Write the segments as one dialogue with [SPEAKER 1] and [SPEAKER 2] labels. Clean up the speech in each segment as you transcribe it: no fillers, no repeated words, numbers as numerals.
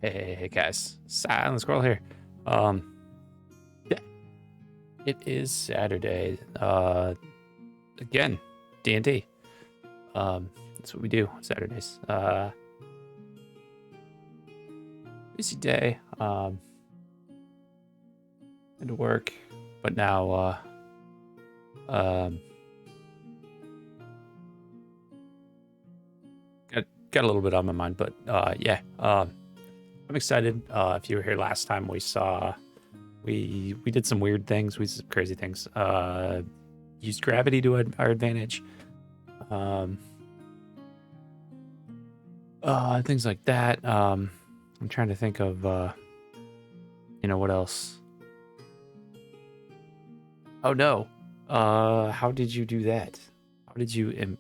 [SPEAKER 1] Hey guys, Silent Squirrel here. Um, yeah, it is Saturday. Again, D&D. That's what we do on Saturdays. Busy day. Had to work, but now um, got a little bit on my mind. But yeah, I'm excited. If you were here last time, we saw we did some weird things. We did some crazy things. Used gravity to our advantage. Things like that. I'm trying to think of what else. Oh no. How did you do that? How did you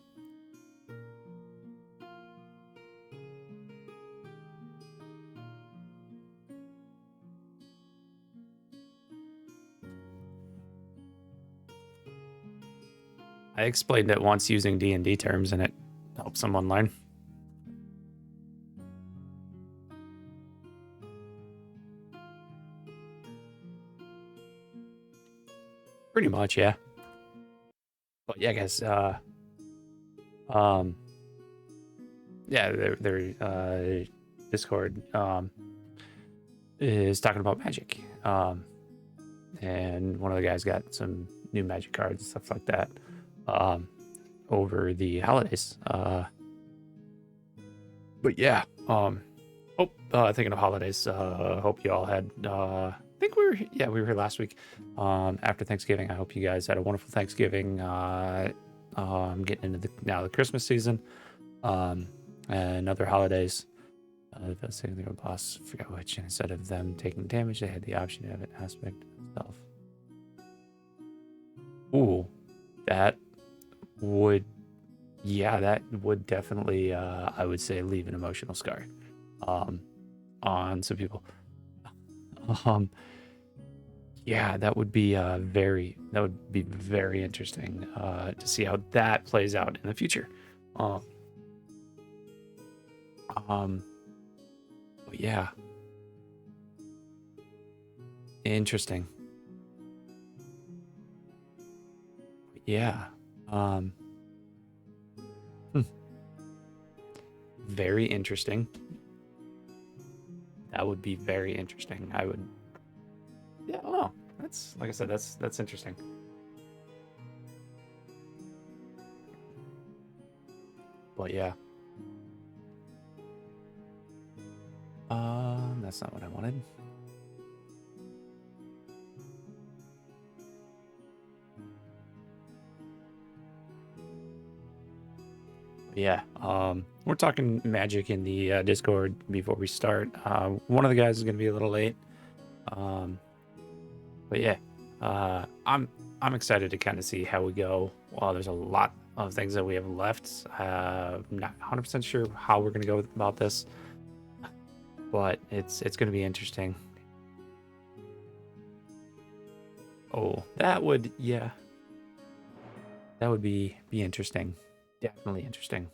[SPEAKER 1] I explained it once using D&D terms and it helped someone learn. Pretty much, yeah. But yeah, guys, yeah, their Discord is talking about magic. And one of the guys got some new magic cards and stuff like that over the holidays. But yeah, thinking of holidays, hope you all had I think we were here last week after Thanksgiving. I hope you guys had a wonderful Thanksgiving. Getting into the Christmas season and other holidays. The second thing, boss, forgot which. Instead of them taking damage, they had the option to have an aspect of self. Ooh, that would definitely, I would say, leave an emotional scar on some people. Yeah, that would be very interesting to see how that plays out in the future. But yeah, interesting. Yeah. Very interesting. That would be very interesting. I don't know. That's, like I said, that's interesting. But yeah. That's not what I wanted. Yeah, we're talking magic in the Discord before we start. One of the guys is going to be a little late, but yeah, I'm excited to kind of see how we go. Well, there's a lot of things that we have left. I'm not 100% sure how we're going to go about this, but it's going to be interesting. Oh, that would be interesting. Definitely interesting.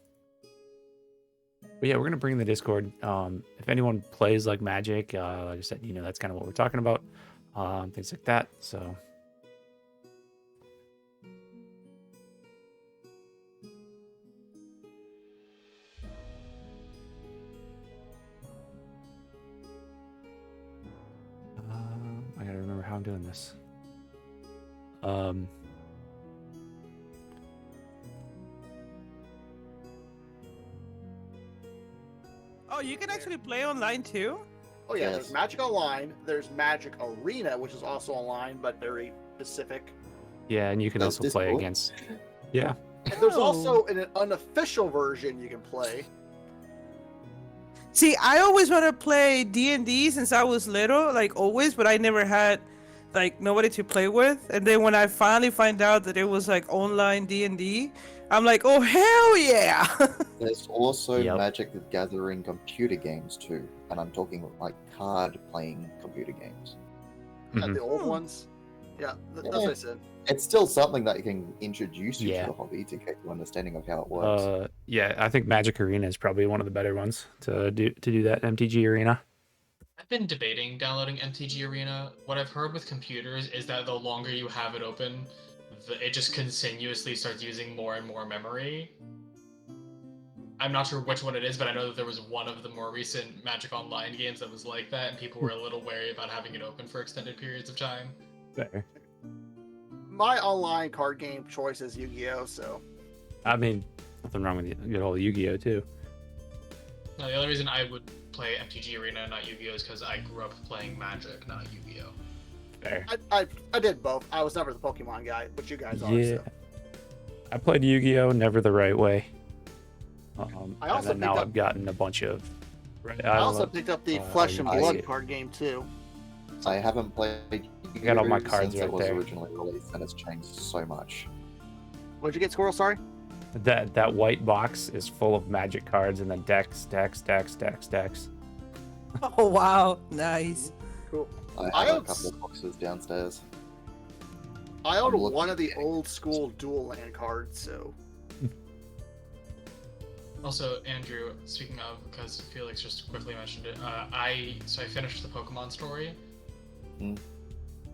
[SPEAKER 1] But yeah, we're gonna bring the Discord. If anyone plays like Magic, like I said, that's kind of what we're talking about. Things like that. So I gotta remember how I'm doing this.
[SPEAKER 2] Oh, you can actually play online too?
[SPEAKER 3] Oh yeah, There's Magic Online, there's Magic Arena, which is also online, but very specific.
[SPEAKER 1] Yeah, and you can also play against... Yeah.
[SPEAKER 3] And there's also an unofficial version you can play.
[SPEAKER 2] See, I always want to play D&D since I was little, like always, but I never had like nobody to play with. And then when I finally find out that it was like online D&D, I'm like, oh hell yeah!
[SPEAKER 4] There's also Magic the Gathering computer games too, and I'm talking like card-playing computer games.
[SPEAKER 3] Mm-hmm. The old ones. Yeah, that's what I said.
[SPEAKER 4] It's still something that can introduce you to the hobby to get your understanding of how it works.
[SPEAKER 1] Yeah, I think Magic Arena is probably one of the better ones to do that. MTG Arena.
[SPEAKER 5] I've been debating downloading MTG Arena. What I've heard with computers is that the longer you have it open, it just continuously starts using more and more memory. I'm not sure which one it is, but I know that there was one of the more recent Magic Online games that was like that, and people were a little wary about having it open for extended periods of time.
[SPEAKER 1] Fair.
[SPEAKER 3] My online card game choice is Yu-Gi-Oh. So
[SPEAKER 1] I mean, nothing wrong with good old Yu-Gi-Oh too.
[SPEAKER 5] No, the only reason I would play MTG Arena, not Yu-Gi-Oh, is because I grew up playing Magic, not Yu-Gi-Oh.
[SPEAKER 1] Fair.
[SPEAKER 3] I did both. I was never the Pokemon guy, but you guys are.
[SPEAKER 1] Yeah.
[SPEAKER 3] So.
[SPEAKER 1] I played Yu-Gi-Oh, never the right way.
[SPEAKER 3] I also
[SPEAKER 1] and then now
[SPEAKER 3] picked up-
[SPEAKER 1] I've gotten a bunch of. Right,
[SPEAKER 3] I also picked up the Flesh and
[SPEAKER 1] I
[SPEAKER 3] Blood
[SPEAKER 1] see.
[SPEAKER 3] card game too.
[SPEAKER 4] I haven't played.
[SPEAKER 1] got all my
[SPEAKER 4] Yu-Gi-Oh
[SPEAKER 1] cards
[SPEAKER 4] since
[SPEAKER 1] right
[SPEAKER 4] it was
[SPEAKER 1] there.
[SPEAKER 4] originally released, and it's changed so much.
[SPEAKER 3] What'd you get, Squirrel? Sorry.
[SPEAKER 1] That white box is full of Magic cards and then decks.
[SPEAKER 2] Oh wow, nice.
[SPEAKER 3] Cool.
[SPEAKER 4] I have
[SPEAKER 3] I
[SPEAKER 4] a couple of boxes downstairs.
[SPEAKER 3] I own
[SPEAKER 4] I'm looking
[SPEAKER 3] one of the
[SPEAKER 4] at-
[SPEAKER 3] old school dual land cards, so
[SPEAKER 5] Also, Andrew, speaking of, because Felix just quickly mentioned it, I finished the Pokemon story.
[SPEAKER 4] Mm.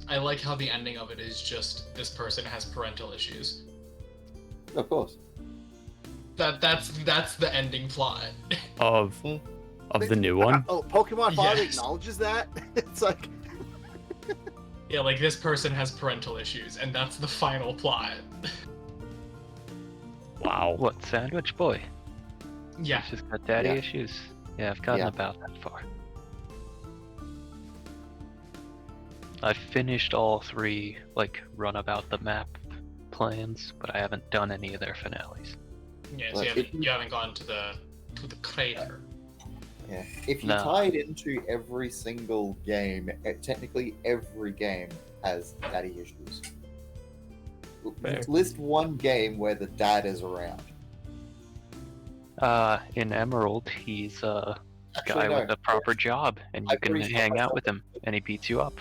[SPEAKER 5] I like how the ending of it is just this person has parental issues.
[SPEAKER 4] Of course.
[SPEAKER 5] That's the ending plot.
[SPEAKER 1] Of the new one.
[SPEAKER 3] Oh, Pokemon finally
[SPEAKER 5] Yes.
[SPEAKER 3] acknowledges that. It's like
[SPEAKER 5] Yeah, like this person has parental issues, and that's the final plot.
[SPEAKER 1] Wow.
[SPEAKER 6] What, Sandwich Boy?
[SPEAKER 5] Yeah.
[SPEAKER 6] He's just got daddy
[SPEAKER 4] Yeah.
[SPEAKER 6] issues. Yeah, I've gotten
[SPEAKER 4] Yeah.
[SPEAKER 6] about that far. I've finished all 3, like, run about the map plans, but I haven't done any of their finales.
[SPEAKER 5] Yeah, so
[SPEAKER 4] Well,
[SPEAKER 5] you haven't gone to the crater.
[SPEAKER 4] Yeah. If you
[SPEAKER 6] No.
[SPEAKER 4] tied into every single game, technically every game has daddy issues.
[SPEAKER 1] Fair.
[SPEAKER 4] List one game where the dad is around.
[SPEAKER 6] In Emerald, he's a
[SPEAKER 4] Actually,
[SPEAKER 6] guy
[SPEAKER 4] no.
[SPEAKER 6] with a proper job, and you
[SPEAKER 4] I've
[SPEAKER 6] can
[SPEAKER 4] already shot
[SPEAKER 6] hang out
[SPEAKER 4] myself.
[SPEAKER 6] with him, and he beats you up.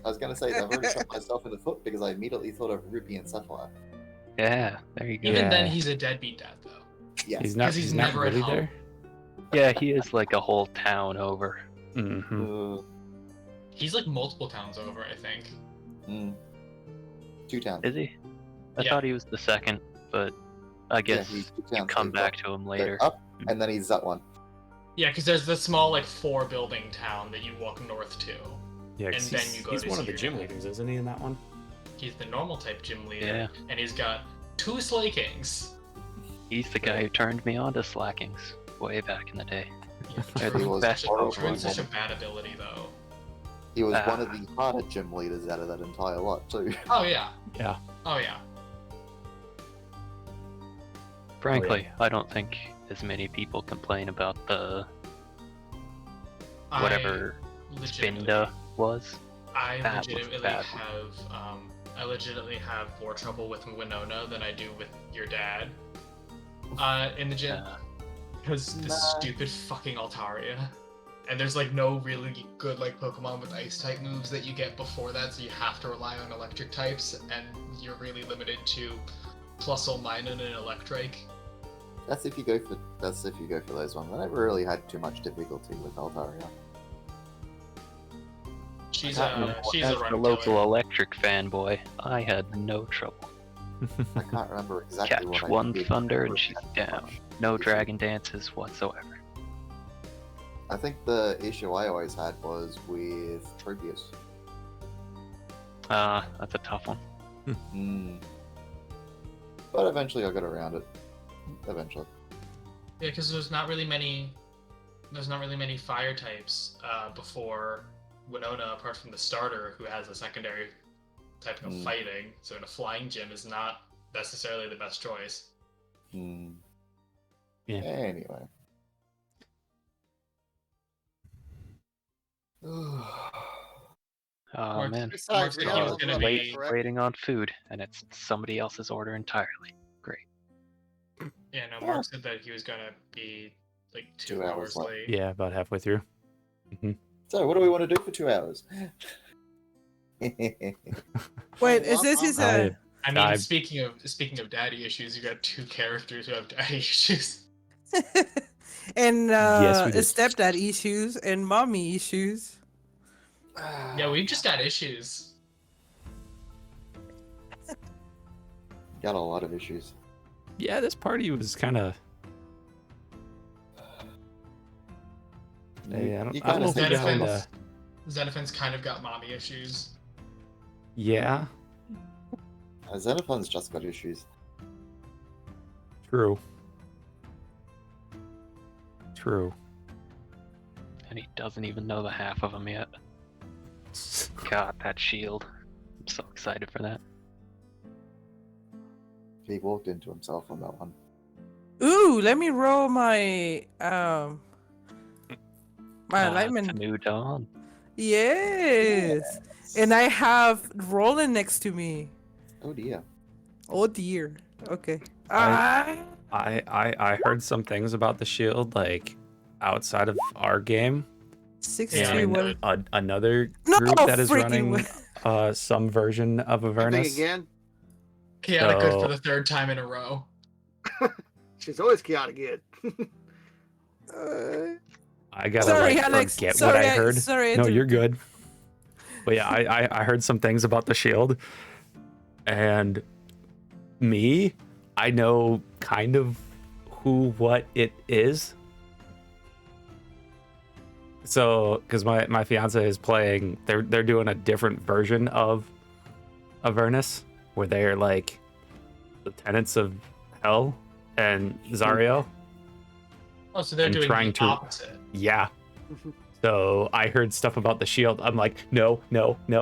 [SPEAKER 4] I was gonna say I've already shot myself in the foot because I immediately thought of Ruby and Sapphire.
[SPEAKER 6] Yeah, there you go.
[SPEAKER 5] Even then,
[SPEAKER 1] Yeah.
[SPEAKER 5] he's a deadbeat dad, though.
[SPEAKER 4] Yes.
[SPEAKER 1] He's not.
[SPEAKER 5] 'Cause he's
[SPEAKER 1] not
[SPEAKER 5] never at
[SPEAKER 1] really
[SPEAKER 5] home.
[SPEAKER 1] there.
[SPEAKER 6] Yeah, he is like a whole town over.
[SPEAKER 1] Mm-hmm.
[SPEAKER 5] He's like multiple towns over, I think.
[SPEAKER 4] Mm. 2 towns.
[SPEAKER 6] Is he? I
[SPEAKER 5] Yeah.
[SPEAKER 6] thought he was the second, but I guess
[SPEAKER 4] he's 2
[SPEAKER 6] you
[SPEAKER 4] towns.
[SPEAKER 6] come
[SPEAKER 4] He's
[SPEAKER 6] back
[SPEAKER 4] got-
[SPEAKER 6] to him
[SPEAKER 4] they're
[SPEAKER 6] later.
[SPEAKER 4] Up, and then he's that one.
[SPEAKER 5] Yeah, because there's the small, like, 4-building town that you walk north to.
[SPEAKER 1] Yeah, 'cause
[SPEAKER 5] And then
[SPEAKER 1] he's,
[SPEAKER 5] you go
[SPEAKER 1] he's
[SPEAKER 5] to
[SPEAKER 1] one of the
[SPEAKER 5] see
[SPEAKER 1] gym
[SPEAKER 5] your dad.
[SPEAKER 1] leaders, isn't he? In that one.
[SPEAKER 5] He's the normal type gym leader,
[SPEAKER 6] Yeah.
[SPEAKER 5] and he's got 2 Slay Kings.
[SPEAKER 6] He's the guy who turned me on to slackings way back in the day.
[SPEAKER 5] Yeah,
[SPEAKER 6] They're
[SPEAKER 4] He
[SPEAKER 6] the
[SPEAKER 4] was
[SPEAKER 6] best
[SPEAKER 4] horrible.
[SPEAKER 5] Druid's such a
[SPEAKER 6] Pokemon.
[SPEAKER 5] bad ability, though.
[SPEAKER 4] He was
[SPEAKER 6] Ah.
[SPEAKER 4] one of the harder gym leaders out of that entire lot too.
[SPEAKER 5] Oh, yeah.
[SPEAKER 1] Yeah.
[SPEAKER 5] Oh, yeah.
[SPEAKER 6] Frankly, I don't think as many people complain about the whatever
[SPEAKER 5] I legitimately-
[SPEAKER 6] Spinda was.
[SPEAKER 5] I
[SPEAKER 6] That was
[SPEAKER 5] legitimately
[SPEAKER 6] bad.
[SPEAKER 5] have more trouble with Winona than I do with your dad. In the gym.
[SPEAKER 6] Uh,
[SPEAKER 5] Because the
[SPEAKER 4] Nah.
[SPEAKER 5] stupid fucking Altaria. And there's like no really good like Pokemon with ice type moves that you get before that, so you have to rely on electric types, and you're really limited to Plusle, Minun, and Electrike.
[SPEAKER 4] That's if you go for those ones. I never really had too much difficulty with Altaria.
[SPEAKER 5] She's
[SPEAKER 6] as
[SPEAKER 5] a
[SPEAKER 6] the
[SPEAKER 5] run
[SPEAKER 6] local
[SPEAKER 5] killer.
[SPEAKER 6] electric fanboy, I had no trouble.
[SPEAKER 4] I can't remember exactly what
[SPEAKER 6] Catch
[SPEAKER 4] I
[SPEAKER 6] one
[SPEAKER 4] did.
[SPEAKER 6] thunder
[SPEAKER 4] I
[SPEAKER 6] and she's
[SPEAKER 4] remember
[SPEAKER 6] down.
[SPEAKER 4] much.
[SPEAKER 6] No dragon dances whatsoever.
[SPEAKER 4] I think the issue I always had was with Tropius.
[SPEAKER 6] That's a tough one.
[SPEAKER 4] Mm. But eventually I got around it. Eventually.
[SPEAKER 5] Yeah, because there's not really many fire types before Winona, apart from the starter, who has a secondary type of fighting. So in a flying gym is not necessarily the best choice.
[SPEAKER 4] Mm.
[SPEAKER 1] Yeah.
[SPEAKER 4] Anyway.
[SPEAKER 6] Oh
[SPEAKER 5] Mark-
[SPEAKER 6] man.
[SPEAKER 3] besides,
[SPEAKER 5] Mark's
[SPEAKER 3] we
[SPEAKER 5] he
[SPEAKER 3] have
[SPEAKER 5] was
[SPEAKER 3] a
[SPEAKER 5] gonna
[SPEAKER 3] little
[SPEAKER 5] be-
[SPEAKER 3] bit, correct?
[SPEAKER 6] Waiting on food, and it's somebody else's order entirely. Great.
[SPEAKER 5] Yeah, no, Mark said that he was gonna be like 2
[SPEAKER 4] 2 hours
[SPEAKER 5] hours
[SPEAKER 4] left.
[SPEAKER 5] late.
[SPEAKER 1] Yeah, about halfway through.
[SPEAKER 4] So, what do we want to do for 2 hours?
[SPEAKER 2] Wait,
[SPEAKER 3] Well,
[SPEAKER 2] is this his
[SPEAKER 5] I mean,
[SPEAKER 1] I-
[SPEAKER 5] speaking of daddy issues, you got 2 characters who have daddy issues.
[SPEAKER 2] and
[SPEAKER 1] Yes, we do.
[SPEAKER 2] stepdad issues and mommy issues?
[SPEAKER 5] Yeah, we've just got issues.
[SPEAKER 4] Got a lot of issues.
[SPEAKER 1] Yeah, this party was kind of.
[SPEAKER 4] You,
[SPEAKER 1] I don't
[SPEAKER 4] you
[SPEAKER 1] know
[SPEAKER 4] kinda
[SPEAKER 1] if we
[SPEAKER 4] said
[SPEAKER 1] got
[SPEAKER 4] it.
[SPEAKER 1] into.
[SPEAKER 5] Xenophon's kind of got mommy issues.
[SPEAKER 1] Yeah,
[SPEAKER 4] Xenophon's just got issues.
[SPEAKER 1] true. True.
[SPEAKER 6] And he doesn't even know the half of them yet. God, that shield. I'm so excited for that.
[SPEAKER 4] He walked into himself on that one.
[SPEAKER 2] Ooh, let me roll my my
[SPEAKER 6] It's a
[SPEAKER 2] alignment.
[SPEAKER 6] new dawn.
[SPEAKER 2] Yes. And I have Roland next to me.
[SPEAKER 4] Oh dear.
[SPEAKER 2] Oh dear. Okay.
[SPEAKER 1] I- I heard some things about the shield like outside of our game,
[SPEAKER 2] 631.
[SPEAKER 1] and another
[SPEAKER 2] No,
[SPEAKER 1] group that is
[SPEAKER 2] freaking
[SPEAKER 1] running some version of
[SPEAKER 3] I think
[SPEAKER 1] Avernus.
[SPEAKER 3] again.
[SPEAKER 5] Chaotic good for
[SPEAKER 1] So-
[SPEAKER 5] the third time in a row.
[SPEAKER 3] She's always chaotic good.
[SPEAKER 1] I gotta
[SPEAKER 2] Sorry,
[SPEAKER 1] like
[SPEAKER 2] Alex.
[SPEAKER 1] forget
[SPEAKER 2] Sorry,
[SPEAKER 1] what I heard.
[SPEAKER 2] sorry,
[SPEAKER 1] No, you're good. But yeah, I heard some things about the shield, and I know kind of what it is. So, because my fiance is playing, they're doing a different version of Avernus, where they're like the tenants of hell and Zario.
[SPEAKER 5] Oh, so they're
[SPEAKER 1] I'm
[SPEAKER 5] doing
[SPEAKER 1] trying
[SPEAKER 5] the
[SPEAKER 1] to-
[SPEAKER 5] opposite.
[SPEAKER 1] Yeah. So I heard stuff about the shield. I'm like, no. No.
[SPEAKER 6] When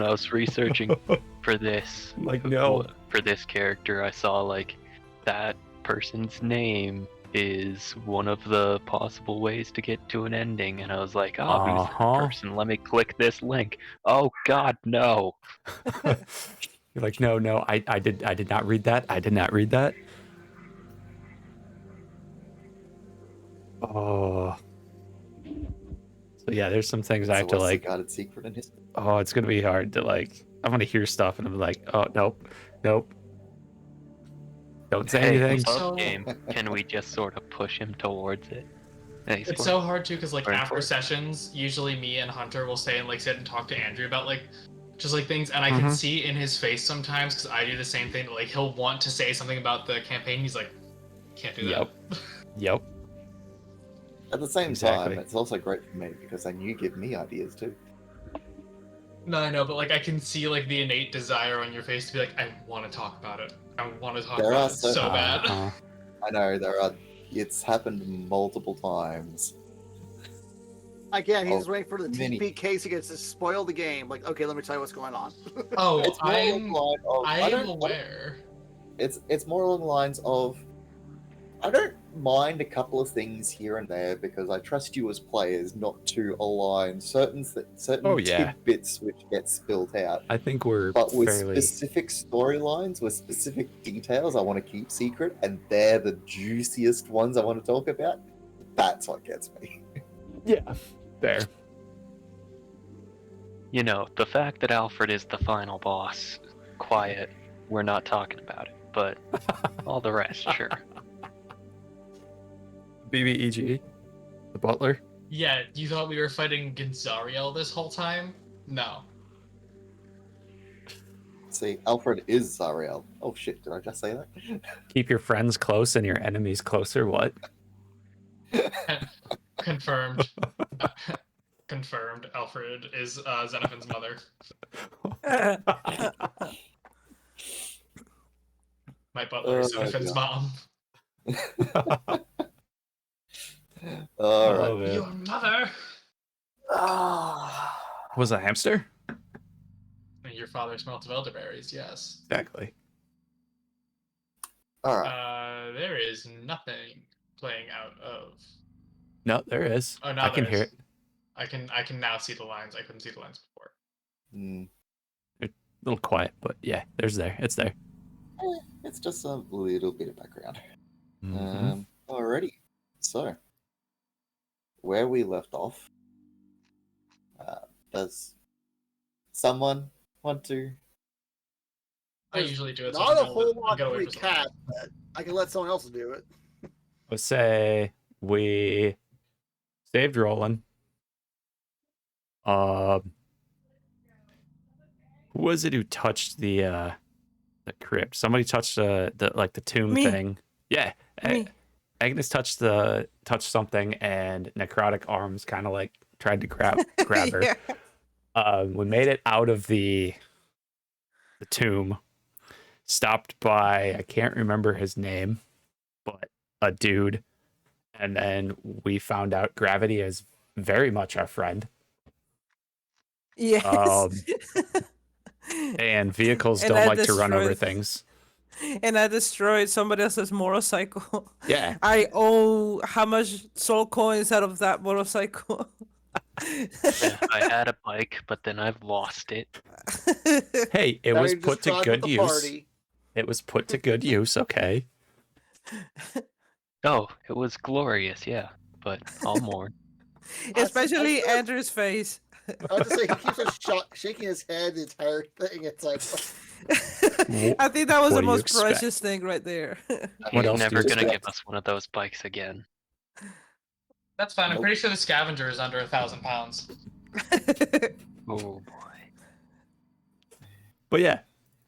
[SPEAKER 6] I was researching for this,
[SPEAKER 1] Like, no.
[SPEAKER 6] for this character, I saw like that person's name is one of the possible ways to get to an ending, and I was like, oh, who's
[SPEAKER 1] Uh-huh.
[SPEAKER 6] that person? Let me click this link. Oh God, no!
[SPEAKER 1] You're like, no, I did not read that. I did not read that. Oh. So yeah, there's some things I
[SPEAKER 4] So
[SPEAKER 1] have to
[SPEAKER 4] what's the
[SPEAKER 1] like.
[SPEAKER 4] guarded secret in history?
[SPEAKER 1] Oh, it's gonna be hard to like. I'm gonna hear stuff and I'm like, oh nope. Don't say
[SPEAKER 6] Hey,
[SPEAKER 1] anything.
[SPEAKER 5] So-
[SPEAKER 6] sub game. Can we just sort of push him towards it? Nice
[SPEAKER 5] It's
[SPEAKER 6] one.
[SPEAKER 5] so hard too, because like
[SPEAKER 6] Going
[SPEAKER 5] after
[SPEAKER 6] forward.
[SPEAKER 5] sessions, usually me and Hunter will stay and like sit and talk to Andrew about like just like things, and I can
[SPEAKER 1] Mhm.
[SPEAKER 5] see in his face sometimes because I do the same thing. Like he'll want to say something about the campaign, he's like, can't do that.
[SPEAKER 1] Yep.
[SPEAKER 4] At the same
[SPEAKER 1] Exactly.
[SPEAKER 4] time, it's also great for me because then you give me ideas too.
[SPEAKER 5] No, I know, but like I can see like the innate desire on your face to be like, I want to talk about it. I want to talk
[SPEAKER 4] There
[SPEAKER 5] about
[SPEAKER 4] are
[SPEAKER 5] it so
[SPEAKER 4] certain-
[SPEAKER 5] bad.
[SPEAKER 1] Uh-huh.
[SPEAKER 4] I know there are. It's happened multiple times.
[SPEAKER 3] Again, he's
[SPEAKER 4] Oh,
[SPEAKER 3] waiting for the
[SPEAKER 4] many.
[SPEAKER 3] TP case to get to spoil the game. Like, okay, let me tell you what's going on.
[SPEAKER 5] Oh,
[SPEAKER 4] It's more along
[SPEAKER 5] I'm
[SPEAKER 4] the line of
[SPEAKER 5] I
[SPEAKER 4] I
[SPEAKER 5] am
[SPEAKER 4] don't.
[SPEAKER 5] aware.
[SPEAKER 4] It's more along the lines of I don't mind a couple of things here and there because I trust you as players not to align certain
[SPEAKER 1] Oh, yeah.
[SPEAKER 4] tidbits which get spilled out.
[SPEAKER 1] I think we're
[SPEAKER 4] But with
[SPEAKER 1] fairly.
[SPEAKER 4] specific storylines, with specific details I want to keep secret, and they're the juiciest ones I want to talk about, that's what gets me.
[SPEAKER 1] Yeah. There.
[SPEAKER 6] You know, the fact that Alfred is the final boss, quiet, we're not talking about it, but all the rest, sure.
[SPEAKER 1] BBEG, the butler.
[SPEAKER 5] Yeah, you thought we were fighting Gonzariel this whole time? No.
[SPEAKER 4] See, Alfred is Zariel. Oh shit, did I just say that?
[SPEAKER 1] Keep your friends close and your enemies closer. What?
[SPEAKER 5] Confirmed. Confirmed. Alfred is Xenophon's mother. My butler is
[SPEAKER 4] Oh my
[SPEAKER 5] Xenophon's
[SPEAKER 4] God.
[SPEAKER 5] mom.
[SPEAKER 4] All right.
[SPEAKER 1] Oh, man.
[SPEAKER 5] Your mother!
[SPEAKER 4] Ah.
[SPEAKER 1] Was a hamster?
[SPEAKER 5] And your father smelt of elderberries, yes.
[SPEAKER 1] Exactly.
[SPEAKER 4] All right.
[SPEAKER 5] There is nothing playing out of.
[SPEAKER 1] No, there is.
[SPEAKER 5] Oh, now
[SPEAKER 1] I can
[SPEAKER 5] there
[SPEAKER 1] hear
[SPEAKER 5] is.
[SPEAKER 1] it.
[SPEAKER 5] I can now see the lines. I couldn't see the lines before.
[SPEAKER 4] Mm,
[SPEAKER 1] A little quiet, but yeah, it's there.
[SPEAKER 4] it's just a little bit of background.
[SPEAKER 1] Mhm.
[SPEAKER 4] Alrighty. So, where we left off, does someone want to?
[SPEAKER 5] I usually do it. So
[SPEAKER 3] Not a
[SPEAKER 5] I'm
[SPEAKER 3] whole
[SPEAKER 5] gonna
[SPEAKER 3] lot to
[SPEAKER 5] get away from
[SPEAKER 3] recap, but I can let someone else do it.
[SPEAKER 1] Let's say we saved Roland. Who was it who touched the crypt? Somebody touched the tomb
[SPEAKER 2] Me.
[SPEAKER 1] thing. Yeah,
[SPEAKER 2] Me.
[SPEAKER 1] Agnes touched something, and necrotic arms kind of like tried to grab her.
[SPEAKER 2] Yeah.
[SPEAKER 1] We made it out of the tomb. Stopped by, I can't remember his name, but a dude, and then we found out gravity is very much our friend.
[SPEAKER 2] Yes.
[SPEAKER 1] And vehicles
[SPEAKER 2] And
[SPEAKER 1] don't
[SPEAKER 2] I
[SPEAKER 1] like to run over
[SPEAKER 2] destroyed-
[SPEAKER 1] things.
[SPEAKER 2] And I destroyed somebody else's motorcycle.
[SPEAKER 1] Yeah.
[SPEAKER 2] I owe how much soul coins out of that motorcycle?
[SPEAKER 6] Yeah, I had a bike, but then I've lost it.
[SPEAKER 1] Hey, it
[SPEAKER 3] Now
[SPEAKER 1] was
[SPEAKER 3] you're just
[SPEAKER 1] put to
[SPEAKER 3] driving with
[SPEAKER 1] good
[SPEAKER 3] the
[SPEAKER 1] use.
[SPEAKER 3] party.
[SPEAKER 1] It was put to good use, okay?
[SPEAKER 6] Oh, it was glorious, yeah. But I'll mourn.
[SPEAKER 2] Especially
[SPEAKER 3] I-
[SPEAKER 2] Andrew's face.
[SPEAKER 3] I was just saying, he keeps on shaking his head the entire thing. It's like,
[SPEAKER 2] I think that was
[SPEAKER 1] What
[SPEAKER 2] the
[SPEAKER 1] do you
[SPEAKER 2] most
[SPEAKER 1] expect?
[SPEAKER 2] precious thing right there.
[SPEAKER 1] What
[SPEAKER 6] He's
[SPEAKER 1] else do
[SPEAKER 6] never
[SPEAKER 1] you
[SPEAKER 6] gonna
[SPEAKER 1] expect?
[SPEAKER 6] give us one of those bikes again.
[SPEAKER 5] That's fine. I'm
[SPEAKER 4] Nope.
[SPEAKER 5] pretty sure the scavenger is under 1,000 pounds.
[SPEAKER 6] Oh boy.
[SPEAKER 1] But yeah.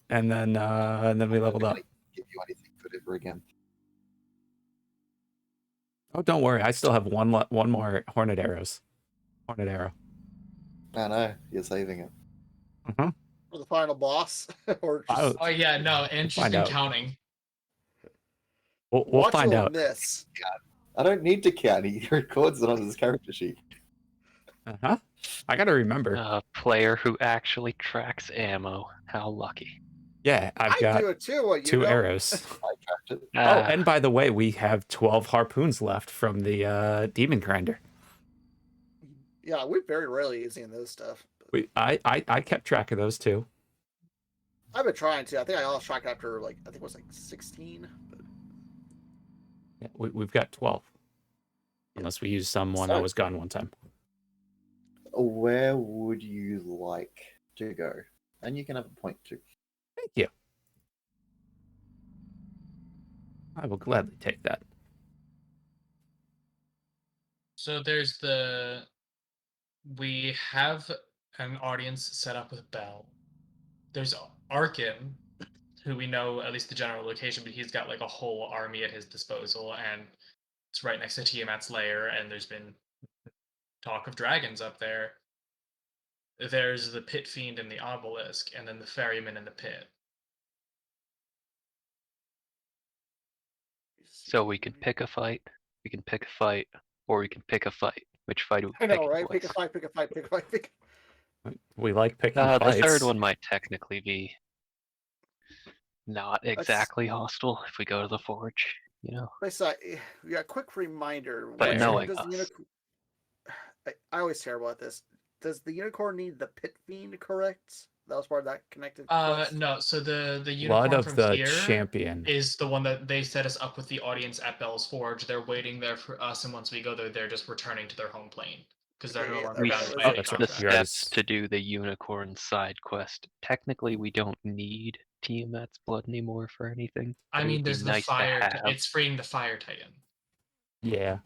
[SPEAKER 1] And then we leveled up.
[SPEAKER 4] Give you anything good ever again.
[SPEAKER 1] Oh, don't worry. I still have one more hornet arrow.
[SPEAKER 4] No, no, you're saving it.
[SPEAKER 1] Uh-huh.
[SPEAKER 3] for the final boss, or just
[SPEAKER 1] Oh,
[SPEAKER 5] Oh yeah, no, and she's
[SPEAKER 1] Find
[SPEAKER 5] been
[SPEAKER 1] out.
[SPEAKER 5] counting.
[SPEAKER 1] We'll
[SPEAKER 3] watch
[SPEAKER 1] find
[SPEAKER 3] you'll
[SPEAKER 1] out.
[SPEAKER 3] miss.
[SPEAKER 4] I don't need to count. He records it on his character sheet.
[SPEAKER 1] Uh-huh. I gotta remember.
[SPEAKER 6] A player who actually tracks ammo. How lucky.
[SPEAKER 1] Yeah, I've
[SPEAKER 3] I
[SPEAKER 1] got
[SPEAKER 3] do it too. You
[SPEAKER 1] 2
[SPEAKER 3] know?
[SPEAKER 1] arrows.
[SPEAKER 4] I tracked it.
[SPEAKER 1] Oh,
[SPEAKER 6] Ah,
[SPEAKER 1] and by the way, we have 12 harpoons left from the demon grinder.
[SPEAKER 3] Yeah, we're very rarely using this stuff.
[SPEAKER 1] I kept track of those too.
[SPEAKER 3] I've been trying to. I think I lost track after I think it was 16. But
[SPEAKER 1] Yeah, we've got 12. Unless we use someone that
[SPEAKER 4] So-
[SPEAKER 1] was gone one time.
[SPEAKER 4] Where would you like to go? And you can have a point too.
[SPEAKER 1] Thank you. I will gladly take that.
[SPEAKER 5] So we have an audience set up with Bell. There's Arkin, who we know at least the general location, but he's got like a whole army at his disposal, and it's right next to Tiamat's lair, and there's been talk of dragons up there. There's the pit fiend and the obelisk, and then the ferryman in the pit.
[SPEAKER 6] so we can pick a fight. We can pick a fight, or we can pick a fight. Which fight do we
[SPEAKER 3] I
[SPEAKER 6] pick?
[SPEAKER 3] know, right? Pick a
[SPEAKER 6] boys?
[SPEAKER 3] fight, pick a fight, pick a fight, pick.
[SPEAKER 1] We like picking
[SPEAKER 6] The
[SPEAKER 1] fights.
[SPEAKER 6] third one might technically be not exactly hostile if we go to the forge. You know.
[SPEAKER 3] Besides, yeah, quick reminder.
[SPEAKER 6] But
[SPEAKER 3] which
[SPEAKER 6] knowing
[SPEAKER 3] one does the
[SPEAKER 6] us.
[SPEAKER 3] I always care about this. Does the unicorn need the pit fiend correct? That was part of that connected. quest?
[SPEAKER 5] No. So the
[SPEAKER 1] Blood
[SPEAKER 5] unicorn
[SPEAKER 1] of
[SPEAKER 5] from
[SPEAKER 1] the
[SPEAKER 5] here
[SPEAKER 1] champion.
[SPEAKER 5] is the one that they set us up with the audience at Bell's Forge. They're waiting there for us, and once we go there, they're just returning to their home plane because they're no
[SPEAKER 3] Yeah,
[SPEAKER 5] longer
[SPEAKER 6] We
[SPEAKER 3] okay,
[SPEAKER 5] bound
[SPEAKER 3] okay.
[SPEAKER 5] by
[SPEAKER 1] Oh,
[SPEAKER 5] any
[SPEAKER 1] that's right.
[SPEAKER 6] the
[SPEAKER 5] contract.
[SPEAKER 1] You already
[SPEAKER 6] steps to do the unicorn side quest. Technically, we don't need Tiamat's blood anymore for anything.
[SPEAKER 5] I
[SPEAKER 6] but it
[SPEAKER 5] mean,
[SPEAKER 6] would be
[SPEAKER 5] there's the
[SPEAKER 6] nice to
[SPEAKER 5] fire.
[SPEAKER 6] have.
[SPEAKER 5] It's freeing the fire titan.
[SPEAKER 1] Yeah.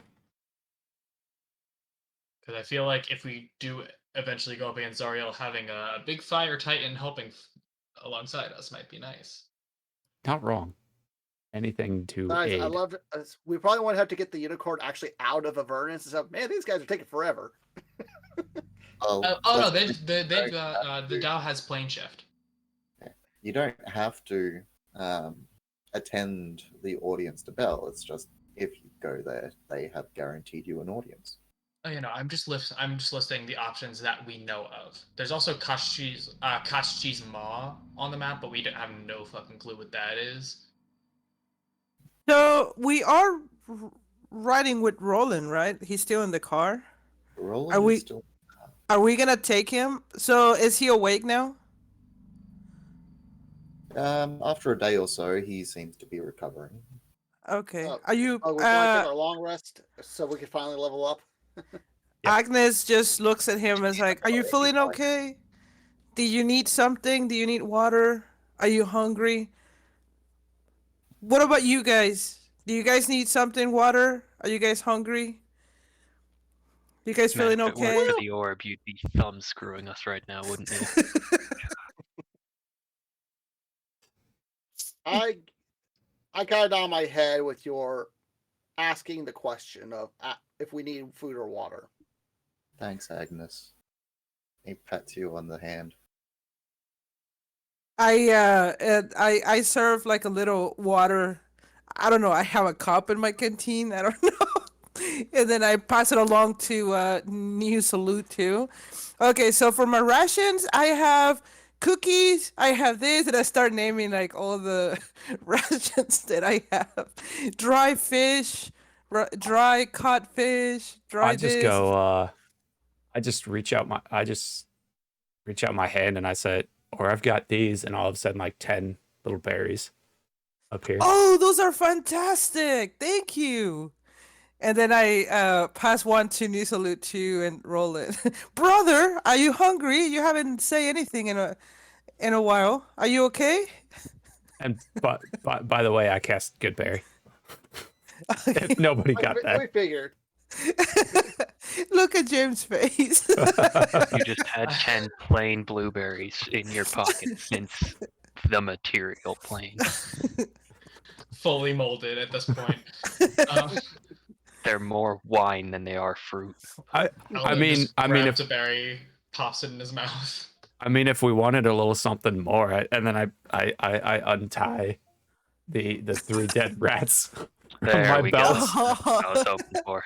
[SPEAKER 5] Because I feel like if we do eventually go up against Zariel, having a big fire titan helping alongside us might be nice.
[SPEAKER 1] Not wrong. Anything to
[SPEAKER 3] Guys,
[SPEAKER 1] aid.
[SPEAKER 3] I loved it. We probably want to have to get the unicorn actually out of Avernus and stuff. Man, these guys are taking forever.
[SPEAKER 4] Oh,
[SPEAKER 5] No,
[SPEAKER 4] that's-
[SPEAKER 5] the Dow has plane shift.
[SPEAKER 4] you don't have to attend the audience to Bell. It's just if you go there, they have guaranteed you an audience.
[SPEAKER 5] Oh, I'm just listing the options that we know of. There's also Kashchi's Maw on the map, but we don't have no fucking clue what that is.
[SPEAKER 2] So we are riding with Roland, right? He's still in the car.
[SPEAKER 4] Roland
[SPEAKER 2] Are we-
[SPEAKER 4] is still
[SPEAKER 2] Are we gonna take him? So is he awake now?
[SPEAKER 4] after a day or so, he seems to be recovering.
[SPEAKER 2] Okay.
[SPEAKER 3] Oh,
[SPEAKER 2] Are you?
[SPEAKER 3] Oh, we can take our long rest so we can finally level up.
[SPEAKER 1] Yeah.
[SPEAKER 2] Agnes just looks at him as like, "Are you feeling okay? Do you need something? Do you need water? Are you hungry? What about you guys? Do you guys need something? Water? Are you guys hungry? You guys
[SPEAKER 6] Man,
[SPEAKER 2] feeling
[SPEAKER 6] if it weren't
[SPEAKER 2] okay?
[SPEAKER 6] for the orb, you'd be thumb screwing us right now, wouldn't you?
[SPEAKER 3] I got it on my head with your asking the question of if we need food or water.
[SPEAKER 4] Thanks, Agnes. He pats you on the hand.
[SPEAKER 2] I serve like a little water. I don't know. I have a cup in my canteen. I don't know. And then I pass it along to New Salute too. Okay, so for my rations, I have cookies. I have this, and I start naming like all the rations that I have. Dry fish, dry cod fish,
[SPEAKER 1] I
[SPEAKER 2] dry
[SPEAKER 1] just
[SPEAKER 2] this.
[SPEAKER 1] go. I just reach out my hand and I said, or I've got these, and all of a sudden, like 10 little berries appear.
[SPEAKER 2] Oh, those are fantastic! Thank you. And then I pass one to New Salute too and roll it. Brother, are you hungry? You haven't say anything in a while. Are you okay?
[SPEAKER 1] And by the way, I cast Goodberry. If nobody got
[SPEAKER 3] We
[SPEAKER 1] that.
[SPEAKER 3] figured.
[SPEAKER 2] Look at James' face.
[SPEAKER 6] You just had 10 plain blueberries in your pocket since the material plane.
[SPEAKER 5] Fully molded at this point.
[SPEAKER 6] They're more wine than they are fruit.
[SPEAKER 1] I
[SPEAKER 5] Alden
[SPEAKER 1] mean,
[SPEAKER 5] just
[SPEAKER 1] I mean,
[SPEAKER 5] grabs
[SPEAKER 1] if
[SPEAKER 5] a berry, pops it in his mouth.
[SPEAKER 1] if we wanted a little something more, and then I untie the 3 dead rats from
[SPEAKER 6] There
[SPEAKER 1] my
[SPEAKER 6] we
[SPEAKER 1] belt.
[SPEAKER 6] go. That's what I was hoping for.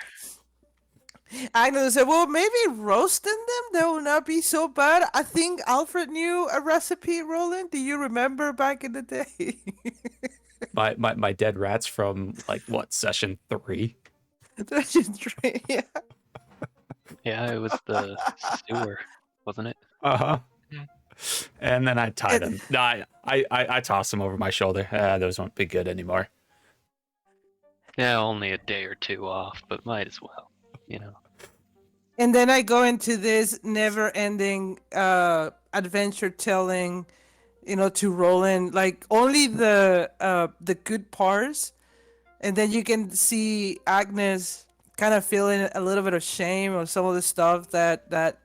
[SPEAKER 2] Agnes said, well, maybe roasting them, that will not be so bad. I think Alfred knew a recipe, Roland. Do you remember back in the day?
[SPEAKER 1] My dead rats from like what, session 3?
[SPEAKER 2] That's just right, yeah.
[SPEAKER 6] Yeah, it was the sewer, wasn't it?
[SPEAKER 1] Uh-huh.
[SPEAKER 5] Mhm.
[SPEAKER 1] And then I tied them. No, I tossed them over my shoulder. Those won't be good anymore.
[SPEAKER 6] Yeah, only a day or 2 off, but might as well, you know.
[SPEAKER 2] And then I go into this never-ending adventure telling, to Roland, like only the good parts, and then you can see Agnes kind of feeling a little bit of shame of some of the stuff that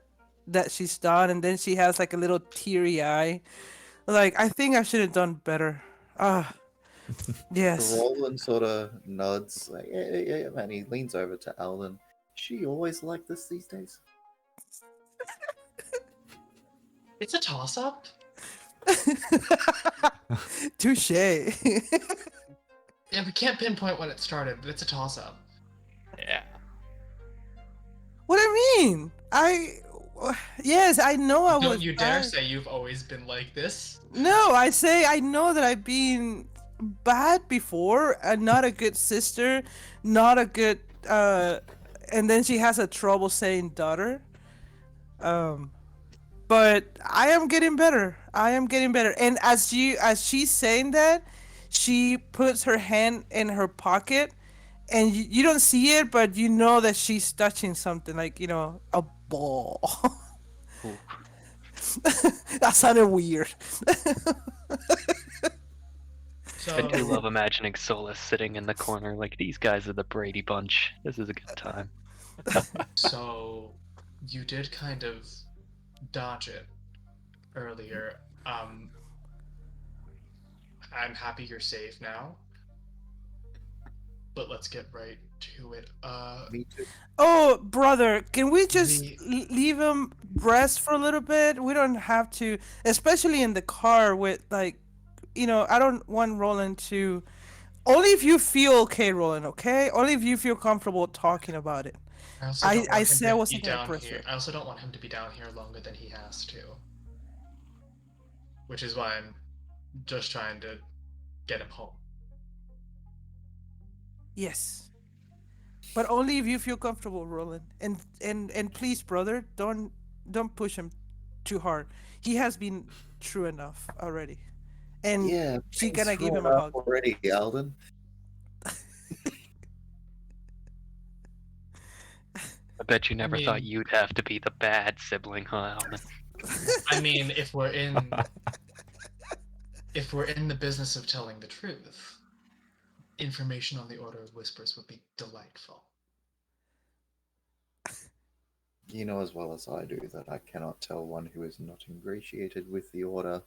[SPEAKER 2] she's done, and then she has like a little teary eye, like I think I should have done better. Yes.
[SPEAKER 4] Roland sort of nods, like, yeah, man. He leans over to Alden. She always like this these days?
[SPEAKER 5] It's a toss-up.
[SPEAKER 2] Touche.
[SPEAKER 5] Yeah, we can't pinpoint when it started, but it's a toss-up.
[SPEAKER 1] Yeah.
[SPEAKER 2] What do you mean? Yes, I know I was.
[SPEAKER 5] Don't you dare
[SPEAKER 2] bad.
[SPEAKER 5] say you've always been like this.
[SPEAKER 2] No, I say I know that I've been bad before, and not a good sister, not a good and then she has a trouble saying daughter. But I am getting better. I am getting better. And as she's saying that, she puts her hand in her pocket, and you don't see it, but you know that she's touching something, like, a ball.
[SPEAKER 6] Ooh.
[SPEAKER 2] That sounded weird.
[SPEAKER 5] So,
[SPEAKER 6] I do love imagining Solus sitting in the corner like these guys are the Brady Bunch. This is a good time.
[SPEAKER 5] so you did kind of dodge it earlier. I'm happy you're safe now. But let's get right to it.
[SPEAKER 4] Me too.
[SPEAKER 2] Oh, brother, can we just
[SPEAKER 5] The-
[SPEAKER 2] leave him rest for a little bit? We don't have to, especially in the car with, like, I don't want Roland to. Only if you feel okay, Roland, okay? Only if you feel comfortable talking about it.
[SPEAKER 5] I also don't want him
[SPEAKER 2] said I
[SPEAKER 5] to
[SPEAKER 2] wasn't
[SPEAKER 5] be
[SPEAKER 2] gonna
[SPEAKER 5] down
[SPEAKER 2] press
[SPEAKER 5] here.
[SPEAKER 2] it.
[SPEAKER 5] I also don't want him to be down here longer than he has to. Which is why I'm just trying to get him home.
[SPEAKER 2] Yes. But only if you feel comfortable, Roland. And please, brother, don't push him too hard. He has been through enough already. And
[SPEAKER 4] Yeah,
[SPEAKER 2] she
[SPEAKER 4] thanks
[SPEAKER 2] gonna give
[SPEAKER 4] for
[SPEAKER 2] him a
[SPEAKER 4] enough
[SPEAKER 2] hug.
[SPEAKER 4] already, Alden.
[SPEAKER 6] I bet you never
[SPEAKER 5] mean-
[SPEAKER 6] thought you'd have to be the bad sibling, huh, Alden?
[SPEAKER 5] I mean, if we're in the business of telling the truth, information on the Order of Whispers would be delightful.
[SPEAKER 4] You know as well as I do that I cannot tell one who is not ingratiated with the order.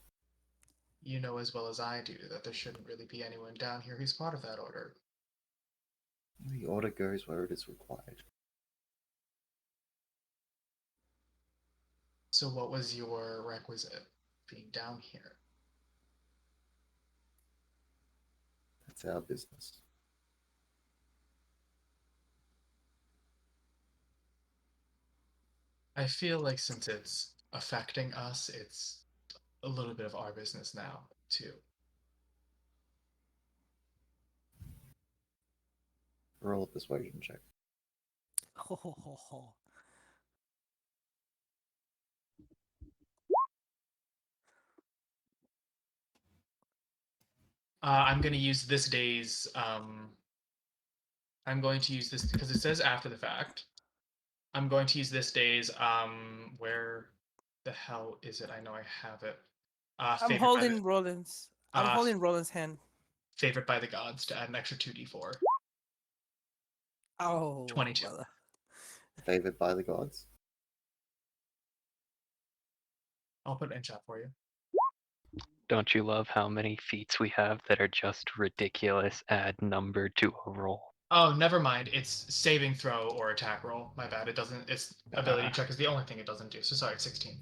[SPEAKER 5] You know as well as I do that there shouldn't really be anyone down here who's part of that order.
[SPEAKER 4] The order goes where it is required.
[SPEAKER 5] So what was your requisite being down here?
[SPEAKER 4] That's our business.
[SPEAKER 5] I feel like since it's affecting us, it's a little bit of our business now, too.
[SPEAKER 4] Roll a persuasion check.
[SPEAKER 2] Ho ho ho ho.
[SPEAKER 5] I'm going to use this day's. I'm going to use this because it says after the fact. I'm going to use this day's. Where the hell is it? I know I have it.
[SPEAKER 2] I'm holding Roland's. I'm
[SPEAKER 5] uh,
[SPEAKER 2] holding Roland's hand.
[SPEAKER 5] favored by the gods to add an extra 2d4.
[SPEAKER 2] Oh,
[SPEAKER 5] 22.
[SPEAKER 2] brother.
[SPEAKER 4] Favored by the gods.
[SPEAKER 5] I'll put it in chat for you.
[SPEAKER 6] Don't you love how many feats we have that are just ridiculous? Add number to a roll.
[SPEAKER 5] Oh, never mind. It's saving throw or attack roll. My bad. It doesn't. Its ability
[SPEAKER 6] Ah.
[SPEAKER 5] check is the only thing it doesn't do. So sorry, it's 16.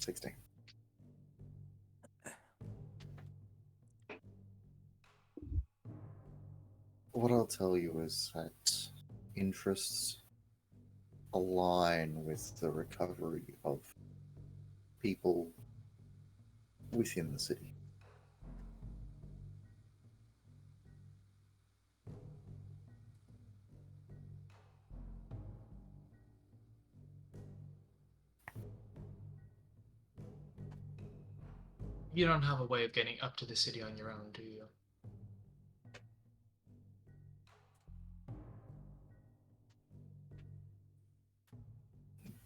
[SPEAKER 4] 16. What I'll tell you is that interests align with the recovery of people within the city.
[SPEAKER 5] You don't have a way of getting up to the city on your own, do you?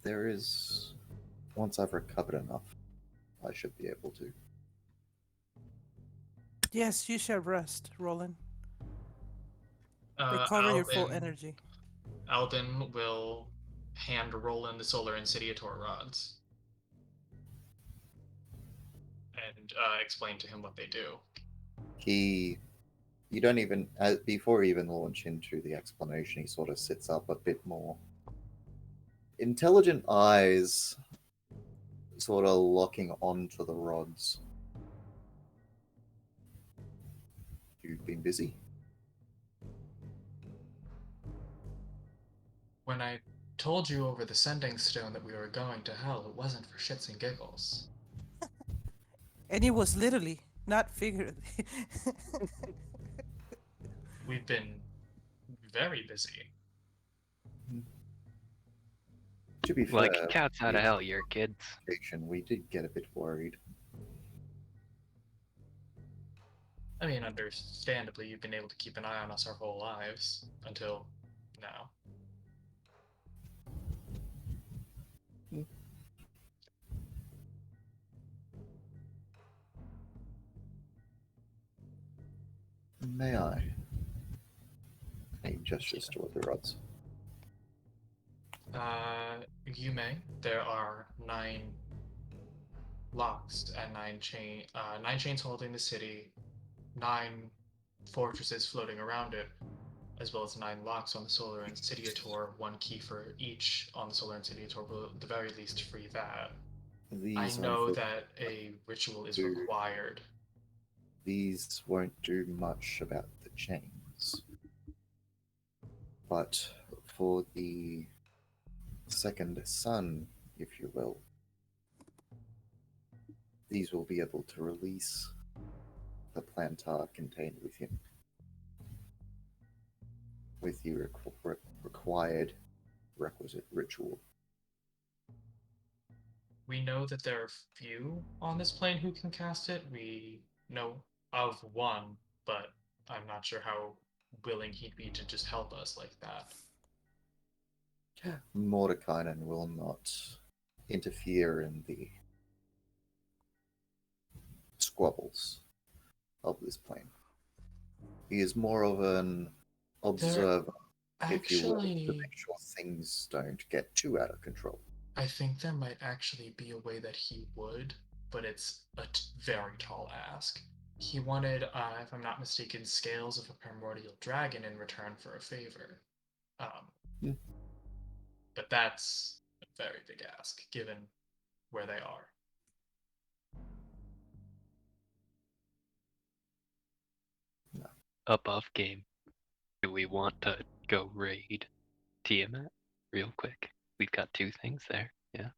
[SPEAKER 4] There is, once I've recovered enough, I should be able to.
[SPEAKER 2] Yes, you shall rest, Roland. Recover your full energy.
[SPEAKER 5] Alden will hand Roland the Solar Insidiator rods and explain to him what they do.
[SPEAKER 4] You don't even, before you even launch into the explanation, he sort of sits up a bit more. Intelligent eyes sort of locking onto the rods. You've been busy?
[SPEAKER 5] When I told you over the sending stone that we were going to hell, it wasn't for shits and giggles.
[SPEAKER 2] And it was literally, not figuratively.
[SPEAKER 5] We've been very busy.
[SPEAKER 4] To be
[SPEAKER 6] Like
[SPEAKER 4] fair,
[SPEAKER 6] cats out of hell, your kids.
[SPEAKER 4] we did get a bit worried.
[SPEAKER 5] I mean, understandably, you've been able to keep an eye on us our whole lives until now.
[SPEAKER 4] May I? He gestures toward the rods.
[SPEAKER 5] You may. There are 9 locks and 9 chains holding the city, 9 fortresses floating around it, as well as 9 locks on the Solar Insidiator, 1 key for each on the Solar Insidiator will at the very least free that. I know that a ritual is required.
[SPEAKER 4] These won't do much about the chains. But for the second son, if you will, these will be able to release the plantar contained within with the required requisite ritual.
[SPEAKER 5] We know that there are few on this plane who can cast it. We know of one, but I'm not sure how willing he'd be to just help us like that.
[SPEAKER 4] Mordekainen will not interfere in the squabbles of this plane. He is more of an observer. if you will, to
[SPEAKER 5] Actually,
[SPEAKER 4] make sure things don't get too out of control.
[SPEAKER 5] I think there might actually be a way that he would, but it's a very tall ask. He wanted, if I'm not mistaken, scales of a primordial dragon in return for a favor. Um,
[SPEAKER 4] Yeah.
[SPEAKER 5] but that's a very big ask, given where they are.
[SPEAKER 6] Above game. Do we want to go raid Tiamat real quick? We've got 2 things there. Yeah.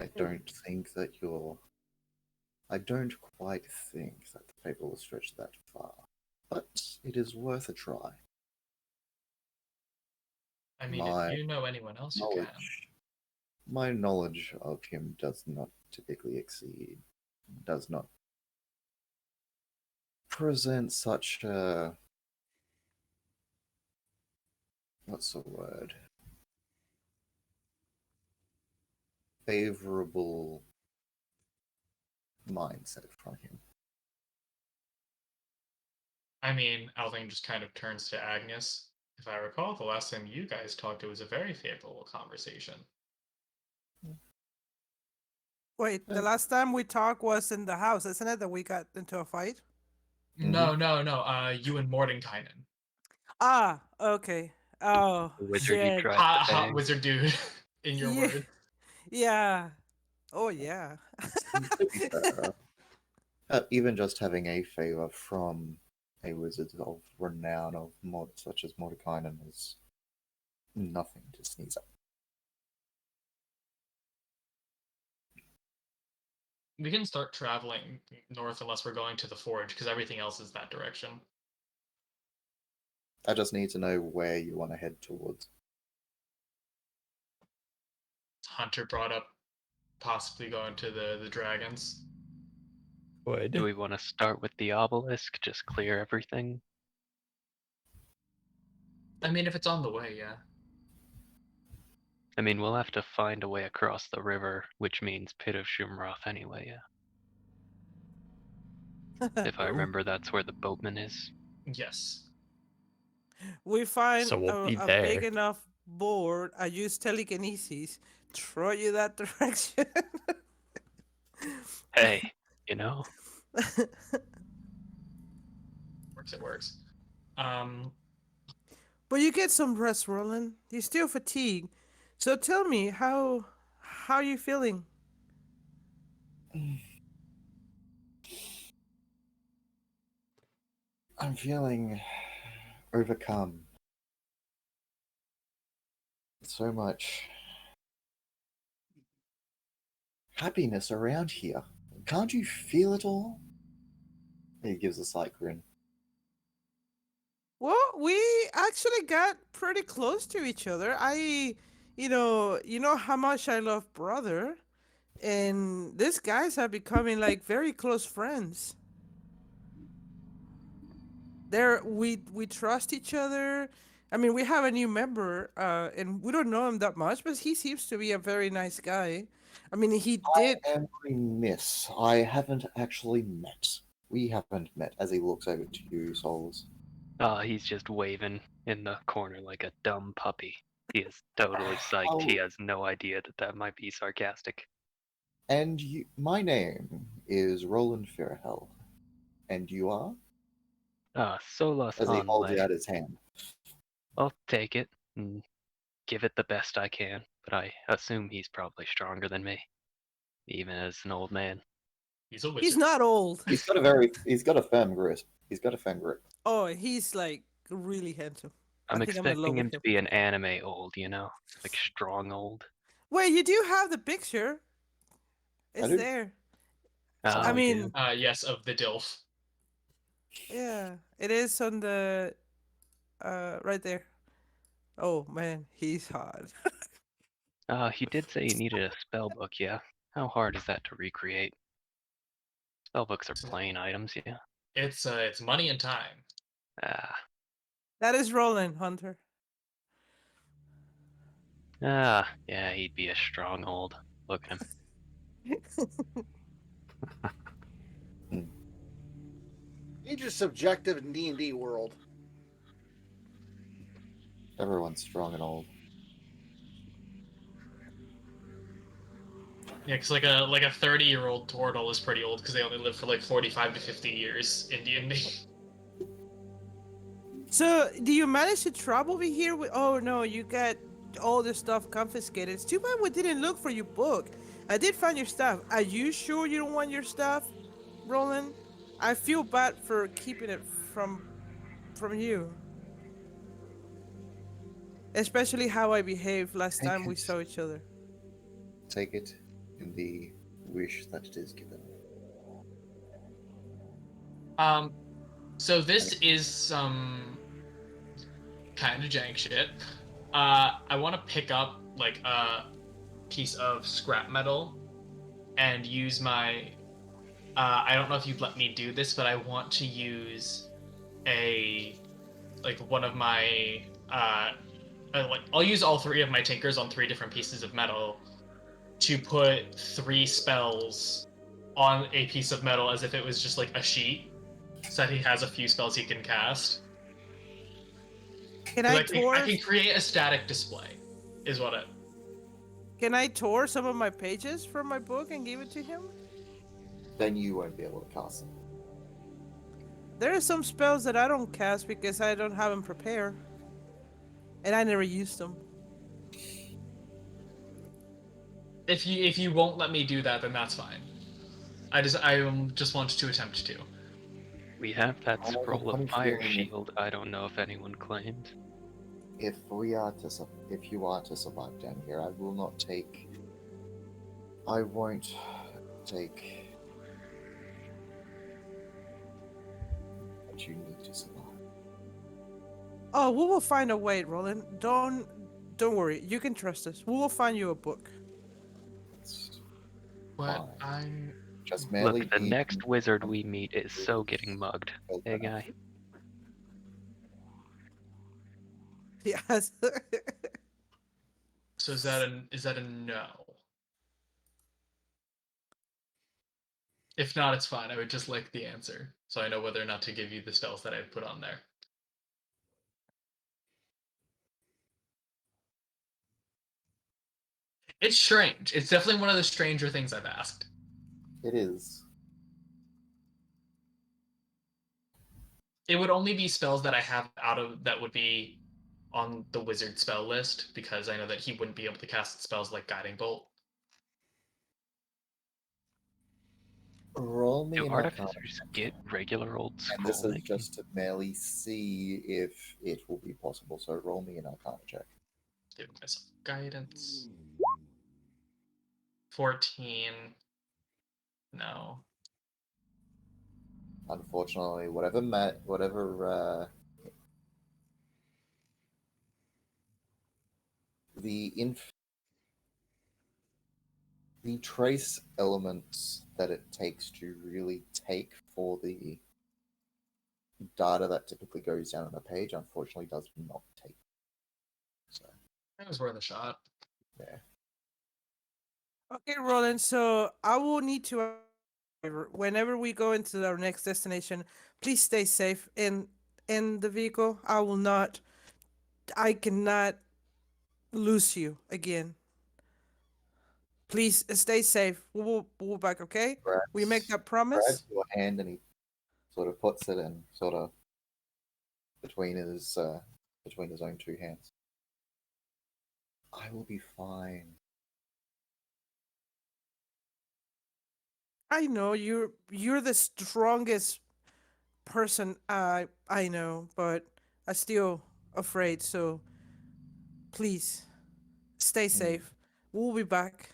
[SPEAKER 4] I don't think that you're. I don't quite think that the paper will stretch that far, but it is worth a try.
[SPEAKER 5] I mean,
[SPEAKER 4] My
[SPEAKER 5] if you know anyone else who can.
[SPEAKER 4] My knowledge of him does not typically does not present such a, what's the word? Favorable mindset from him.
[SPEAKER 5] I mean, Alvin just kind of turns to Agnes. If I recall, the last time you guys talked, it was a very favorable conversation.
[SPEAKER 2] Wait, the last time we talked was in the house, isn't it? That we got into a fight.
[SPEAKER 5] No. You and Mordenkainen.
[SPEAKER 2] Ah, okay. Oh,
[SPEAKER 6] The wizard you
[SPEAKER 2] shit.
[SPEAKER 6] tried to
[SPEAKER 5] Hot
[SPEAKER 6] bang.
[SPEAKER 5] wizard dude, in your
[SPEAKER 2] Yeah.
[SPEAKER 5] word.
[SPEAKER 2] Yeah. Oh, yeah.
[SPEAKER 4] And to be fair, even just having a favor from a wizard of renown of such as Mordekainen is nothing to sneeze at.
[SPEAKER 5] We can start traveling north unless we're going to the forge, because everything else is that direction.
[SPEAKER 4] I just need to know where you want to head towards.
[SPEAKER 5] Hunter brought up possibly going to the dragons.
[SPEAKER 6] Do
[SPEAKER 1] Would.
[SPEAKER 6] we want to start with the obelisk? Just clear everything?
[SPEAKER 5] I mean, if it's on the way, yeah.
[SPEAKER 6] I mean, we'll have to find a way across the river, which means Pit of Shumroth anyway, yeah. If I remember, that's where the boatman is.
[SPEAKER 5] Yes.
[SPEAKER 2] We find
[SPEAKER 1] So we'll be
[SPEAKER 2] a big
[SPEAKER 1] there.
[SPEAKER 2] enough board. I use telekinesis. Throw you that direction.
[SPEAKER 6] Hey, you know?
[SPEAKER 5] It works. Um,
[SPEAKER 2] But you get some rest, Roland. You're still fatigued. So tell me, how you feeling?
[SPEAKER 4] I'm feeling overcome. So much happiness around here. Can't you feel it all? He gives a slight grin.
[SPEAKER 2] Well, we actually got pretty close to each other. You know how much I love brother, and these guys are becoming like very close friends. We trust each other. I mean, we have a new member, and we don't know him that much, but he seems to be a very nice guy. I mean, he did.
[SPEAKER 4] I am remiss. I haven't actually met. We haven't met as he looks over to you, Souls.
[SPEAKER 6] He's just waving in the corner like a dumb puppy. He is totally psyched. He has no idea that that might be sarcastic.
[SPEAKER 4] And you, my name is Roland Fairhell. And you are?
[SPEAKER 6] Solas
[SPEAKER 4] As he holds
[SPEAKER 6] Anle.
[SPEAKER 4] out his hand.
[SPEAKER 6] I'll take it and give it the best I can, but I assume he's probably stronger than me, even as an old man.
[SPEAKER 5] he's a wizard.
[SPEAKER 2] He's not old.
[SPEAKER 4] He's got a firm grip. He's got a firm grip.
[SPEAKER 2] Oh, he's like really handsome.
[SPEAKER 6] I'm
[SPEAKER 2] I think I'm in love
[SPEAKER 6] expecting him
[SPEAKER 2] with
[SPEAKER 6] to be an anime old, you know? Like strong old.
[SPEAKER 2] Wait, you do have the picture. It's
[SPEAKER 4] do.
[SPEAKER 2] there.
[SPEAKER 6] Oh,
[SPEAKER 2] I
[SPEAKER 6] we
[SPEAKER 2] mean,
[SPEAKER 6] do.
[SPEAKER 5] Yes, of the Dilf.
[SPEAKER 2] yeah, it is on the right there. Oh man, he's hot.
[SPEAKER 6] He did say he needed a spell book, yeah. How hard is that to recreate? Spellbooks are plain items, yeah.
[SPEAKER 5] It's money and time.
[SPEAKER 2] That is Roland Hunter.
[SPEAKER 6] Yeah, he'd be a strong old. Look at him.
[SPEAKER 3] It's just subjective in D&D world.
[SPEAKER 4] Everyone's strong and old.
[SPEAKER 5] Yeah, because like a 30-year-old turtle is pretty old because they only live for like 45 to 50 years in D&D.
[SPEAKER 2] So, do you manage to travel over here? Oh no, you got all the stuff confiscated. It's too bad we didn't look for your book. I did find your stuff. Are you sure you don't want your stuff, Roland? I feel bad for keeping it from you. Especially how I behaved last
[SPEAKER 4] Take
[SPEAKER 2] time we
[SPEAKER 4] it.
[SPEAKER 2] saw each other.
[SPEAKER 4] Take it in the wish that it is given.
[SPEAKER 5] So this is some kind of jank shit. I want to pick up like a piece of scrap metal and use my. I don't know if you'd let me do this, but I want to use one of my I'll use all three of my tinkers on three different pieces of metal to put three spells on a piece of metal as if it was just like a sheet, so that he has a few spells he can cast.
[SPEAKER 2] Can
[SPEAKER 5] 'Cause
[SPEAKER 2] I
[SPEAKER 5] I
[SPEAKER 2] tour?
[SPEAKER 5] can create a static display, is what it.
[SPEAKER 2] Can I tour some of my pages from my book and give it to him?
[SPEAKER 4] Then you won't be able to cast them.
[SPEAKER 2] There are some spells that I don't cast because I don't have them prepared, and I never used them.
[SPEAKER 5] If you won't let me do that, then that's fine. I just want to attempt to.
[SPEAKER 6] We have that
[SPEAKER 4] I have a
[SPEAKER 6] scroll of
[SPEAKER 4] funny
[SPEAKER 6] fire
[SPEAKER 4] feeling
[SPEAKER 6] shield. I don't know if anyone claimed.
[SPEAKER 4] if you are to survive down here, I will not take. I won't take what you need to survive.
[SPEAKER 2] Oh, we will find a way, Roland. Don't worry. You can trust us. We will find you a book.
[SPEAKER 4] It's
[SPEAKER 5] But
[SPEAKER 4] fine.
[SPEAKER 5] I'm
[SPEAKER 4] Just merely
[SPEAKER 6] Look, the
[SPEAKER 4] being
[SPEAKER 6] next wizard we meet is so getting mugged. Hey, guy.
[SPEAKER 2] Yes.
[SPEAKER 5] so is that a no? If not, it's fine. I would just like the answer, so I know whether or not to give you the spells that I put on there. It's strange. It's definitely one of the stranger things I've asked.
[SPEAKER 4] It is.
[SPEAKER 5] It would only be spells that I have out of that would be on the wizard spell list because I know that he wouldn't be able to cast spells like Guiding Bolt.
[SPEAKER 4] Roll me
[SPEAKER 6] Do
[SPEAKER 4] an Arcana
[SPEAKER 6] artificers
[SPEAKER 4] check.
[SPEAKER 6] get regular old
[SPEAKER 4] And this
[SPEAKER 6] scroll
[SPEAKER 4] is
[SPEAKER 6] making?
[SPEAKER 4] just to merely see if it will be possible. So roll me an Arcana check.
[SPEAKER 5] Give myself guidance. 14. No.
[SPEAKER 4] Unfortunately, the the trace elements that it takes to really take for the data that typically goes down on a page, unfortunately, does not take. So
[SPEAKER 5] It was worth a shot.
[SPEAKER 4] yeah,
[SPEAKER 2] Okay, Roland. So I will need to. Whenever we go into our next destination, please stay safe in the vehicle. I will not. I cannot lose you again. Please stay safe. We'll back. Okay. We make that promise.
[SPEAKER 4] grabs your hand and he sort of puts it in sort of between his own two hands. I will be fine.
[SPEAKER 2] I know you're the strongest person I know, but I'm still afraid. So please stay safe. We'll be back.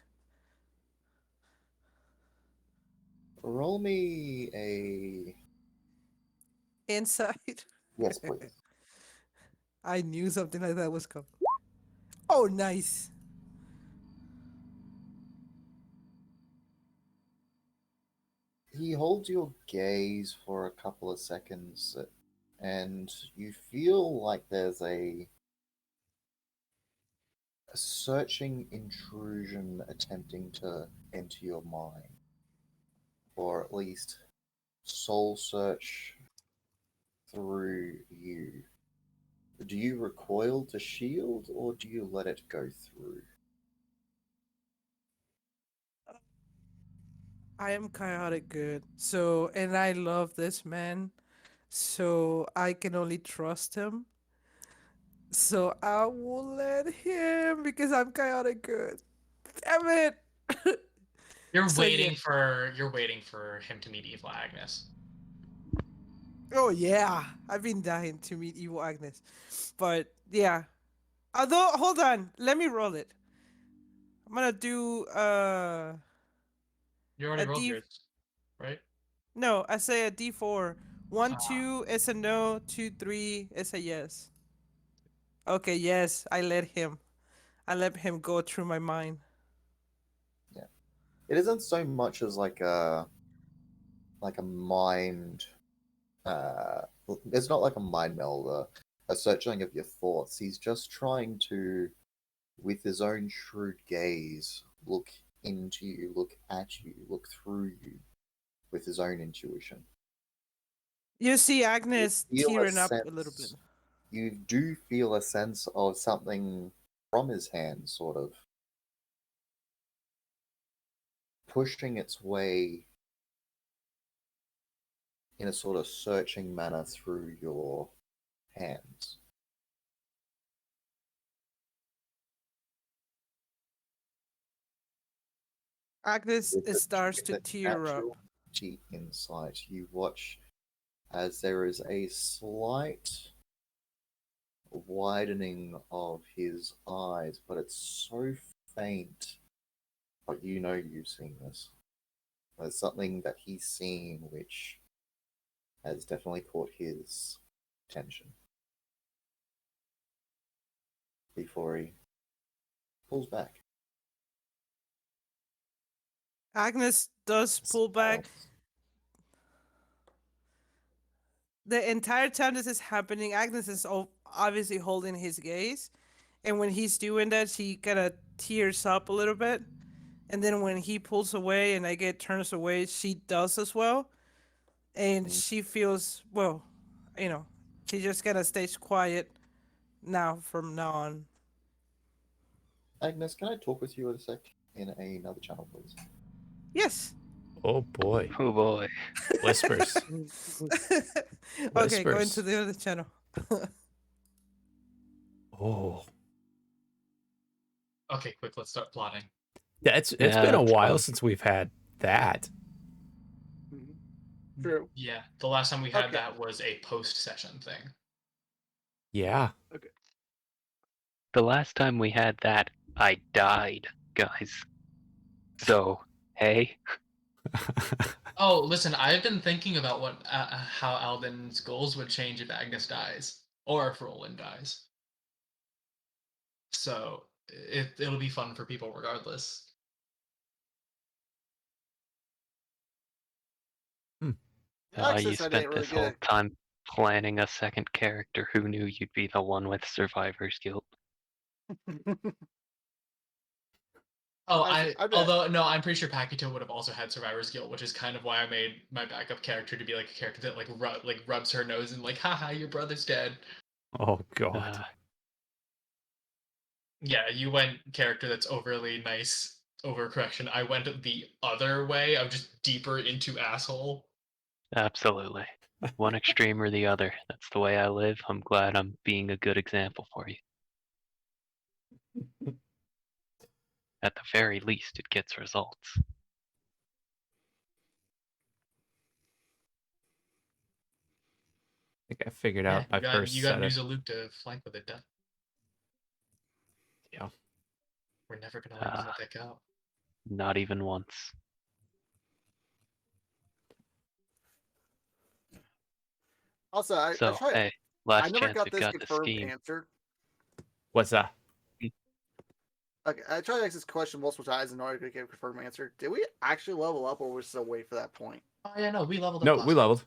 [SPEAKER 4] Roll me a
[SPEAKER 2] Inside.
[SPEAKER 4] yes, please.
[SPEAKER 2] I knew something like that was coming. Oh, nice.
[SPEAKER 4] He holds your gaze for a couple of seconds, and you feel like there's a searching intrusion attempting to enter your mind or at least soul search through you. Do you recoil to shield, or do you let it go through?
[SPEAKER 2] I am chaotic good. So, and I love this man. So I can only trust him. So I will let him because I'm chaotic good. Damn it.
[SPEAKER 5] You're
[SPEAKER 2] So, yeah.
[SPEAKER 5] waiting for him to meet Evil Agnes.
[SPEAKER 2] Oh yeah. I've been dying to meet Evil Agnes. But yeah. Although hold on, let me roll it. I'm gonna do
[SPEAKER 5] You
[SPEAKER 2] a
[SPEAKER 5] already rolled
[SPEAKER 2] D.
[SPEAKER 5] yours, right?
[SPEAKER 2] No, I say a D4. 1,
[SPEAKER 5] Ah.
[SPEAKER 2] 2 is a no. 2, 3 is a yes. Okay, yes, I let him. I let him go through my mind.
[SPEAKER 4] Yeah. It isn't so much as like a mind. It's not like a mind meld, a searching of your thoughts. He's just trying to, with his own shrewd gaze, look into you, look at you, look through you, with his own intuition.
[SPEAKER 2] You see Agnes
[SPEAKER 4] You feel a
[SPEAKER 2] tearing up a little bit.
[SPEAKER 4] sense. You do feel a sense of something from his hand, sort of pushing its way in a sort of searching manner through your hands.
[SPEAKER 2] Agnes
[SPEAKER 4] With
[SPEAKER 2] starts to
[SPEAKER 4] the
[SPEAKER 2] tear up.
[SPEAKER 4] natural deep insight, you watch as there is a slight widening of his eyes, but it's so faint. But you know you've seen this. There's something that he's seen which has definitely caught his attention before he pulls back.
[SPEAKER 2] Agnes does pull back. The entire time this is happening, Agnes is obviously holding his gaze. And when he's doing that, she kind of tears up a little bit. And then when he pulls away and I get turns away, she does as well. And she feels, well, you know, she just kind of stays quiet now from now on.
[SPEAKER 4] Agnes, can I talk with you a sec in another channel, please?
[SPEAKER 2] Yes.
[SPEAKER 1] Oh boy.
[SPEAKER 6] Oh boy.
[SPEAKER 1] Whispers.
[SPEAKER 2] Okay, go into
[SPEAKER 1] Whispers.
[SPEAKER 2] the other channel.
[SPEAKER 1] Oh.
[SPEAKER 5] Okay, quick, let's start plotting.
[SPEAKER 1] Yeah, it's
[SPEAKER 6] Yeah,
[SPEAKER 1] been a
[SPEAKER 6] that's
[SPEAKER 1] while
[SPEAKER 6] fine.
[SPEAKER 1] since we've had that.
[SPEAKER 3] True.
[SPEAKER 5] Yeah, the last time we had
[SPEAKER 3] Okay.
[SPEAKER 5] that was a post-session thing.
[SPEAKER 1] Yeah.
[SPEAKER 3] Okay.
[SPEAKER 6] The last time we had that, I died, guys. So, hey.
[SPEAKER 5] Oh, listen, I've been thinking about what how Alden's goals would change if Agnes dies, or if Roland dies. So it'll be fun for people regardless.
[SPEAKER 6] You
[SPEAKER 3] Alexis, I
[SPEAKER 6] spent
[SPEAKER 3] didn't really
[SPEAKER 6] this whole
[SPEAKER 3] get
[SPEAKER 6] time planning a second character. Who knew you'd be the one with survivor's guilt?
[SPEAKER 5] Oh,
[SPEAKER 3] I've been,
[SPEAKER 5] although no, I'm pretty sure Pakito would have also had Survivor's Guilt, which is kind of why I made my backup character to be like a character that like rubs her nose and like, haha, your brother's dead.
[SPEAKER 1] Oh god.
[SPEAKER 5] Yeah, you went character that's overly nice, overcorrection. I went the other way of just deeper into asshole.
[SPEAKER 6] Absolutely. One extreme or the other. That's the way I live. I'm glad I'm being a good example for you. At the very least, it gets results.
[SPEAKER 1] I think I figured
[SPEAKER 5] Yeah,
[SPEAKER 1] out my first
[SPEAKER 5] you got
[SPEAKER 1] setup.
[SPEAKER 5] Nuzaluk to flank with it, duh.
[SPEAKER 1] Yeah.
[SPEAKER 5] We're never gonna let Nuzaluk out.
[SPEAKER 6] Not even once.
[SPEAKER 3] also, I
[SPEAKER 6] So,
[SPEAKER 3] tried.
[SPEAKER 6] hey,
[SPEAKER 3] I
[SPEAKER 6] last
[SPEAKER 3] never
[SPEAKER 6] chance
[SPEAKER 3] got
[SPEAKER 6] we've
[SPEAKER 3] this
[SPEAKER 6] got to
[SPEAKER 3] confirmed
[SPEAKER 6] scheme.
[SPEAKER 3] answer.
[SPEAKER 1] What's that?
[SPEAKER 3] Okay, I tried to ask this question multiple times in order to get a confirmed answer. Did we actually level up, or we're still waiting for that point?
[SPEAKER 5] Oh yeah, no, we leveled up.
[SPEAKER 1] No,
[SPEAKER 5] last
[SPEAKER 1] we
[SPEAKER 5] week.
[SPEAKER 1] leveled.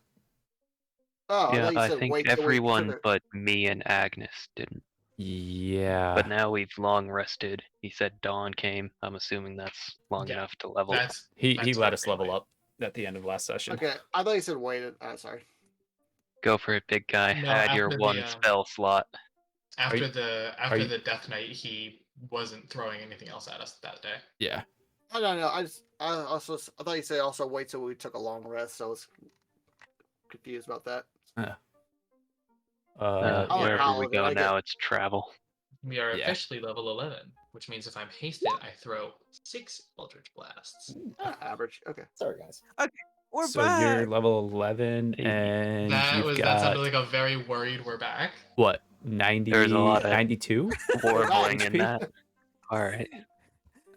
[SPEAKER 3] Oh, I
[SPEAKER 6] Yeah,
[SPEAKER 3] thought you
[SPEAKER 6] I
[SPEAKER 3] said
[SPEAKER 6] think
[SPEAKER 3] wait till we
[SPEAKER 6] everyone but me and Agnes didn't.
[SPEAKER 1] Yeah.
[SPEAKER 6] But now we've long rested. He said dawn came. I'm assuming that's long
[SPEAKER 5] Yeah,
[SPEAKER 6] enough to level.
[SPEAKER 5] That's
[SPEAKER 1] He
[SPEAKER 5] that's
[SPEAKER 1] let
[SPEAKER 5] fair
[SPEAKER 1] us level
[SPEAKER 5] anyway.
[SPEAKER 1] up. at the end of last session.
[SPEAKER 3] Okay, I thought you said waited. Sorry.
[SPEAKER 6] Go for it, big guy.
[SPEAKER 5] No,
[SPEAKER 6] Add your
[SPEAKER 5] after the,
[SPEAKER 6] one spell slot.
[SPEAKER 5] After
[SPEAKER 1] you-
[SPEAKER 5] the Death Knight, he wasn't throwing anything else at us that day.
[SPEAKER 1] Yeah.
[SPEAKER 3] I don't know. I thought you said also wait till we took a long rest. So I was confused about that.
[SPEAKER 1] Yeah.
[SPEAKER 3] like
[SPEAKER 6] Wherever we
[SPEAKER 3] Paladin,
[SPEAKER 6] go
[SPEAKER 3] I get-
[SPEAKER 6] now, it's travel.
[SPEAKER 5] We are
[SPEAKER 1] Yeah.
[SPEAKER 5] officially level 11, which means if I'm hasted, I throw 6 Eldritch Blasts.
[SPEAKER 3] Average. Okay.
[SPEAKER 4] Sorry, guys.
[SPEAKER 2] We're
[SPEAKER 1] so
[SPEAKER 2] back.
[SPEAKER 1] you're level 11,
[SPEAKER 6] Hey,
[SPEAKER 1] and
[SPEAKER 5] That
[SPEAKER 1] you've
[SPEAKER 5] that
[SPEAKER 1] got
[SPEAKER 5] sounded like a very worried we're back.
[SPEAKER 1] what? 90,
[SPEAKER 6] There's a lot of
[SPEAKER 1] 92?
[SPEAKER 6] Warbling in
[SPEAKER 1] HP?
[SPEAKER 6] that. All right.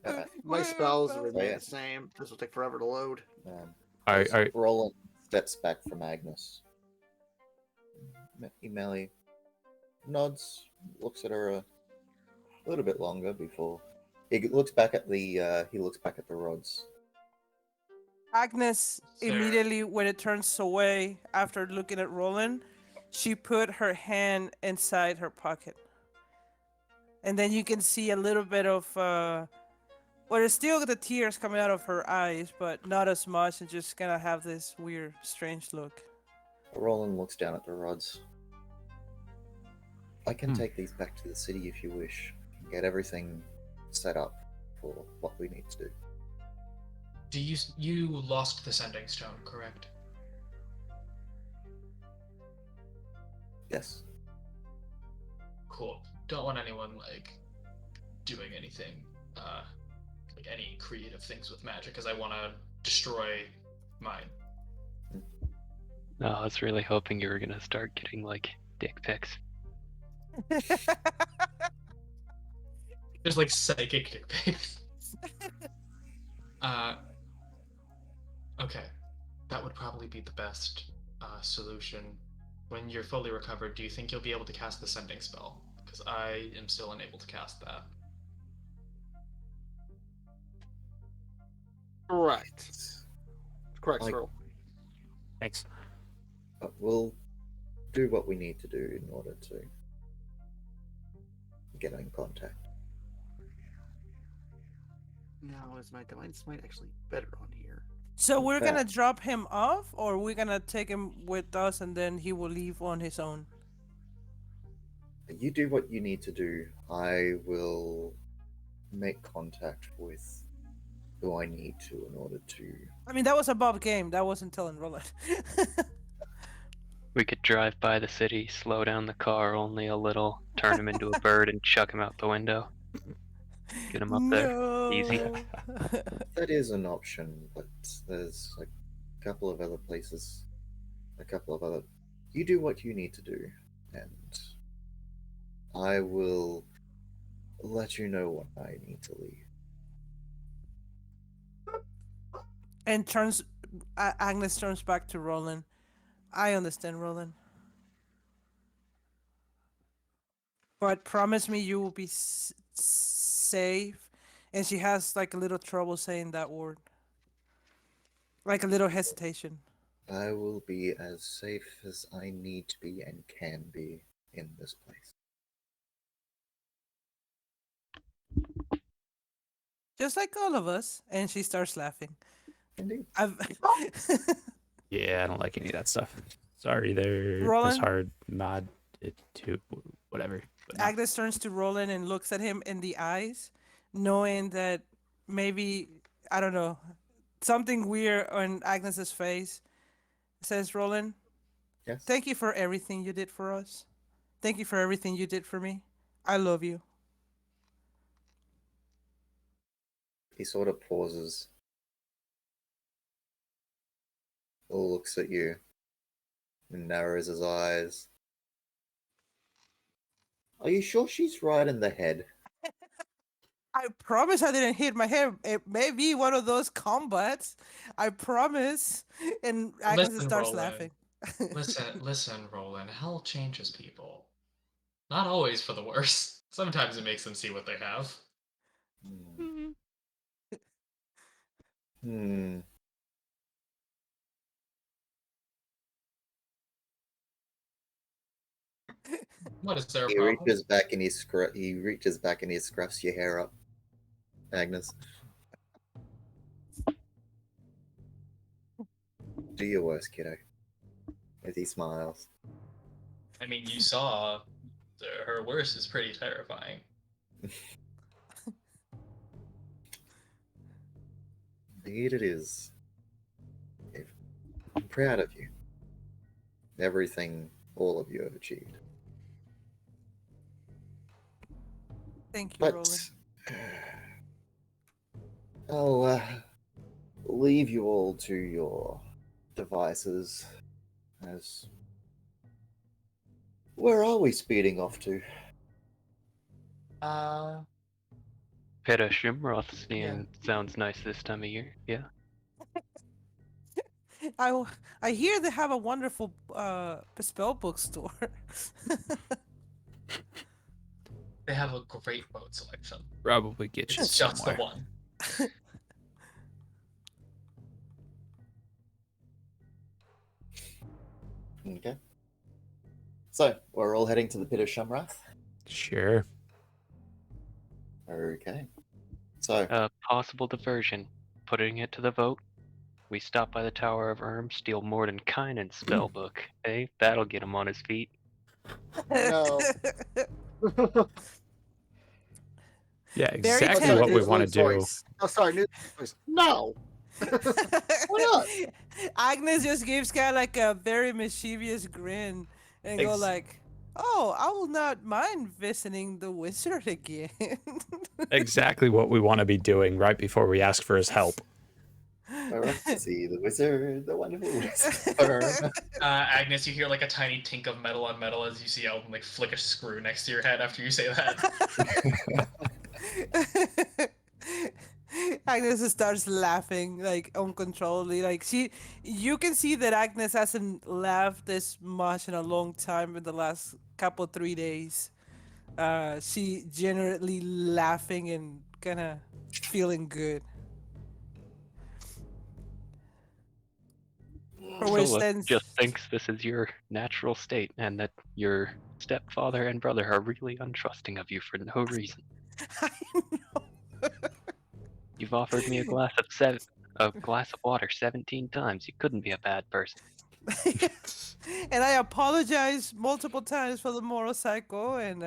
[SPEAKER 3] My
[SPEAKER 2] We're
[SPEAKER 3] spells
[SPEAKER 2] back.
[SPEAKER 3] remain
[SPEAKER 4] yeah.
[SPEAKER 3] the same. This will take forever to load.
[SPEAKER 1] Are-
[SPEAKER 4] As
[SPEAKER 1] are-
[SPEAKER 4] Roland steps back from Agnes. Melly nods, looks at her a little bit longer before he looks back at the rods.
[SPEAKER 2] Agnes
[SPEAKER 5] Sarah.
[SPEAKER 2] immediately, when it turns away after looking at Roland, she put her hand inside her pocket, and then you can see a little bit of there's still the tears coming out of her eyes, but not as much, and just gonna have this weird, strange look.
[SPEAKER 4] Roland looks down at the rods. I can
[SPEAKER 1] Hmm.
[SPEAKER 4] take these back to the city if you wish. Get everything set up for what we need to do.
[SPEAKER 5] You lost the Sending Stone, correct?
[SPEAKER 4] Yes.
[SPEAKER 5] Cool. Don't want anyone doing anything, any creative things with magic, because I want to destroy mine.
[SPEAKER 6] No, I was really hoping you were gonna start getting dick pics.
[SPEAKER 5] There's psychic dick pics. Okay, that would probably be the best solution. When you're fully recovered, do you think you'll be able to cast the Sending spell? Because I am still unable to cast that.
[SPEAKER 3] Right. Correct,
[SPEAKER 4] Like-
[SPEAKER 3] Cyril.
[SPEAKER 1] Thanks.
[SPEAKER 4] But we'll do what we need to do in order to get in contact.
[SPEAKER 3] Now, is my Divine Smite actually better on here?
[SPEAKER 2] So we're gonna
[SPEAKER 4] fact-
[SPEAKER 2] drop him off, or we're gonna take him with us, and then he will leave on his own.
[SPEAKER 4] You do what you need to do. I will make contact with who I need to in order to.
[SPEAKER 2] I mean, that was a Bob game. That wasn't telling Roland.
[SPEAKER 6] We could drive by the city, slow down the car only a little, turn him into a bird, and chuck him out the window. Get him up there. Easy.
[SPEAKER 2] No.
[SPEAKER 4] That is an option, but there's a couple of other places, You do what you need to do, and I will let you know when I need to leave.
[SPEAKER 2] And Agnes turns back to Roland. I understand, Roland. But promise me you will be safe. And she has a little trouble saying that word. A little hesitation.
[SPEAKER 4] I will be as safe as I need to be and can be in this place.
[SPEAKER 2] Just like all of us. And she starts laughing.
[SPEAKER 4] Indeed.
[SPEAKER 1] Yeah, I don't like any of that stuff. Sorry, there. This
[SPEAKER 2] Roland?
[SPEAKER 1] hard mod it to whatever. But no.
[SPEAKER 2] Agnes turns to Roland and looks at him in the eyes, knowing that maybe, I don't know, something weird on Agnes's face. Says, Roland,
[SPEAKER 4] Yes.
[SPEAKER 2] thank you for everything you did for us. Thank you for everything you did for me. I love you.
[SPEAKER 4] He sort of pauses, looks at you, and narrows his eyes. Are you sure she's right in the head?
[SPEAKER 2] I promise I didn't hit my head. It may be one of those combats. I promise. And Agnes
[SPEAKER 5] Listen,
[SPEAKER 2] starts
[SPEAKER 5] Roland.
[SPEAKER 2] laughing.
[SPEAKER 5] Listen, Roland. Hell changes people. Not always for the worse. Sometimes it makes them see what they have.
[SPEAKER 4] Hmm.
[SPEAKER 5] What is their
[SPEAKER 4] He
[SPEAKER 5] problem?
[SPEAKER 4] reaches back and he scruffs your hair up, Agnes. Do your worst, kiddo. As he smiles.
[SPEAKER 5] I mean, you saw her worst is pretty terrifying.
[SPEAKER 4] Indeed it is. I'm proud of you. Everything all of you have achieved.
[SPEAKER 2] Thank you,
[SPEAKER 4] But
[SPEAKER 2] Roland.
[SPEAKER 4] I'll leave you all to your devices. As where are we speeding off to?
[SPEAKER 6] Peta Shimroth sounds nice this time of year. Yeah.
[SPEAKER 2] I hear they have a wonderful spell book store.
[SPEAKER 5] They have a great boat selection.
[SPEAKER 1] Probably get you
[SPEAKER 5] It's just the
[SPEAKER 1] somewhere.
[SPEAKER 5] one.
[SPEAKER 4] Okay. So, we're all heading to the Pit of Shumrath?
[SPEAKER 1] Sure.
[SPEAKER 4] Okay. So,
[SPEAKER 6] Possible diversion. Putting it to the vote. We stop by the Tower of Erm, steal Mordenkainen's spellbook. Hey, that'll get him on his feet.
[SPEAKER 3] No.
[SPEAKER 1] Yeah,
[SPEAKER 2] Very
[SPEAKER 1] exactly
[SPEAKER 2] tempting.
[SPEAKER 1] what we want to do.
[SPEAKER 3] Voice. Oh, sorry, new voice. No. Why not?
[SPEAKER 2] Agnes just gives kind of like a very mischievous grin and go like, "Oh, I will not mind visiting the wizard again."
[SPEAKER 1] Exactly what we want to be doing right before we ask for his help.
[SPEAKER 4] we're off to see the wizard, the wonderful wizard.
[SPEAKER 5] Agnes, you hear like a tiny tink of metal on metal as you see Elton like flick a screw next to your head after you say that.
[SPEAKER 2] Agnes starts laughing like uncontrollably. Like you can see that Agnes hasn't laughed this much in a long time in the last couple 3 days. She generally laughing and kind of feeling good. For which
[SPEAKER 6] Philip
[SPEAKER 2] then
[SPEAKER 6] just thinks this is your natural state and that your stepfather and brother are really untrusting of you for no reason.
[SPEAKER 2] I know.
[SPEAKER 6] You've offered me a glass of water 17 times. You couldn't be a bad person.
[SPEAKER 2] And I apologize multiple times for the moral cycle and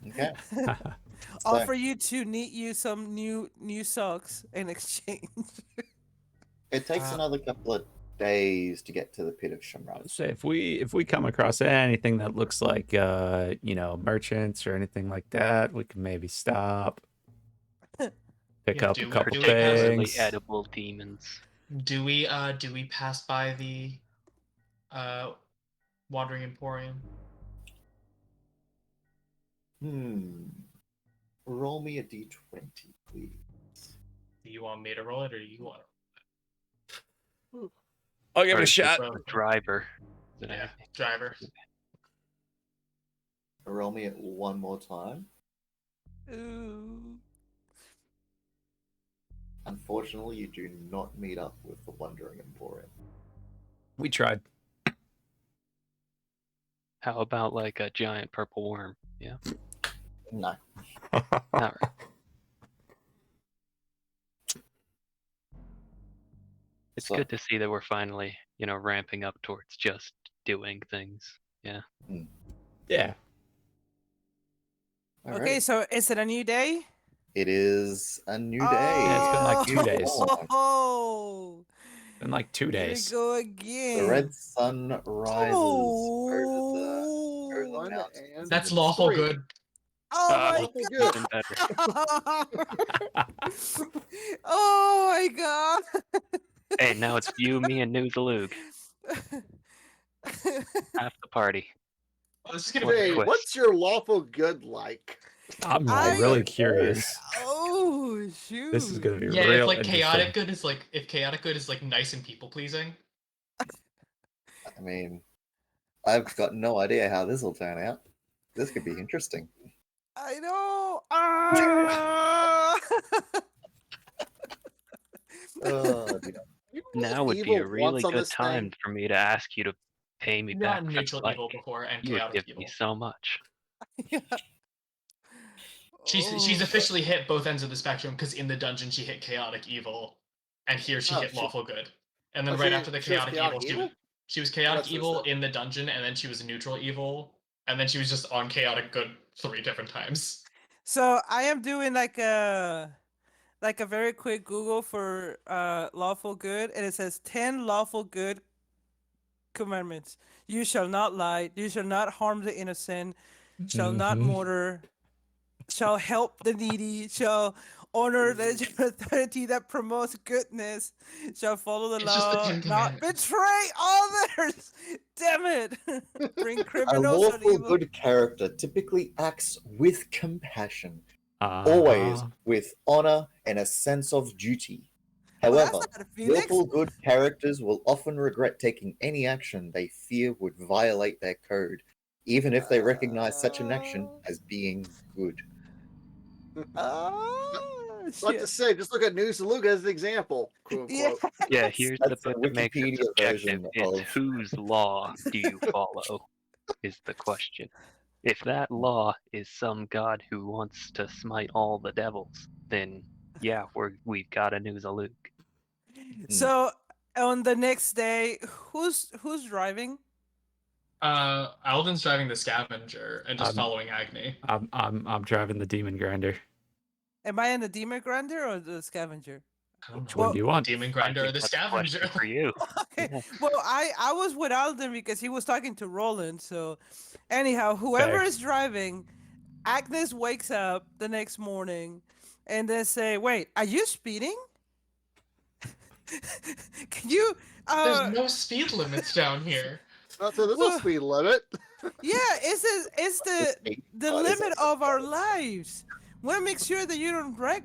[SPEAKER 4] Okay.
[SPEAKER 2] offer you to knit you some new socks in exchange.
[SPEAKER 4] It takes another couple of days to get to the Pit of Shumrath.
[SPEAKER 1] So if we come across anything that looks like merchants or anything like that, we can maybe stop, pick
[SPEAKER 5] Yeah,
[SPEAKER 1] up
[SPEAKER 5] do
[SPEAKER 1] a
[SPEAKER 5] we-
[SPEAKER 1] couple
[SPEAKER 5] do we have
[SPEAKER 6] Particularly
[SPEAKER 1] things.
[SPEAKER 6] edible demons.
[SPEAKER 5] Do we pass by the Wandering Emporium?
[SPEAKER 4] Roll me a d20, please.
[SPEAKER 5] Do you want me to roll it or you want to?
[SPEAKER 1] I'll give it
[SPEAKER 6] Or
[SPEAKER 1] a
[SPEAKER 6] is
[SPEAKER 1] shot.
[SPEAKER 6] the driver. Is it
[SPEAKER 5] Yeah,
[SPEAKER 6] anything?
[SPEAKER 5] driver.
[SPEAKER 4] Roll me it one more time.
[SPEAKER 2] Ooh.
[SPEAKER 4] Unfortunately, you do not meet up with the Wandering Emporium.
[SPEAKER 1] We tried.
[SPEAKER 6] How about like a giant purple worm? Yeah.
[SPEAKER 4] No.
[SPEAKER 6] All right. It's
[SPEAKER 4] So-
[SPEAKER 6] good to see that we're finally, ramping up towards just doing things. Yeah.
[SPEAKER 1] Yeah.
[SPEAKER 4] All
[SPEAKER 2] Okay,
[SPEAKER 4] right.
[SPEAKER 2] so is it a new day?
[SPEAKER 4] It is a new day.
[SPEAKER 1] Yeah, it's been like 2 days.
[SPEAKER 2] Oh,
[SPEAKER 1] Been like 2
[SPEAKER 2] here we
[SPEAKER 1] days.
[SPEAKER 2] go again.
[SPEAKER 4] The red sun rises over the
[SPEAKER 2] Oh,
[SPEAKER 4] mountains.
[SPEAKER 3] And
[SPEAKER 5] That's lawful
[SPEAKER 3] three.
[SPEAKER 5] good.
[SPEAKER 2] oh
[SPEAKER 3] Lawful
[SPEAKER 2] my
[SPEAKER 3] good.
[SPEAKER 6] Even better.
[SPEAKER 2] god! Oh my god!
[SPEAKER 6] Hey, now it's you, me, and Noozaloog. Half the party.
[SPEAKER 5] Oh, this is gonna
[SPEAKER 6] What
[SPEAKER 5] be
[SPEAKER 6] a
[SPEAKER 3] Hey,
[SPEAKER 6] twist.
[SPEAKER 3] what's your lawful good like?
[SPEAKER 1] I'm
[SPEAKER 2] I-
[SPEAKER 1] really curious.
[SPEAKER 2] Oh shoot!
[SPEAKER 1] This is gonna be
[SPEAKER 5] Yeah,
[SPEAKER 1] real
[SPEAKER 5] if like
[SPEAKER 1] interesting.
[SPEAKER 5] chaotic good is like nice and people pleasing.
[SPEAKER 4] I mean, I've got no idea how this will turn out. This could be interesting.
[SPEAKER 2] I know. Ah!
[SPEAKER 4] Oh, dear.
[SPEAKER 3] You know
[SPEAKER 6] Now
[SPEAKER 3] what
[SPEAKER 6] would be a
[SPEAKER 3] evil
[SPEAKER 6] really
[SPEAKER 3] wants on
[SPEAKER 6] good
[SPEAKER 3] this
[SPEAKER 6] time
[SPEAKER 3] thing?
[SPEAKER 6] for me to ask you to pay me
[SPEAKER 5] Not
[SPEAKER 6] back.
[SPEAKER 5] neutral
[SPEAKER 6] for,
[SPEAKER 5] evil before and
[SPEAKER 6] you would
[SPEAKER 5] chaotic
[SPEAKER 6] give
[SPEAKER 5] evil.
[SPEAKER 6] me so much.
[SPEAKER 2] Yeah.
[SPEAKER 5] She's
[SPEAKER 2] Oh.
[SPEAKER 5] officially hit both ends of the spectrum because in the dungeon she hit chaotic evil, and here she
[SPEAKER 3] Oh,
[SPEAKER 5] hit
[SPEAKER 3] shit.
[SPEAKER 5] lawful good. And then
[SPEAKER 3] Oh,
[SPEAKER 5] right
[SPEAKER 3] she-
[SPEAKER 5] after the
[SPEAKER 3] she was
[SPEAKER 5] chaotic
[SPEAKER 3] chaotic
[SPEAKER 5] evil,
[SPEAKER 3] evil?
[SPEAKER 5] she was
[SPEAKER 3] Oh,
[SPEAKER 5] chaotic
[SPEAKER 3] that's messed
[SPEAKER 5] evil
[SPEAKER 3] up.
[SPEAKER 5] in the dungeon, and then she was neutral evil, and then she was just on chaotic good 3 different times.
[SPEAKER 2] So I am doing like a very quick Google for lawful good, and it says 10 lawful good commandments. You shall not lie. You shall not harm the innocent. Shall not
[SPEAKER 1] Mhm.
[SPEAKER 2] murder. Shall help the needy. Shall honor the authority that promotes goodness. Shall follow the
[SPEAKER 5] It's just the
[SPEAKER 2] law.
[SPEAKER 5] 10
[SPEAKER 2] Not
[SPEAKER 5] commandments.
[SPEAKER 2] betray others. Damn it! Bring
[SPEAKER 4] A
[SPEAKER 2] criminals on
[SPEAKER 4] lawful
[SPEAKER 2] evil.
[SPEAKER 4] good character typically acts with compassion,
[SPEAKER 1] Uh-huh.
[SPEAKER 4] always with honor and a sense of duty.
[SPEAKER 2] Well, that's
[SPEAKER 4] However,
[SPEAKER 2] not a Phoenix.
[SPEAKER 4] lawful good characters will often regret taking any action they fear would violate their code, even if they recognize such an action as being good.
[SPEAKER 2] Oh
[SPEAKER 3] What to
[SPEAKER 2] shit!
[SPEAKER 3] say? Just look at News to Luke as an example, quote
[SPEAKER 2] Yeah.
[SPEAKER 3] unquote.
[SPEAKER 6] Yeah, here's the
[SPEAKER 4] That's the
[SPEAKER 6] bit that makes it
[SPEAKER 4] Wikipedia
[SPEAKER 6] subjective.
[SPEAKER 4] version
[SPEAKER 6] It's
[SPEAKER 4] of.
[SPEAKER 6] whose law do you follow is the question. If that law is some god who wants to smite all the devils, then yeah, we've got a news Luke.
[SPEAKER 2] So on the next day, who's driving?
[SPEAKER 5] Alden's driving the scavenger and just
[SPEAKER 1] Um,
[SPEAKER 5] following Agni.
[SPEAKER 1] I'm driving the demon grinder.
[SPEAKER 2] Am I in the demon grinder or the scavenger?
[SPEAKER 5] I don't
[SPEAKER 1] Which
[SPEAKER 5] know.
[SPEAKER 1] one do you want?
[SPEAKER 5] Demon
[SPEAKER 6] I
[SPEAKER 5] grinder or
[SPEAKER 6] think
[SPEAKER 5] the
[SPEAKER 6] that's a question
[SPEAKER 5] scavenger?
[SPEAKER 6] for you.
[SPEAKER 2] Okay.
[SPEAKER 6] Yeah.
[SPEAKER 2] Well, I was with Alden because he was talking to Roland. So, anyhow, whoever
[SPEAKER 1] Fair.
[SPEAKER 2] is driving, Agnes wakes up the next morning, and they say, "Wait, are you speeding? Can you?"
[SPEAKER 5] There's no speed limits down here.
[SPEAKER 3] So there's no
[SPEAKER 2] Well,
[SPEAKER 3] speed limit.
[SPEAKER 2] yeah, it's the limit of our lives. Want to make sure that you don't wreck.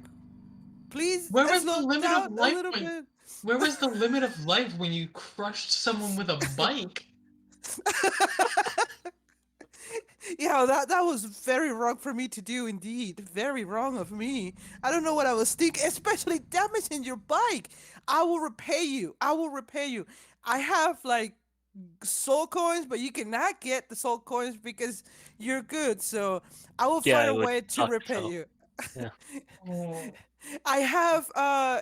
[SPEAKER 2] Please,
[SPEAKER 5] Where was the
[SPEAKER 2] slow
[SPEAKER 5] limit
[SPEAKER 2] down
[SPEAKER 5] of
[SPEAKER 2] a
[SPEAKER 5] life
[SPEAKER 2] little
[SPEAKER 5] when?
[SPEAKER 2] bit.
[SPEAKER 5] Where was the limit of life when you crushed someone with a bike?
[SPEAKER 2] Yeah, that was very wrong for me to do indeed. Very wrong of me. I don't know what I was thinking, especially damaging your bike. I will repay you. I will repay you. I have like soul coins, but you cannot get the soul coins because you're good. So I will
[SPEAKER 6] Yeah,
[SPEAKER 2] find
[SPEAKER 6] it
[SPEAKER 2] a
[SPEAKER 6] would
[SPEAKER 2] way to
[SPEAKER 6] suck,
[SPEAKER 2] repay
[SPEAKER 6] so.
[SPEAKER 2] you.
[SPEAKER 6] Yeah.
[SPEAKER 5] Oh.
[SPEAKER 2] I have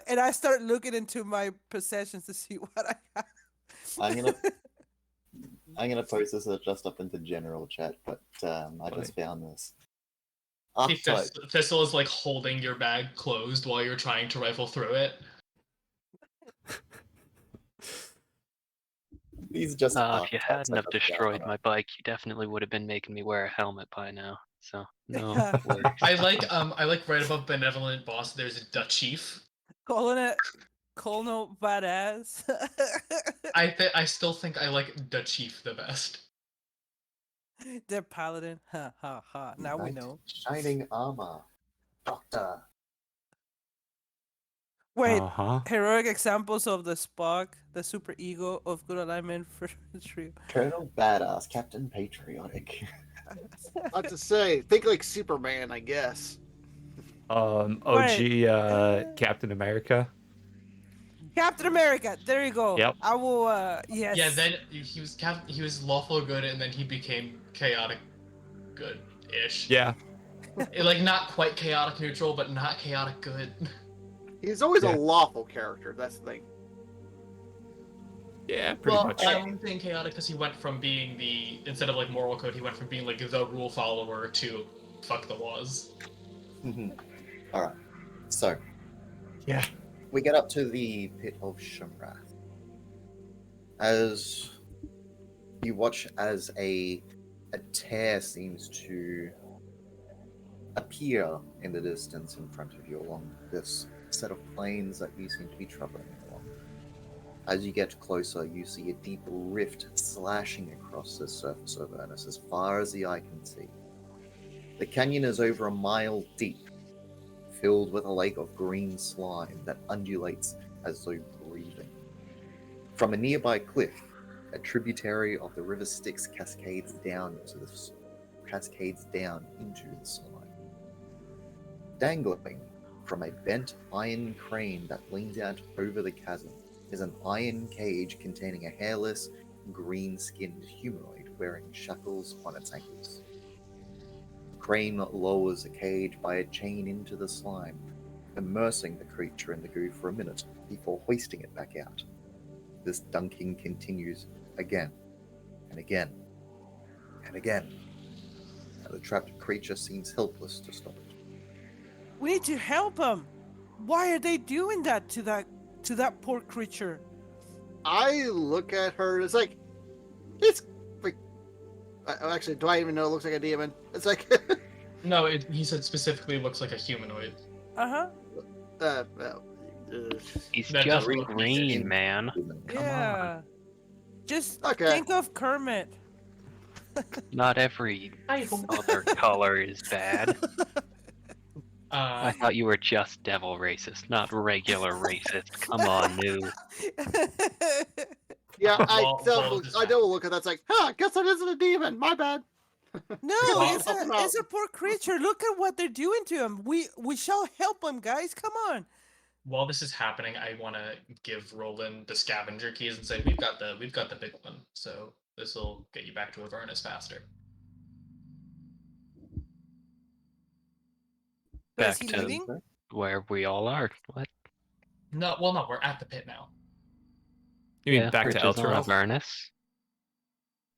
[SPEAKER 2] and I start looking into my possessions to see what I have.
[SPEAKER 4] I'm gonna post this just up into general chat, but I just found this.
[SPEAKER 5] See, Thistle is like holding your bag closed while you're trying to rifle through it.
[SPEAKER 4] These just
[SPEAKER 6] If you
[SPEAKER 4] archetypes
[SPEAKER 6] hadn't
[SPEAKER 4] I
[SPEAKER 6] have
[SPEAKER 4] just
[SPEAKER 6] destroyed
[SPEAKER 4] found.
[SPEAKER 6] my bike, you definitely would have been making me wear a helmet by now. So no
[SPEAKER 2] Yeah.
[SPEAKER 6] worries.
[SPEAKER 5] I like right above benevolent boss. There's the chief.
[SPEAKER 2] Calling it Colonel Badass.
[SPEAKER 5] I still think I like the chief the best.
[SPEAKER 2] They're paladin. Ha ha ha. Now we
[SPEAKER 4] Knight
[SPEAKER 2] know.
[SPEAKER 4] Shining armor, Doctor.
[SPEAKER 2] Wait,
[SPEAKER 1] Uh-huh.
[SPEAKER 2] heroic examples of the Spock, the super ego of good alignment for the trio.
[SPEAKER 4] Colonel Badass, Captain Patriotic.
[SPEAKER 3] Not to say, think like Superman, I guess.
[SPEAKER 1] OG
[SPEAKER 2] Wait.
[SPEAKER 1] Captain America.
[SPEAKER 2] Captain America. There you go.
[SPEAKER 1] Yep.
[SPEAKER 2] I will. Yes.
[SPEAKER 5] Yeah, then he was lawful good, and then he became chaotic good-ish.
[SPEAKER 1] Yeah.
[SPEAKER 5] Like not quite chaotic neutral, but not chaotic good.
[SPEAKER 3] He's always
[SPEAKER 1] Yeah.
[SPEAKER 3] a lawful character. That's the thing.
[SPEAKER 1] Yeah, pretty much.
[SPEAKER 5] I'm saying chaotic because he went from being instead of like moral code, he went from being like the rule follower to fuck the laws.
[SPEAKER 4] Alright, so.
[SPEAKER 1] Yeah.
[SPEAKER 4] We get up to the Pit of Shumrath. As you watch as a tear seems to appear in the distance in front of you along this set of plains that you seem to be traveling along. As you get closer, you see a deep rift slashing across the surface of Avernus as far as the eye can see. The canyon is over a mile deep, filled with a lake of green slime that undulates as though breathing. From a nearby cliff, a tributary of the river Styx cascades down into the slime. Dangling from a bent iron crane that leans out over the chasm is an iron cage containing a hairless, green-skinned humanoid wearing shackles on its ankles. The crane lowers the cage by a chain into the slime, immersing the creature in the goo for a minute before hoisting it back out. This dunking continues again and again and again, and the trapped creature seems helpless to stop it.
[SPEAKER 2] We need to help them. Why are they doing that to that poor creature?
[SPEAKER 3] I look at her. It's like it's like. Actually, do I even know it looks like a demon? It's like.
[SPEAKER 5] No, he said specifically looks like a humanoid.
[SPEAKER 2] Uh-huh.
[SPEAKER 6] He's
[SPEAKER 5] That
[SPEAKER 6] just
[SPEAKER 5] doesn't look
[SPEAKER 6] green, man. Come
[SPEAKER 2] Yeah. Just
[SPEAKER 3] Okay.
[SPEAKER 2] think of Kermit.
[SPEAKER 6] Not every other color is bad. I thought you were just devil racist, not regular racist. Come on, new.
[SPEAKER 3] Yeah, I
[SPEAKER 5] Wall
[SPEAKER 3] don't.
[SPEAKER 5] is
[SPEAKER 3] I don't look at that. It's like, huh? Guess that isn't a demon. My bad.
[SPEAKER 2] No,
[SPEAKER 5] Well,
[SPEAKER 2] it's a poor creature. Look at what they're doing to him. We shall help him, guys. Come on.
[SPEAKER 5] While this is happening, I want to give Roland the scavenger keys and say we've got the big one, so this will get you back to Avernus faster.
[SPEAKER 2] So is
[SPEAKER 6] Back
[SPEAKER 2] he
[SPEAKER 6] to
[SPEAKER 2] leaving?
[SPEAKER 6] where we all are. What?
[SPEAKER 5] No, well, no, we're at the pit now.
[SPEAKER 1] You mean back to
[SPEAKER 6] which is on
[SPEAKER 1] Elturel?
[SPEAKER 6] Avernus.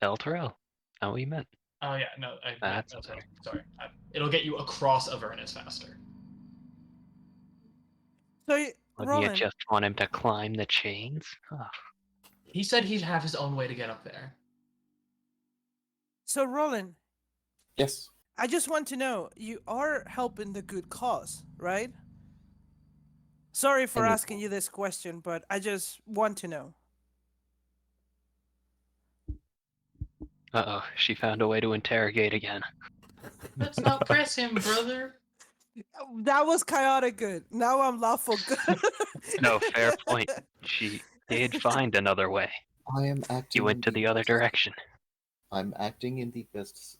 [SPEAKER 6] Elturel. How we met.
[SPEAKER 5] Oh yeah, no,
[SPEAKER 6] That's
[SPEAKER 5] no,
[SPEAKER 6] better.
[SPEAKER 5] sorry. It'll get you across Avernus faster.
[SPEAKER 2] So,
[SPEAKER 6] Wouldn't you
[SPEAKER 2] Roland,
[SPEAKER 6] just want him to climb the chains? Oh,
[SPEAKER 5] He said he'd have his own way to get up there.
[SPEAKER 2] so Roland,
[SPEAKER 4] Yes.
[SPEAKER 2] I just want to know, you are helping the good cause, right? Sorry for
[SPEAKER 4] Any-
[SPEAKER 2] asking you this question, but I just want to know.
[SPEAKER 6] uh-oh, she found a way to interrogate again.
[SPEAKER 5] Let's not press him, brother.
[SPEAKER 2] That was chaotic good. Now I'm lawful good.
[SPEAKER 6] No, fair point. She did find another way.
[SPEAKER 4] I am acting.
[SPEAKER 6] You went to the other direction.
[SPEAKER 4] I'm acting in the best.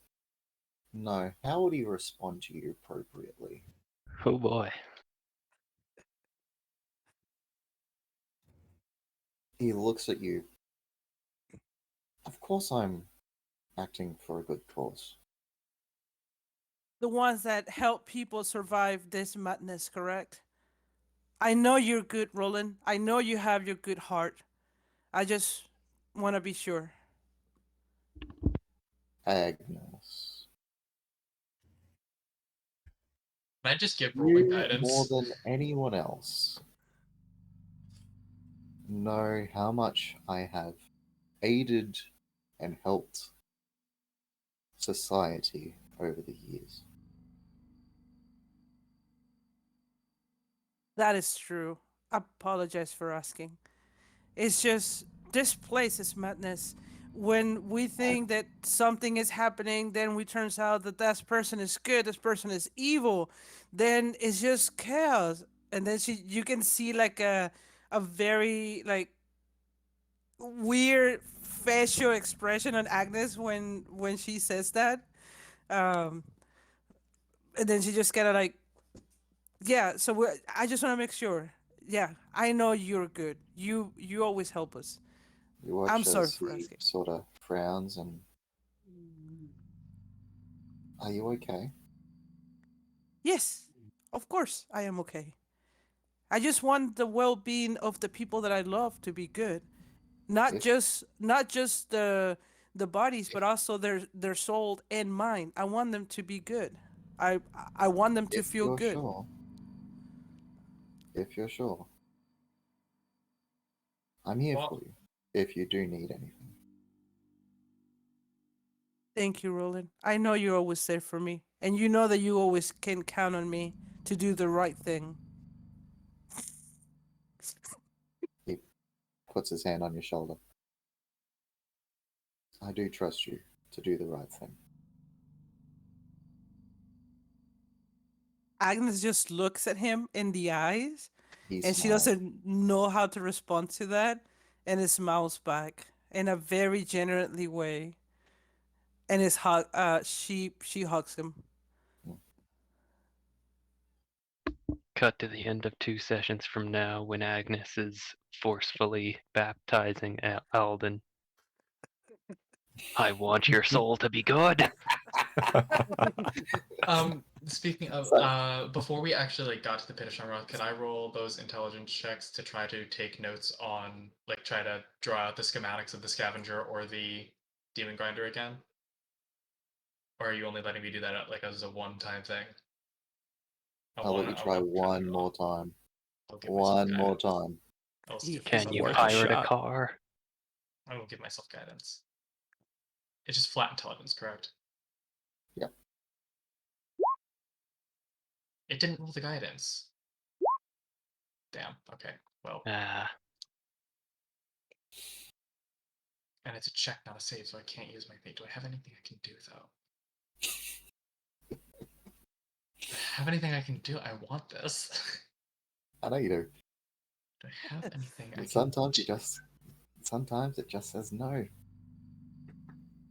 [SPEAKER 4] No, how would he respond to you appropriately?
[SPEAKER 6] Oh boy.
[SPEAKER 4] He looks at you. Of course, I'm acting for a good cause.
[SPEAKER 2] The ones that help people survive this madness, correct? I know you're good, Roland. I know you have your good heart. I just want to be sure.
[SPEAKER 4] Agnes.
[SPEAKER 5] Can I just give Roland
[SPEAKER 4] You, more
[SPEAKER 5] guidance?
[SPEAKER 4] than anyone else, know how much I have aided and helped society over the years.
[SPEAKER 2] That is true. I apologize for asking. It's just this place is madness. When we think that something is happening, then we turns out that this person is good, this person is evil. Then it's just chaos. And then you can see like a very like weird facial expression on Agnes when she says that. Um, and then she just kind of like, yeah. So I just want to make sure. Yeah, I know you're good. You always help us.
[SPEAKER 4] You watch
[SPEAKER 2] I'm sorry
[SPEAKER 4] as
[SPEAKER 2] for
[SPEAKER 4] he
[SPEAKER 2] asking.
[SPEAKER 4] sort of frowns and. Are you okay?
[SPEAKER 2] Yes, of course I am okay. I just want the well-being of the people that I love to be good, not
[SPEAKER 4] If-
[SPEAKER 2] just the bodies, but also their soul and mind. I want them to be good. I want them to
[SPEAKER 4] If
[SPEAKER 2] feel
[SPEAKER 4] you're
[SPEAKER 2] good.
[SPEAKER 4] sure. If you're sure. I'm here
[SPEAKER 5] Well-
[SPEAKER 4] for you. If you do need anything.
[SPEAKER 2] Thank you, Roland. I know you're always there for me, and you know that you always can count on me to do the right thing.
[SPEAKER 4] He puts his hand on your shoulder. I do trust you to do the right thing.
[SPEAKER 2] Agnes just looks at him in the eyes,
[SPEAKER 4] He
[SPEAKER 2] and she
[SPEAKER 4] smiles.
[SPEAKER 2] doesn't know how to respond to that, and it smiles back in a very genuinely way. And she hugs him.
[SPEAKER 6] Cut to the end of 2 sessions from now when Agnes is forcefully baptizing Alden. I want your soul to be good.
[SPEAKER 5] Speaking of, before we actually got to the pit of Shamrock, could I roll those intelligence checks to try to take notes on, try to draw out the schematics of the scavenger or the demon grinder again? Or are you only letting me do that as a one-time thing?
[SPEAKER 4] I'll let you try one more time. One more time.
[SPEAKER 6] Can you
[SPEAKER 1] Worth a
[SPEAKER 6] pirate a
[SPEAKER 1] shot.
[SPEAKER 6] car?
[SPEAKER 5] I will give myself guidance. It's just flat intelligence, correct?
[SPEAKER 4] Yep.
[SPEAKER 5] It didn't roll the guidance. Damn. Okay. Well. And it's a check, not a save, so I can't use my fate. Do I have anything I can do, though? Do I have anything I can do? I want this.
[SPEAKER 4] I know you do.
[SPEAKER 5] Do I have anything I can
[SPEAKER 4] Sometimes it just says no.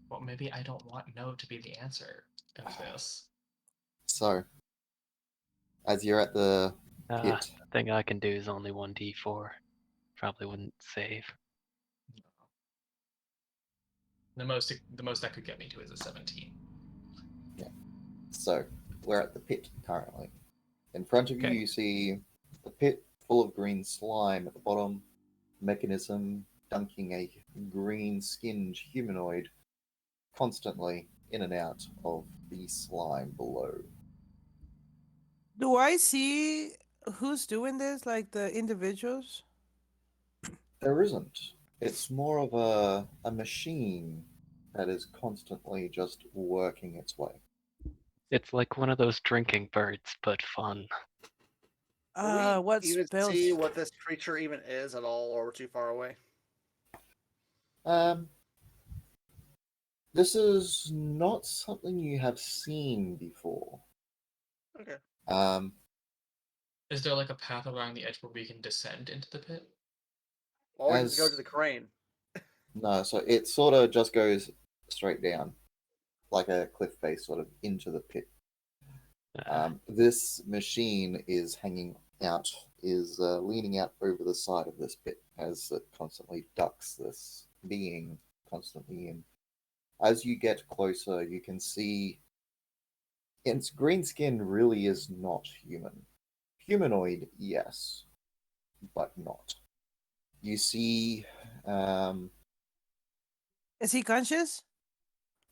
[SPEAKER 5] Well, maybe I don't want no to be the answer of this.
[SPEAKER 4] So, as you're at the pit,
[SPEAKER 6] The thing I can do is only 1d4. Probably wouldn't save.
[SPEAKER 5] The most that could get me to is a 17.
[SPEAKER 4] yeah. So, we're at the pit currently. In front of you, you see the pit full of green slime at the bottom, mechanism dunking a green-skinned humanoid constantly in and out of the slime below.
[SPEAKER 2] Do I see who's doing this, like the individuals?
[SPEAKER 4] There isn't. It's more of a machine that is constantly just working its way.
[SPEAKER 6] It's like one of those drinking birds, but fun.
[SPEAKER 3] Can we
[SPEAKER 2] What
[SPEAKER 3] even
[SPEAKER 2] spells?
[SPEAKER 3] see what this creature even is at all, or we're too far away?
[SPEAKER 4] This is not something you have seen before.
[SPEAKER 3] Okay.
[SPEAKER 5] Is there a path along the edge where we can descend into the pit?
[SPEAKER 3] Or we can just go to the crane.
[SPEAKER 4] No, so it sort of just goes straight down, like a cliff face, sort of into the pit. This machine is leaning out over the side of this pit as it constantly ducks this being constantly in. As you get closer, you can see its green skin really is not human. Humanoid, yes, but not. You see,
[SPEAKER 2] Is he conscious?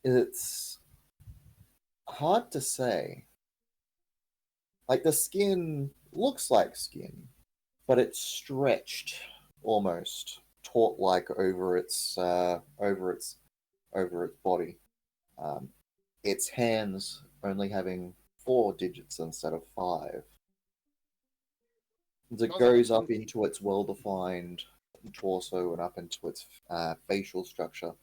[SPEAKER 4] it's hard to say. Like, the skin looks like skin, but it's stretched almost taut-like over its body. Its hands only having 4 digits instead of 5. As it goes up into its well-defined torso and up into its facial structure,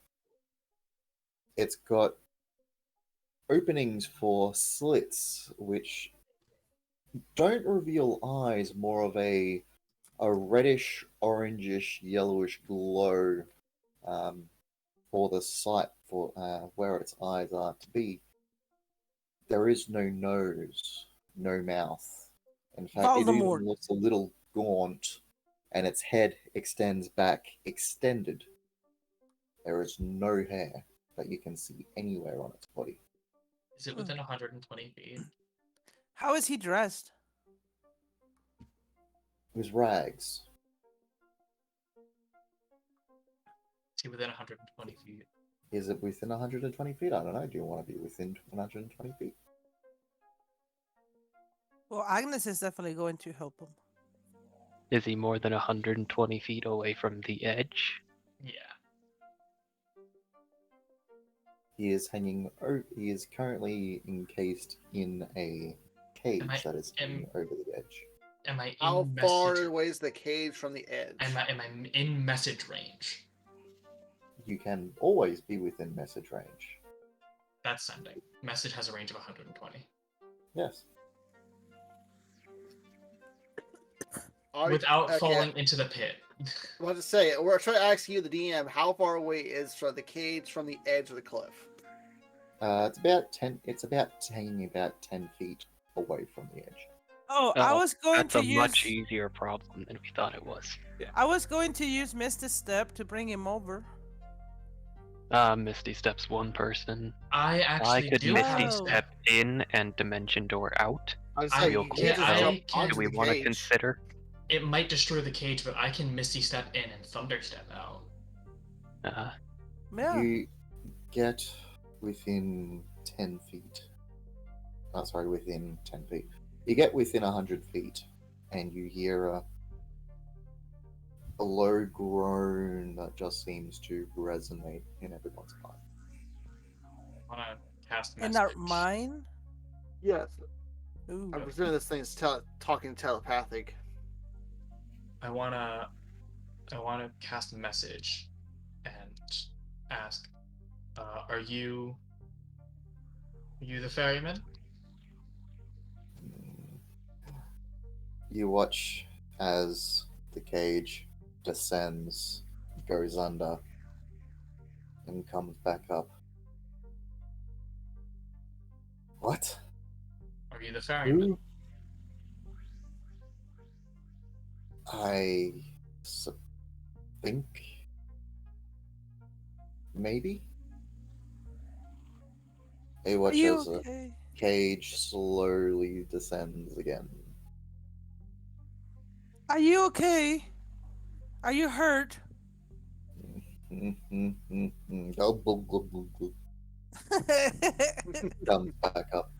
[SPEAKER 4] it's got openings for slits which don't reveal eyes, more of a reddish, orangish, yellowish glow for the site for where its eyes are to be. There is no nose, no mouth. In fact, Voldemort. It even looks a little gaunt, and its head extends back, extended. There is no hair that you can see anywhere on its body.
[SPEAKER 5] Is it within 120 feet?
[SPEAKER 2] How is he dressed?
[SPEAKER 4] With rags.
[SPEAKER 5] Is he within 120 feet?
[SPEAKER 4] Is it within 120 feet? I don't know. Do you want to be within 120 feet?
[SPEAKER 2] Well, Agnes is definitely going to help him.
[SPEAKER 6] Is he more than 120 feet away from the edge?
[SPEAKER 5] Yeah.
[SPEAKER 4] He is he is currently encased in a cage that is hanging over the edge.
[SPEAKER 5] Am I in
[SPEAKER 3] How far away is the cage from the edge?
[SPEAKER 5] Am I in message range?
[SPEAKER 4] You can always be within message range.
[SPEAKER 5] That's sending. Message has a range of 120.
[SPEAKER 4] Yes.
[SPEAKER 5] Without falling into the pit.
[SPEAKER 3] I was to say, we're trying to ask you, the DM, how far away is the cage from the edge of the cliff?
[SPEAKER 4] It's about 10. It's hanging about 10 feet away from the edge.
[SPEAKER 2] Oh, I was going to use...
[SPEAKER 6] That's a much easier problem than we thought it was.
[SPEAKER 2] Yeah. I was going to use Misty Step to bring him over.
[SPEAKER 6] Misty Step's one person.
[SPEAKER 5] I could
[SPEAKER 6] Misty Step in and dimension door out?
[SPEAKER 3] I was
[SPEAKER 5] I-
[SPEAKER 3] saying,
[SPEAKER 6] Real
[SPEAKER 3] you
[SPEAKER 6] cool.
[SPEAKER 3] can't just
[SPEAKER 5] I
[SPEAKER 3] jump
[SPEAKER 5] can-
[SPEAKER 3] onto
[SPEAKER 6] Do we
[SPEAKER 3] the
[SPEAKER 6] want to
[SPEAKER 3] cage.
[SPEAKER 6] consider?
[SPEAKER 5] It might destroy the cage, but I can Misty Step in and Thunder Step out.
[SPEAKER 2] Yeah.
[SPEAKER 4] You get within 10 feet. Oh, sorry, within 10 feet. You get within 100 feet, and you hear a low groan that just seems to resonate in everyone's mind.
[SPEAKER 5] I want to cast
[SPEAKER 2] In
[SPEAKER 5] message.
[SPEAKER 2] our mind.
[SPEAKER 3] Yes.
[SPEAKER 2] Ooh.
[SPEAKER 3] I'm presuming this thing's talking telepathic.
[SPEAKER 5] I wanna cast a message and ask, are you the ferryman?
[SPEAKER 4] You watch as the cage descends, goes under, and comes back up. What?
[SPEAKER 5] Are you the ferryman?
[SPEAKER 4] Who? I think maybe. Hey,
[SPEAKER 2] Are
[SPEAKER 4] watch
[SPEAKER 2] you
[SPEAKER 4] as a
[SPEAKER 2] okay?
[SPEAKER 4] cage slowly descends again.
[SPEAKER 2] Are you okay? Are you hurt?
[SPEAKER 4] Go boop, boop, boop, boop. Comes back up.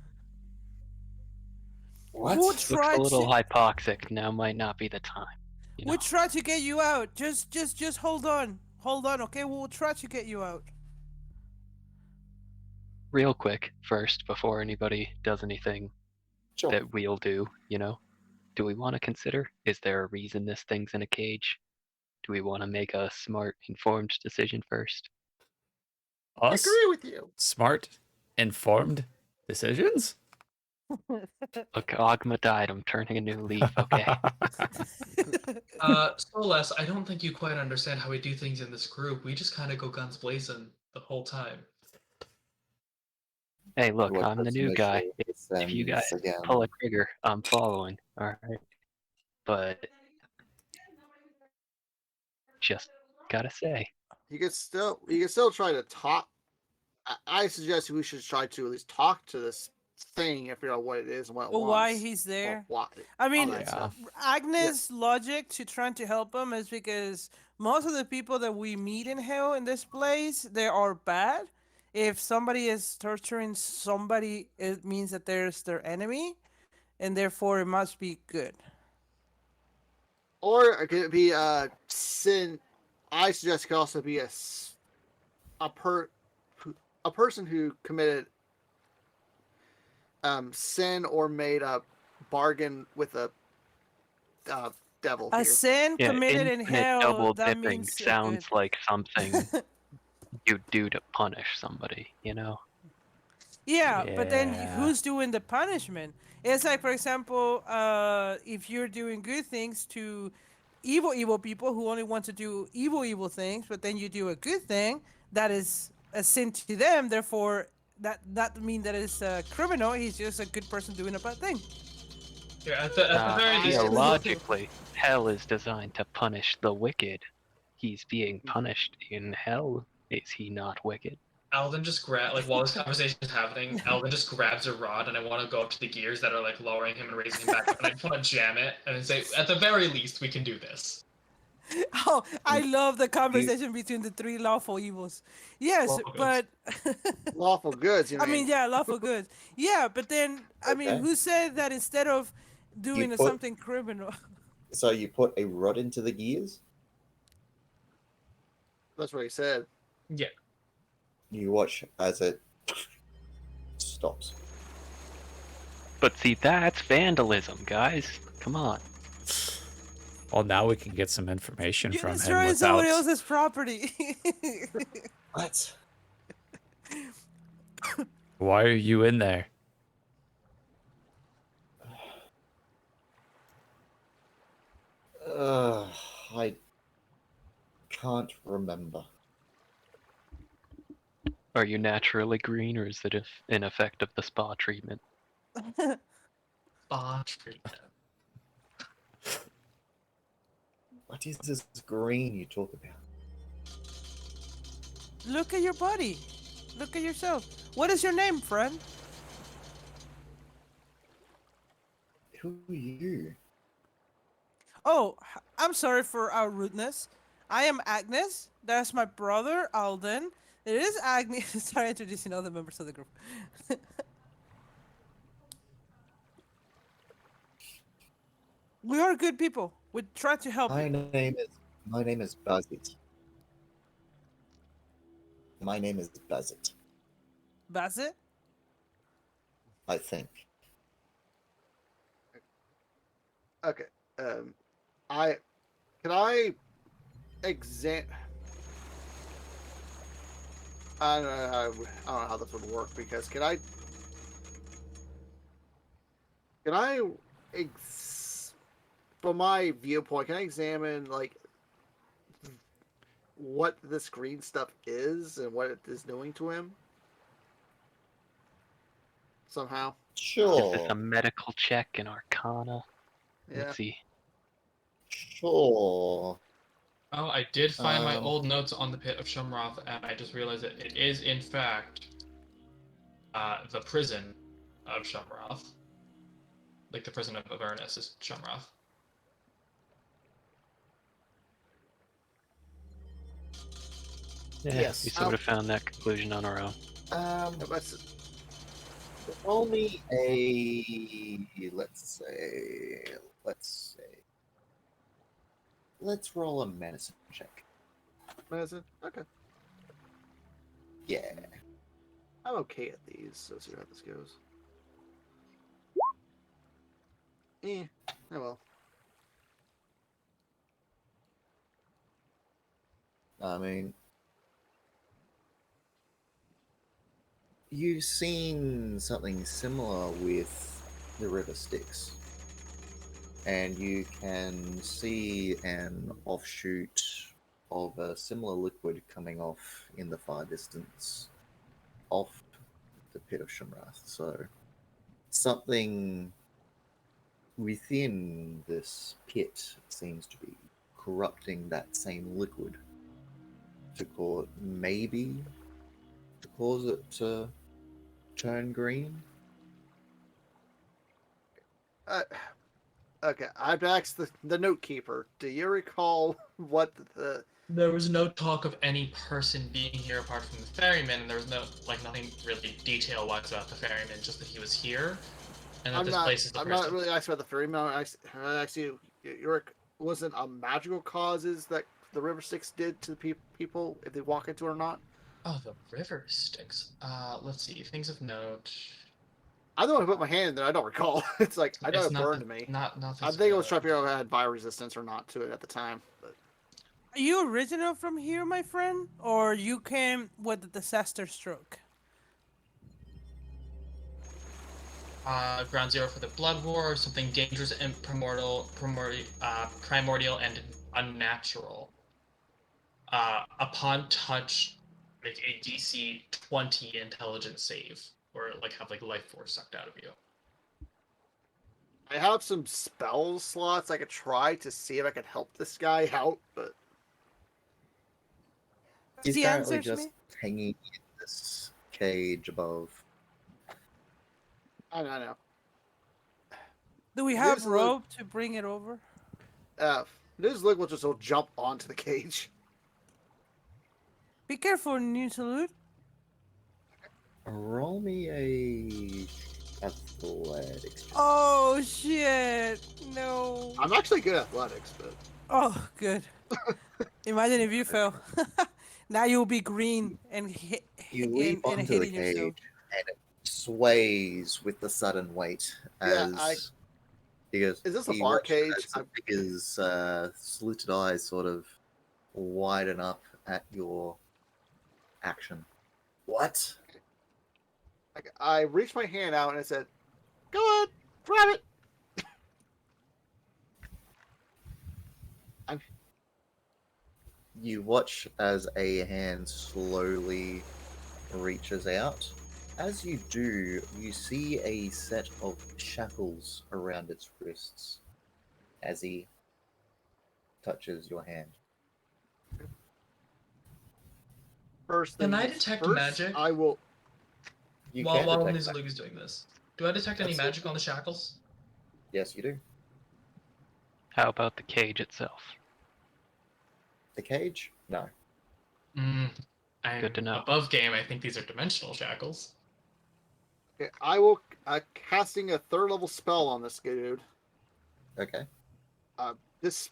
[SPEAKER 4] What?
[SPEAKER 2] We'll
[SPEAKER 6] Looks
[SPEAKER 2] try
[SPEAKER 6] a little
[SPEAKER 2] to.
[SPEAKER 6] hypoxic. Now might not be the time. You know?
[SPEAKER 2] We'll try to get you out. Just hold on. Hold on, okay? We'll try to get you out.
[SPEAKER 6] Real quick, first, before anybody does anything
[SPEAKER 4] Sure.
[SPEAKER 6] that we'll do, do we want to consider? Is there a reason this thing's in a cage? Do we want to make a smart, informed decision first?
[SPEAKER 3] I
[SPEAKER 1] Us?
[SPEAKER 3] agree with you.
[SPEAKER 1] Smart, informed decisions?
[SPEAKER 6] Look, Ogma died. I'm turning a new leaf, okay?
[SPEAKER 5] Solas, I don't think you quite understand how we do things in this group. We just kind of go guns blazing the whole time.
[SPEAKER 6] Hey, look,
[SPEAKER 4] What
[SPEAKER 6] I'm the new guy. If you guys
[SPEAKER 4] descends again.
[SPEAKER 6] pull a trigger, I'm following, alright? But just gotta say,
[SPEAKER 3] You can still try to talk. I suggest we should try to at least talk to this thing and figure out what it is and what it
[SPEAKER 2] Well,
[SPEAKER 3] wants.
[SPEAKER 2] why he's there.
[SPEAKER 3] Why,
[SPEAKER 2] I mean,
[SPEAKER 3] all that
[SPEAKER 1] Yeah.
[SPEAKER 3] stuff.
[SPEAKER 2] Agnes' logic to trying to help him is because most of the people that we meet in hell in this place, they are bad. If somebody is torturing somebody, it means that there's their enemy, and therefore it must be good.
[SPEAKER 3] Or it could be a sin. I suggest it could also be a person who committed sin or made a bargain with a devil.
[SPEAKER 2] A
[SPEAKER 3] Here.
[SPEAKER 2] sin
[SPEAKER 6] yeah,
[SPEAKER 2] committed in
[SPEAKER 6] infinite
[SPEAKER 2] hell,
[SPEAKER 6] double
[SPEAKER 2] that
[SPEAKER 6] dipping
[SPEAKER 2] means
[SPEAKER 6] sounds
[SPEAKER 2] good.
[SPEAKER 6] like something you'd do to punish somebody,
[SPEAKER 2] Yeah, but then
[SPEAKER 1] Yeah.
[SPEAKER 2] who's doing the punishment? It's like, for example, if you're doing good things to evil people who only want to do evil things, but then you do a good thing that is a sin to them. Therefore, that mean that it's a criminal. He's just a good person doing a bad thing.
[SPEAKER 5] Yeah, at the very least,
[SPEAKER 6] Theologically, hell is designed to punish the wicked. He's being punished in hell. Is he not wicked?
[SPEAKER 5] Alvin just while this conversation is happening, Alvin just grabs a rod, and I want to go up to the gears that are like lowering him and raising him back up, and I just want to jam it and then say, at the very least, we can do this.
[SPEAKER 2] Oh, I love the conversation between the three lawful evils. Yes,
[SPEAKER 5] Lawful
[SPEAKER 2] but
[SPEAKER 3] Lawful goods. You
[SPEAKER 2] I
[SPEAKER 3] mean?
[SPEAKER 2] mean, yeah, lawful goods. Yeah, but then I mean,
[SPEAKER 4] Okay.
[SPEAKER 2] who said that instead of doing
[SPEAKER 4] put-
[SPEAKER 2] something criminal?
[SPEAKER 4] So you put a rod into the gears?
[SPEAKER 3] That's what he said.
[SPEAKER 5] Yeah.
[SPEAKER 4] You watch as it stops.
[SPEAKER 6] But see, that's vandalism, guys. Come on.
[SPEAKER 1] Well, now we can get some information
[SPEAKER 2] You're
[SPEAKER 1] from him
[SPEAKER 2] destroying
[SPEAKER 1] without.
[SPEAKER 2] somebody else's property.
[SPEAKER 4] What?
[SPEAKER 1] Why are you in there?
[SPEAKER 4] I can't remember.
[SPEAKER 6] Are you naturally green, or is it an effect of the spa treatment?
[SPEAKER 5] Treatment.
[SPEAKER 4] What is this green you talk about?
[SPEAKER 2] Look at your body. Look at yourself. What is your name, friend?
[SPEAKER 4] Who are you?
[SPEAKER 2] Oh, I'm sorry for our rudeness. I am Agnes. That's my brother, Alden. It is Agnes. Sorry, introducing other members of the group. We are good people. We try to help
[SPEAKER 4] My
[SPEAKER 2] you.
[SPEAKER 4] name is Bazit. My name is Bazit,
[SPEAKER 2] Bassett?
[SPEAKER 4] I think.
[SPEAKER 3] Okay. I can I exam. I don't know how this would work because can I from my viewpoint can I examine like what this green stuff is and what it is doing to him somehow?
[SPEAKER 6] Is this
[SPEAKER 4] Sure.
[SPEAKER 6] a medical check in Arcana?
[SPEAKER 3] Yeah.
[SPEAKER 6] Let's see.
[SPEAKER 4] Sure.
[SPEAKER 5] Oh, I did find my
[SPEAKER 4] Um,
[SPEAKER 5] old notes on the Pit of Shumroth, and I just realized that it is, in fact, the prison of Shumroth. Like the prison of Avernus is Shumroth.
[SPEAKER 6] Yeah,
[SPEAKER 4] Yes.
[SPEAKER 6] we sort of found that conclusion on our own.
[SPEAKER 3] That's,
[SPEAKER 4] Roll me a let's roll a medicine check.
[SPEAKER 3] medicine. Okay.
[SPEAKER 4] Yeah.
[SPEAKER 3] I'm okay at these, so see how this goes. Oh well.
[SPEAKER 4] I mean, you've seen something similar with the river Styx, and you can see an offshoot of a similar liquid coming off in the far distance, off the pit of Shumrath. So something within this pit seems to be corrupting that same liquid to cause it to turn green.
[SPEAKER 3] Okay, I've asked the note keeper. Do you recall what the?
[SPEAKER 5] There was no talk of any person being here apart from the ferryman, and there was nothing really detail-wise about the ferryman, just that he was here, and that place is the
[SPEAKER 3] I'm
[SPEAKER 5] person.
[SPEAKER 3] not really asking about the ferryman. I actually, wasn't a magical causes that the River Styx did to the people if they walk into it or not.
[SPEAKER 5] Oh, the river Styx. Let's see. Things of note.
[SPEAKER 3] I don't want to put my hand in there. I don't recall. It's like I know
[SPEAKER 5] It's
[SPEAKER 3] it
[SPEAKER 5] not
[SPEAKER 3] burned
[SPEAKER 5] the-
[SPEAKER 3] me.
[SPEAKER 5] Not
[SPEAKER 3] I
[SPEAKER 5] things of
[SPEAKER 3] think I was
[SPEAKER 5] note.
[SPEAKER 3] trying to figure out if I had fire resistance or not to it at the time. But
[SPEAKER 2] Are you original from here, my friend? Or you came with the disaster stroke?
[SPEAKER 5] Ground zero for the blood war, something dangerous and primordial and unnatural. Upon touch, make a DC 20 intelligence save, or have life force sucked out of you.
[SPEAKER 3] I have some spell slots I could try to see if I could help this guy out, but
[SPEAKER 4] He's
[SPEAKER 2] He
[SPEAKER 4] currently
[SPEAKER 2] answers
[SPEAKER 4] just
[SPEAKER 2] me.
[SPEAKER 4] hanging in this cage above.
[SPEAKER 3] I don't know.
[SPEAKER 2] Do we have rope to bring it over?
[SPEAKER 3] This look will just jump onto the cage.
[SPEAKER 2] Be careful, new salute.
[SPEAKER 4] Roll me a athletics.
[SPEAKER 2] Oh shit! No.
[SPEAKER 3] I'm actually good at athletics, but
[SPEAKER 2] Oh, good. Imagine if you fell. Now you'll be green and
[SPEAKER 4] You leap
[SPEAKER 2] and
[SPEAKER 4] onto the
[SPEAKER 2] hitting yourself.
[SPEAKER 4] cage, and it sways with the sudden weight as he goes.
[SPEAKER 3] Is this a
[SPEAKER 4] you
[SPEAKER 3] bar
[SPEAKER 4] watch
[SPEAKER 3] cage?
[SPEAKER 4] as the figure's slitted eyes sort of widen up at your action. What?
[SPEAKER 3] I reached my hand out and I said, "Go on, grab it."
[SPEAKER 4] You watch as a hand slowly reaches out. As you do, you see a set of shackles around its wrists as he touches your hand.
[SPEAKER 3] First thing
[SPEAKER 5] Can I
[SPEAKER 3] is
[SPEAKER 5] detect
[SPEAKER 3] first,
[SPEAKER 5] magic?
[SPEAKER 3] I will.
[SPEAKER 4] You
[SPEAKER 5] While
[SPEAKER 4] can
[SPEAKER 5] while
[SPEAKER 4] detect
[SPEAKER 5] Nizalug is doing this, do I detect any
[SPEAKER 4] That's
[SPEAKER 5] magic on the shackles?
[SPEAKER 4] Yes, you do.
[SPEAKER 6] How about the cage itself?
[SPEAKER 4] The cage? No.
[SPEAKER 6] Good to know.
[SPEAKER 5] Above game, I think these are dimensional shackles.
[SPEAKER 3] Okay, I will casting a 3rd level spell on this dude.
[SPEAKER 4] Okay.
[SPEAKER 3] This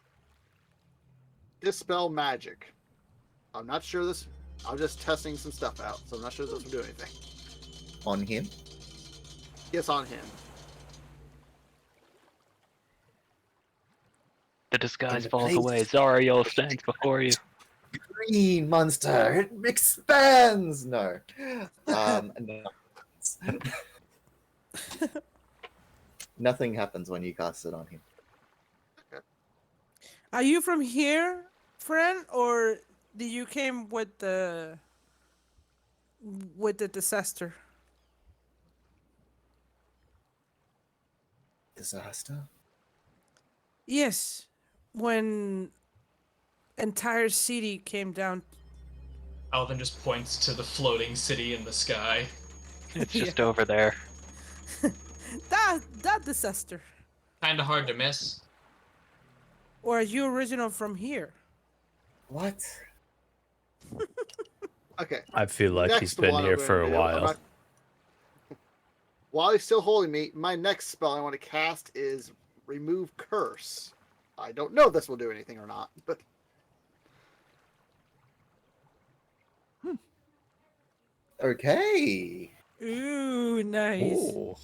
[SPEAKER 3] dispel magic. I'm not sure this. I'm just testing some stuff out, so I'm not sure this will do anything.
[SPEAKER 4] On him?
[SPEAKER 3] Yes, on him.
[SPEAKER 6] The disguise
[SPEAKER 4] In the
[SPEAKER 6] falls
[SPEAKER 4] place.
[SPEAKER 6] away. Zariel stands before you.
[SPEAKER 4] Green monster! It expands! No. No. Nothing happens when you cast it on him.
[SPEAKER 2] Are you from here, friend, or did you came with the disaster?
[SPEAKER 4] Disaster?
[SPEAKER 2] Yes, when entire city came down.
[SPEAKER 5] Alvin just points to the floating city in the sky.
[SPEAKER 6] It's just over there.
[SPEAKER 2] That disaster.
[SPEAKER 5] Kinda hard to miss.
[SPEAKER 2] Or are you original from here?
[SPEAKER 4] What?
[SPEAKER 3] Okay.
[SPEAKER 1] I feel like he's
[SPEAKER 3] Next
[SPEAKER 1] been
[SPEAKER 3] one
[SPEAKER 1] here
[SPEAKER 3] I'm
[SPEAKER 1] for a
[SPEAKER 3] gonna do,
[SPEAKER 1] while.
[SPEAKER 3] While he's still holding me, my next spell I want to cast is Remove Curse. I don't know if this will do anything or not, but
[SPEAKER 4] Okay.
[SPEAKER 2] Ooh, nice.
[SPEAKER 1] Ooh.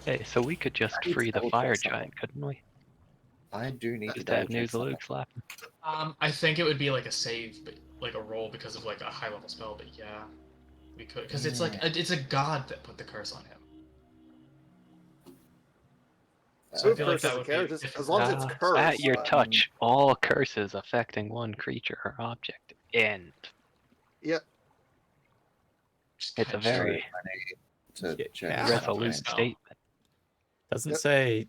[SPEAKER 6] Hey, so we could just
[SPEAKER 4] I need to
[SPEAKER 6] free the
[SPEAKER 4] double
[SPEAKER 6] fire
[SPEAKER 4] check something.
[SPEAKER 6] giant, couldn't we?
[SPEAKER 4] I do need to
[SPEAKER 6] Just
[SPEAKER 4] double
[SPEAKER 6] have
[SPEAKER 4] check
[SPEAKER 6] news
[SPEAKER 4] something.
[SPEAKER 6] Luke slap him.
[SPEAKER 5] I think it would be like a save, but like a roll because of like a high level spell. But yeah, we could because it's like it's a god that put the curse on him. So I feel like
[SPEAKER 3] curse
[SPEAKER 5] that
[SPEAKER 3] doesn't
[SPEAKER 5] would
[SPEAKER 3] care,
[SPEAKER 5] be
[SPEAKER 3] just
[SPEAKER 5] different.
[SPEAKER 3] as long as it's cursed.
[SPEAKER 6] At your
[SPEAKER 3] but-
[SPEAKER 6] touch, all curses affecting one creature or object end.
[SPEAKER 3] Yep.
[SPEAKER 5] Just
[SPEAKER 6] It's a
[SPEAKER 5] kinda
[SPEAKER 6] very
[SPEAKER 4] To
[SPEAKER 1] Yeah.
[SPEAKER 4] check
[SPEAKER 1] Yeah.
[SPEAKER 6] resolute
[SPEAKER 5] spell.
[SPEAKER 6] statement.
[SPEAKER 1] Doesn't
[SPEAKER 3] Yep.
[SPEAKER 1] say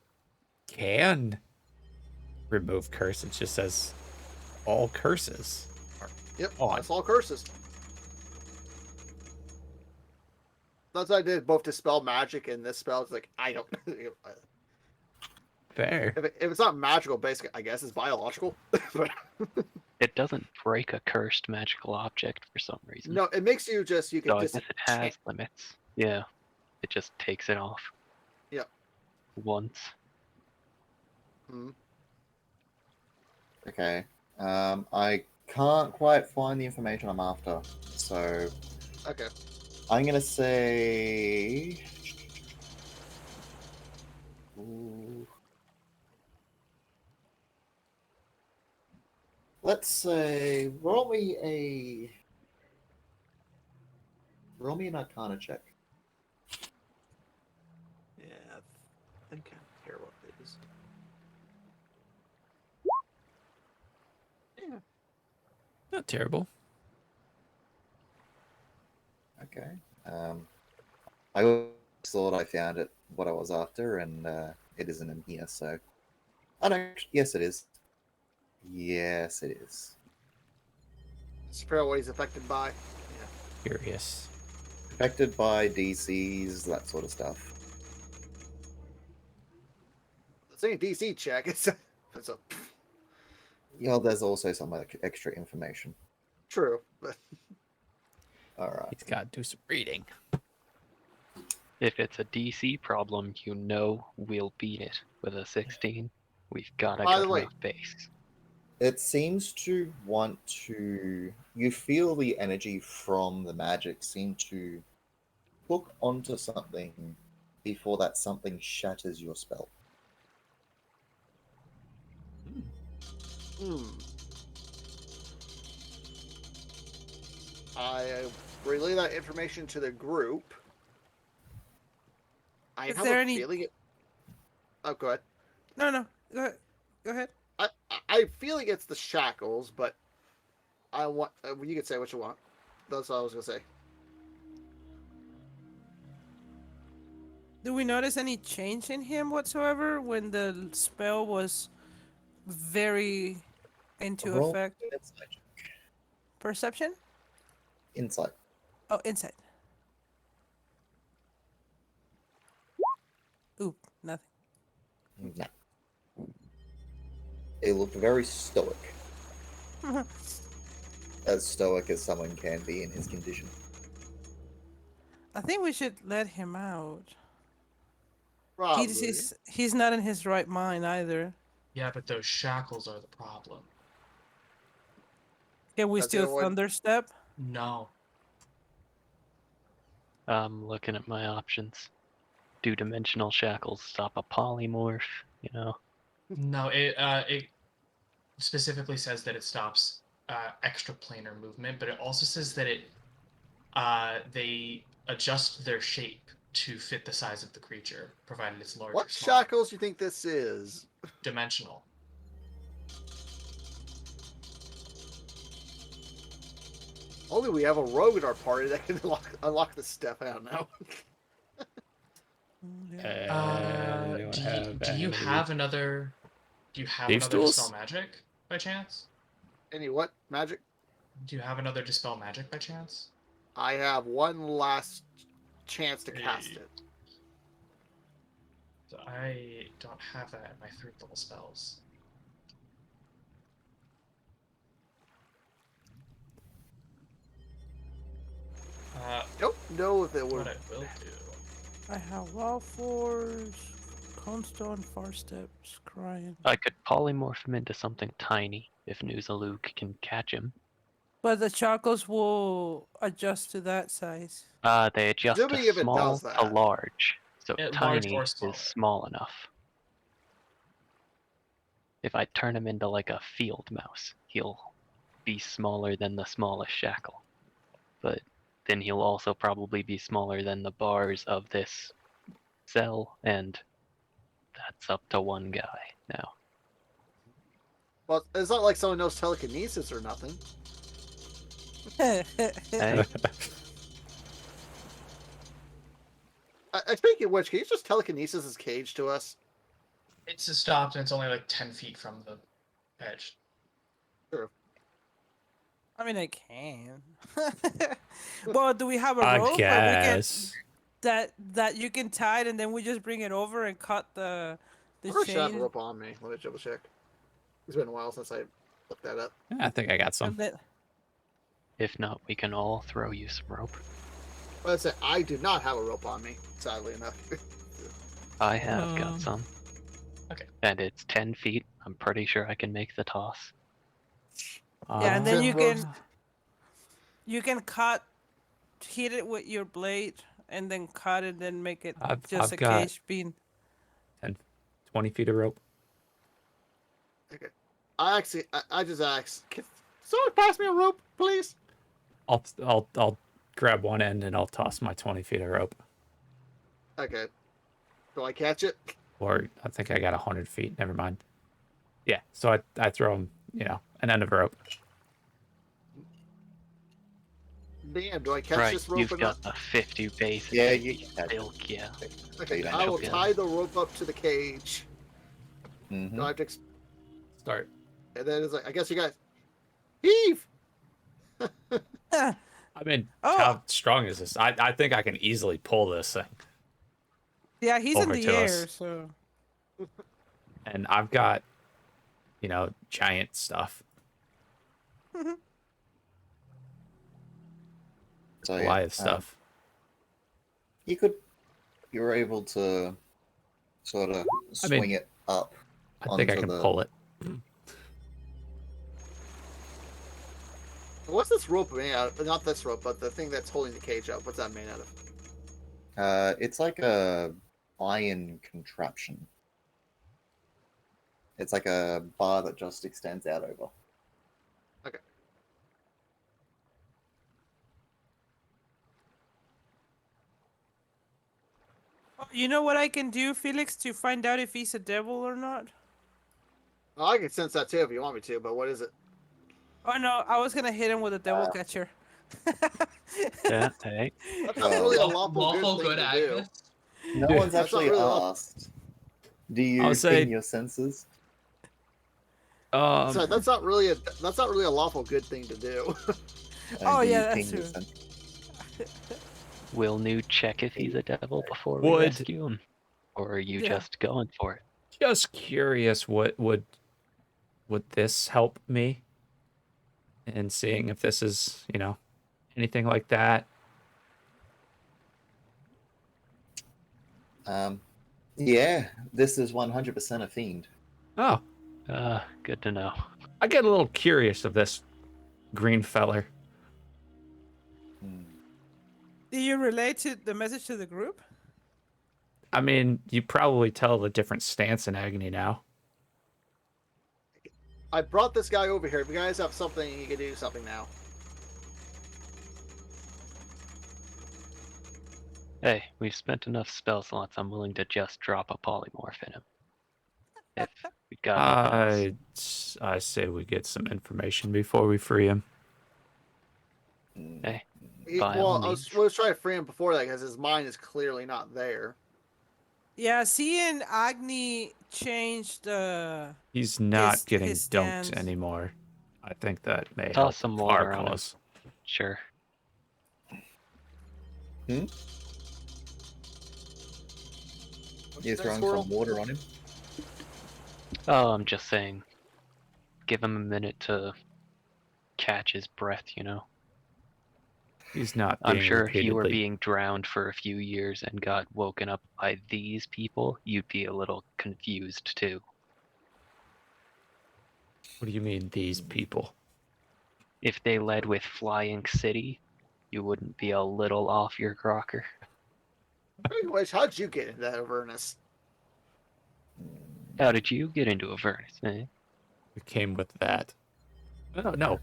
[SPEAKER 1] can remove curse. It just says all curses.
[SPEAKER 3] Yep.
[SPEAKER 1] on.
[SPEAKER 3] That's all curses. That's what I did both dispel magic and this spell. It's like I don't.
[SPEAKER 1] Fair.
[SPEAKER 3] If it's not magical, basically, I guess it's biological. But
[SPEAKER 6] It doesn't break a cursed magical object for some reason.
[SPEAKER 3] no, it makes you just you can
[SPEAKER 6] So I
[SPEAKER 3] just.
[SPEAKER 6] guess it has limits. Yeah. It just takes it off.
[SPEAKER 3] Yep.
[SPEAKER 6] Once.
[SPEAKER 3] Hmm.
[SPEAKER 4] Okay. I can't quite find the information I'm after. So
[SPEAKER 3] Okay.
[SPEAKER 4] I'm gonna say. Ooh. Let's say roll me an Arcana check.
[SPEAKER 3] Yeah, I think I care what it is. Yeah.
[SPEAKER 1] Not terrible.
[SPEAKER 4] Okay. I thought I found it what I was after, and it isn't in here. So, oh no, yes it is. Yes it is.
[SPEAKER 3] Just figure out what he's affected by. Yeah.
[SPEAKER 1] Curious.
[SPEAKER 4] Affected by DCs, that sort of stuff.
[SPEAKER 3] It's a DC check. It's a
[SPEAKER 4] Yeah, there's also some extra information.
[SPEAKER 3] true, but
[SPEAKER 4] All right.
[SPEAKER 1] He's got to do some reading.
[SPEAKER 6] If it's a DC problem, you know we'll beat it with a 16. We've got a
[SPEAKER 3] By the
[SPEAKER 6] good
[SPEAKER 3] way-
[SPEAKER 6] enough base.
[SPEAKER 4] It seems to want to. You feel the energy from the magic seem to hook onto something before that something shatters your spell.
[SPEAKER 3] I relay that information to the group. I
[SPEAKER 2] Is
[SPEAKER 3] have
[SPEAKER 2] there
[SPEAKER 3] a
[SPEAKER 2] any-
[SPEAKER 3] feeling it. Oh, go ahead.
[SPEAKER 2] No, go ahead. Go ahead.
[SPEAKER 3] I feel like it's the shackles, but I want. You can say what you want. That's what I was gonna say.
[SPEAKER 2] Do we notice any change in him whatsoever when the spell was very into
[SPEAKER 4] Roll
[SPEAKER 2] effect?
[SPEAKER 4] insight check.
[SPEAKER 2] Perception?
[SPEAKER 4] Insight.
[SPEAKER 2] Oh, inside. Ooh, nothing.
[SPEAKER 4] No. It looked very stoic. As stoic as someone can be in his condition.
[SPEAKER 2] I think we should let him out.
[SPEAKER 3] Probably.
[SPEAKER 2] He's not in his right mind either.
[SPEAKER 5] Yeah, but those shackles are the problem.
[SPEAKER 2] Can we
[SPEAKER 3] Does
[SPEAKER 2] still
[SPEAKER 3] anyone-
[SPEAKER 2] thunderstep?
[SPEAKER 5] No.
[SPEAKER 6] I'm looking at my options. Do dimensional shackles stop a polymorph? You know.
[SPEAKER 5] No, it specifically says that it stops extraplanar movement, but it also says that they adjust their shape to fit the size of the creature, provided it's large or
[SPEAKER 3] What
[SPEAKER 5] small.
[SPEAKER 3] shackles do you think this is?
[SPEAKER 5] Dimensional.
[SPEAKER 3] Only we have a rogue in our party that can unlock this stuff. I don't know.
[SPEAKER 1] Anyone
[SPEAKER 5] Do you
[SPEAKER 1] any
[SPEAKER 5] have another? Do you have
[SPEAKER 1] Thief
[SPEAKER 5] another
[SPEAKER 1] tools?
[SPEAKER 5] dispel magic by chance?
[SPEAKER 3] Any what magic?
[SPEAKER 5] Do you have another dispel magic by chance?
[SPEAKER 3] I have one last chance to cast
[SPEAKER 5] Hey.
[SPEAKER 3] it.
[SPEAKER 5] So I don't have that in my 3rd level spells.
[SPEAKER 3] Don't know if it
[SPEAKER 5] What
[SPEAKER 3] would.
[SPEAKER 5] I will do.
[SPEAKER 2] I have Wild Force, Constone, Far Steps, Crying.
[SPEAKER 6] I could polymorph him into something tiny if Nuzaluk can catch him.
[SPEAKER 2] But the chacos will adjust to that size.
[SPEAKER 6] They adjust to
[SPEAKER 3] Assuming if it
[SPEAKER 6] small
[SPEAKER 3] does
[SPEAKER 6] to
[SPEAKER 3] that.
[SPEAKER 6] large. So
[SPEAKER 5] Large
[SPEAKER 6] tiny
[SPEAKER 5] or
[SPEAKER 6] is
[SPEAKER 5] smaller.
[SPEAKER 6] small enough. If I turn him into like a field mouse, he'll be smaller than the smallest shackle. But then he'll also probably be smaller than the bars of this cell, and that's up to one guy now.
[SPEAKER 3] Well, it's not like someone knows telekinesis or nothing.
[SPEAKER 6] Hey,
[SPEAKER 3] Speaking of which, can you just telekinesis his cage to us?
[SPEAKER 5] It's stopped and it's only like 10 feet from the edge.
[SPEAKER 2] I mean, I can. Well, do we have a
[SPEAKER 1] I
[SPEAKER 2] rope where we can
[SPEAKER 1] guess.
[SPEAKER 2] that you can tie it and then we just bring it over and cut the
[SPEAKER 3] I should have a
[SPEAKER 2] chain?
[SPEAKER 3] rope on me. Let me double check. It's been a while since I looked that up.
[SPEAKER 1] Yeah, I think I got some.
[SPEAKER 2] And then,
[SPEAKER 6] if not, we can all throw you some rope.
[SPEAKER 3] But I said I do not have a rope on me, sadly enough.
[SPEAKER 6] I have
[SPEAKER 1] Um,
[SPEAKER 6] got some.
[SPEAKER 5] Okay.
[SPEAKER 6] And it's 10 feet. I'm pretty sure I can make the toss.
[SPEAKER 2] yeah, and then
[SPEAKER 1] Uh,
[SPEAKER 2] you can hit it with your blade and then cut it, then make it
[SPEAKER 1] I've
[SPEAKER 2] just a
[SPEAKER 1] got
[SPEAKER 2] cage beam.
[SPEAKER 1] 20 feet of rope.
[SPEAKER 3] Okay. I just asked, can someone pass me a rope, please?
[SPEAKER 1] I'll grab one end and I'll toss my 20 feet of rope.
[SPEAKER 3] Okay. Do I catch it?
[SPEAKER 1] Or I think I got 100 feet. Never mind. Yeah. So I throw him, an end of rope.
[SPEAKER 3] Damn, do I catch
[SPEAKER 6] Right,
[SPEAKER 3] this rope
[SPEAKER 6] you've
[SPEAKER 3] or
[SPEAKER 6] got
[SPEAKER 3] not?
[SPEAKER 6] a 50 base.
[SPEAKER 4] Yeah, you can catch it.
[SPEAKER 6] Silk, yeah.
[SPEAKER 3] Okay,
[SPEAKER 4] you don't
[SPEAKER 3] I will
[SPEAKER 6] choke it.
[SPEAKER 3] tie the rope up to the cage.
[SPEAKER 4] Mhm.
[SPEAKER 3] Do I have to
[SPEAKER 1] Start.
[SPEAKER 3] and then it's like, I guess you guys heave.
[SPEAKER 1] I mean,
[SPEAKER 2] Oh.
[SPEAKER 1] how strong is this? I think I can easily pull this thing.
[SPEAKER 2] Yeah, he's in
[SPEAKER 1] Over
[SPEAKER 2] the
[SPEAKER 1] to
[SPEAKER 2] air,
[SPEAKER 1] us.
[SPEAKER 2] so
[SPEAKER 1] And I've got, giant stuff.
[SPEAKER 4] So, yeah,
[SPEAKER 1] Goliath stuff.
[SPEAKER 4] you're able to sort of swing it up.
[SPEAKER 1] I think I
[SPEAKER 4] onto
[SPEAKER 1] can
[SPEAKER 4] the-
[SPEAKER 1] pull it.
[SPEAKER 3] What's this rope made out of? Not this rope, but the thing that's holding the cage up. What's that made out of?
[SPEAKER 4] It's like a iron contraption. It's like a bar that just extends out over.
[SPEAKER 2] you know what I can do, Felix, to find out if he's a devil or not?
[SPEAKER 3] Oh, I can sense that too if you want me to, but what is it?
[SPEAKER 2] Oh no, I was gonna hit him with a devil catcher.
[SPEAKER 6] Yeah, hey.
[SPEAKER 3] That's not really a lawful,
[SPEAKER 5] Lawful
[SPEAKER 3] good
[SPEAKER 5] good
[SPEAKER 3] thing to do.
[SPEAKER 5] Agnes.
[SPEAKER 4] No
[SPEAKER 1] Yeah.
[SPEAKER 4] one's
[SPEAKER 3] That's
[SPEAKER 4] actually
[SPEAKER 3] not really
[SPEAKER 4] asked. Do you
[SPEAKER 1] I'll say-
[SPEAKER 4] ping your senses?
[SPEAKER 3] So that's not really a lawful good thing to do.
[SPEAKER 2] Oh,
[SPEAKER 4] Do you
[SPEAKER 2] yeah, that's
[SPEAKER 4] ping your
[SPEAKER 2] true.
[SPEAKER 4] senses?
[SPEAKER 6] Will New check if he's a devil before we
[SPEAKER 1] Would-
[SPEAKER 6] rescue him? Or are you
[SPEAKER 2] Yeah.
[SPEAKER 6] just going for it?
[SPEAKER 1] Just curious, what would this help me in seeing if this is, anything like that?
[SPEAKER 4] Yeah, this is 100% a fiend.
[SPEAKER 1] Oh,
[SPEAKER 6] Good to know.
[SPEAKER 1] I get a little curious of this green feller.
[SPEAKER 4] Hmm.
[SPEAKER 2] Do you relate to the message to the group?
[SPEAKER 1] I mean, you probably tell the different stance in Agony now.
[SPEAKER 3] I brought this guy over here. If you guys have something, you can do something now.
[SPEAKER 6] Hey, we've spent enough spell slots. I'm willing to just drop a polymorph in him. If we got nothing else.
[SPEAKER 1] I say we get some information before we free him.
[SPEAKER 6] Hey,
[SPEAKER 3] He,
[SPEAKER 6] by
[SPEAKER 3] well,
[SPEAKER 6] all
[SPEAKER 3] I
[SPEAKER 6] means.
[SPEAKER 3] was trying to free him before that because his mind is clearly not there.
[SPEAKER 2] Yeah, seeing Agni change the.
[SPEAKER 1] He's not
[SPEAKER 2] His-
[SPEAKER 1] getting
[SPEAKER 2] his
[SPEAKER 1] dunked
[SPEAKER 2] stance.
[SPEAKER 1] anymore. I think that may
[SPEAKER 6] Toss
[SPEAKER 1] help
[SPEAKER 6] some
[SPEAKER 1] our
[SPEAKER 6] water on him.
[SPEAKER 1] cause.
[SPEAKER 6] Sure.
[SPEAKER 4] You're throwing
[SPEAKER 3] Squirrel?
[SPEAKER 4] some water on him?
[SPEAKER 6] Oh, I'm just saying. Give him a minute to catch his breath, you know?
[SPEAKER 1] He's not being
[SPEAKER 6] I'm sure if you were
[SPEAKER 1] repeatedly.
[SPEAKER 6] being drowned for a few years and got woken up by these people, you'd be a little confused too.
[SPEAKER 1] What do you mean, these people?
[SPEAKER 6] If they led with Flying City, you wouldn't be a little off your crocker.
[SPEAKER 3] Anyways, how'd you get into that Avernus?
[SPEAKER 6] How did you get into Avernus, eh?
[SPEAKER 1] We came with that. No,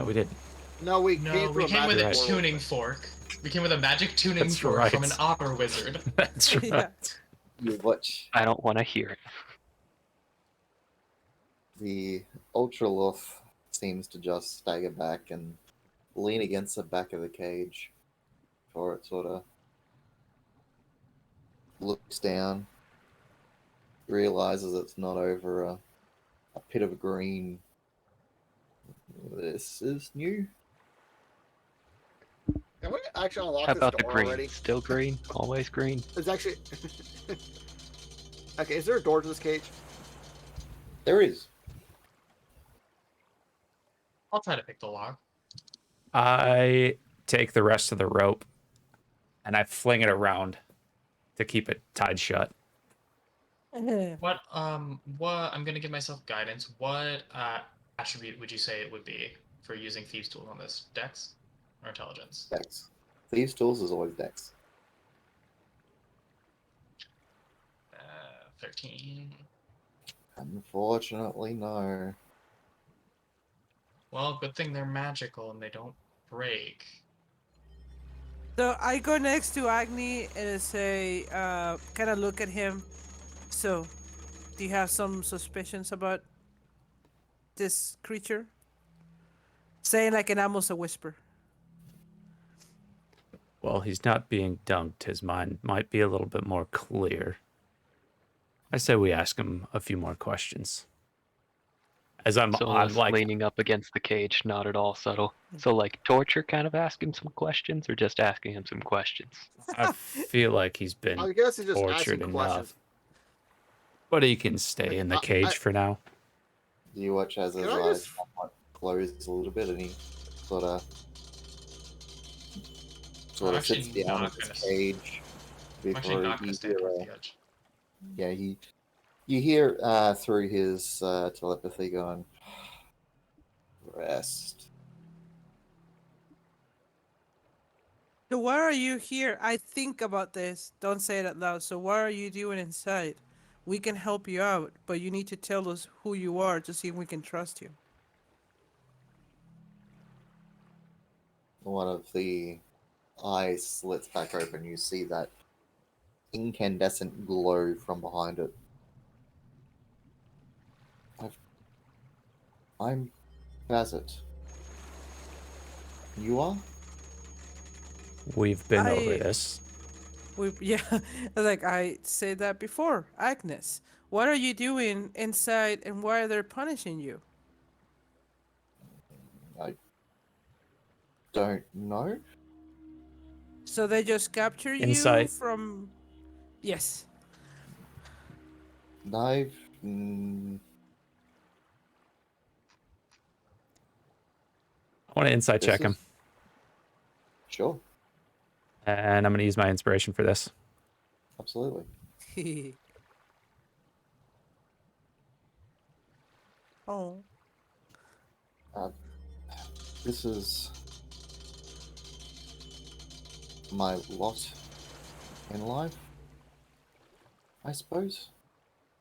[SPEAKER 1] we didn't.
[SPEAKER 3] No, we
[SPEAKER 5] No,
[SPEAKER 3] came through
[SPEAKER 5] we came with
[SPEAKER 3] magic
[SPEAKER 5] a
[SPEAKER 3] portal.
[SPEAKER 5] tuning fork. We came with a magic tuning
[SPEAKER 1] That's
[SPEAKER 5] fork from an
[SPEAKER 1] right.
[SPEAKER 5] opera wizard.
[SPEAKER 1] That's right.
[SPEAKER 2] Yeah.
[SPEAKER 4] You watch
[SPEAKER 6] I don't want to hear it.
[SPEAKER 4] the Ultraloth seems to just stagger back and lean against the back of the cage before it sort of looks down, realizes it's not over a pit of green. This is new.
[SPEAKER 3] Can we actually unlock
[SPEAKER 6] How
[SPEAKER 3] this
[SPEAKER 6] about the
[SPEAKER 3] door
[SPEAKER 6] green?
[SPEAKER 3] already?
[SPEAKER 6] Still green? Always green?
[SPEAKER 3] It's actually. Okay, is there a door to this cage?
[SPEAKER 4] There is.
[SPEAKER 5] I'll try to pick the lock.
[SPEAKER 1] I take the rest of the rope and I fling it around to keep it tied shut.
[SPEAKER 5] What I'm gonna give myself guidance. What attribute would you say it would be for using Thieves' Tools on this? Dex or Intelligence?
[SPEAKER 4] Dex. Thieves' Tools is always Dex.
[SPEAKER 5] 13.
[SPEAKER 4] Unfortunately, no.
[SPEAKER 5] Well, good thing they're magical and they don't break.
[SPEAKER 2] So I go next to Agni and say, kind of look at him. So, do you have some suspicions about this creature? Saying like an almost a whisper.
[SPEAKER 1] Well, he's not being dunked. His mind might be a little bit more clear. I say we ask him a few more questions. As I'm
[SPEAKER 6] Solus
[SPEAKER 1] like,
[SPEAKER 6] leaning up against the cage, not at all subtle. So like torture kind of ask him some questions or just asking him some questions?
[SPEAKER 1] I feel like he's been
[SPEAKER 3] I guess he's just asking
[SPEAKER 1] tortured enough.
[SPEAKER 3] questions.
[SPEAKER 1] But he can stay in the cage for now.
[SPEAKER 4] You watch as his
[SPEAKER 3] Can I
[SPEAKER 4] eyes
[SPEAKER 3] just-
[SPEAKER 4] somewhat close a little bit and he sort of
[SPEAKER 5] I'm
[SPEAKER 4] sits
[SPEAKER 5] actually
[SPEAKER 4] down in
[SPEAKER 5] not
[SPEAKER 4] his
[SPEAKER 5] gonna-
[SPEAKER 4] cage
[SPEAKER 5] I'm actually
[SPEAKER 4] before
[SPEAKER 5] not
[SPEAKER 4] you
[SPEAKER 5] gonna stand
[SPEAKER 4] hear
[SPEAKER 5] towards the edge.
[SPEAKER 4] yeah, you hear through his telepathy going, rest.
[SPEAKER 2] So why are you here? I think about this. Don't say it out loud. So what are you doing inside? We can help you out, but you need to tell us who you are to see if we can trust you.
[SPEAKER 4] One of the eyes slits back open. You see that incandescent glow from behind it. I'm Bazet. You are?
[SPEAKER 1] We've been over
[SPEAKER 2] I-
[SPEAKER 1] this.
[SPEAKER 2] Yeah, like I said that before. Agnes, what are you doing inside and why are they punishing you?
[SPEAKER 4] I don't know.
[SPEAKER 2] So they just capture you
[SPEAKER 1] Insight.
[SPEAKER 2] from. Yes.
[SPEAKER 4] Dive.
[SPEAKER 1] I want to insight
[SPEAKER 4] This
[SPEAKER 1] check him,
[SPEAKER 4] is sure,
[SPEAKER 1] and I'm going to use my inspiration for this.
[SPEAKER 4] absolutely.
[SPEAKER 2] Oh.
[SPEAKER 4] This is my lot in life, I suppose.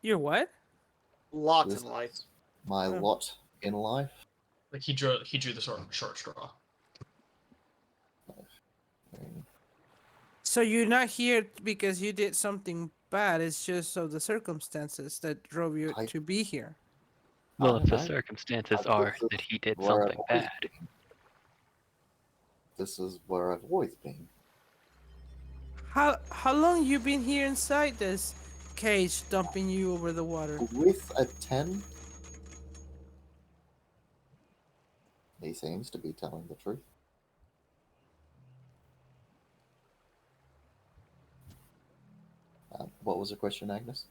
[SPEAKER 2] You're what?
[SPEAKER 3] Lots
[SPEAKER 4] This
[SPEAKER 3] in life.
[SPEAKER 4] is my
[SPEAKER 2] Oh.
[SPEAKER 4] lot in life.
[SPEAKER 5] Like he drew the short straw.
[SPEAKER 4] I mean,
[SPEAKER 2] So you're not here because you did something bad. It's just of the circumstances that drove you
[SPEAKER 4] I-
[SPEAKER 2] to be here.
[SPEAKER 6] Well,
[SPEAKER 4] I
[SPEAKER 6] if the
[SPEAKER 4] know.
[SPEAKER 6] circumstances
[SPEAKER 4] This
[SPEAKER 6] are
[SPEAKER 4] is
[SPEAKER 6] that he did
[SPEAKER 4] where I've
[SPEAKER 6] something
[SPEAKER 4] always
[SPEAKER 6] bad,
[SPEAKER 4] been. This is where I've always been.
[SPEAKER 2] How long you been here inside this cage, dumping you over the water?
[SPEAKER 4] With a 10, he seems to be telling the truth. What was the question, Agnes?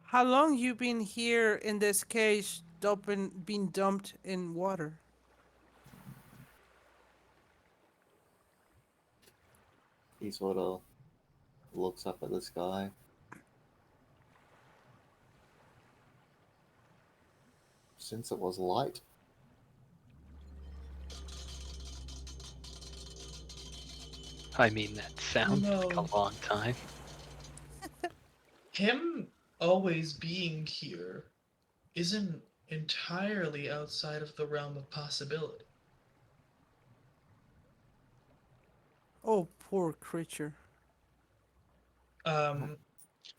[SPEAKER 2] How long you been here in this cage, being dumped in water?
[SPEAKER 4] He sort of looks up at the sky. Since it was light,
[SPEAKER 6] I mean, that sounds like
[SPEAKER 5] No.
[SPEAKER 6] a long time.
[SPEAKER 5] Him always being here isn't entirely outside of the realm of possibility.
[SPEAKER 2] Oh, poor creature.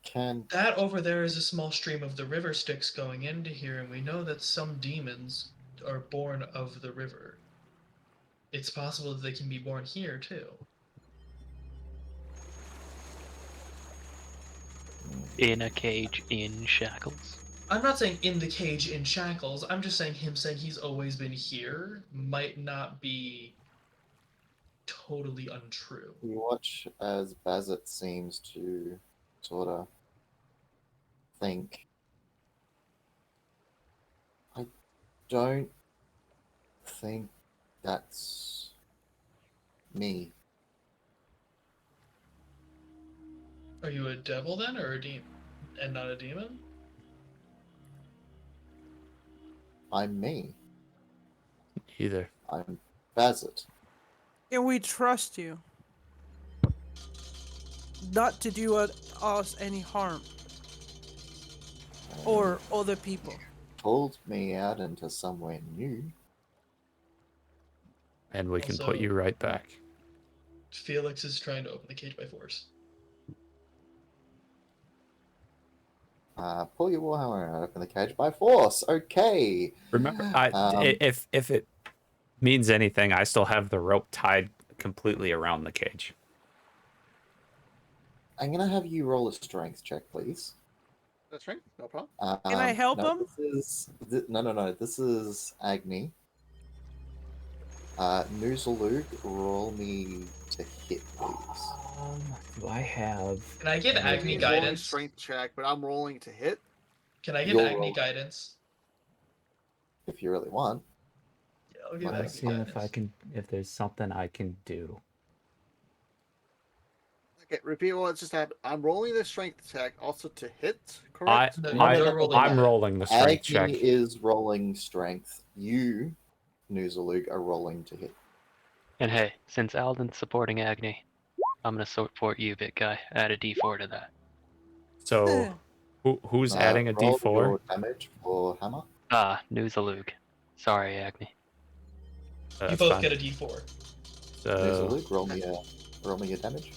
[SPEAKER 4] can
[SPEAKER 5] That over there is a small stream of the river Styx going into here, and we know that some demons are born of the river. It's possible that they can be born here too.
[SPEAKER 6] In a cage, in shackles.
[SPEAKER 5] I'm not saying in the cage in shackles. I'm just saying him saying he's always been here might not be totally untrue.
[SPEAKER 4] you watch as Bazet seems to sort of think, I don't think that's me.
[SPEAKER 5] Are you a devil then, or a demon, and not a demon?
[SPEAKER 4] I'm me.
[SPEAKER 1] Either.
[SPEAKER 4] I'm Bazet.
[SPEAKER 2] Can we trust you? Not to do us any harm. Or other people.
[SPEAKER 4] Pulled me out into somewhere new.
[SPEAKER 1] And we can put
[SPEAKER 5] Also-
[SPEAKER 1] you right back.
[SPEAKER 5] Felix is trying to open the cage by force.
[SPEAKER 4] Pull your warhammer out of the cage by force. Okay.
[SPEAKER 1] Remember,
[SPEAKER 4] Um,
[SPEAKER 1] if it means anything, I still have the rope tied completely around the cage.
[SPEAKER 4] I'm gonna have you roll a strength check, please.
[SPEAKER 3] That's right. No problem.
[SPEAKER 2] Can I help
[SPEAKER 4] no,
[SPEAKER 2] him?
[SPEAKER 4] No. This is Agni. Noozalug, roll me to hit, please.
[SPEAKER 1] Do I have?
[SPEAKER 5] Can I give Agni
[SPEAKER 3] He's rolling
[SPEAKER 5] guidance?
[SPEAKER 3] strength check, but I'm rolling to hit.
[SPEAKER 5] Can I give
[SPEAKER 4] You'll
[SPEAKER 5] Agni
[SPEAKER 4] roll.
[SPEAKER 5] guidance?
[SPEAKER 4] If you really want.
[SPEAKER 5] Yeah, I'll give
[SPEAKER 4] I'm
[SPEAKER 5] Agni
[SPEAKER 1] Seeing
[SPEAKER 5] guidance.
[SPEAKER 1] if I can, if there's something I can do.
[SPEAKER 3] Okay, repeat what just happened. I'm rolling the strength check also to hit,
[SPEAKER 1] I,
[SPEAKER 3] correct?
[SPEAKER 5] No,
[SPEAKER 1] I,
[SPEAKER 5] you're rolling
[SPEAKER 1] I'm
[SPEAKER 5] that.
[SPEAKER 1] rolling the strength check.
[SPEAKER 4] Agni is rolling strength. You, Noozalug, are rolling to hit.
[SPEAKER 6] And hey, since Alden's supporting Agni, I'm gonna support you, big guy. Add a D4 to that.
[SPEAKER 1] So, who's adding a
[SPEAKER 4] Roll
[SPEAKER 1] D4?
[SPEAKER 4] your damage for hammer.
[SPEAKER 6] Noozalug. Sorry, Agni.
[SPEAKER 5] You
[SPEAKER 1] That's
[SPEAKER 5] both
[SPEAKER 1] fine.
[SPEAKER 5] get a D4.
[SPEAKER 1] So,
[SPEAKER 4] Noozalug, roll me a damage.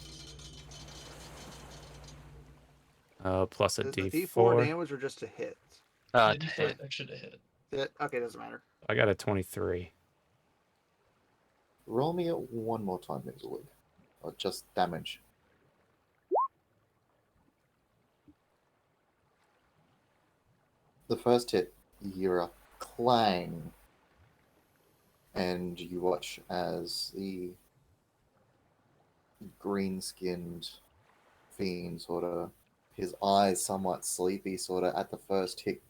[SPEAKER 1] plus a
[SPEAKER 3] Is the
[SPEAKER 1] D4.
[SPEAKER 3] D4 damage or just to hit?
[SPEAKER 5] The
[SPEAKER 6] To
[SPEAKER 5] D4
[SPEAKER 6] hit.
[SPEAKER 5] extra to hit.
[SPEAKER 3] Okay, doesn't matter.
[SPEAKER 1] I got a 23.
[SPEAKER 4] Roll me it one more time, Noozalug. Or just damage. The first hit, you hear a clang, and you watch as the green-skinned fiend, sort of, his eyes somewhat sleepy, sort of, at the first hit,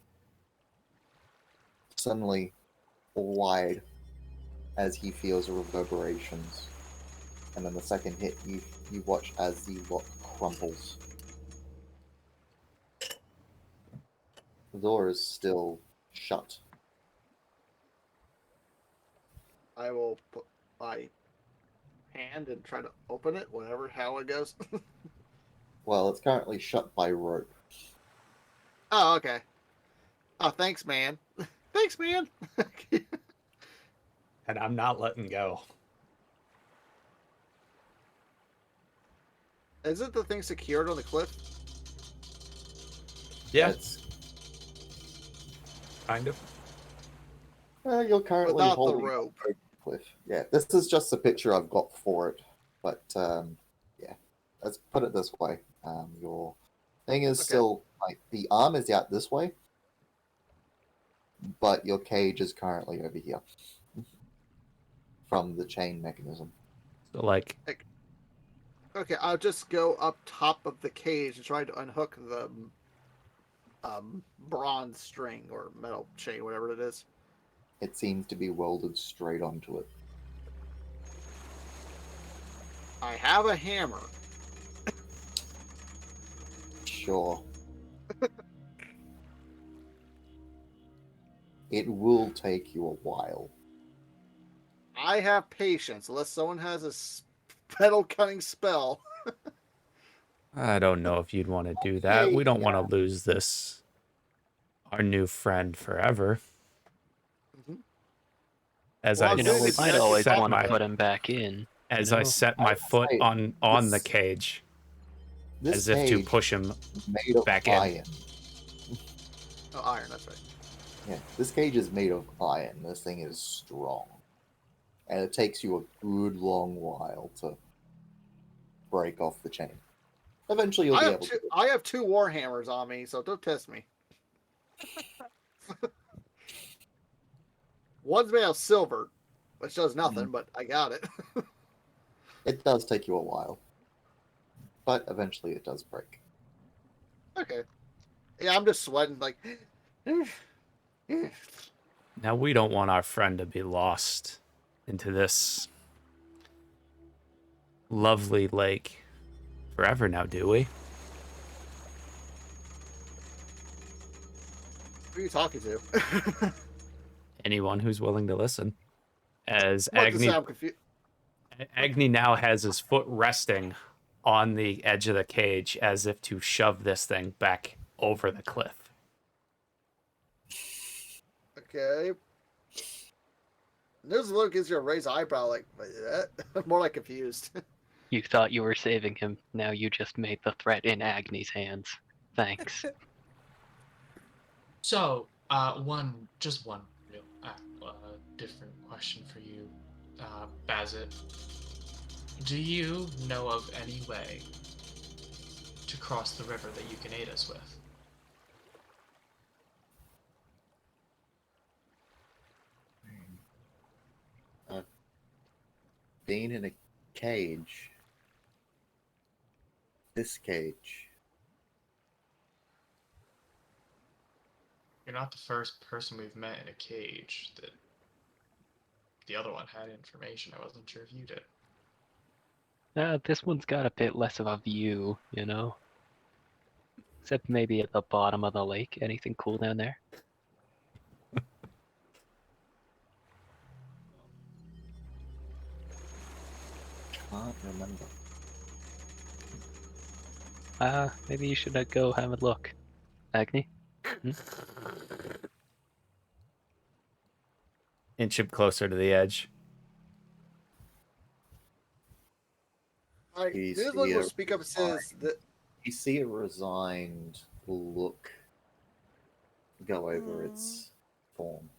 [SPEAKER 4] suddenly wide as he feels the reverberations. And then the second hit, you watch as the lock crumples. The door is still shut.
[SPEAKER 3] I will put my hand and try to open it, whatever how it goes.
[SPEAKER 4] Well, it's currently shut by rope.
[SPEAKER 3] Oh, okay. Oh, thanks, man. Thanks, man.
[SPEAKER 1] And I'm not letting go.
[SPEAKER 3] Isn't the thing secured on the cliff?
[SPEAKER 1] Yeah,
[SPEAKER 4] It's,
[SPEAKER 1] kind of.
[SPEAKER 4] you're currently
[SPEAKER 3] Without the
[SPEAKER 4] holding
[SPEAKER 3] rope.
[SPEAKER 4] on to the cliff. Yeah, this is just the picture I've got for it. But, yeah, let's put it this way. Your thing is
[SPEAKER 3] Okay.
[SPEAKER 4] still, like, the arm is out this way, but your cage is currently over here from the chain mechanism.
[SPEAKER 1] So like,
[SPEAKER 3] Okay, I'll just go up top of the cage and try to unhook the bronze string or metal chain, whatever it is.
[SPEAKER 4] It seems to be welded straight onto it.
[SPEAKER 3] I have a hammer.
[SPEAKER 4] Sure. It will take you a while.
[SPEAKER 3] I have patience, unless someone has a metal cutting spell.
[SPEAKER 1] I don't know if you'd want to do that. We don't want to lose this, our new friend, forever.
[SPEAKER 3] Mhm.
[SPEAKER 1] As
[SPEAKER 3] Well,
[SPEAKER 1] I
[SPEAKER 3] I'm
[SPEAKER 6] You know,
[SPEAKER 3] doing
[SPEAKER 6] we
[SPEAKER 3] it
[SPEAKER 6] might
[SPEAKER 3] to
[SPEAKER 6] always
[SPEAKER 3] set
[SPEAKER 6] want to
[SPEAKER 1] my-
[SPEAKER 6] put him back in.
[SPEAKER 1] as
[SPEAKER 6] you
[SPEAKER 1] I
[SPEAKER 6] know?
[SPEAKER 1] set my foot
[SPEAKER 4] say,
[SPEAKER 1] on the
[SPEAKER 4] this-
[SPEAKER 1] cage,
[SPEAKER 4] This
[SPEAKER 1] as if to
[SPEAKER 4] cage
[SPEAKER 1] push him.
[SPEAKER 4] is made of
[SPEAKER 1] back in.
[SPEAKER 4] iron.
[SPEAKER 3] Oh, iron, that's right.
[SPEAKER 4] Yeah, this cage is made of iron. This thing is strong. And it takes you a good long while to break off the chain. Eventually you'll be able to.
[SPEAKER 3] I have two war hammers on me, so don't test me. One's made of silver, which does nothing, but I got it.
[SPEAKER 4] It does take you a while. But eventually it does break.
[SPEAKER 3] Okay. Yeah, I'm just sweating like.
[SPEAKER 1] Now we don't want our friend to be lost into this lovely lake forever now, do we?
[SPEAKER 3] Who are you talking to?
[SPEAKER 1] Anyone who's willing to listen. As
[SPEAKER 3] What to say,
[SPEAKER 1] Agni,
[SPEAKER 3] I'm confused.
[SPEAKER 1] Agni now has his foot resting on the edge of the cage as if to shove this thing back over the cliff.
[SPEAKER 3] Okay. This look gives you a raised eyebrow, like more like confused.
[SPEAKER 6] You thought you were saving him. Now you just made the threat in Agni's hands. Thanks.
[SPEAKER 5] So, just one real different question for you, Bazit. Do you know of any way to cross the river that you can aid us with?
[SPEAKER 4] Being in a cage. This cage.
[SPEAKER 5] You're not the first person we've met in a cage. That the other one had information. I wasn't sure if you did.
[SPEAKER 6] This one's got a bit less of a view, you know? Except maybe at the bottom of the lake. Anything cool down there?
[SPEAKER 4] Can't remember.
[SPEAKER 6] Maybe you should go have a look. Agni?
[SPEAKER 1] Inch him closer to the edge.
[SPEAKER 4] You
[SPEAKER 3] This
[SPEAKER 4] see
[SPEAKER 3] one will
[SPEAKER 4] a
[SPEAKER 3] speak up and says that
[SPEAKER 4] You see a resigned look go over its form.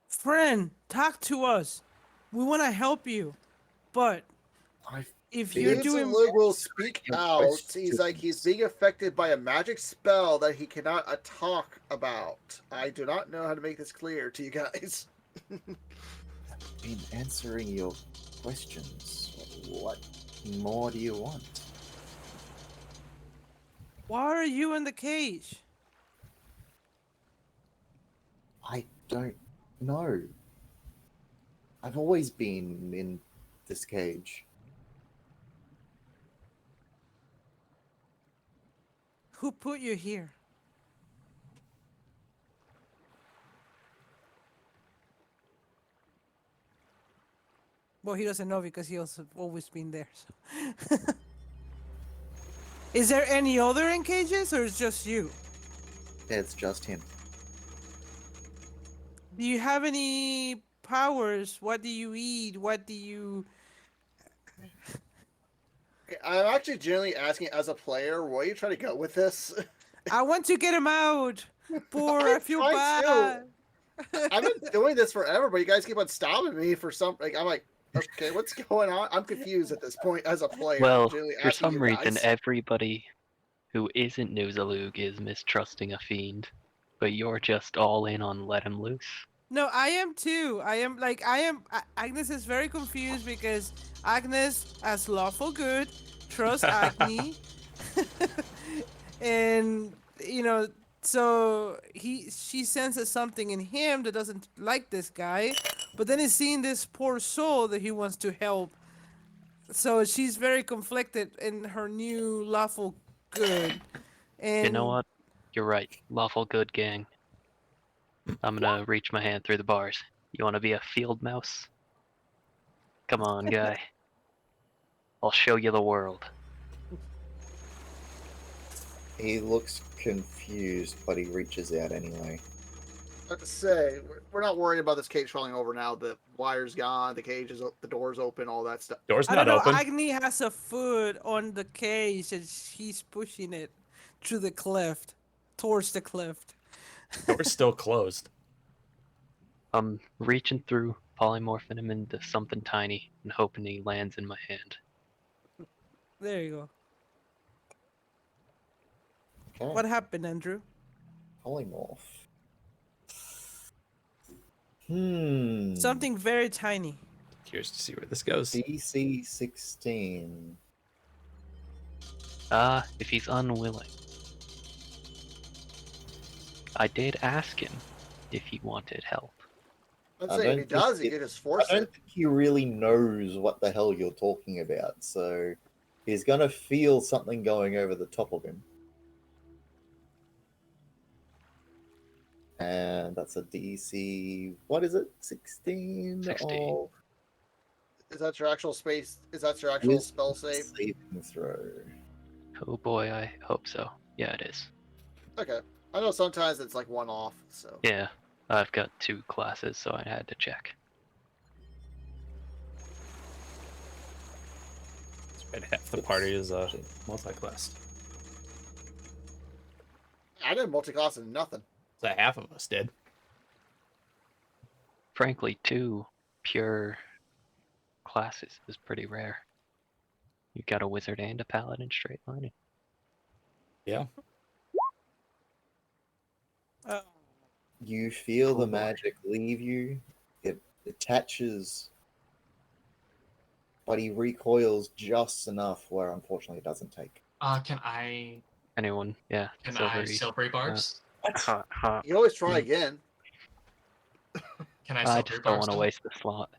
[SPEAKER 2] Friend, talk to us. We want to help you, but
[SPEAKER 4] I
[SPEAKER 2] if
[SPEAKER 4] You're
[SPEAKER 2] you're
[SPEAKER 3] this
[SPEAKER 2] doing
[SPEAKER 3] look will speak
[SPEAKER 4] Your
[SPEAKER 3] out.
[SPEAKER 4] questions.
[SPEAKER 3] He's like he's being affected by a magic spell that he cannot talk about. I do not know how to make this clear to you guys.
[SPEAKER 4] been answering your questions. What more do you want?
[SPEAKER 2] Why are you in the cage?
[SPEAKER 4] I don't know. I've always been in this cage.
[SPEAKER 2] Who put you here? Well, he doesn't know because he also always been there. So. Is there any other in cages, or is just you?
[SPEAKER 4] It's just him.
[SPEAKER 2] Do you have any powers? What do you eat? What do you?
[SPEAKER 3] Okay, I'm actually genuinely asking as a player, where are you trying to go with this?
[SPEAKER 2] I want to get him out. Poor, I
[SPEAKER 3] I'm
[SPEAKER 2] feel
[SPEAKER 3] trying
[SPEAKER 2] bad.
[SPEAKER 3] I've been doing this forever, but you guys keep on stopping me for some. Like, I'm like, okay, what's going on? I'm confused at this point as a player.
[SPEAKER 6] Well,
[SPEAKER 3] I'm genuinely
[SPEAKER 6] for
[SPEAKER 3] asking
[SPEAKER 6] some
[SPEAKER 3] you
[SPEAKER 6] reason,
[SPEAKER 3] guys.
[SPEAKER 6] everybody who isn't Noozalug is mistrusting a fiend, but you're just all in on let him loose.
[SPEAKER 2] No, I am too. Agnes is very confused because Agnes, as lawful good, trusts Agni, and so she senses something in him that doesn't like this guy, but then he's seeing this poor soul that he wants to help. So she's very conflicted in her new lawful good,
[SPEAKER 6] You know
[SPEAKER 2] and
[SPEAKER 6] what? You're right. Lawful good gang. I'm gonna reach my hand through the bars. You wanna be a field mouse? Come on, guy. I'll show you the world.
[SPEAKER 4] He looks confused, but he reaches out anyway.
[SPEAKER 3] I have to say, we're not worried about this cage falling over now. The wire's gone, the cage is, the door's open, all that stuff.
[SPEAKER 1] Door's
[SPEAKER 2] I don't
[SPEAKER 1] not
[SPEAKER 2] know.
[SPEAKER 1] open.
[SPEAKER 2] Agni has a foot on the cage, and he's pushing it through the cliff, towards the cliff.
[SPEAKER 1] Door's still closed.
[SPEAKER 6] I'm reaching through, polymorphing him into something tiny, and hoping he lands in my hand.
[SPEAKER 2] There you go.
[SPEAKER 4] Okay.
[SPEAKER 2] What happened, Andrew?
[SPEAKER 4] Polymorph.
[SPEAKER 2] Something very tiny.
[SPEAKER 1] Curious to see where this goes.
[SPEAKER 4] DC 16.
[SPEAKER 6] If he's unwilling. I did ask him if he wanted help.
[SPEAKER 3] I'd
[SPEAKER 4] I
[SPEAKER 3] say if
[SPEAKER 4] don't
[SPEAKER 3] he does, he
[SPEAKER 4] think
[SPEAKER 3] can just
[SPEAKER 4] I
[SPEAKER 3] force
[SPEAKER 4] don't
[SPEAKER 3] it.
[SPEAKER 4] think he really knows what the hell you're talking about, so he's gonna feel something going over the top of him. And that's a DC. What is it? 16?
[SPEAKER 6] 16.
[SPEAKER 4] Of
[SPEAKER 3] Is that your actual space? Is that your actual spell
[SPEAKER 4] wisdom
[SPEAKER 3] save?
[SPEAKER 4] saving throw.
[SPEAKER 6] Oh boy, I hope so. Yeah, it is.
[SPEAKER 3] Okay. I know sometimes it's like one off, so.
[SPEAKER 6] Yeah, I've got 2 classes, so I had to check.
[SPEAKER 1] And half the party is multi-classed.
[SPEAKER 3] I didn't multi-class in nothing.
[SPEAKER 1] So half of us did.
[SPEAKER 6] Frankly, 2 pure classes is pretty rare. You got a wizard and a paladin straight lining.
[SPEAKER 1] Yeah.
[SPEAKER 4] You feel
[SPEAKER 6] Oh,
[SPEAKER 4] the
[SPEAKER 6] boy.
[SPEAKER 4] magic leave you. It attaches, but he recoils just enough where unfortunately it doesn't take.
[SPEAKER 5] Can I
[SPEAKER 6] Anyone? Yeah,
[SPEAKER 5] silvery barbs?
[SPEAKER 6] Ha.
[SPEAKER 3] You can always try again.
[SPEAKER 5] Can I
[SPEAKER 6] I
[SPEAKER 5] silvery
[SPEAKER 6] just don't
[SPEAKER 5] barbs?
[SPEAKER 6] want to
[SPEAKER 5] them?
[SPEAKER 6] waste the slot.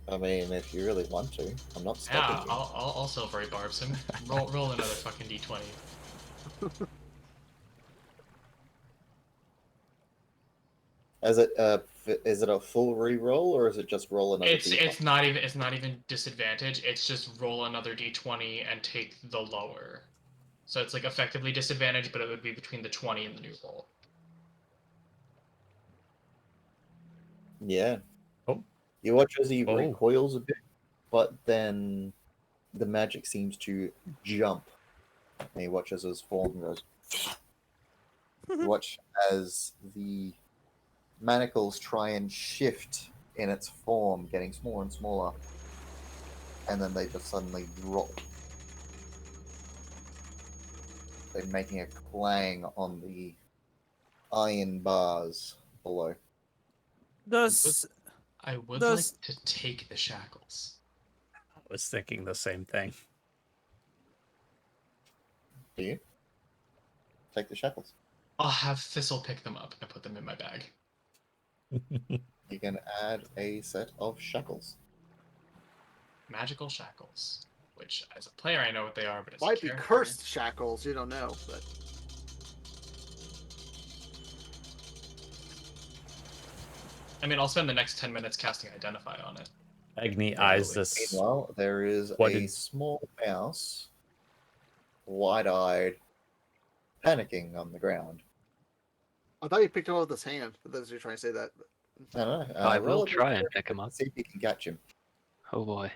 [SPEAKER 4] I mean, if you really want to, I'm not
[SPEAKER 5] Yeah,
[SPEAKER 4] stopping you.
[SPEAKER 5] I'll silvery barbs him. Roll another fucking d20.
[SPEAKER 4] Is it a full re-roll or is it just roll another?
[SPEAKER 5] It's not even disadvantage. It's just roll another d20 and take the lower. So it's like effectively disadvantage, but it would be between the 20 and the new roll.
[SPEAKER 4] Yeah.
[SPEAKER 1] Oh.
[SPEAKER 4] You watch as he
[SPEAKER 1] Oh.
[SPEAKER 4] recoils a bit, but then the magic seems to jump. And you watch as his form goes. You watch as the manacles try and shift in its form, getting smaller and smaller. And then they just suddenly drop. They're making a clang on the iron bars below.
[SPEAKER 2] Does
[SPEAKER 5] I would
[SPEAKER 2] Does-
[SPEAKER 5] like to take the shackles.
[SPEAKER 1] was thinking the same thing.
[SPEAKER 4] Do you? Take the shackles.
[SPEAKER 5] I'll have Thistle pick them up and put them in my bag.
[SPEAKER 4] You can add a set of shackles.
[SPEAKER 5] Magical shackles. Which, as a player, I know what they are, but as
[SPEAKER 3] Might
[SPEAKER 5] a
[SPEAKER 3] be
[SPEAKER 5] character...
[SPEAKER 3] cursed shackles, you don't know, but
[SPEAKER 5] I mean, I'll spend the next 10 minutes casting Identify on it.
[SPEAKER 1] Agni
[SPEAKER 5] Really?
[SPEAKER 1] eyes this.
[SPEAKER 4] Meanwhile, there is
[SPEAKER 1] What
[SPEAKER 4] a
[SPEAKER 1] did-
[SPEAKER 4] small mouse, wide-eyed, panicking on the ground.
[SPEAKER 3] I thought you picked him up with his hand. I thought you were trying to say that.
[SPEAKER 4] I don't know.
[SPEAKER 6] I
[SPEAKER 4] roll
[SPEAKER 6] will
[SPEAKER 4] a
[SPEAKER 6] try and
[SPEAKER 4] dexterity
[SPEAKER 6] pick him up.
[SPEAKER 4] See if you can catch him.
[SPEAKER 6] Oh boy.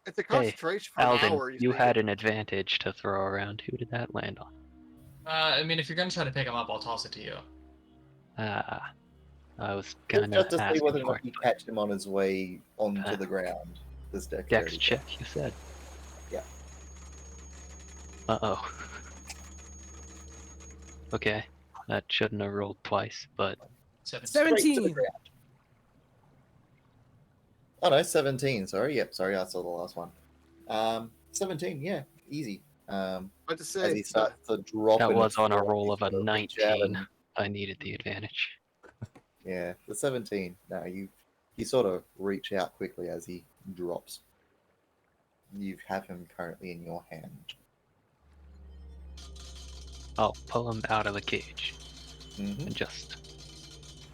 [SPEAKER 3] It's a concentration for an
[SPEAKER 6] Alden,
[SPEAKER 3] hour.
[SPEAKER 6] you had an advantage to throw around. Who did that land on?
[SPEAKER 5] I mean, if you're gonna try to pick him up, I'll toss it to you.
[SPEAKER 6] Ah, I was
[SPEAKER 4] Just
[SPEAKER 6] gonna
[SPEAKER 4] to see
[SPEAKER 6] ask
[SPEAKER 4] whether or
[SPEAKER 6] for
[SPEAKER 4] not you catch him on his way onto
[SPEAKER 6] Ah.
[SPEAKER 4] the ground. This
[SPEAKER 6] Dex
[SPEAKER 4] dexterity
[SPEAKER 6] check, you said.
[SPEAKER 4] Yeah.
[SPEAKER 6] Uh-oh. Okay, that shouldn't have rolled twice, but
[SPEAKER 5] 17.
[SPEAKER 4] Straight to the
[SPEAKER 2] 17.
[SPEAKER 4] ground. Oh no, 17. Sorry, yep. Sorry, I saw the last one. 17. Yeah, easy.
[SPEAKER 3] What to
[SPEAKER 4] As
[SPEAKER 3] say?
[SPEAKER 4] he starts to drop.
[SPEAKER 6] that
[SPEAKER 4] in the
[SPEAKER 6] was on a
[SPEAKER 4] floor,
[SPEAKER 6] roll
[SPEAKER 4] you
[SPEAKER 6] of a
[SPEAKER 4] sort reach out
[SPEAKER 6] 19.
[SPEAKER 4] and-
[SPEAKER 6] I needed the advantage.
[SPEAKER 4] Yeah, the 17. No, you sort of reach out quickly as he drops. You have him currently in your hand.
[SPEAKER 6] I'll pull him out of the cage
[SPEAKER 4] Mm-hmm.
[SPEAKER 6] and just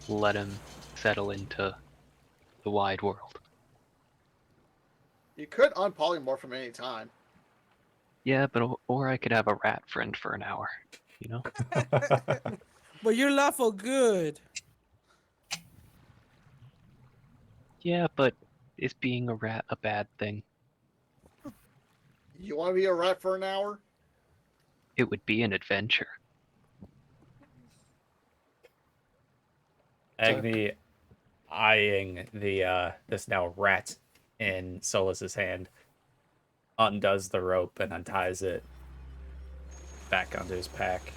[SPEAKER 6] let him settle into the wide world.
[SPEAKER 3] You could unpolymorph him any time.
[SPEAKER 6] Yeah, but or I could have a rat friend for an hour, you know?
[SPEAKER 2] But you're lawful good.
[SPEAKER 6] Yeah, but is being a rat a bad thing?
[SPEAKER 3] You want to be a rat for an hour?
[SPEAKER 6] It would be an adventure.
[SPEAKER 1] Agni eyeing the this now rat in Solus's hand, undoes the rope and unties it back onto his pack.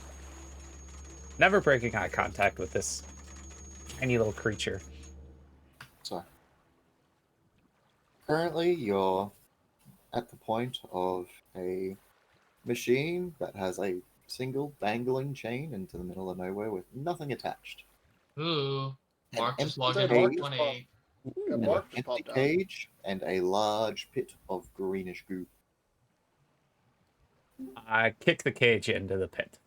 [SPEAKER 1] Never breaking eye contact with this tiny little creature.
[SPEAKER 4] So, currently you're at the point of a machine that has a single dangling chain into the middle of nowhere with nothing attached.
[SPEAKER 5] Ooh. Mark
[SPEAKER 4] An
[SPEAKER 5] just logged
[SPEAKER 4] empty
[SPEAKER 5] in
[SPEAKER 3] Mark
[SPEAKER 5] on
[SPEAKER 3] just
[SPEAKER 5] 20.
[SPEAKER 3] Yeah,
[SPEAKER 4] An
[SPEAKER 3] Mark just
[SPEAKER 4] empty
[SPEAKER 3] popped out.
[SPEAKER 4] cage and a large pit of greenish goo.
[SPEAKER 1] I kick the cage into the pit.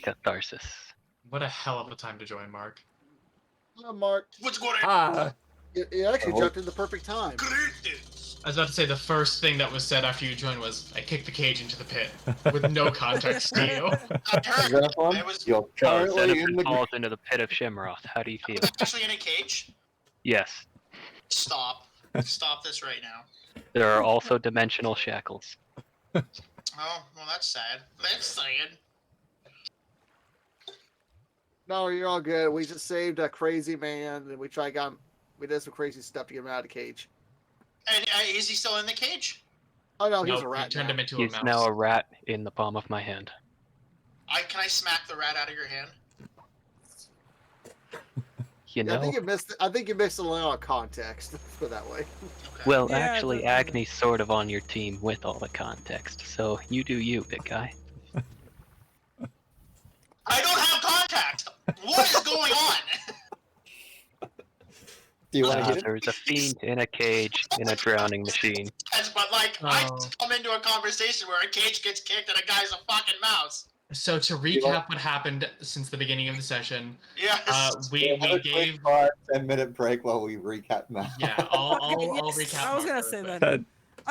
[SPEAKER 6] Catharsis.
[SPEAKER 5] What a hell of a time to join, Mark.
[SPEAKER 3] Mark,
[SPEAKER 7] What's going on?
[SPEAKER 1] Ah,
[SPEAKER 3] you actually
[SPEAKER 4] Oh.
[SPEAKER 3] jumped in the perfect time.
[SPEAKER 7] Greetings.
[SPEAKER 5] I was about to say the first thing that was said after you joined was, I kicked the cage into the pit, with no context to you.
[SPEAKER 7] I heard
[SPEAKER 4] Xenophon,
[SPEAKER 7] I was
[SPEAKER 4] you're
[SPEAKER 6] So
[SPEAKER 4] currently in
[SPEAKER 6] Xenophon
[SPEAKER 4] the
[SPEAKER 6] falls into the pit of Shimmeroth. How do you feel?
[SPEAKER 7] actually in a cage.
[SPEAKER 6] Yes.
[SPEAKER 7] Stop. Stop this right now.
[SPEAKER 6] There are also dimensional shackles.
[SPEAKER 7] Oh, well, that's sad. That's sad.
[SPEAKER 3] No, you're all good. We just saved a crazy man, and we did some crazy stuff to get him out of the cage.
[SPEAKER 7] And is he still in the cage?
[SPEAKER 3] Oh no, he's
[SPEAKER 5] Nope,
[SPEAKER 3] a
[SPEAKER 5] you
[SPEAKER 3] rat
[SPEAKER 5] turned
[SPEAKER 3] now.
[SPEAKER 5] him into
[SPEAKER 6] He's
[SPEAKER 5] a mouse.
[SPEAKER 6] now a rat in the palm of my hand.
[SPEAKER 7] Can I smack the rat out of your hand?
[SPEAKER 6] You
[SPEAKER 3] Yeah,
[SPEAKER 6] know?
[SPEAKER 3] I think you missed a lot of context. Let's put it that way.
[SPEAKER 7] Okay.
[SPEAKER 6] Well,
[SPEAKER 2] Yeah,
[SPEAKER 6] actually,
[SPEAKER 2] the-
[SPEAKER 6] Agni's sort of on your team with all the context, so you do you, big guy.
[SPEAKER 7] I don't have contact. What is going on?
[SPEAKER 4] Do you want to hit him?
[SPEAKER 6] There's a fiend in a cage in a drowning machine.
[SPEAKER 7] Yes, but like, I
[SPEAKER 5] Oh.
[SPEAKER 7] come into a conversation where a cage gets kicked and a guy's a fucking mouse.
[SPEAKER 5] So to recap what happened since the beginning of the session,
[SPEAKER 7] Yes.
[SPEAKER 5] we
[SPEAKER 4] Have a quick
[SPEAKER 5] gave
[SPEAKER 4] 5-10 minute break while we recap now.
[SPEAKER 5] yeah I'll
[SPEAKER 2] Yes,
[SPEAKER 5] recap.
[SPEAKER 2] I was
[SPEAKER 5] Mark
[SPEAKER 2] gonna
[SPEAKER 5] really
[SPEAKER 2] say
[SPEAKER 5] quick.
[SPEAKER 2] that.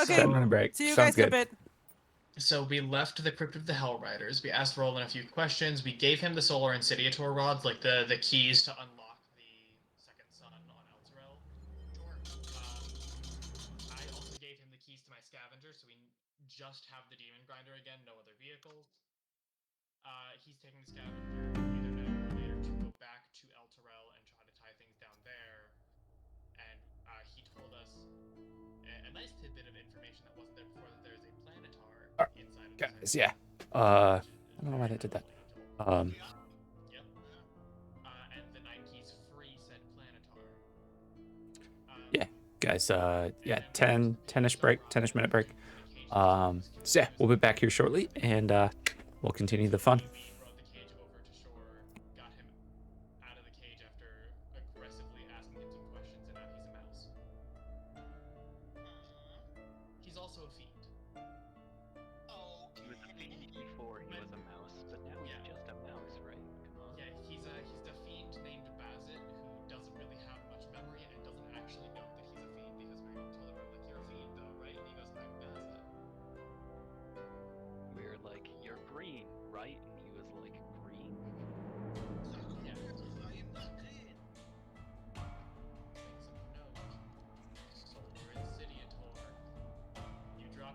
[SPEAKER 2] Okay.
[SPEAKER 1] 10-minute break.
[SPEAKER 2] See you
[SPEAKER 1] Sounds
[SPEAKER 2] guys in a
[SPEAKER 1] good.
[SPEAKER 2] bit.
[SPEAKER 5] So we left the Crypt of the Hell Riders. We asked Roland a few questions. We gave him the Solar Insidiator rods, like the keys to unlock the second sun on Elturel.
[SPEAKER 7] Sure.
[SPEAKER 5] I also gave him the keys to my scavenger, so we just have the demon grinder again, no other vehicles. He's taking the scavenger either now or later to go back to Elturel and try to tie things down there. And he told us a nice tidbit of information that wasn't there before, that there's a planetar inside of
[SPEAKER 1] guys,
[SPEAKER 5] this.
[SPEAKER 1] yeah. I don't know why they did that.
[SPEAKER 5] Yep. And the 9 keys free said planetar.
[SPEAKER 1] Yeah. guys. Yeah, 10-ish break, 10-ish minute break. So yeah, we'll be back here shortly, and we'll continue the fun.
[SPEAKER 5] Brought the cage over to shore, got him out of the cage after aggressively asking him some questions, and now he's a mouse. He's also a fiend.
[SPEAKER 6] He was a fiend before he was a mouse, but now he's just a mouse, right? Come on.
[SPEAKER 5] Yeah, he's the fiend named Bazit who doesn't really have much memory and doesn't actually know that he's a fiend because we told him, like, you're a fiend though, right? And he goes, I'm Bazit.
[SPEAKER 6] We're like, you're green, right? And he was like, green?
[SPEAKER 5] Yeah.
[SPEAKER 7] I am not green.
[SPEAKER 5] Things of note. Solar in City Tour. You drop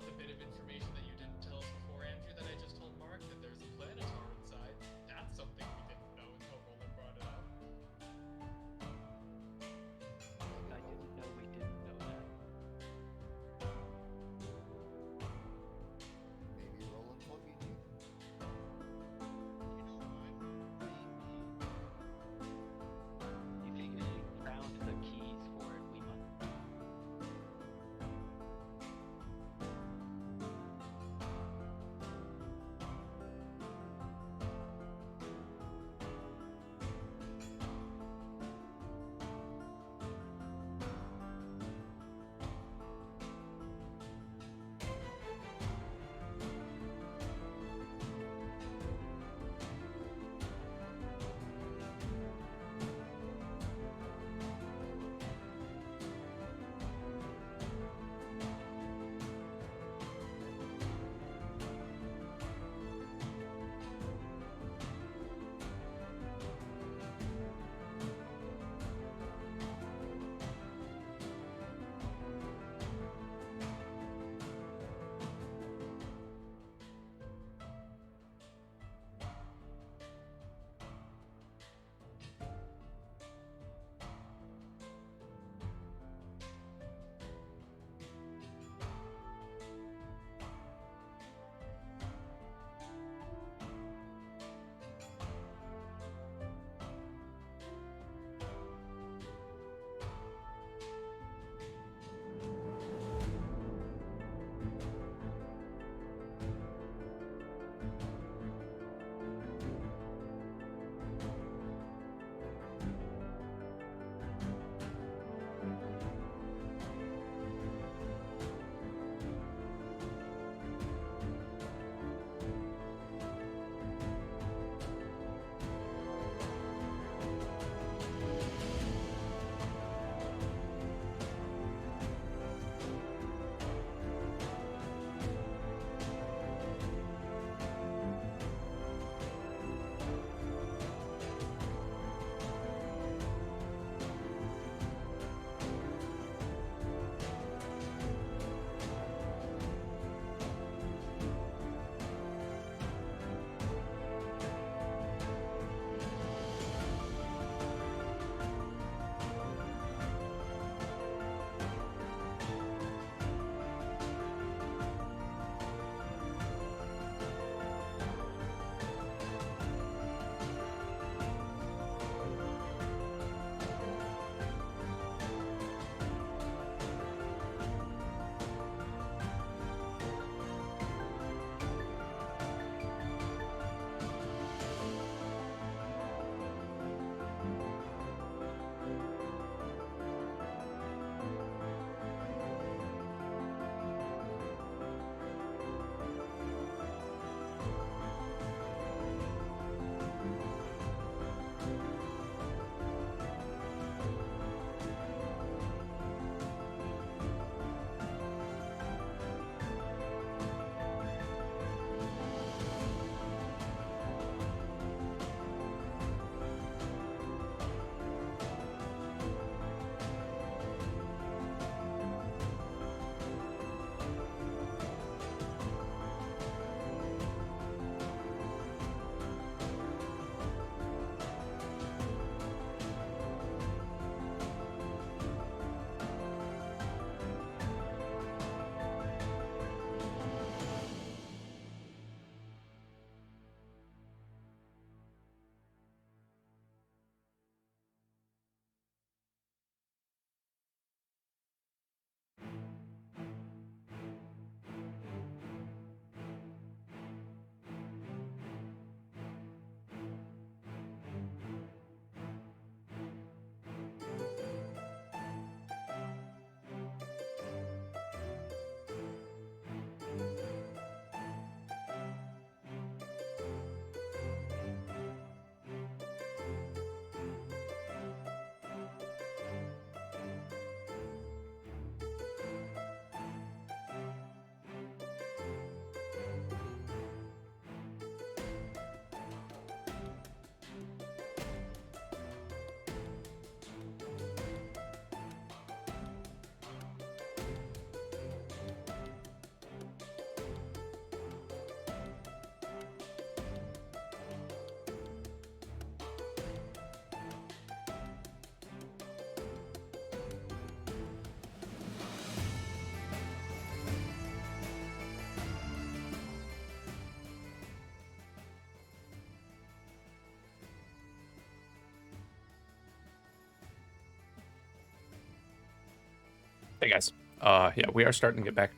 [SPEAKER 1] Hey guys. Yeah, we are starting to get back.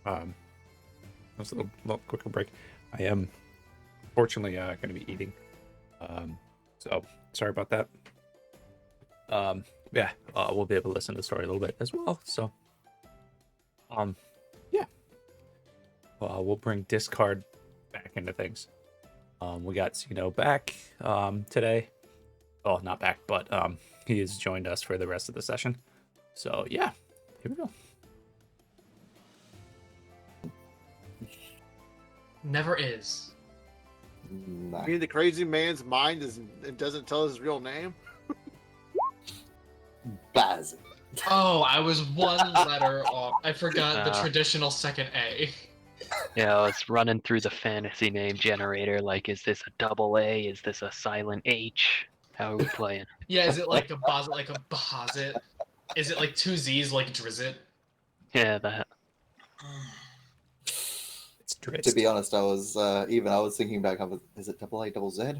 [SPEAKER 1] That was a little quicker break. I am fortunately going to be eating. So sorry about that. Yeah, we'll be able to listen to the story a little bit as well. So, yeah, we'll bring discard back into things. We got Sino back today. Well, not back, but he has joined us for the rest of the session. So yeah, here we go.
[SPEAKER 5] Never is.
[SPEAKER 4] Nah.
[SPEAKER 3] I mean, the crazy man's mind it doesn't tell his real name.
[SPEAKER 4] Baz.
[SPEAKER 5] Oh, I was one letter off. I forgot the
[SPEAKER 6] Ah.
[SPEAKER 5] traditional second A.
[SPEAKER 6] Yeah, I was running through the fantasy name generator. Like, is this a double A? Is this a silent H? How are we playing?
[SPEAKER 5] Yeah, is it like a Bahazit? Is it like two Z's like Drizzt?
[SPEAKER 6] Yeah, that.
[SPEAKER 1] It's Drizzt.
[SPEAKER 4] To be honest, I was thinking back of, is it double A double Z?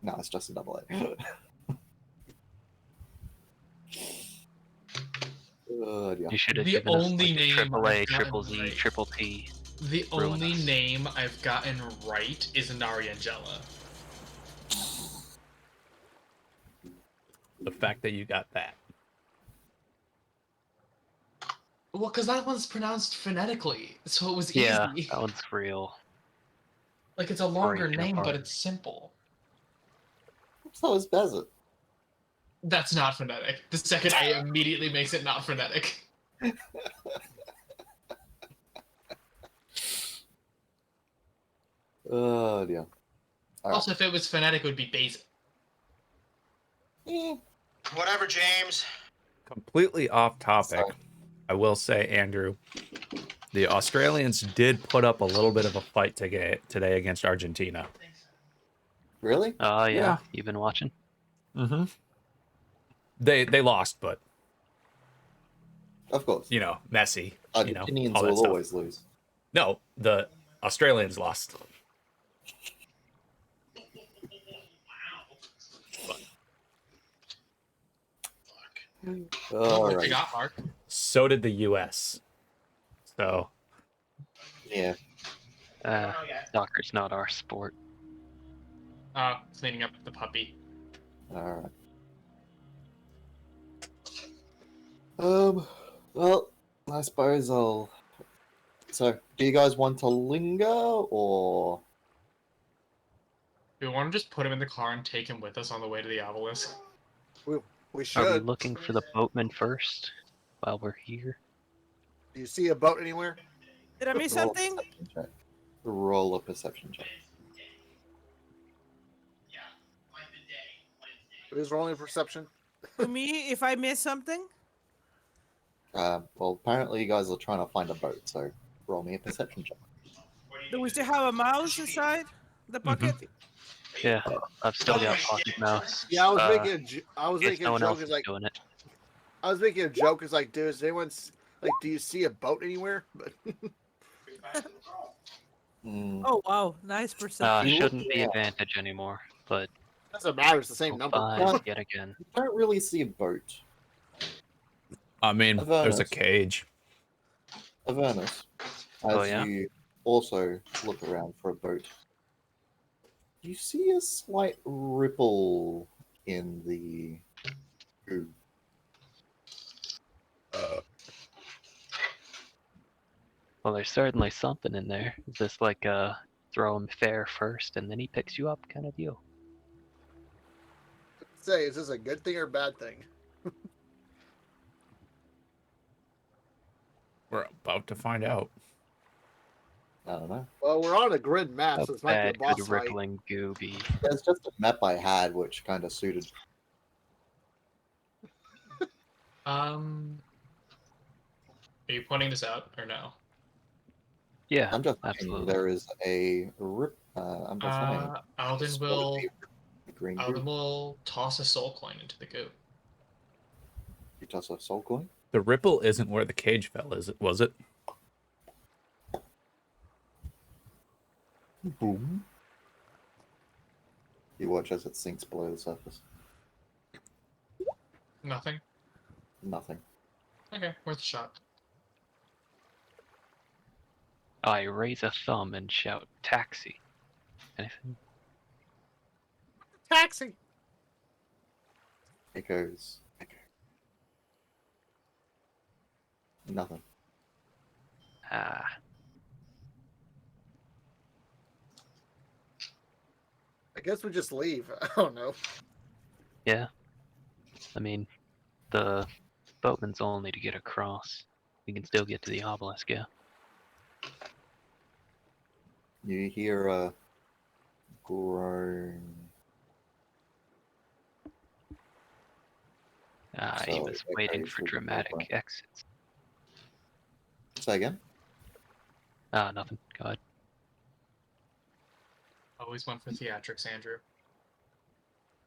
[SPEAKER 4] No, it's just a double A. Yeah.
[SPEAKER 6] You should have
[SPEAKER 5] The
[SPEAKER 6] given us
[SPEAKER 5] only
[SPEAKER 6] like
[SPEAKER 5] name
[SPEAKER 6] triple A,
[SPEAKER 5] I've gotten
[SPEAKER 6] triple Z,
[SPEAKER 5] right.
[SPEAKER 6] triple T.
[SPEAKER 5] The
[SPEAKER 6] Ruin
[SPEAKER 5] only
[SPEAKER 6] us.
[SPEAKER 5] name I've gotten right is Nariangela.
[SPEAKER 1] The fact that you got that.
[SPEAKER 5] Well, because that one's pronounced phonetically, so it was
[SPEAKER 6] Yeah,
[SPEAKER 5] easy.
[SPEAKER 6] that one's real.
[SPEAKER 5] Like, it's a longer
[SPEAKER 6] Breaking
[SPEAKER 5] name,
[SPEAKER 6] apart.
[SPEAKER 5] but it's simple.
[SPEAKER 4] So is Bazit.
[SPEAKER 5] That's not phonetic. The second A immediately makes it not phonetic.
[SPEAKER 4] Oh dear. All right.
[SPEAKER 5] Also, if it was phonetic, it would be basic.
[SPEAKER 7] Whatever, James.
[SPEAKER 1] Completely off topic.
[SPEAKER 4] Sorry.
[SPEAKER 1] I will say, Andrew, the Australians did put up a little bit of a fight today against Argentina.
[SPEAKER 4] Really?
[SPEAKER 6] Oh, yeah.
[SPEAKER 1] Yeah.
[SPEAKER 6] You've been watching?
[SPEAKER 1] Mm-hmm. They lost, but
[SPEAKER 4] Of course.
[SPEAKER 1] you know, Messi. You know,
[SPEAKER 4] Argentinians
[SPEAKER 1] all that
[SPEAKER 4] will
[SPEAKER 1] stuff.
[SPEAKER 4] always lose.
[SPEAKER 1] No, the Australians lost.
[SPEAKER 4] All
[SPEAKER 5] What you
[SPEAKER 4] right.
[SPEAKER 5] got, Mark?
[SPEAKER 1] So did the U.S. So
[SPEAKER 4] Yeah.
[SPEAKER 6] Soccer's not our sport.
[SPEAKER 5] Cleaning up the puppy.
[SPEAKER 4] All right. Well, I suppose I'll. So, do you guys want to linger or?
[SPEAKER 5] Do we want to just put him in the car and take him with us on the way to the obelisk?
[SPEAKER 3] We should.
[SPEAKER 6] Are we looking for the boatman first while we're here?
[SPEAKER 3] Do you see a boat anywhere?
[SPEAKER 2] Did I miss
[SPEAKER 4] Roll a
[SPEAKER 2] something?
[SPEAKER 4] perception check. Roll a perception check.
[SPEAKER 3] Who's rolling perception?
[SPEAKER 2] To me, if I miss something,
[SPEAKER 4] Well, apparently you guys are trying to find a boat, so roll me a perception check.
[SPEAKER 2] do we still have a mouse inside the bucket?
[SPEAKER 6] Yeah, I've still got pocket mouse.
[SPEAKER 3] Yeah, I was
[SPEAKER 6] Uh,
[SPEAKER 3] making I was
[SPEAKER 6] If
[SPEAKER 3] making
[SPEAKER 6] no
[SPEAKER 3] a
[SPEAKER 6] one
[SPEAKER 3] joke.
[SPEAKER 6] else
[SPEAKER 3] Is
[SPEAKER 6] is
[SPEAKER 3] like
[SPEAKER 6] doing it.
[SPEAKER 3] I was making a joke. Is like, dude, is anyone like, do you see a boat anywhere? But
[SPEAKER 4] Mm,
[SPEAKER 2] Oh wow, nice perception.
[SPEAKER 6] Shouldn't be
[SPEAKER 4] Yeah.
[SPEAKER 6] advantage anymore, but
[SPEAKER 3] doesn't matter. It's the same number.
[SPEAKER 6] 5 yet again.
[SPEAKER 4] you don't really see a boat.
[SPEAKER 1] I mean, there's a
[SPEAKER 4] Avernus.
[SPEAKER 1] cage.
[SPEAKER 4] Avernus, as
[SPEAKER 6] Oh, yeah?
[SPEAKER 4] you also look around for a boat, you see a slight ripple in the goo.
[SPEAKER 6] Well, there's certainly something in there. Is this like a throw him fair first and then he picks you up kind of deal?
[SPEAKER 3] Say, is this a good thing or a bad thing?
[SPEAKER 1] We're about to find out.
[SPEAKER 4] I don't know.
[SPEAKER 3] Well, we're on a grid map,
[SPEAKER 6] How
[SPEAKER 3] so it's not
[SPEAKER 6] bad
[SPEAKER 3] the boss
[SPEAKER 6] could
[SPEAKER 3] fight.
[SPEAKER 6] rippling goo be?
[SPEAKER 4] There's just a map I had which kind of suited.
[SPEAKER 5] Are you pointing this out or no?
[SPEAKER 6] Yeah,
[SPEAKER 4] I'm just saying
[SPEAKER 6] absolutely.
[SPEAKER 4] there is a rip. I'm just saying.
[SPEAKER 5] Alden
[SPEAKER 4] spotted
[SPEAKER 5] will
[SPEAKER 4] a green goo.
[SPEAKER 5] Alden will toss a soul coin into the goo.
[SPEAKER 4] You toss a soul coin.
[SPEAKER 1] The ripple isn't where the cage fell, is it? Was it?
[SPEAKER 4] Boom. You watch as it sinks below the surface.
[SPEAKER 5] Nothing.
[SPEAKER 4] Nothing.
[SPEAKER 5] Okay, worth a shot.
[SPEAKER 6] I raise a thumb and shout, "Taxi." Anything?
[SPEAKER 3] Taxi.
[SPEAKER 4] Echoes. Echo. Nothing.
[SPEAKER 6] Ah,
[SPEAKER 3] I guess we just leave. I don't know.
[SPEAKER 6] yeah. I mean, the boatman's only to get across. We can still get to the obelisk, yeah.
[SPEAKER 4] You hear a groan.
[SPEAKER 6] He
[SPEAKER 4] So
[SPEAKER 6] was
[SPEAKER 4] it
[SPEAKER 6] waiting
[SPEAKER 4] goes
[SPEAKER 6] for
[SPEAKER 4] with the
[SPEAKER 6] dramatic
[SPEAKER 4] proper-
[SPEAKER 6] exits.
[SPEAKER 4] Say again?
[SPEAKER 6] Nothing. Go ahead.
[SPEAKER 5] Always went for theatrics, Andrew.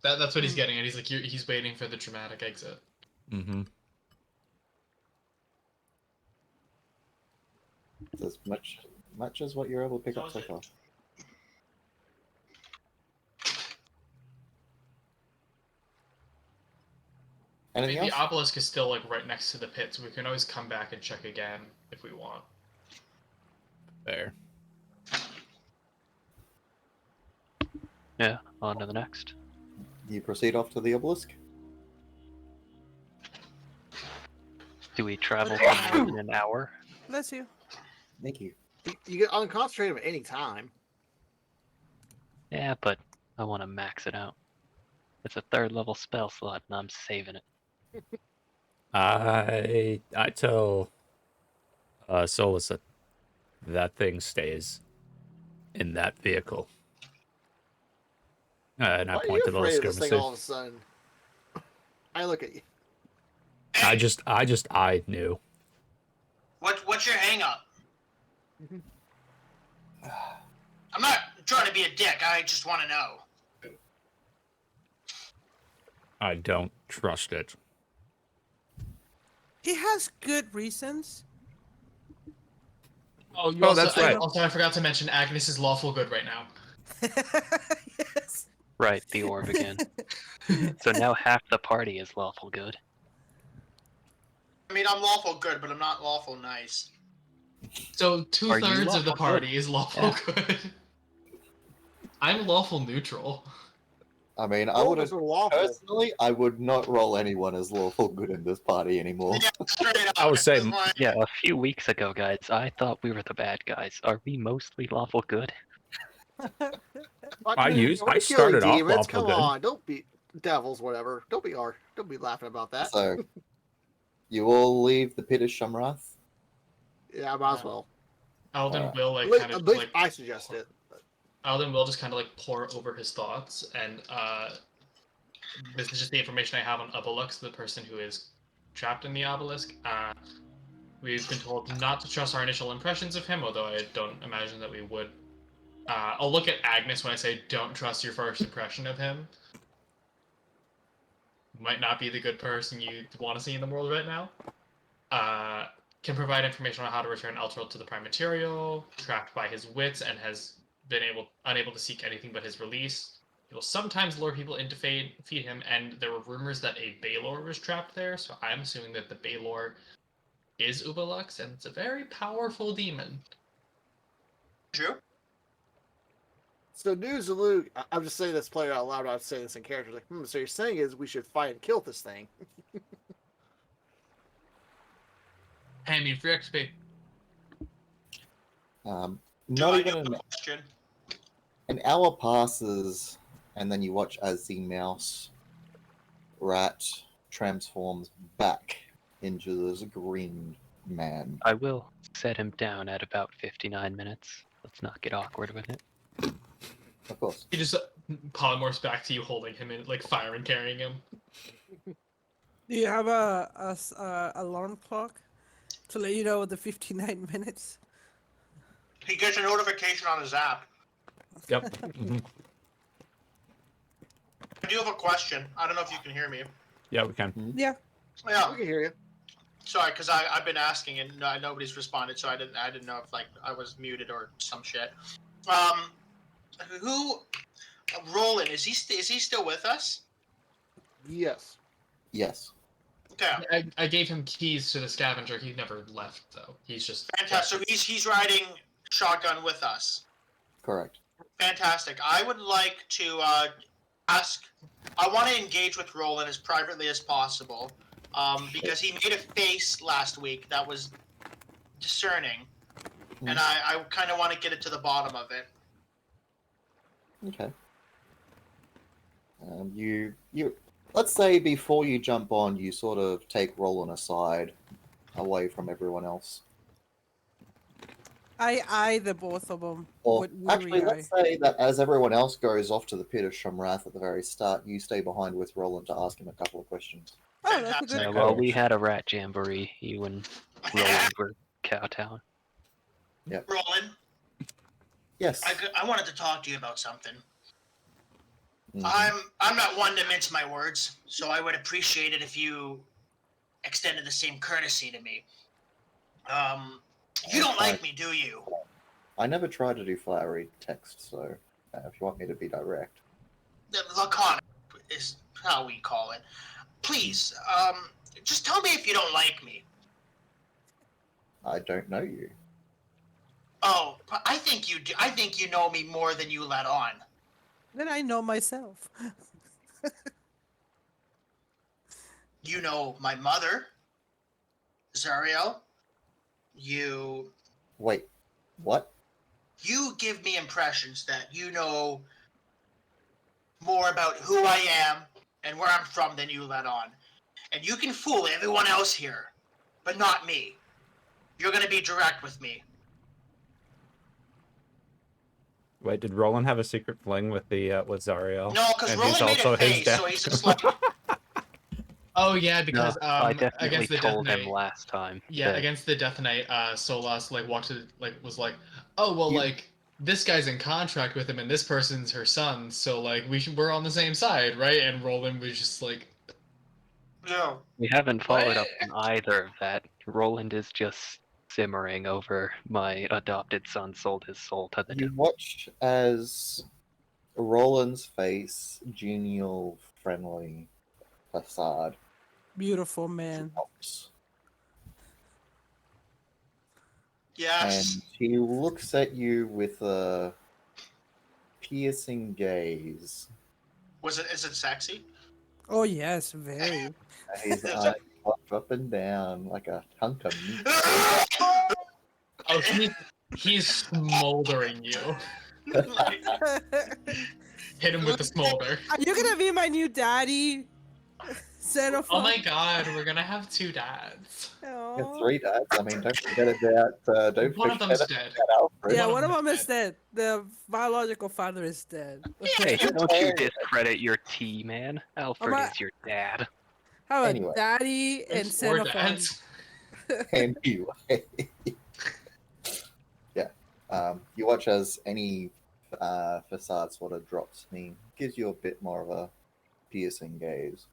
[SPEAKER 5] That's what he's getting at. He's like, he's waiting for the dramatic exit.
[SPEAKER 1] Mm-hmm.
[SPEAKER 4] As much as what you're able to pick up so far.
[SPEAKER 5] I
[SPEAKER 4] Anything
[SPEAKER 5] mean,
[SPEAKER 4] else?
[SPEAKER 5] the obelisk is still like right next to the pit, so we can always come back and check again if we want.
[SPEAKER 1] Fair.
[SPEAKER 6] Yeah, on to the next.
[SPEAKER 4] You proceed off to the obelisk?
[SPEAKER 6] Do we travel for more than an hour?
[SPEAKER 2] Bless you.
[SPEAKER 4] Thank you.
[SPEAKER 3] You get unconcentrated at any time.
[SPEAKER 6] Yeah, but I want to max it out. It's a 3rd level spell slot, and I'm saving it.
[SPEAKER 1] I tell Solus that that thing stays in that vehicle. And I
[SPEAKER 3] Why are you
[SPEAKER 1] point to the
[SPEAKER 3] afraid of this thing all
[SPEAKER 1] skirmisher.
[SPEAKER 3] of a sudden? I look at you.
[SPEAKER 1] I knew.
[SPEAKER 7] What's your hang up? I'm not trying to be a dick. I just want to know.
[SPEAKER 1] I don't trust it.
[SPEAKER 2] He has good reasons.
[SPEAKER 5] Oh,
[SPEAKER 1] that's right.
[SPEAKER 5] Also, I forgot to mention Agnes is lawful good right now.
[SPEAKER 2] Yes.
[SPEAKER 6] Right, the orb again. So now half the party is lawful good.
[SPEAKER 7] I mean, I'm lawful good, but I'm not lawful nice.
[SPEAKER 5] So
[SPEAKER 6] Are you
[SPEAKER 5] 2/3 of the
[SPEAKER 6] lawful
[SPEAKER 5] party is lawful
[SPEAKER 6] Yeah.
[SPEAKER 5] good. I'm lawful neutral.
[SPEAKER 4] I mean, I
[SPEAKER 3] All of
[SPEAKER 4] would
[SPEAKER 3] us are lawful.
[SPEAKER 4] personally, I would not roll anyone as lawful good in this party anymore.
[SPEAKER 7] Yeah, straight up.
[SPEAKER 1] I was saying-
[SPEAKER 7] This is why-
[SPEAKER 6] Yeah, a few weeks ago, guys, I thought we were the bad guys. Are we mostly lawful good?
[SPEAKER 3] We're killing
[SPEAKER 1] started off
[SPEAKER 3] demons.
[SPEAKER 1] lawful
[SPEAKER 3] Come
[SPEAKER 1] good.
[SPEAKER 3] on, don't be devils, whatever. Don't be laughing about that.
[SPEAKER 4] So, you all leave the pit of Shumrath?
[SPEAKER 3] Yeah, I might as well.
[SPEAKER 5] Alden
[SPEAKER 4] Alright.
[SPEAKER 5] will
[SPEAKER 3] At least,
[SPEAKER 5] like
[SPEAKER 3] I suggest it.
[SPEAKER 5] Alden will just kind of like pour over his thoughts, and this is just the information I have on Obelix, the person who is trapped in the obelisk. We've been told not to trust our initial impressions of him, although I don't imagine that we would. I'll look at Agnes when I say don't trust your first impression of him. Might not be the good person you want to see in the world right now. Can provide information on how to return Eltril to the Prime Material, trapped by his wits, and has been unable to seek anything but his release. He will sometimes lure people in to feed him, and there were rumors that a Baelor was trapped there, so I'm assuming that the Baelor is Ubelux, and it's a very powerful demon.
[SPEAKER 7] True.
[SPEAKER 3] So news of Luke. I'm just saying this player out loud. I'm not saying this in character. Like, so you're saying is we should fight and kill this thing?
[SPEAKER 5] Hey, I mean, free XP.
[SPEAKER 4] Not
[SPEAKER 7] Do I
[SPEAKER 4] even
[SPEAKER 7] have a question?
[SPEAKER 4] an hour passes, and then you watch as the mouse rat transforms back into this green man.
[SPEAKER 6] I will set him down at about 59 minutes. Let's not get awkward with it.
[SPEAKER 4] Of course.
[SPEAKER 5] He just polymorphs back to you, holding him in, like fire and carrying him.
[SPEAKER 2] Do you have a alarm clock to let you know the 59 minutes?
[SPEAKER 7] He gets a notification on his app.
[SPEAKER 1] Yep. Mhm.
[SPEAKER 7] I do have a question. I don't know if you can hear me.
[SPEAKER 1] Yeah, we can.
[SPEAKER 2] Yeah.
[SPEAKER 7] Yeah.
[SPEAKER 3] We can hear you.
[SPEAKER 7] Sorry, because I've been asking and nobody's responded, so I didn't know if like I was muted or some shit. Who? Roland, is he still with us?
[SPEAKER 3] Yes.
[SPEAKER 4] Yes.
[SPEAKER 7] Okay.
[SPEAKER 5] I gave him keys to the scavenger. He never left, though. He's just
[SPEAKER 7] Fantastic. So he's riding. shotgun with us.
[SPEAKER 4] Correct.
[SPEAKER 7] Fantastic. I would like to ask. I want to engage with Roland as privately as possible, because he made a face last week that was discerning, and I kind of want to get it to the bottom of it.
[SPEAKER 4] Okay. You let's say before you jump on, you sort of take Roland aside, away from everyone else.
[SPEAKER 2] I eye the both of them
[SPEAKER 4] Or
[SPEAKER 2] with
[SPEAKER 4] actually,
[SPEAKER 2] weary eye.
[SPEAKER 4] let's say that as everyone else goes off to the pit of Shamrath at the very start, you stay behind with Roland to ask him a couple of questions.
[SPEAKER 2] Oh, that's a good.
[SPEAKER 6] Yeah,
[SPEAKER 1] Okay.
[SPEAKER 6] well, we had a rat jamboree. You and Roland were Cowtown.
[SPEAKER 7] Roland,
[SPEAKER 4] Yes.
[SPEAKER 7] I wanted to talk to you about something.
[SPEAKER 4] Mhm.
[SPEAKER 7] I'm not one to mince my words, so I would appreciate it if you extended the same courtesy to me. You don't like me, do you?
[SPEAKER 4] I never try to do flowery text, so if you want me to be direct.
[SPEAKER 7] Laconic is how we call it. Please, just tell me if you don't like me.
[SPEAKER 4] I don't know you.
[SPEAKER 7] Oh, I think you do. I think you know me more than you let on.
[SPEAKER 2] Then I know myself.
[SPEAKER 7] You know my mother, Zariel.
[SPEAKER 4] Wait, what?
[SPEAKER 7] You give me impressions that you know more about who I am and where I'm from than you let on. And you can fool everyone else here, but not me. You're gonna be direct with me.
[SPEAKER 1] Wait, did Roland have a secret fling with the with Zariel?
[SPEAKER 7] No, because
[SPEAKER 1] And he's
[SPEAKER 7] Roland made
[SPEAKER 1] also
[SPEAKER 7] a
[SPEAKER 1] his
[SPEAKER 7] face,
[SPEAKER 1] dad.
[SPEAKER 7] so he's just like,
[SPEAKER 5] Oh yeah, because
[SPEAKER 6] No, I definitely
[SPEAKER 5] against the Death
[SPEAKER 6] told him
[SPEAKER 5] Knight.
[SPEAKER 6] last time.
[SPEAKER 5] Yeah,
[SPEAKER 6] that
[SPEAKER 5] against the Death Knight, Solas like walked to was like, oh well,
[SPEAKER 4] You-
[SPEAKER 5] like this guy's in contract with him, and this person's her son, so like we're on the same side, right? And Roland was just like,
[SPEAKER 7] no.
[SPEAKER 6] we haven't followed up
[SPEAKER 5] What?
[SPEAKER 6] on either of that. Roland is just simmering over my adopted son sold his soul to the
[SPEAKER 4] You
[SPEAKER 6] devil.
[SPEAKER 4] watch as Roland's face, genial, friendly facade
[SPEAKER 2] Beautiful man.
[SPEAKER 4] drops.
[SPEAKER 7] Yes.
[SPEAKER 4] And he looks at you with a piercing gaze.
[SPEAKER 7] Is it sexy?
[SPEAKER 2] Oh yes, very.
[SPEAKER 4] His eyes pop up and down like a hunk of meat.
[SPEAKER 5] Oh, he's smoldering you. Hit him with the smolder.
[SPEAKER 2] Are you gonna be my new daddy? Xenophon?
[SPEAKER 5] Oh my god, we're gonna have two dads.
[SPEAKER 4] You have
[SPEAKER 2] Aw.
[SPEAKER 4] 3 dads. I mean, don't forget about
[SPEAKER 5] One of them's dead.
[SPEAKER 4] Alfred.
[SPEAKER 2] Yeah,
[SPEAKER 5] One
[SPEAKER 2] one
[SPEAKER 5] of
[SPEAKER 2] of
[SPEAKER 5] them
[SPEAKER 2] them
[SPEAKER 5] is
[SPEAKER 2] is dead. The biological father is dead.
[SPEAKER 6] Hey,
[SPEAKER 4] Who
[SPEAKER 6] don't you
[SPEAKER 4] cares?
[SPEAKER 6] discredit your T, man. Alfred
[SPEAKER 2] Alright.
[SPEAKER 6] is your dad.
[SPEAKER 2] How about
[SPEAKER 4] Anyway.
[SPEAKER 2] daddy and
[SPEAKER 5] Or
[SPEAKER 2] Xenophon?
[SPEAKER 5] dads.
[SPEAKER 4] Anyway, yeah. You watch as any facade sort of drops. And he gives you a bit more of a piercing gaze.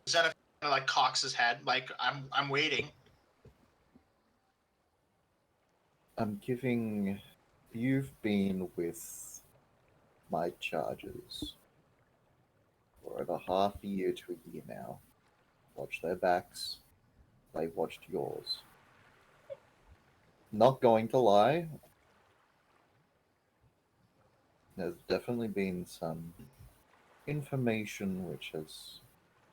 [SPEAKER 7] Xenophon like cocks his head, like I'm waiting.
[SPEAKER 4] I'm giving. You've been with my charges for over half a year to a year now. Watch their backs. They've watched yours. Not going to lie. There's definitely been some information which has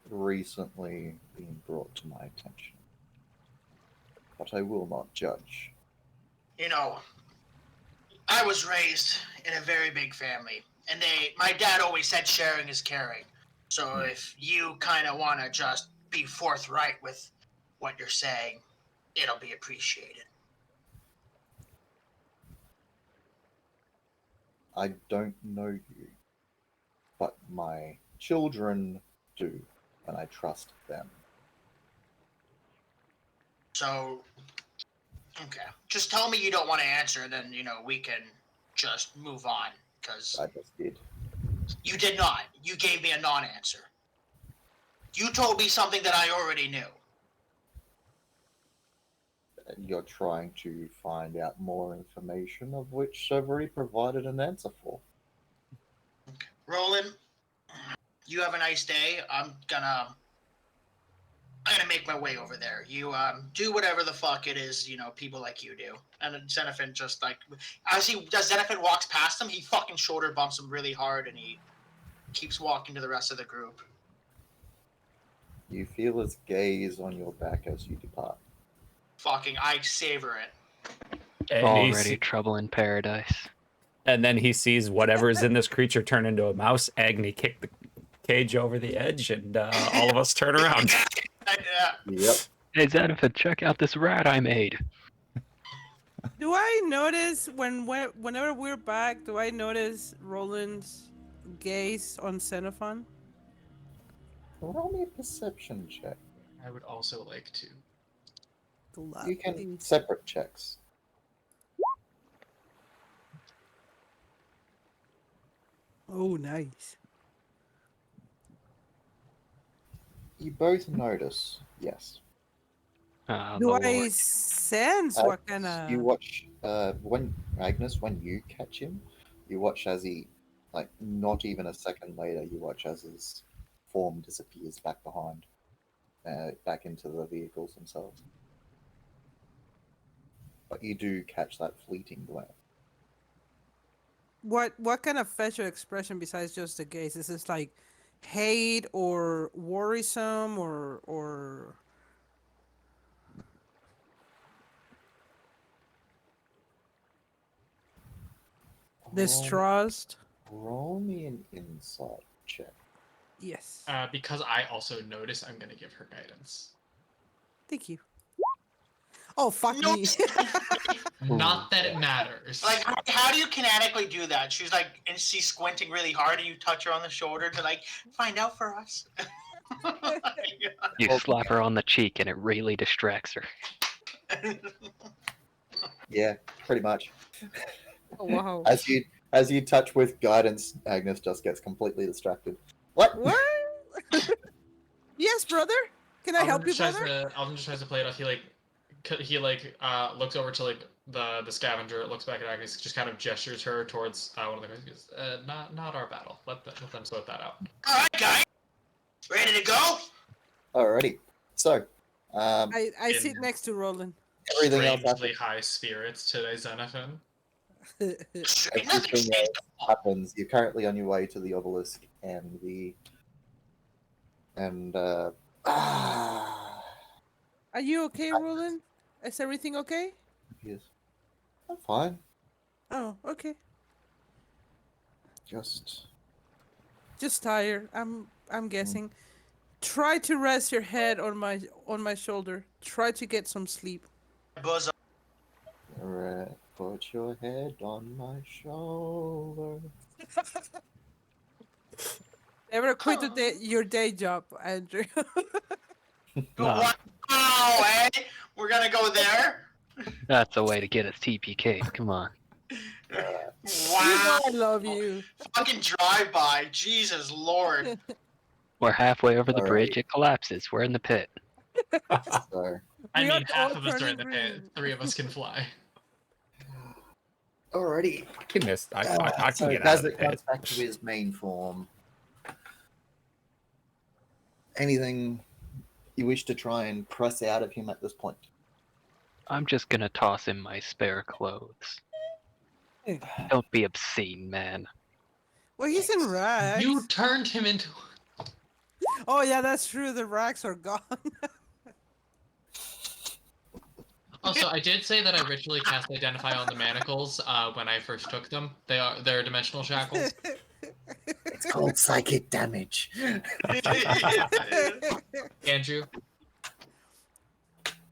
[SPEAKER 4] recently been brought to my attention. But I will not judge.
[SPEAKER 7] You know, I was raised in a very big family, and my dad always said sharing is caring. So if you kind of want to just be forthright with what you're saying, it'll be appreciated.
[SPEAKER 4] I don't know you, but my children do, and I trust them.
[SPEAKER 7] So, okay, just tell me you don't want to answer, and then we can just move on. Because
[SPEAKER 4] I just did.
[SPEAKER 7] you did not. You gave me a non-answer. You told me something that I already knew.
[SPEAKER 4] You're trying to find out more information, of which I've already provided an answer for.
[SPEAKER 7] Roland, you have a nice day. I'm gonna I'm gonna make my way over there. You do whatever the fuck it is, you know, people like you do. And then Xenophon just like as Xenophon walks past him, he fucking shoulder bumps him really hard, and he keeps walking to the rest of the group.
[SPEAKER 4] You feel his gaze on your back as you depart.
[SPEAKER 7] Fucking, I savor it.
[SPEAKER 1] And,
[SPEAKER 6] Already trouble in paradise.
[SPEAKER 1] and then he sees whatever is in this creature turn into a mouse. Agni kick the cage over the edge, and all of us turn around.
[SPEAKER 7] Yeah.
[SPEAKER 4] Yep.
[SPEAKER 6] Hey Xenophon, check out this rat I made.
[SPEAKER 2] Do I notice whenever we're back? Do I notice Roland's gaze on Xenophon?
[SPEAKER 4] Roll me a perception check.
[SPEAKER 5] I would also like to.
[SPEAKER 4] You can separate checks.
[SPEAKER 2] Oh, nice.
[SPEAKER 4] You both notice, yes.
[SPEAKER 2] Do I
[SPEAKER 6] Lord.
[SPEAKER 2] sense what kind of?
[SPEAKER 4] You watch when Agnes, when you catch him, you watch as he, like, not even a second later, you watch as his form disappears back behind, back into the vehicles themselves. But you do catch that fleeting glance.
[SPEAKER 2] What kind of facial expression besides just the gaze? Is this like hate or worrisome or distrust?
[SPEAKER 4] Roll me an insight check.
[SPEAKER 2] Yes.
[SPEAKER 5] Because I also notice, I'm gonna give her guidance.
[SPEAKER 2] Thank you. Oh, fuck
[SPEAKER 7] No,
[SPEAKER 2] me.
[SPEAKER 5] Not that it matters.
[SPEAKER 7] like, how do you kinetically do that? She's like, and she's squinting really hard, and you touch her on the shoulder to like find out for us.
[SPEAKER 6] You slap her on the cheek and it really distracts her.
[SPEAKER 4] Yeah, pretty much.
[SPEAKER 2] Oh, wow.
[SPEAKER 4] As you touch with guidance, Agnes just gets completely distracted. What?
[SPEAKER 2] What? Yes, brother. Can I help you,
[SPEAKER 5] Alvin
[SPEAKER 2] brother?
[SPEAKER 5] Alvin just tries to play it off. He looks over to like the scavenger, looks back at Agnes, just kind of gestures her towards one of the guys. Not our battle. Let them sort that out.
[SPEAKER 7] All right, guys, ready to go?
[SPEAKER 4] Alrighty. So,
[SPEAKER 2] I sit next to Roland.
[SPEAKER 4] everything else
[SPEAKER 5] Strangely high spirits today, Xenophon.
[SPEAKER 7] Nothing
[SPEAKER 4] everything else happens. You're currently on your way to the obelisk and
[SPEAKER 2] Are you okay, Roland? Is everything okay?
[SPEAKER 4] yes. I'm fine.
[SPEAKER 2] Oh, okay.
[SPEAKER 4] Just
[SPEAKER 2] Just tired. I'm guessing. Try to rest your head on my shoulder. Try to get some sleep.
[SPEAKER 7] bosom.
[SPEAKER 4] put your head on my shoulder.
[SPEAKER 2] Never quit your day job, Andrew.
[SPEAKER 6] Nah,
[SPEAKER 7] Wow, eh? We're gonna go there.
[SPEAKER 6] that's the way to get us TPK. Come on.
[SPEAKER 2] You know
[SPEAKER 7] Wow,
[SPEAKER 2] I love you.
[SPEAKER 7] fucking drive by. Jesus Lord.
[SPEAKER 6] We're halfway over the
[SPEAKER 4] All
[SPEAKER 6] bridge.
[SPEAKER 4] right.
[SPEAKER 6] It collapses. We're in the pit.
[SPEAKER 4] So,
[SPEAKER 5] I
[SPEAKER 2] We
[SPEAKER 5] mean,
[SPEAKER 2] are
[SPEAKER 5] half
[SPEAKER 2] all
[SPEAKER 5] of us are in
[SPEAKER 2] turning
[SPEAKER 5] the pit.
[SPEAKER 2] green.
[SPEAKER 5] 3 of us can fly.
[SPEAKER 4] alrighty.
[SPEAKER 1] I can miss. I
[SPEAKER 4] So
[SPEAKER 1] can get out of the
[SPEAKER 4] Gazet comes
[SPEAKER 1] pit.
[SPEAKER 4] back to his main form. Anything you wish to try and press out of him at this point?
[SPEAKER 6] I'm just gonna toss him my spare clothes. Don't be obscene, man.
[SPEAKER 2] Well, he's in rags.
[SPEAKER 5] You turned him into.
[SPEAKER 2] Oh yeah, that's true. The rags are gone.
[SPEAKER 5] Also, I did say that I ritually cast Identify on the manacles when I first took them. They're dimensional shackles.
[SPEAKER 4] It's called psychic damage.
[SPEAKER 5] Andrew.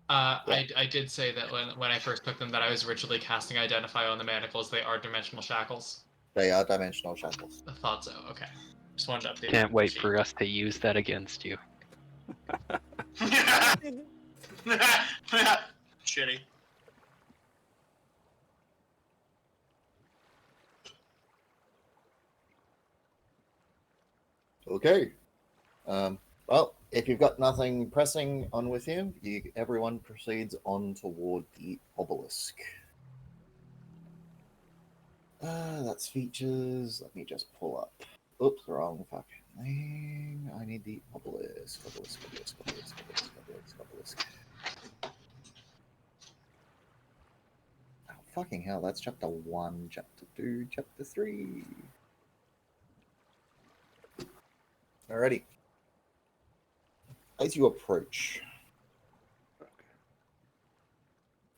[SPEAKER 5] I did say that when I first took them that I was ritually casting Identify on the manacles. They are dimensional shackles.
[SPEAKER 4] They are dimensional shackles.
[SPEAKER 5] I thought so. Okay. Just wanted to update.
[SPEAKER 6] Can't wait for us to use that against you.
[SPEAKER 7] Shitty.
[SPEAKER 4] Okay. Well, if you've got nothing pressing on with you, everyone proceeds on toward the obelisk. That's features. Let me just pull up. Oops, wrong fucking thing. I need the obelisk. fucking hell, that's chapter 1, chapter 2, chapter 3. Alrighty. As you approach,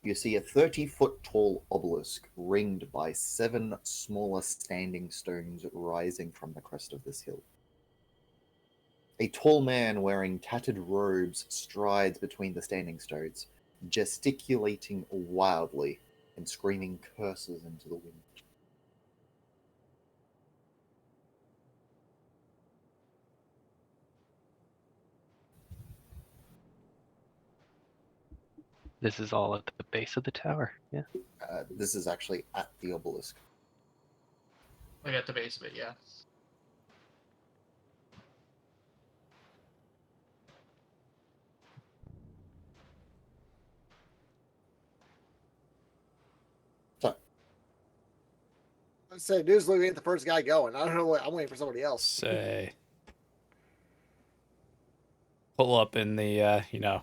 [SPEAKER 4] you see a 30-foot tall obelisk ringed by 7 smaller standing stones rising from the crest of this hill. A tall man wearing tattered robes strides between the standing stones, gesticulating wildly and screaming curses into the wind.
[SPEAKER 6] This is all at the base of the tower. Yeah.
[SPEAKER 4] This is actually at the obelisk.
[SPEAKER 5] Like at the base of it, yeah.
[SPEAKER 3] I said, dude's looking at the first guy going. I don't know what. I'm waiting for somebody else.
[SPEAKER 1] Say, pull up in the, in our.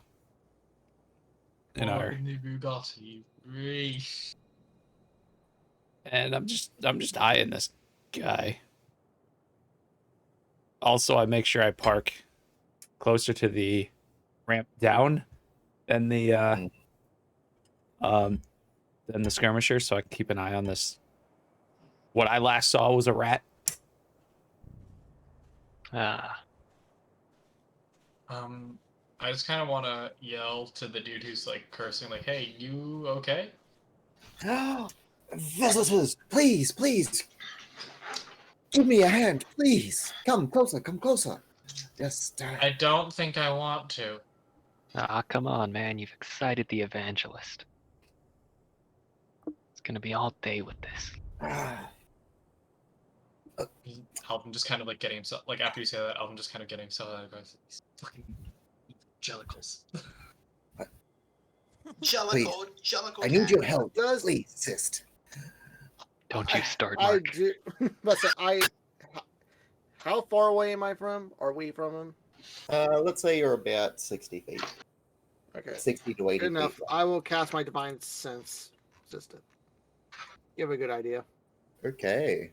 [SPEAKER 5] The Bugatti race.
[SPEAKER 1] And I'm just eyeing this guy. Also, I make sure I park closer to the ramp down than the skirmisher, so I can keep an eye on this. What I last saw was a rat.
[SPEAKER 6] Ah.
[SPEAKER 5] I just kind of want to yell to the dude who's like cursing, like, "Hey, you okay?"
[SPEAKER 4] Visitors, please, please, give me a hand, please. Come closer, come closer. Just.
[SPEAKER 5] I don't think I want to.
[SPEAKER 6] Ah, come on, man. You've excited the evangelist. It's gonna be all day with this.
[SPEAKER 5] Alvin just kind of like getting himself, like after you say that, Alvin just kind of getting himself out of these fucking evangelicals.
[SPEAKER 7] Jellicle.
[SPEAKER 4] I need your help, please, sis.
[SPEAKER 6] Don't you start,
[SPEAKER 3] I
[SPEAKER 6] Mark.
[SPEAKER 3] do. Listen, how far away am I from? Are we from him?
[SPEAKER 4] Let's say you're about 60 feet.
[SPEAKER 3] Okay.
[SPEAKER 4] 60 to 80
[SPEAKER 3] Good enough.
[SPEAKER 4] feet.
[SPEAKER 3] I will cast my divine sense just to give a good idea.
[SPEAKER 4] Okay.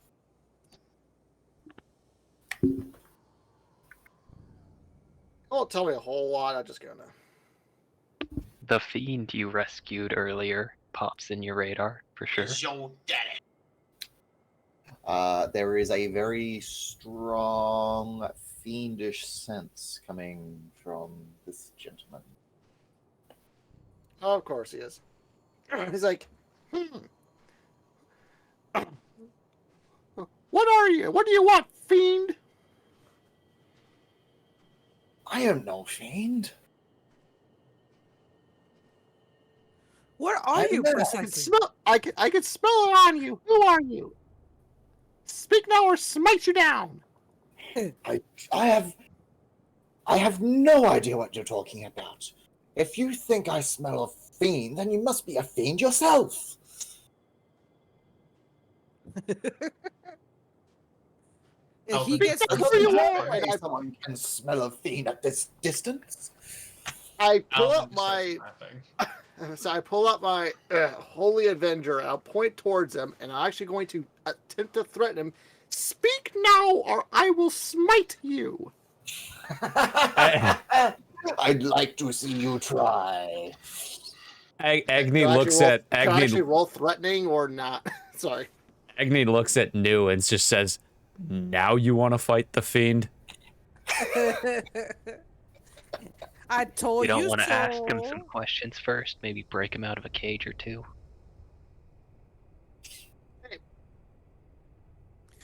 [SPEAKER 3] Won't tell me a whole lot. I'm just gonna.
[SPEAKER 6] The fiend you rescued earlier pops in your radar, for sure.
[SPEAKER 7] Is your daddy.
[SPEAKER 4] There is a very strong fiendish sense coming from this gentleman.
[SPEAKER 3] Oh, of course he is. He's like, What are you? What do you want, fiend?
[SPEAKER 4] I am no fiend.
[SPEAKER 2] Where are you
[SPEAKER 3] I can
[SPEAKER 2] precisely?
[SPEAKER 3] smell. I can smell it on you. Who are you? Speak now, or smite you down.
[SPEAKER 4] I have no idea what you're talking about. If you think I smell a fiend, then you must be a fiend yourself.
[SPEAKER 2] If he gets
[SPEAKER 3] That's
[SPEAKER 2] close
[SPEAKER 3] who you
[SPEAKER 2] enough,
[SPEAKER 3] are. And I-
[SPEAKER 4] Someone can smell a fiend at this distance.
[SPEAKER 3] I pull
[SPEAKER 5] Alvin
[SPEAKER 3] up
[SPEAKER 5] just starts
[SPEAKER 3] my.
[SPEAKER 5] laughing.
[SPEAKER 3] So I pull up my Holy Avenger. I'll point towards him, and I'm actually going to attempt to threaten him. Speak now, or I will smite you.
[SPEAKER 4] I'd like to see you try.
[SPEAKER 1] Agni
[SPEAKER 3] Can I
[SPEAKER 1] looks
[SPEAKER 3] actually roll-
[SPEAKER 1] at
[SPEAKER 3] Can I actually
[SPEAKER 1] Agni.
[SPEAKER 3] roll threatening or not? Sorry.
[SPEAKER 1] Agni looks at New and just says, "Now you want to fight the fiend?"
[SPEAKER 2] I told
[SPEAKER 6] You
[SPEAKER 2] you
[SPEAKER 6] don't want
[SPEAKER 2] so.
[SPEAKER 6] to ask him some questions first? Maybe break him out of a cage or two?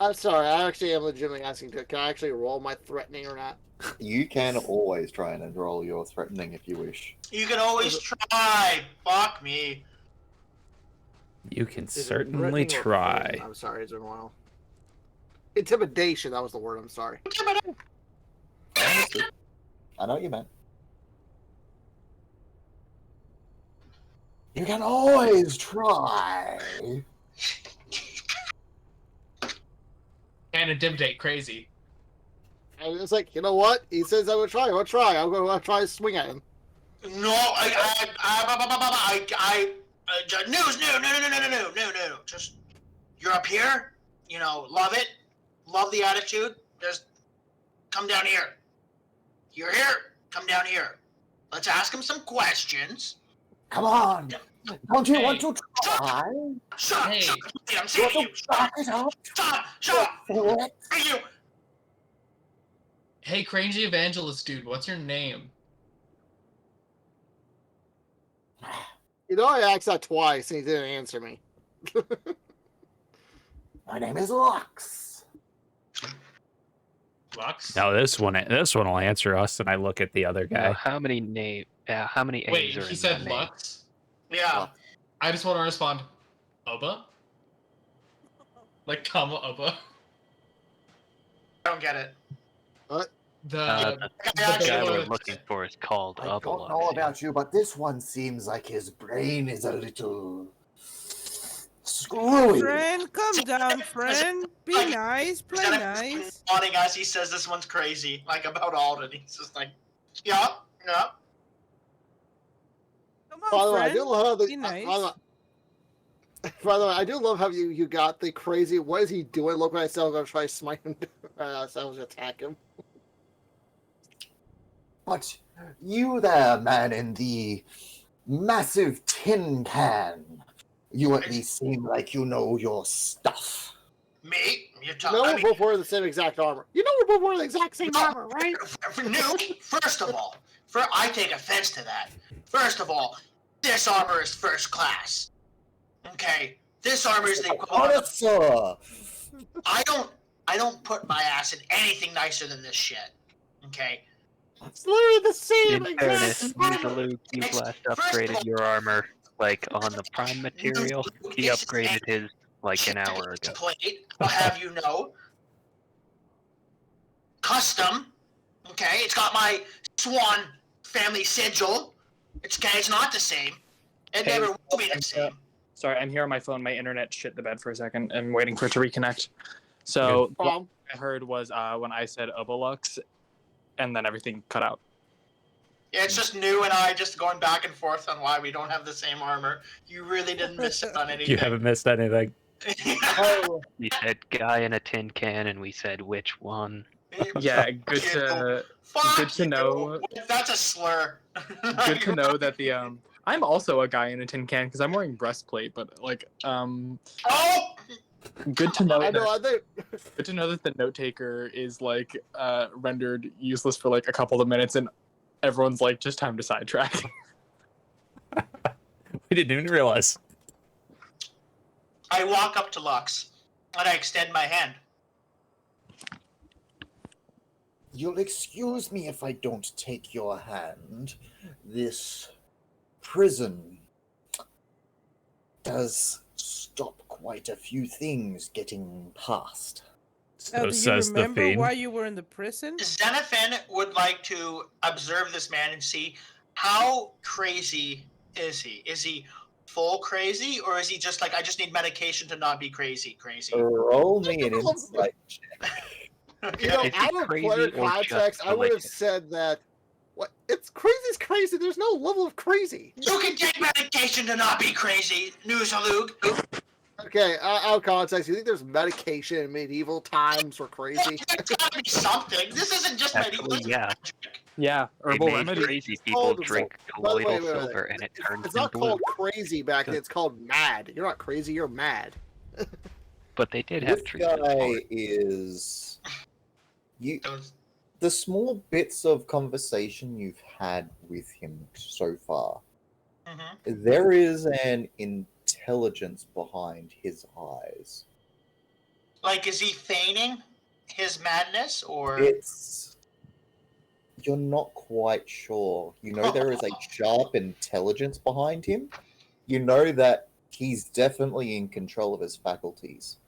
[SPEAKER 3] I'm sorry. I actually am legitimately asking. Can I actually roll my threatening or not?
[SPEAKER 4] You can always try and enroll your threatening if you wish.
[SPEAKER 7] You can always try. Fuck me.
[SPEAKER 1] You can
[SPEAKER 3] Is it
[SPEAKER 1] certainly
[SPEAKER 3] threatening or
[SPEAKER 1] try.
[SPEAKER 3] fame? I'm sorry. It's been a while. Intimidation. That was the word. I'm sorry.
[SPEAKER 4] Honestly, I know what you meant. You can always try.
[SPEAKER 5] And intimidate crazy.
[SPEAKER 3] I was like, you know what? He says I would try. I'm going to try to swing at him.
[SPEAKER 7] No, I News, no. Just, you're up here, love it. Love the attitude. Just come down here. You're here, come down here. Let's ask him some questions.
[SPEAKER 4] Come on! Don't you want
[SPEAKER 5] Hey.
[SPEAKER 4] to try?
[SPEAKER 7] Shut up,
[SPEAKER 5] Hey.
[SPEAKER 7] shut up. I'm
[SPEAKER 4] You
[SPEAKER 7] saying
[SPEAKER 4] want
[SPEAKER 7] to
[SPEAKER 4] to
[SPEAKER 7] you.
[SPEAKER 4] back it up?
[SPEAKER 7] Shut up.
[SPEAKER 4] What?
[SPEAKER 7] Hey, you.
[SPEAKER 5] Hey, crangy evangelist dude, what's your name?
[SPEAKER 3] I asked that twice and he didn't answer me.
[SPEAKER 4] My name is Lux.
[SPEAKER 5] Lux?
[SPEAKER 1] Now this one will answer us, and I look at the other
[SPEAKER 6] Now,
[SPEAKER 1] guy.
[SPEAKER 6] how many how many A's
[SPEAKER 5] Wait,
[SPEAKER 6] are
[SPEAKER 5] he
[SPEAKER 6] in
[SPEAKER 5] said
[SPEAKER 6] that name?
[SPEAKER 5] Lux?
[SPEAKER 7] Yeah.
[SPEAKER 4] Lux.
[SPEAKER 5] I just want to respond, Ubba? Like, comma Ubba?
[SPEAKER 7] I don't get it.
[SPEAKER 5] The
[SPEAKER 6] The guy
[SPEAKER 7] Actually,
[SPEAKER 6] we're looking for is called
[SPEAKER 4] I don't
[SPEAKER 6] Ubbalux.
[SPEAKER 4] know about you, but this one seems like his brain is a little screwy.
[SPEAKER 2] Friend, calm down, friend. Be
[SPEAKER 7] Like,
[SPEAKER 2] nice, play
[SPEAKER 7] Instead of
[SPEAKER 2] nice.
[SPEAKER 7] nodding as he says this one's crazy, like about Alden. He's just like, yeah.
[SPEAKER 2] Come
[SPEAKER 3] By the
[SPEAKER 2] on,
[SPEAKER 3] way, I do
[SPEAKER 2] friend.
[SPEAKER 3] love how
[SPEAKER 2] Be nice.
[SPEAKER 3] by the way, I do love how you got the crazy. What is he doing? Look what I said. I'm gonna try to smite him. So I was gonna attack him.
[SPEAKER 4] But you there, man, in the massive tin can. You at least seem like you know your stuff.
[SPEAKER 7] Me? You're
[SPEAKER 3] You
[SPEAKER 7] talking.
[SPEAKER 3] know we're both wearing the same exact armor. You know we're both wearing the exact same armor, right?
[SPEAKER 7] Nuke, first of all, I take offense to that. First of all, this armor is first class. Okay? This armor is the equivalent of,
[SPEAKER 4] Sir.
[SPEAKER 7] I don't put my ass in anything nicer than this shit. Okay?
[SPEAKER 3] It's literally the same
[SPEAKER 6] In
[SPEAKER 3] exact
[SPEAKER 6] fairness,
[SPEAKER 3] armor.
[SPEAKER 6] Luke, you
[SPEAKER 7] Next,
[SPEAKER 6] last
[SPEAKER 7] first of
[SPEAKER 6] upgraded
[SPEAKER 7] all-
[SPEAKER 6] your armor like on the prime material. He
[SPEAKER 7] This is
[SPEAKER 6] upgraded his like an hour ago.
[SPEAKER 7] Plate, I'll have you know. Custom. Okay, it's got my Swan family sigil. It's okay, it's not the same. It
[SPEAKER 8] Hey,
[SPEAKER 7] never will be the same.
[SPEAKER 8] Sorry, I'm here on my phone. My internet shit the bed for a second. I'm waiting for it to reconnect. So what
[SPEAKER 3] Problem.
[SPEAKER 8] I heard was when I said Ubbalux, and then everything cut out.
[SPEAKER 7] Yeah, it's just New and I just going back and forth on why we don't have the same armor. You really didn't miss out on anything.
[SPEAKER 1] You haven't missed anything.
[SPEAKER 4] Oh,
[SPEAKER 6] He said guy in a tin can, and we said which one.
[SPEAKER 8] Yeah, good to
[SPEAKER 7] Fuck
[SPEAKER 8] good to
[SPEAKER 7] you.
[SPEAKER 8] know.
[SPEAKER 7] That's a slur.
[SPEAKER 8] Good to know that the I'm also a guy in a tin can because I'm wearing breastplate, but like
[SPEAKER 7] Oh!
[SPEAKER 8] good to know
[SPEAKER 3] I
[SPEAKER 8] that,
[SPEAKER 3] know. I think.
[SPEAKER 8] good to know that the note taker is like rendered useless for like a couple of minutes, and everyone's like just time to sidetrack.
[SPEAKER 1] We didn't even realize.
[SPEAKER 7] I walk up to Lux and I extend my hand.
[SPEAKER 4] you'll excuse me if I don't take your hand. This prison does stop quite a few things getting past.
[SPEAKER 2] Now,
[SPEAKER 1] So
[SPEAKER 2] do you
[SPEAKER 1] says the
[SPEAKER 2] remember
[SPEAKER 1] fiend.
[SPEAKER 2] why you were in the prison?
[SPEAKER 7] Xenophin would like to observe this man and see how crazy is he? Is he full crazy, or is he just like, I just need medication to not be crazy?
[SPEAKER 4] Roll me an insight check.
[SPEAKER 3] You know,
[SPEAKER 6] Is he
[SPEAKER 3] out of
[SPEAKER 6] crazy
[SPEAKER 3] player
[SPEAKER 6] or just
[SPEAKER 3] context, I would have
[SPEAKER 6] malicious?
[SPEAKER 3] said that. What? It's crazy's crazy. There's no level of crazy.
[SPEAKER 7] You can take medication to not be crazy, News Luke.
[SPEAKER 3] Okay, out of context, you think there's medication in medieval times for crazy?
[SPEAKER 7] There's gotta be something. This isn't just medieval.
[SPEAKER 6] Actually, yeah.
[SPEAKER 8] Yeah,
[SPEAKER 6] They
[SPEAKER 8] herbal
[SPEAKER 6] made
[SPEAKER 8] remedy.
[SPEAKER 6] crazy people
[SPEAKER 3] called-
[SPEAKER 6] drink
[SPEAKER 3] By the way,
[SPEAKER 6] colloidal
[SPEAKER 3] wait, wait,
[SPEAKER 6] silver, and it turns
[SPEAKER 3] It's
[SPEAKER 6] them
[SPEAKER 3] not
[SPEAKER 6] blue.
[SPEAKER 3] called crazy back then. It's called mad. You're not crazy. You're mad.
[SPEAKER 6] But they did have
[SPEAKER 4] This
[SPEAKER 6] treatment
[SPEAKER 4] guy
[SPEAKER 6] for it.
[SPEAKER 4] is the small bits of conversation you've had with him so far.
[SPEAKER 7] Mhm.
[SPEAKER 4] There is an intelligence behind his eyes.
[SPEAKER 7] Like, is he feigning his madness, or
[SPEAKER 4] You're not quite sure. You know there is a sharp intelligence behind him. You know that he's definitely in control of his faculties.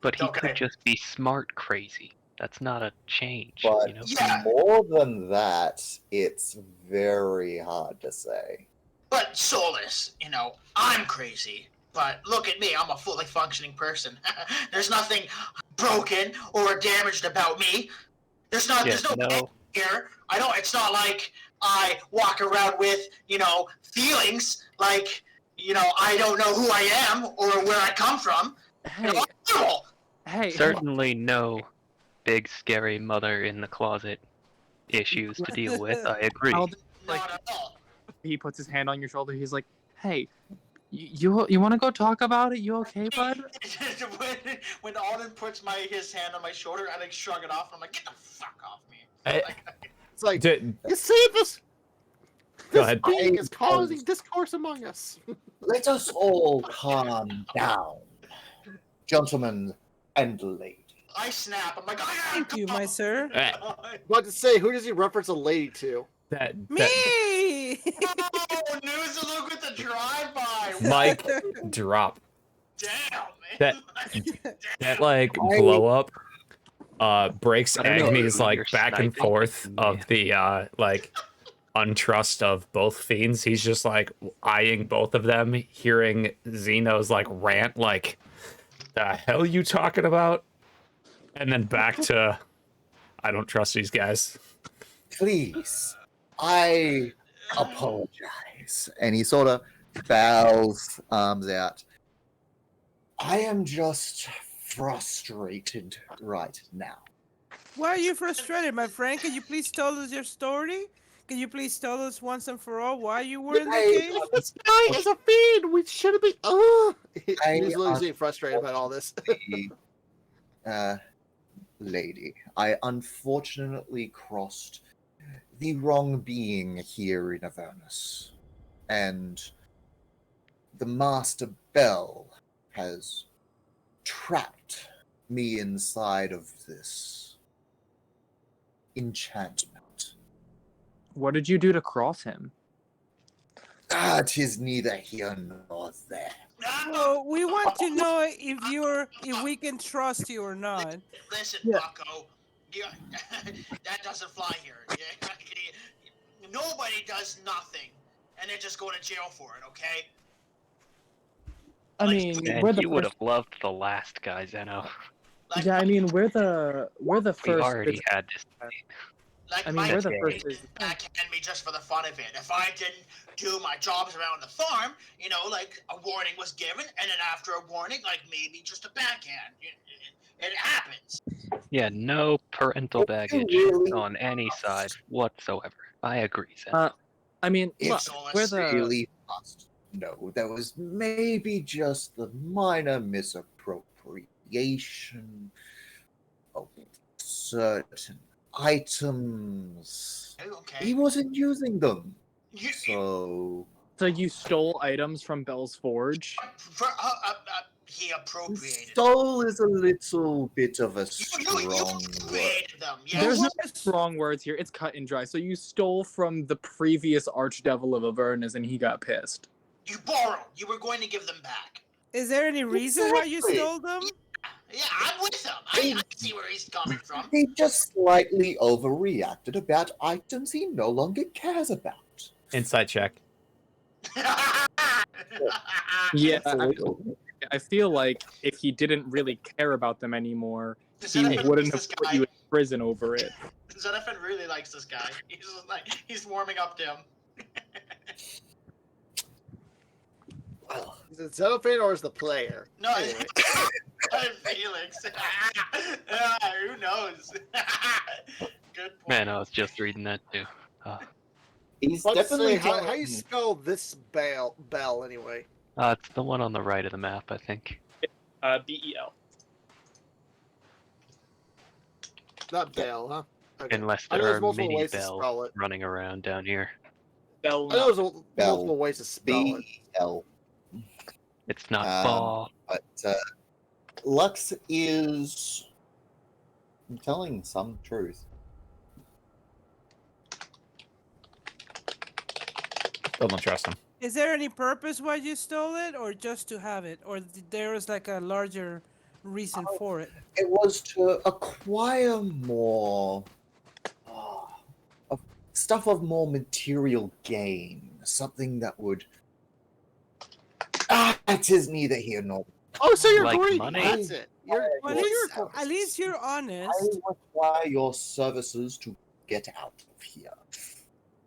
[SPEAKER 6] But he
[SPEAKER 7] Okay.
[SPEAKER 6] could just be smart crazy. That's not a change,
[SPEAKER 4] But
[SPEAKER 6] you know?
[SPEAKER 7] Yeah.
[SPEAKER 4] more than that, it's very hard to say.
[SPEAKER 7] But Solus, I'm crazy. But look at me, I'm a fully functioning person. There's nothing broken or damaged about me. There's no
[SPEAKER 6] no.
[SPEAKER 7] here. It's not like I walk around with, feelings like I don't know who I am or where I come from.
[SPEAKER 8] Hey,
[SPEAKER 7] Horrible.
[SPEAKER 8] hey.
[SPEAKER 6] Certainly no big scary mother in the closet issues to deal with. I agree.
[SPEAKER 8] I'll just,
[SPEAKER 7] Not at all.
[SPEAKER 8] he puts his hand on your shoulder. He's like, "Hey, you want to go talk about it? You okay, bud?"
[SPEAKER 7] when Alden puts his hand on my shoulder, I shrug it off. And I'm like, get the fuck off me.
[SPEAKER 3] It's like,
[SPEAKER 1] Did,
[SPEAKER 3] you see this?
[SPEAKER 1] Go
[SPEAKER 3] This
[SPEAKER 1] ahead.
[SPEAKER 3] being is causing discourse among us.
[SPEAKER 4] Let us all calm down, gentlemen and lady.
[SPEAKER 7] I snap. I'm like,
[SPEAKER 2] Thank you, my sir.
[SPEAKER 3] What to say? Who does he reference a lady to?
[SPEAKER 1] that
[SPEAKER 2] Me!
[SPEAKER 7] Oh, news to look with the drive-by.
[SPEAKER 1] Mike drop.
[SPEAKER 7] Damn, man.
[SPEAKER 1] That like blow up breaks
[SPEAKER 6] I don't know
[SPEAKER 1] Agni's
[SPEAKER 6] who
[SPEAKER 1] like
[SPEAKER 6] you're
[SPEAKER 1] back and
[SPEAKER 6] sniping.
[SPEAKER 1] forth of the like untrust of both fiends. He's just like eyeing both of them, hearing Xeno's like rant like, the hell you talking about? And then back to, I don't trust these guys.
[SPEAKER 4] Please, I apologize. And he sort of bows, arms out. I am just frustrated right now.
[SPEAKER 2] Why are you frustrated, my friend? Can you please tell us your story? Can you please tell us once and for all why you were in the cave?
[SPEAKER 3] This guy is a fiend. We shouldn't be. He's literally
[SPEAKER 4] I-
[SPEAKER 3] frustrated about all this.
[SPEAKER 4] Lady, I unfortunately crossed the wrong being here in Avernus. And the Master Bell has trapped me inside of this enchantment.
[SPEAKER 8] What did you do to cross him?
[SPEAKER 4] Tis neither here nor there.
[SPEAKER 2] Well, we want to know if we can trust you or not.
[SPEAKER 7] Listen,
[SPEAKER 8] Yeah.
[SPEAKER 7] Bucko. That doesn't fly here. Nobody does nothing, and then just go to jail for it, okay?
[SPEAKER 8] I mean,
[SPEAKER 6] And
[SPEAKER 8] we're the
[SPEAKER 6] you would
[SPEAKER 8] first.
[SPEAKER 6] have loved the last guy, Zeno.
[SPEAKER 7] Like,
[SPEAKER 8] Yeah, I mean, we're the
[SPEAKER 6] We
[SPEAKER 8] first.
[SPEAKER 6] already had this.
[SPEAKER 7] like
[SPEAKER 8] I mean,
[SPEAKER 7] my
[SPEAKER 8] we're the
[SPEAKER 6] Okay.
[SPEAKER 8] first.
[SPEAKER 7] didn't backhand me just for the fun of it. If I didn't do my jobs around the farm, like a warning was given, and then after a warning, like maybe just a backhand. It happens.
[SPEAKER 6] Yeah, no parental baggage
[SPEAKER 4] really
[SPEAKER 6] on any side whatsoever. I agree, Zeno.
[SPEAKER 8] I mean,
[SPEAKER 4] If
[SPEAKER 8] look,
[SPEAKER 7] Solus.
[SPEAKER 8] we're the.
[SPEAKER 4] really must know, there was maybe just the minor misappropriation of certain items.
[SPEAKER 7] Okay.
[SPEAKER 4] He wasn't using them,
[SPEAKER 7] You,
[SPEAKER 4] so
[SPEAKER 8] So you stole items from Bell's Forge.
[SPEAKER 7] he appropriated.
[SPEAKER 4] stole is a little bit of a
[SPEAKER 7] You
[SPEAKER 4] strong word.
[SPEAKER 7] appropriated them. Yeah.
[SPEAKER 8] There's no
[SPEAKER 2] was-
[SPEAKER 8] strong words here. It's cut and dry. So you stole from the previous Archdevil of Avernus, and he got pissed.
[SPEAKER 7] You borrowed. You were going to give them back.
[SPEAKER 2] Is there any reason why you
[SPEAKER 4] Exactly.
[SPEAKER 2] stole them?
[SPEAKER 7] Yeah, I'm with him. I see where he's coming from.
[SPEAKER 4] He just slightly overreacted about items he no longer cares about.
[SPEAKER 1] Insight check.
[SPEAKER 8] Yeah,
[SPEAKER 4] That's a little-
[SPEAKER 8] I feel like if he didn't really care about them anymore, he
[SPEAKER 7] Xenophon
[SPEAKER 8] wouldn't
[SPEAKER 7] likes
[SPEAKER 8] have
[SPEAKER 7] this
[SPEAKER 8] put
[SPEAKER 7] guy.
[SPEAKER 8] you in prison over it.
[SPEAKER 7] Xenophon really likes this guy. He's just like he's warming up to him.
[SPEAKER 4] Well,
[SPEAKER 3] Is it Xenophon or is the player?
[SPEAKER 7] No,
[SPEAKER 3] Anyway.
[SPEAKER 7] I'm Felix. Who knows? Good point.
[SPEAKER 6] Man, I was just reading that too.
[SPEAKER 4] he's
[SPEAKER 3] Let's
[SPEAKER 4] definitely
[SPEAKER 3] say, how you
[SPEAKER 4] telling-
[SPEAKER 3] spell this bell anyway?
[SPEAKER 6] It's the one on the right of the map, I think.
[SPEAKER 8] BEL.
[SPEAKER 3] Not bell, huh? Okay.
[SPEAKER 6] Unless
[SPEAKER 3] I know
[SPEAKER 6] there
[SPEAKER 3] there's
[SPEAKER 6] are
[SPEAKER 3] multiple
[SPEAKER 6] mini
[SPEAKER 3] ways to spell
[SPEAKER 6] bells
[SPEAKER 3] it.
[SPEAKER 6] running around down here.
[SPEAKER 8] Bell.
[SPEAKER 3] I know there's
[SPEAKER 4] Bell.
[SPEAKER 3] multiple ways to spell it.
[SPEAKER 4] BL.
[SPEAKER 6] It's not
[SPEAKER 4] Um,
[SPEAKER 6] ball.
[SPEAKER 4] But Lux is telling some truth.
[SPEAKER 1] Still don't trust him.
[SPEAKER 2] Is there any purpose why you stole it, or just to have it, or there was like a larger reason for it?
[SPEAKER 4] It was to acquire more of stuff of more material gain, something that would. It is neither here nor.
[SPEAKER 3] Oh, so you're
[SPEAKER 6] Like
[SPEAKER 3] greedy.
[SPEAKER 6] money?
[SPEAKER 3] That's it. You're,
[SPEAKER 2] Well,
[SPEAKER 3] you're
[SPEAKER 2] at least you're
[SPEAKER 4] I
[SPEAKER 2] honest.
[SPEAKER 4] require your services to get out of here.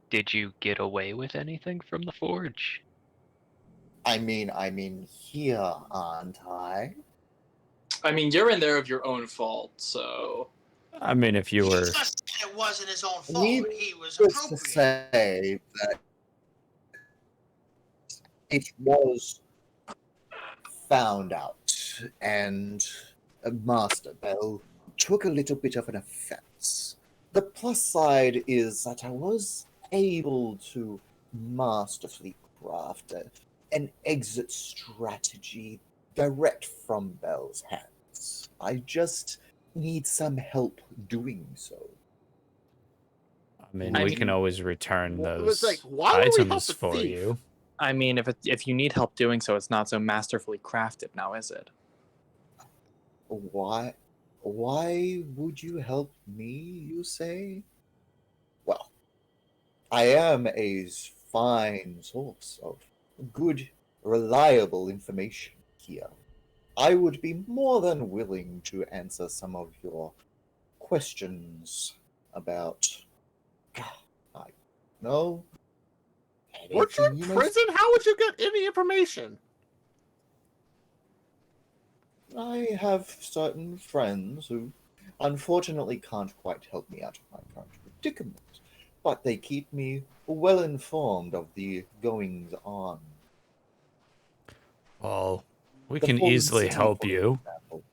[SPEAKER 6] Did you get away with anything from the forge?
[SPEAKER 4] I mean, here, aren't I?
[SPEAKER 8] I mean, you're in there of your own fault, so.
[SPEAKER 1] I mean, if you
[SPEAKER 7] He
[SPEAKER 1] were,
[SPEAKER 7] just said it wasn't his own fault.
[SPEAKER 4] Needless
[SPEAKER 7] He was
[SPEAKER 4] to
[SPEAKER 7] appropriate.
[SPEAKER 4] say that it was found out, and Master Bell took a little bit of an offense. The plus side is that I was able to masterfully craft an exit strategy direct from Bell's hands. I just need some help doing so.
[SPEAKER 1] I mean,
[SPEAKER 8] I
[SPEAKER 1] we
[SPEAKER 8] mean-
[SPEAKER 1] can always return
[SPEAKER 3] Well,
[SPEAKER 1] those
[SPEAKER 3] it's like, why would we help
[SPEAKER 1] items
[SPEAKER 3] the
[SPEAKER 1] for
[SPEAKER 3] thief?
[SPEAKER 1] you.
[SPEAKER 8] I mean, if you need help doing so, it's not so masterfully crafted now, is it?
[SPEAKER 4] Why would you help me, you say? Well, I am a fine source of good, reliable information here. I would be more than willing to answer some of your questions about, I know.
[SPEAKER 3] Weren't you in
[SPEAKER 4] anything
[SPEAKER 3] prison? How would you get any information?
[SPEAKER 4] I have certain friends who unfortunately can't quite help me out of my current predicament, but they keep me well informed of the goings on.
[SPEAKER 1] Well, we
[SPEAKER 4] The
[SPEAKER 1] can
[SPEAKER 4] Fallen
[SPEAKER 1] easily
[SPEAKER 4] City,
[SPEAKER 1] help
[SPEAKER 4] for
[SPEAKER 1] you.
[SPEAKER 4] example.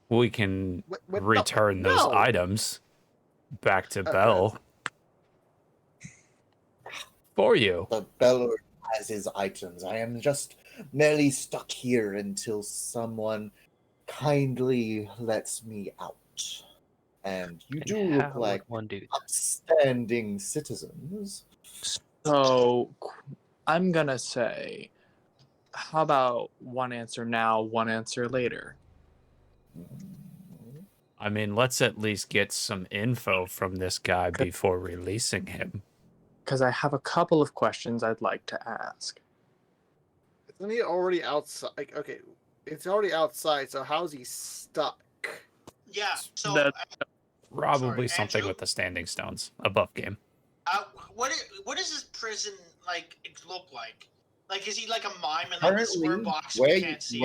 [SPEAKER 1] We can
[SPEAKER 3] No,
[SPEAKER 1] return those
[SPEAKER 3] no.
[SPEAKER 1] items back to
[SPEAKER 3] Okay.
[SPEAKER 1] Bell for you.
[SPEAKER 4] The Bell has his items. I am just merely stuck here until someone kindly lets me out. And you
[SPEAKER 6] And
[SPEAKER 4] do
[SPEAKER 6] how
[SPEAKER 4] look like
[SPEAKER 6] would one do that?
[SPEAKER 4] upstanding citizens.
[SPEAKER 8] So I'm gonna say, how about one answer now, one answer later?
[SPEAKER 1] I mean, let's at least get some info from this guy before releasing him.
[SPEAKER 8] Because I have a couple of questions I'd like to ask.
[SPEAKER 3] Isn't he already outside? Like, okay, it's already outside, so how's he stuck?
[SPEAKER 7] Yeah. So,
[SPEAKER 8] That-
[SPEAKER 1] Probably
[SPEAKER 7] Sorry,
[SPEAKER 1] something
[SPEAKER 7] Andrew?
[SPEAKER 1] with the standing stones. A buff game.
[SPEAKER 7] what does this prison like look like? Like, is he like a mime in like a square
[SPEAKER 4] Currently,
[SPEAKER 7] box we can't see?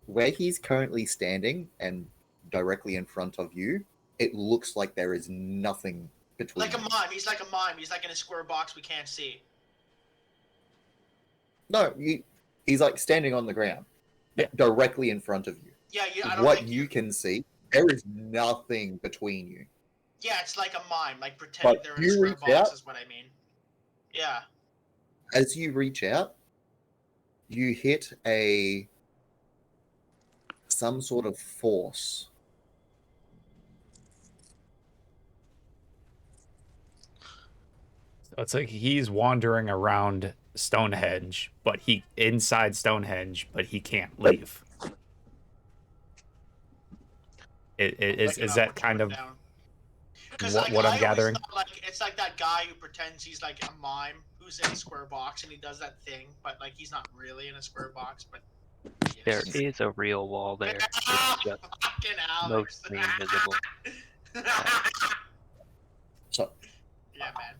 [SPEAKER 4] where he's currently standing and directly in front of you, it looks like there is nothing between.
[SPEAKER 7] Like a
[SPEAKER 4] you.
[SPEAKER 7] mime. He's like a mime. He's like in a square box we can't see.
[SPEAKER 4] No, he's like standing on the ground, directly in front of you.
[SPEAKER 7] Yeah, I don't
[SPEAKER 4] What
[SPEAKER 7] think
[SPEAKER 4] you can see, there is nothing between you.
[SPEAKER 7] Yeah, it's like a mime, like pretending
[SPEAKER 4] But
[SPEAKER 7] they're in a
[SPEAKER 4] you
[SPEAKER 7] square
[SPEAKER 4] reach
[SPEAKER 7] box
[SPEAKER 4] out-
[SPEAKER 7] is what I mean. Yeah.
[SPEAKER 4] As you reach out, you hit some sort of force.
[SPEAKER 1] So it's like he's wandering around Stonehenge, but he inside Stonehenge, but he can't leave. Is that kind of what I'm gathering?
[SPEAKER 7] Like it's like that guy who pretends he's like a mime who's in a square box and he does that thing, but like he's not really in a square box. But
[SPEAKER 6] There is a real wall there. It's just
[SPEAKER 7] fucking Alex.
[SPEAKER 6] mostly invisible.
[SPEAKER 4] So
[SPEAKER 7] Yeah, man.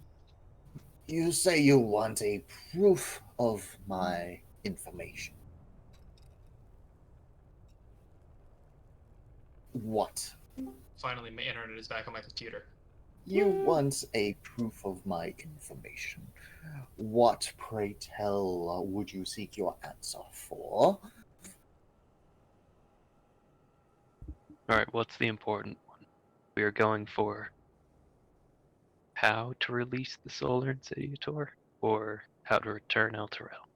[SPEAKER 4] you say you want a proof of my information. What?
[SPEAKER 5] Finally, my internet is back on my computer.
[SPEAKER 4] You want a proof of my information. What, pray tell, would you seek your answer for?
[SPEAKER 6] Alright, what's the important one? We are going for how to release the Solar Insidiator or how to return El Terrell.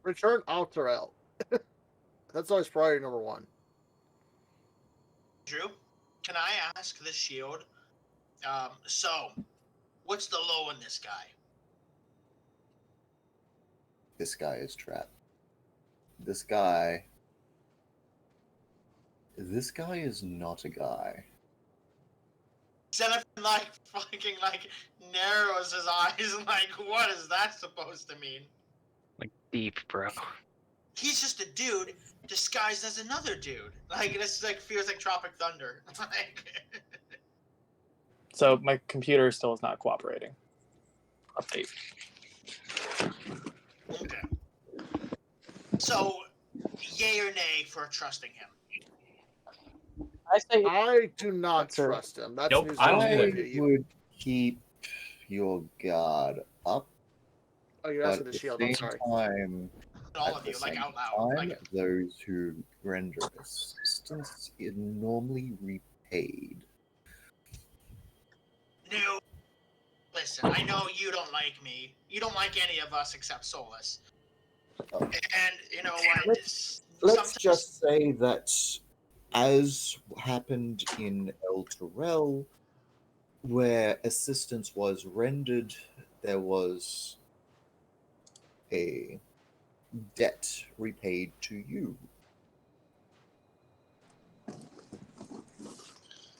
[SPEAKER 3] Return Alterel. That's always priority number one.
[SPEAKER 7] Drew, can I ask the shield? So, what's the low in this guy?
[SPEAKER 4] This guy is trapped. This guy is not a guy.
[SPEAKER 7] Xenophon like fucking like narrows his eyes and like, what is that supposed to mean?
[SPEAKER 6] Like deep, bro.
[SPEAKER 7] He's just a dude disguised as another dude. Like this like feels like Tropic Thunder. Like,
[SPEAKER 8] So my computer still is not cooperating. Update.
[SPEAKER 7] Okay. So, yay or nay for trusting him?
[SPEAKER 8] I say
[SPEAKER 3] I do not
[SPEAKER 8] That's her.
[SPEAKER 3] trust him. That's
[SPEAKER 1] Nope,
[SPEAKER 3] news
[SPEAKER 1] I
[SPEAKER 3] to
[SPEAKER 1] don't
[SPEAKER 3] all
[SPEAKER 1] either.
[SPEAKER 3] of you.
[SPEAKER 4] would keep your guard up,
[SPEAKER 3] Oh, you're
[SPEAKER 4] but
[SPEAKER 3] asking
[SPEAKER 4] at
[SPEAKER 3] the
[SPEAKER 4] the
[SPEAKER 3] shield.
[SPEAKER 4] same
[SPEAKER 3] I'm sorry.
[SPEAKER 4] time,
[SPEAKER 7] All
[SPEAKER 4] at
[SPEAKER 7] of
[SPEAKER 4] the
[SPEAKER 7] you, like
[SPEAKER 4] same
[SPEAKER 7] out loud.
[SPEAKER 4] time,
[SPEAKER 7] Like,
[SPEAKER 4] those who render assistance is normally repaid.
[SPEAKER 7] no. Listen, I know you don't like me. You don't like any of us except Solus.
[SPEAKER 4] Oh.
[SPEAKER 7] And you know what?
[SPEAKER 4] Let's
[SPEAKER 7] Sometimes-
[SPEAKER 4] just say that, as happened in El Terrell, where assistance was rendered, there was a debt repaid to you.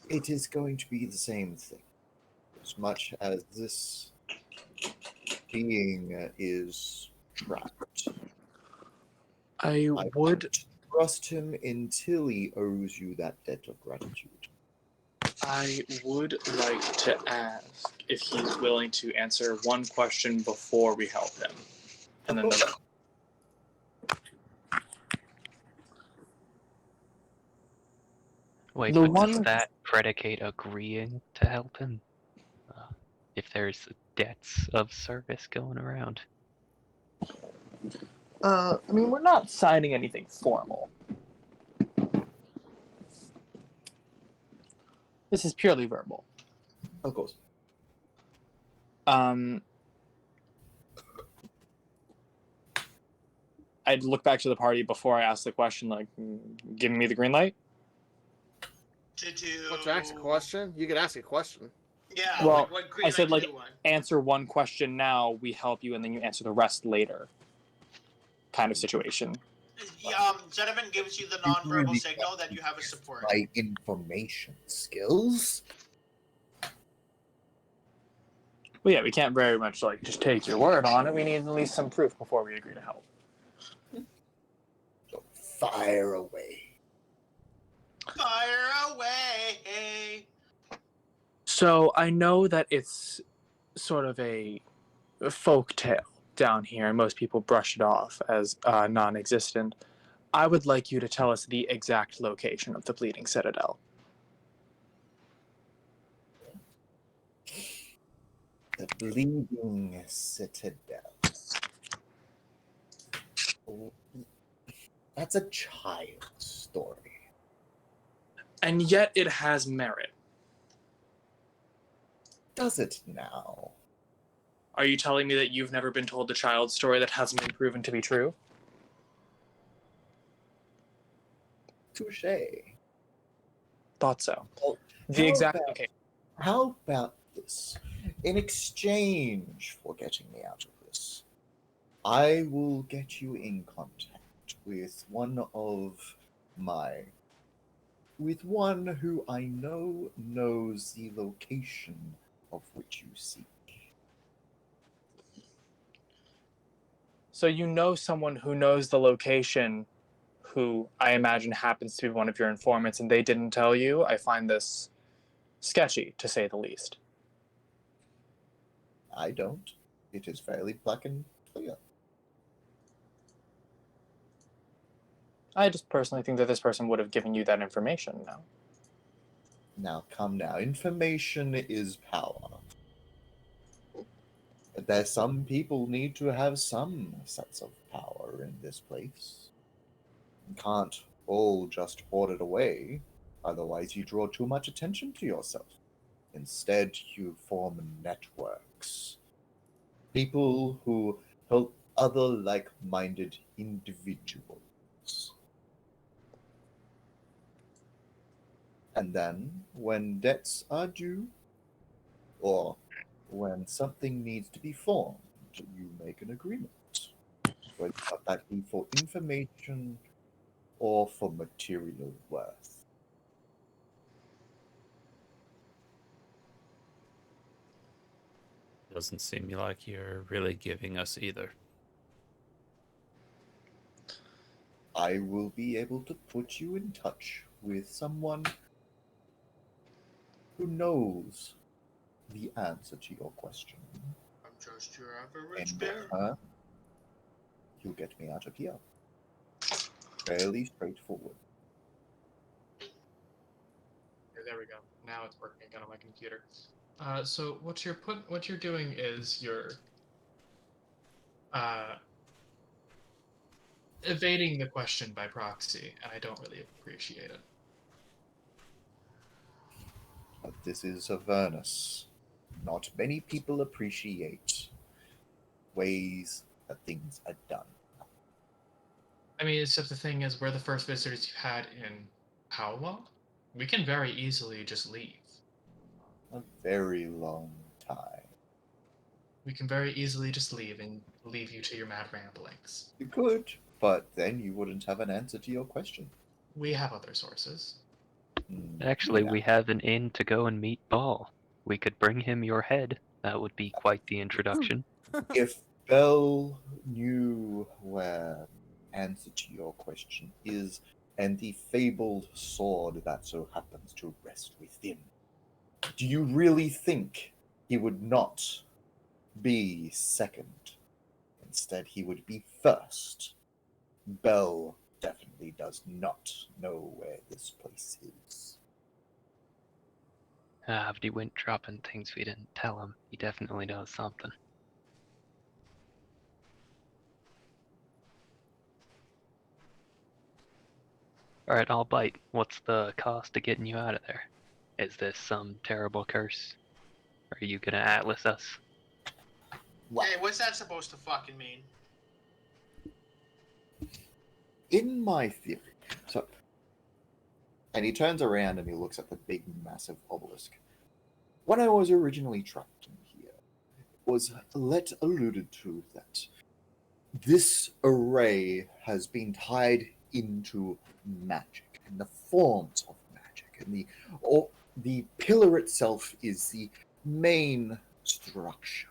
[SPEAKER 4] It is going to be the same thing. As much as this being is trapped,
[SPEAKER 8] I
[SPEAKER 4] I
[SPEAKER 8] would
[SPEAKER 4] won't trust him until he owes you that debt of gratitude.
[SPEAKER 8] like to ask if he's willing to answer one question before we help him. And then the
[SPEAKER 6] Wait,
[SPEAKER 8] The
[SPEAKER 6] but does
[SPEAKER 8] one-
[SPEAKER 6] that predicate agreeing to help him? If there's debts of service going around.
[SPEAKER 8] I mean, we're not signing anything formal. This is purely verbal.
[SPEAKER 4] Of course.
[SPEAKER 8] I'd look back to the party before I ask the question, like, giving me the green light?
[SPEAKER 7] to
[SPEAKER 3] What's your next question? You could ask a question.
[SPEAKER 7] Yeah.
[SPEAKER 8] Well,
[SPEAKER 7] like, what green
[SPEAKER 8] I said,
[SPEAKER 7] light
[SPEAKER 8] like,
[SPEAKER 7] do one?
[SPEAKER 8] answer one question now, we help you, and then you answer the rest later. Kind of situation.
[SPEAKER 7] Zenobin gives you the
[SPEAKER 4] You
[SPEAKER 7] nonverbal
[SPEAKER 4] really
[SPEAKER 7] signal that you have a support.
[SPEAKER 4] My information skills.
[SPEAKER 8] Well, yeah, we can't very much, like, just take your word on it. We need at least some proof before we agree to help.
[SPEAKER 4] So fire away.
[SPEAKER 7] Fire away.
[SPEAKER 8] So I know that it's sort of a folk tale down here, and most people brush it off as non-existent. I would like you to tell us the exact location of the Bleeding Citadel.
[SPEAKER 4] The Bleeding Citadel. Oh, that's a child's story.
[SPEAKER 8] And yet it has merit.
[SPEAKER 4] Does it now?
[SPEAKER 8] Are you telling me that you've never been told a child's story that hasn't been proven to be true?
[SPEAKER 4] Touché.
[SPEAKER 8] Thought so.
[SPEAKER 4] Well,
[SPEAKER 8] The
[SPEAKER 4] how
[SPEAKER 8] exact
[SPEAKER 4] about-
[SPEAKER 8] location.
[SPEAKER 4] How about this? In exchange for getting me out of this, I will get you in contact with one who I know knows the location of which you seek.
[SPEAKER 8] So you know someone who knows the location, who I imagine happens to be one of your informants, and they didn't tell you? I find this sketchy, to say the least.
[SPEAKER 4] I don't. It is fairly black and clear.
[SPEAKER 8] I just personally think that this person would have given you that information now.
[SPEAKER 4] Now, come now. Information is power. There's some people need to have some sense of power in this place. You can't all just hoard it away, otherwise you draw too much attention to yourself. Instead, you form networks. People who help other like-minded individuals. And then, when debts are due, or when something needs to be formed, you make an agreement. Whether that be for information or for material worth.
[SPEAKER 1] Doesn't seem like you're really giving us either.
[SPEAKER 4] I will be able to put you in touch with someone who knows the answer to your question.
[SPEAKER 7] I'm just your average
[SPEAKER 4] And
[SPEAKER 7] bear.
[SPEAKER 4] You'll get me out of here. Fairly straightforward.
[SPEAKER 5] Okay, there we go. Now it's working again on my computer. So what you're doing is you're evading the question by proxy, and I don't really appreciate it.
[SPEAKER 4] But this is Avernus. Not many people appreciate ways that things are done.
[SPEAKER 5] I mean, except the thing is, we're the first visitors you've had in how long? We can very easily just leave.
[SPEAKER 4] A very long time.
[SPEAKER 5] We can very easily just leave and leave you to your mad ramblings.
[SPEAKER 4] You could, but then you wouldn't have an answer to your question.
[SPEAKER 5] We have other sources.
[SPEAKER 6] Actually,
[SPEAKER 4] Yeah.
[SPEAKER 6] we have an inn to go and meet Ball. We could bring him your head. That would be quite the introduction.
[SPEAKER 4] If Bell knew where answer to your question is, and the fabled sword that so happens to rest within, do you really think he would not be second? Instead, he would be first. Bell definitely does not know where this place is.
[SPEAKER 6] If he went dropping things we didn't tell him, he definitely knows something. Alright, I'll bite. What's the cost of getting you out of there? Is this some terrible curse? Are you gonna Atlas us?
[SPEAKER 7] Hey, what's that supposed to fucking mean?
[SPEAKER 4] In my theory, and he turns around and he looks at the big, massive obelisk. When I was originally trapped in here, was alluded to that this array has been tied into magic and the forms of magic, and the pillar itself is the main structure.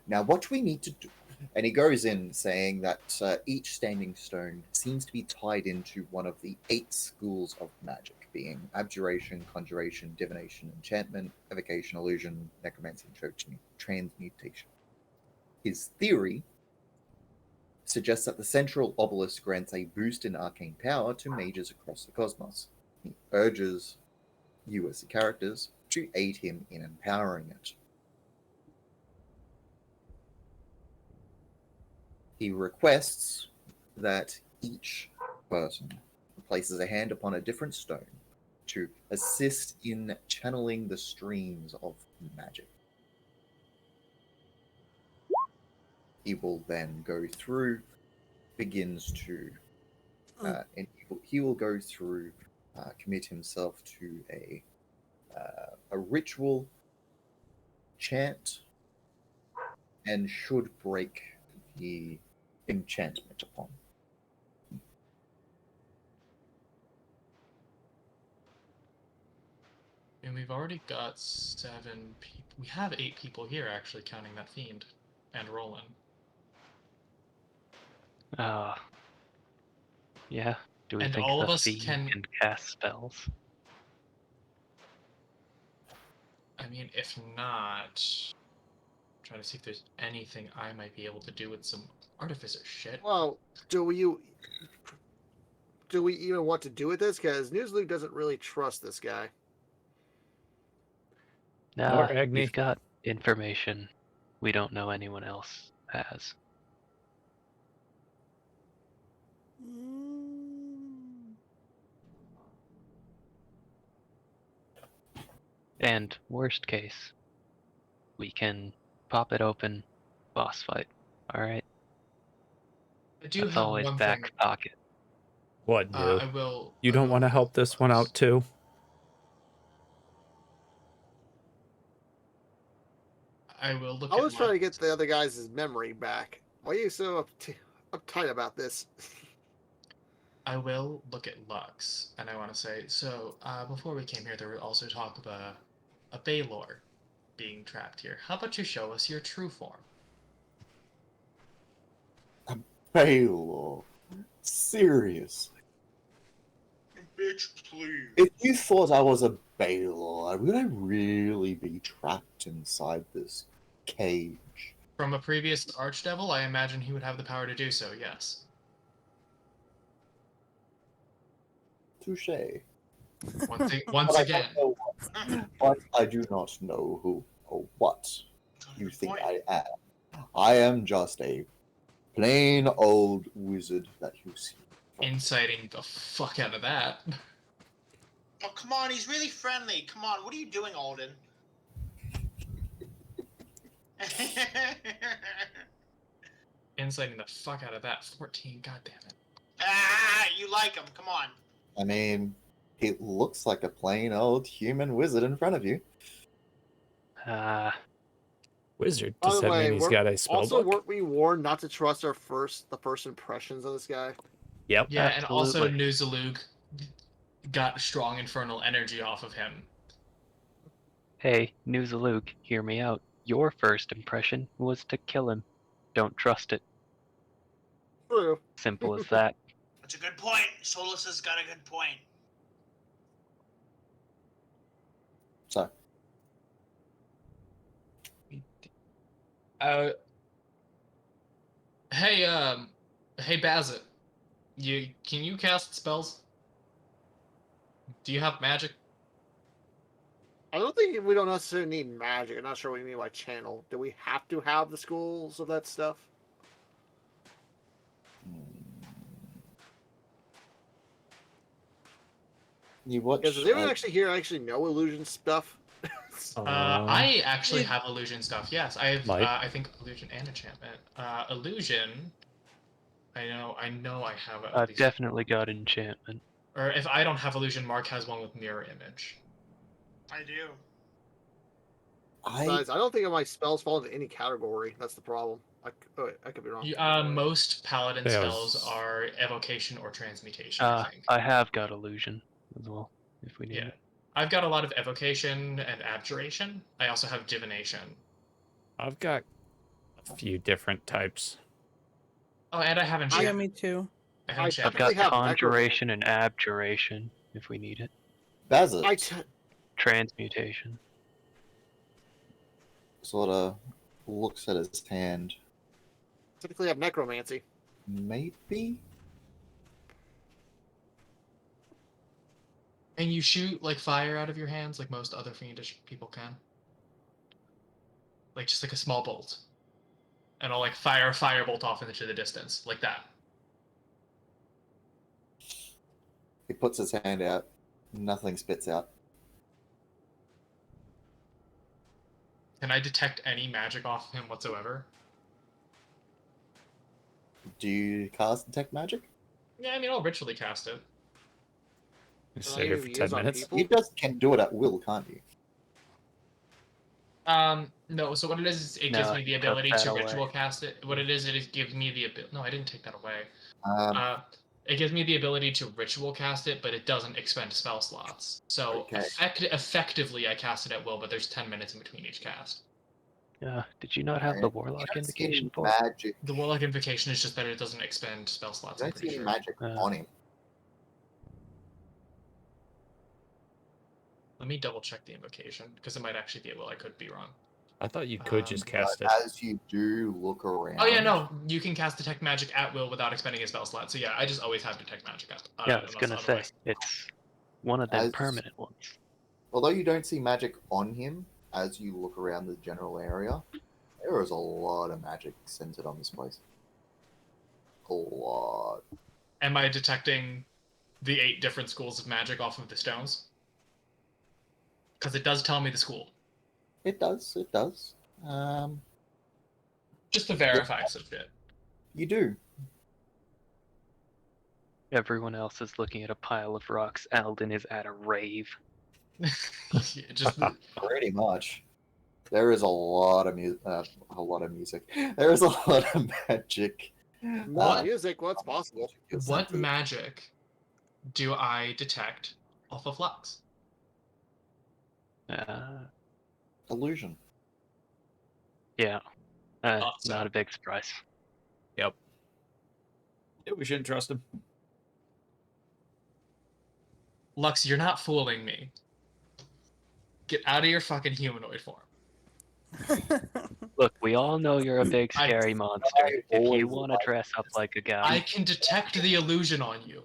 [SPEAKER 4] Now, what we need to do, and he goes in saying that each standing stone seems to be tied into one of the 8 schools of magic, being abjuration, conjuration, divination, enchantment, evocation, illusion, necromancy, and transmutation. His theory suggests that the central obelisk grants a boost in arcane power to mages across the cosmos. He urges you as the characters to aid him in empowering it. He requests that each person places a hand upon a different stone to assist in channeling the streams of magic. He will then go through, begins to, and he will go through, commit himself to a ritual chant, and should break the enchantment upon.
[SPEAKER 5] And we've already got 7 people. We have 8 people here, actually, counting that fiend and Roland.
[SPEAKER 6] Yeah. Do we
[SPEAKER 5] And
[SPEAKER 6] think
[SPEAKER 5] all
[SPEAKER 6] the
[SPEAKER 5] of us
[SPEAKER 6] fiend can cast spells?
[SPEAKER 5] I mean, if not, I'm trying to see if there's anything I might be able to do with some artificer shit.
[SPEAKER 3] Well, do we even want to do with this? Because Newsloop doesn't really trust this guy.
[SPEAKER 6] Nah,
[SPEAKER 1] Agni.
[SPEAKER 6] we've got information we don't know anyone else has. And worst case, we can pop it open, boss fight. Alright?
[SPEAKER 5] I do
[SPEAKER 6] That's
[SPEAKER 5] have
[SPEAKER 6] always
[SPEAKER 5] one
[SPEAKER 6] back
[SPEAKER 5] thing.
[SPEAKER 6] pocket.
[SPEAKER 1] What, new?
[SPEAKER 5] I will.
[SPEAKER 1] You
[SPEAKER 5] I
[SPEAKER 1] don't
[SPEAKER 5] will
[SPEAKER 1] want to
[SPEAKER 5] look
[SPEAKER 1] help
[SPEAKER 5] at
[SPEAKER 1] this one
[SPEAKER 5] books.
[SPEAKER 1] out too?
[SPEAKER 5] I will look
[SPEAKER 3] I
[SPEAKER 5] at
[SPEAKER 3] was trying
[SPEAKER 5] my-
[SPEAKER 3] to get the other guys' memory back. Why are you so uptight about this?
[SPEAKER 5] I will look at Lux, and I want to say, so before we came here, there were also talk of a Baylor being trapped here. How about you show us your true form?
[SPEAKER 4] Baylor, seriously.
[SPEAKER 7] Bitch, please.
[SPEAKER 4] If you thought I was a Baylor, would I really be trapped inside this cage
[SPEAKER 5] From a previous Archdevil, I imagine he would have the power to do so, yes.
[SPEAKER 4] Touche.
[SPEAKER 5] Once
[SPEAKER 4] But
[SPEAKER 5] again.
[SPEAKER 4] But I do not know who or what you
[SPEAKER 7] Good
[SPEAKER 4] think
[SPEAKER 7] point.
[SPEAKER 4] I am. I am just a plain old wizard that you see.
[SPEAKER 5] Inciting the fuck out of that.
[SPEAKER 7] Oh, come on, he's really friendly. Come on, what are you doing, Alden?
[SPEAKER 5] Inciting the fuck out of that. 14, goddammit.
[SPEAKER 7] Ah, you like him. Come on.
[SPEAKER 4] I mean, he looks like a plain old human wizard in front of you.
[SPEAKER 1] Wizard.
[SPEAKER 3] By
[SPEAKER 1] Does
[SPEAKER 3] the
[SPEAKER 1] that
[SPEAKER 3] way,
[SPEAKER 1] mean he's got a spell
[SPEAKER 3] also
[SPEAKER 1] book?
[SPEAKER 3] weren't we warned not to trust the first impressions of this guy?
[SPEAKER 1] Yep.
[SPEAKER 5] Yeah, and also
[SPEAKER 6] Absolutely.
[SPEAKER 5] Nuzalug got strong infernal energy off of him.
[SPEAKER 6] Hey, Nuzaluk, hear me out. Your first impression was to kill him. Don't trust it.
[SPEAKER 3] True.
[SPEAKER 6] Simple as that.
[SPEAKER 7] That's a good point. Solus has got a good point.
[SPEAKER 4] So,
[SPEAKER 5] Hey Bazit, can you cast spells? Do you have magic?
[SPEAKER 3] I don't think we don't necessarily need magic. I'm not sure what you mean by channel. Do we have to have the schools of that stuff?
[SPEAKER 4] you watch.
[SPEAKER 3] Because does anyone actually here actually know illusion stuff?
[SPEAKER 5] I actually have illusion stuff. Yes, I have.
[SPEAKER 1] Light.
[SPEAKER 5] I think illusion and enchantment. Illusion. I know. I have at
[SPEAKER 6] I've
[SPEAKER 5] least.
[SPEAKER 6] definitely got enchantment.
[SPEAKER 5] Or if I don't have illusion, Mark has one with mirror image.
[SPEAKER 7] I do.
[SPEAKER 3] Besides, I don't think my spells fall into any category. That's the problem. I could be wrong.
[SPEAKER 5] Most paladin
[SPEAKER 1] Yeah,
[SPEAKER 5] spells are evocation or transmutation. I think.
[SPEAKER 6] I have got illusion as well, if we need
[SPEAKER 5] Yeah,
[SPEAKER 6] it.
[SPEAKER 5] I've got a lot of evocation and abjuration. I also have divination.
[SPEAKER 1] I've got a few different types.
[SPEAKER 5] Oh, and I have
[SPEAKER 2] Yeah,
[SPEAKER 5] enchantment.
[SPEAKER 2] me too.
[SPEAKER 5] I have
[SPEAKER 3] I
[SPEAKER 5] enchantment.
[SPEAKER 6] I've got
[SPEAKER 3] have
[SPEAKER 6] conjuration and abjuration, if we need it.
[SPEAKER 4] Bazit
[SPEAKER 6] Transmutation.
[SPEAKER 4] sort of looks at his hand.
[SPEAKER 3] typically have necromancy.
[SPEAKER 4] Maybe?
[SPEAKER 5] And you shoot like fire out of your hands, like most other fiendish people can. Like just like a small bolt, and I'll like fire a firebolt off into the distance, like that.
[SPEAKER 4] He puts his hand out. Nothing spits out.
[SPEAKER 5] Can I detect any magic off him whatsoever?
[SPEAKER 4] Do you cast detect magic?
[SPEAKER 5] Yeah, I mean, I'll ritually cast it.
[SPEAKER 1] Stay here for 10 minutes.
[SPEAKER 4] You just can do it at will, can't you?
[SPEAKER 5] No. So what it is it
[SPEAKER 6] No,
[SPEAKER 5] gives me the
[SPEAKER 6] I took
[SPEAKER 5] ability
[SPEAKER 6] that
[SPEAKER 5] to
[SPEAKER 6] away.
[SPEAKER 5] ritual cast it. What it is gives me the ability. No, I didn't take that away.
[SPEAKER 4] Um,
[SPEAKER 5] It gives me the ability to ritual cast it, but it doesn't expend spell slots. So
[SPEAKER 4] Okay.
[SPEAKER 5] effectively, I cast it at will, but there's 10 minutes in between each cast.
[SPEAKER 6] Did you not have the Warlock
[SPEAKER 4] you don't see any
[SPEAKER 6] invocation for it?
[SPEAKER 4] magic.
[SPEAKER 5] The Warlock Invocation is just that it doesn't expend spell slots.
[SPEAKER 4] You
[SPEAKER 5] I'm
[SPEAKER 4] don't see
[SPEAKER 5] pretty
[SPEAKER 4] any
[SPEAKER 5] sure.
[SPEAKER 4] magic on him.
[SPEAKER 5] Let me double check the invocation because it might actually be at will. I could be wrong.
[SPEAKER 1] I thought you could just cast
[SPEAKER 4] But
[SPEAKER 1] it.
[SPEAKER 4] as you do look around.
[SPEAKER 5] Oh yeah, no, you can cast detect magic at will without expending a spell slot. So yeah, I just always have detect magic up.
[SPEAKER 6] Yeah, I was gonna say,
[SPEAKER 5] otherwise.
[SPEAKER 6] it's one of them
[SPEAKER 4] As-
[SPEAKER 6] permanent ones.
[SPEAKER 4] Although you don't see magic on him, as you look around the general area, there is a lot of magic centered on this place. A lot.
[SPEAKER 5] Am I detecting the 8 different schools of magic off of the stones? Because it does tell me the school.
[SPEAKER 4] It does.
[SPEAKER 5] Just to verify some shit.
[SPEAKER 4] You do.
[SPEAKER 6] Everyone else is looking at a pile of rocks. Alden is at a rave.
[SPEAKER 5] Just
[SPEAKER 4] Pretty much. There is a lot of music. There is a lot of magic.
[SPEAKER 3] More music, what's possible?
[SPEAKER 5] what magic do I detect off of Lux?
[SPEAKER 4] Illusion.
[SPEAKER 6] Yeah.
[SPEAKER 5] Thought so.
[SPEAKER 6] Not a big surprise.
[SPEAKER 1] Yep. Yeah, we shouldn't trust him.
[SPEAKER 5] Lux, you're not fooling me. Get out of your fucking humanoid form.
[SPEAKER 6] Look, we all know you're a big
[SPEAKER 5] I-
[SPEAKER 6] scary monster. If you
[SPEAKER 4] always
[SPEAKER 6] want to
[SPEAKER 4] like
[SPEAKER 6] dress up like a guy,
[SPEAKER 5] I can detect the illusion on you.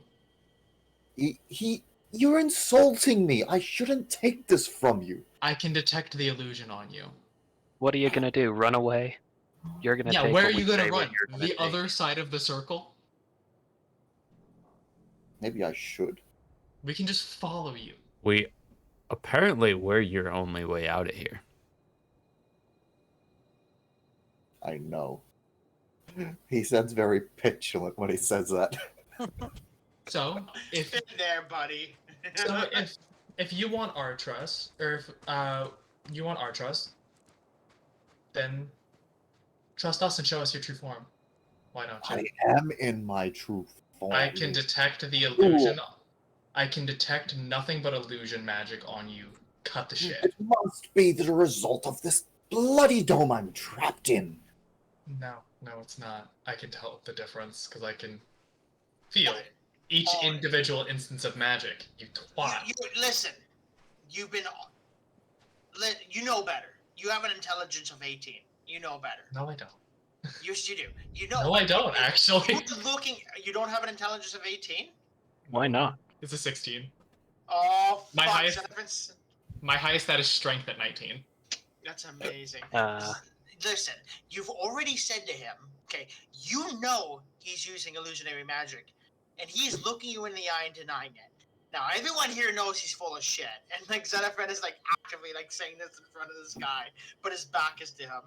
[SPEAKER 4] You're insulting me. I shouldn't take this from you.
[SPEAKER 5] I can detect the illusion on you.
[SPEAKER 6] what are you gonna do? Run away? You're gonna
[SPEAKER 5] Yeah,
[SPEAKER 6] take
[SPEAKER 5] where
[SPEAKER 6] what
[SPEAKER 5] are
[SPEAKER 6] we
[SPEAKER 5] you gonna
[SPEAKER 6] say what
[SPEAKER 5] run?
[SPEAKER 6] you're gonna
[SPEAKER 5] The
[SPEAKER 6] take.
[SPEAKER 5] other side of the circle?
[SPEAKER 4] Maybe I should.
[SPEAKER 5] We can just follow you.
[SPEAKER 1] Apparently we're your only way out of here.
[SPEAKER 4] I know. He sounds very petulant when he says that.
[SPEAKER 5] So if
[SPEAKER 7] Been there, buddy.
[SPEAKER 5] if you want our trust, or if you want our trust, then trust us and show us your true form. Why don't you?
[SPEAKER 4] I am in my true form.
[SPEAKER 5] I can detect the illusion. I can detect nothing but illusion magic on you. Cut the shit.
[SPEAKER 4] It must be the result of this bloody dome I'm trapped in.
[SPEAKER 5] No, it's not. I can tell the difference because I can feel
[SPEAKER 7] What?
[SPEAKER 5] each
[SPEAKER 7] Oh.
[SPEAKER 5] individual instance of magic. You twat.
[SPEAKER 7] You listen. You've been. You know better. You have an intelligence of 18. You know better.
[SPEAKER 5] No, I don't.
[SPEAKER 7] Yes, you do. You know.
[SPEAKER 5] No, I don't actually.
[SPEAKER 7] You're looking. You don't have an intelligence of 18.
[SPEAKER 6] Why not?
[SPEAKER 5] It's a 16.
[SPEAKER 7] Oh,
[SPEAKER 5] My
[SPEAKER 7] fuck,
[SPEAKER 5] highest-
[SPEAKER 7] Zephyrs.
[SPEAKER 5] My highest stat is strength at 19.
[SPEAKER 7] That's amazing.
[SPEAKER 6] Uh.
[SPEAKER 7] Listen, you've already said to him, okay, you know he's using illusionary magic, and he's looking you in the eye and denying it. Now, everyone here knows he's full of shit, and like Xenophon is like actively like saying this in front of this guy, but his back is to him.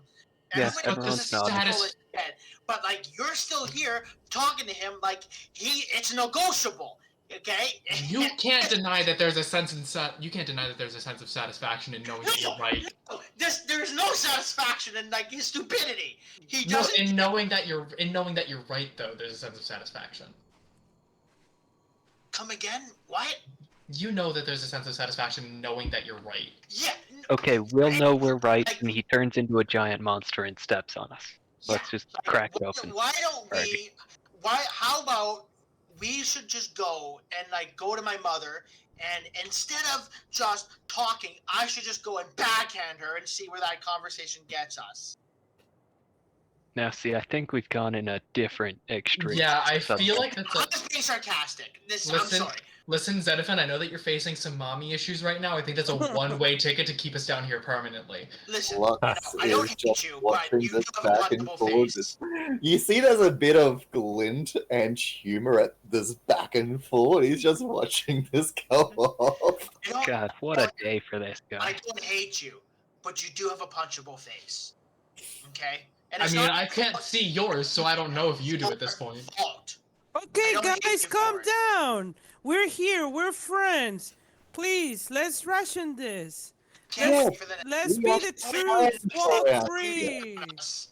[SPEAKER 6] Yes,
[SPEAKER 7] Everybody knows
[SPEAKER 6] everyone's
[SPEAKER 7] this is
[SPEAKER 6] nodding.
[SPEAKER 7] full of shit, but like you're still here talking to him like it's negotiable. Okay?
[SPEAKER 5] You can't deny that there's a sense you can't deny that there's a sense of satisfaction in knowing that you're right.
[SPEAKER 7] No, there's no satisfaction in like his stupidity. He
[SPEAKER 5] No,
[SPEAKER 7] doesn't.
[SPEAKER 5] in knowing that you're right though, there's a sense of satisfaction.
[SPEAKER 7] Come again? What?
[SPEAKER 5] You know that there's a sense of satisfaction in knowing that you're right.
[SPEAKER 7] Yeah.
[SPEAKER 6] Okay, we'll know we're right when he turns into a giant monster and steps on us. Let's just crack it open.
[SPEAKER 7] Why don't we? How about we should just go and like go to my mother, and instead of just talking, I should just go and backhand her and see where that conversation gets us.
[SPEAKER 6] Now, see, I think we've gone in a different extreme.
[SPEAKER 5] Yeah, I
[SPEAKER 6] subject.
[SPEAKER 5] feel like that's
[SPEAKER 7] I'm
[SPEAKER 5] a...
[SPEAKER 7] just being sarcastic. I'm
[SPEAKER 5] Listen,
[SPEAKER 7] sorry.
[SPEAKER 5] listen, Xenophon, I know that you're facing some mommy issues right now. I think that's a one-way ticket to keep us down here permanently.
[SPEAKER 7] Listen,
[SPEAKER 4] Lux
[SPEAKER 7] I don't
[SPEAKER 4] is
[SPEAKER 7] hate
[SPEAKER 4] just
[SPEAKER 7] you,
[SPEAKER 4] watching
[SPEAKER 7] but you
[SPEAKER 4] this
[SPEAKER 7] do have a
[SPEAKER 4] back and
[SPEAKER 7] wonderful
[SPEAKER 4] forth.
[SPEAKER 7] face.
[SPEAKER 4] You see, there's a bit of glint and humor at this back and forth. He's just watching this go off.
[SPEAKER 7] I don't-
[SPEAKER 6] God, what a day for this
[SPEAKER 7] I
[SPEAKER 6] guy.
[SPEAKER 7] don't hate you, but you do have a punchable face. Okay? And
[SPEAKER 5] I
[SPEAKER 7] it's
[SPEAKER 5] mean,
[SPEAKER 7] not
[SPEAKER 5] I can't see yours, so I don't know if you do at this point.
[SPEAKER 7] fault.
[SPEAKER 2] Okay,
[SPEAKER 7] I don't hate
[SPEAKER 2] guys,
[SPEAKER 7] you
[SPEAKER 2] calm
[SPEAKER 7] for it.
[SPEAKER 2] down. We're here. We're friends. Please, let's ration this.
[SPEAKER 7] Can't
[SPEAKER 4] Yeah,
[SPEAKER 7] wait for the next
[SPEAKER 2] Let's
[SPEAKER 4] We
[SPEAKER 2] be
[SPEAKER 4] are
[SPEAKER 2] the
[SPEAKER 4] friends
[SPEAKER 2] truth. Walk
[SPEAKER 4] around
[SPEAKER 2] free.
[SPEAKER 7] us.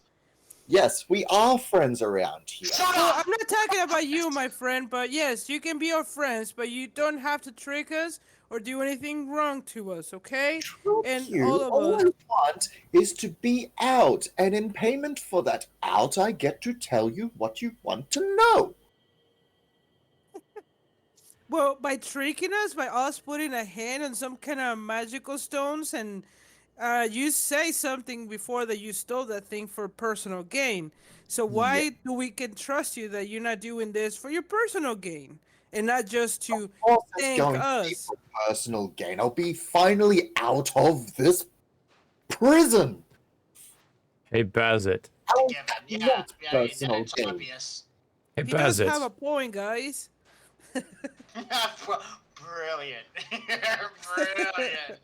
[SPEAKER 4] Yes, we are friends around here.
[SPEAKER 7] Shut
[SPEAKER 2] Well,
[SPEAKER 7] up!
[SPEAKER 2] I'm not talking about you, my friend, but yes, you can be our friends, but you don't have to trick us or do anything wrong to us, okay? And all of
[SPEAKER 4] all
[SPEAKER 2] us.
[SPEAKER 4] I want is to be out, and in payment for that out, I get to tell you what you want to know.
[SPEAKER 2] Well, by tricking us, by us putting a hand on some kind of magical stones, and you say something before that you stole that thing for personal gain. So why do we can trust you that you're not doing this for your personal gain and not just to
[SPEAKER 4] Of course, it's
[SPEAKER 2] thank
[SPEAKER 4] going to be
[SPEAKER 2] us?
[SPEAKER 4] for personal gain. I'll be finally out of this prison.
[SPEAKER 1] Hey, Bazit.
[SPEAKER 4] How
[SPEAKER 7] Given.
[SPEAKER 4] is
[SPEAKER 7] Yeah,
[SPEAKER 4] that not
[SPEAKER 7] yeah,
[SPEAKER 4] personal
[SPEAKER 7] it's
[SPEAKER 4] gain?
[SPEAKER 7] obvious.
[SPEAKER 1] Hey,
[SPEAKER 2] He does have
[SPEAKER 1] Bazit.
[SPEAKER 2] a point, guys.
[SPEAKER 7] Brilliant. Brilliant.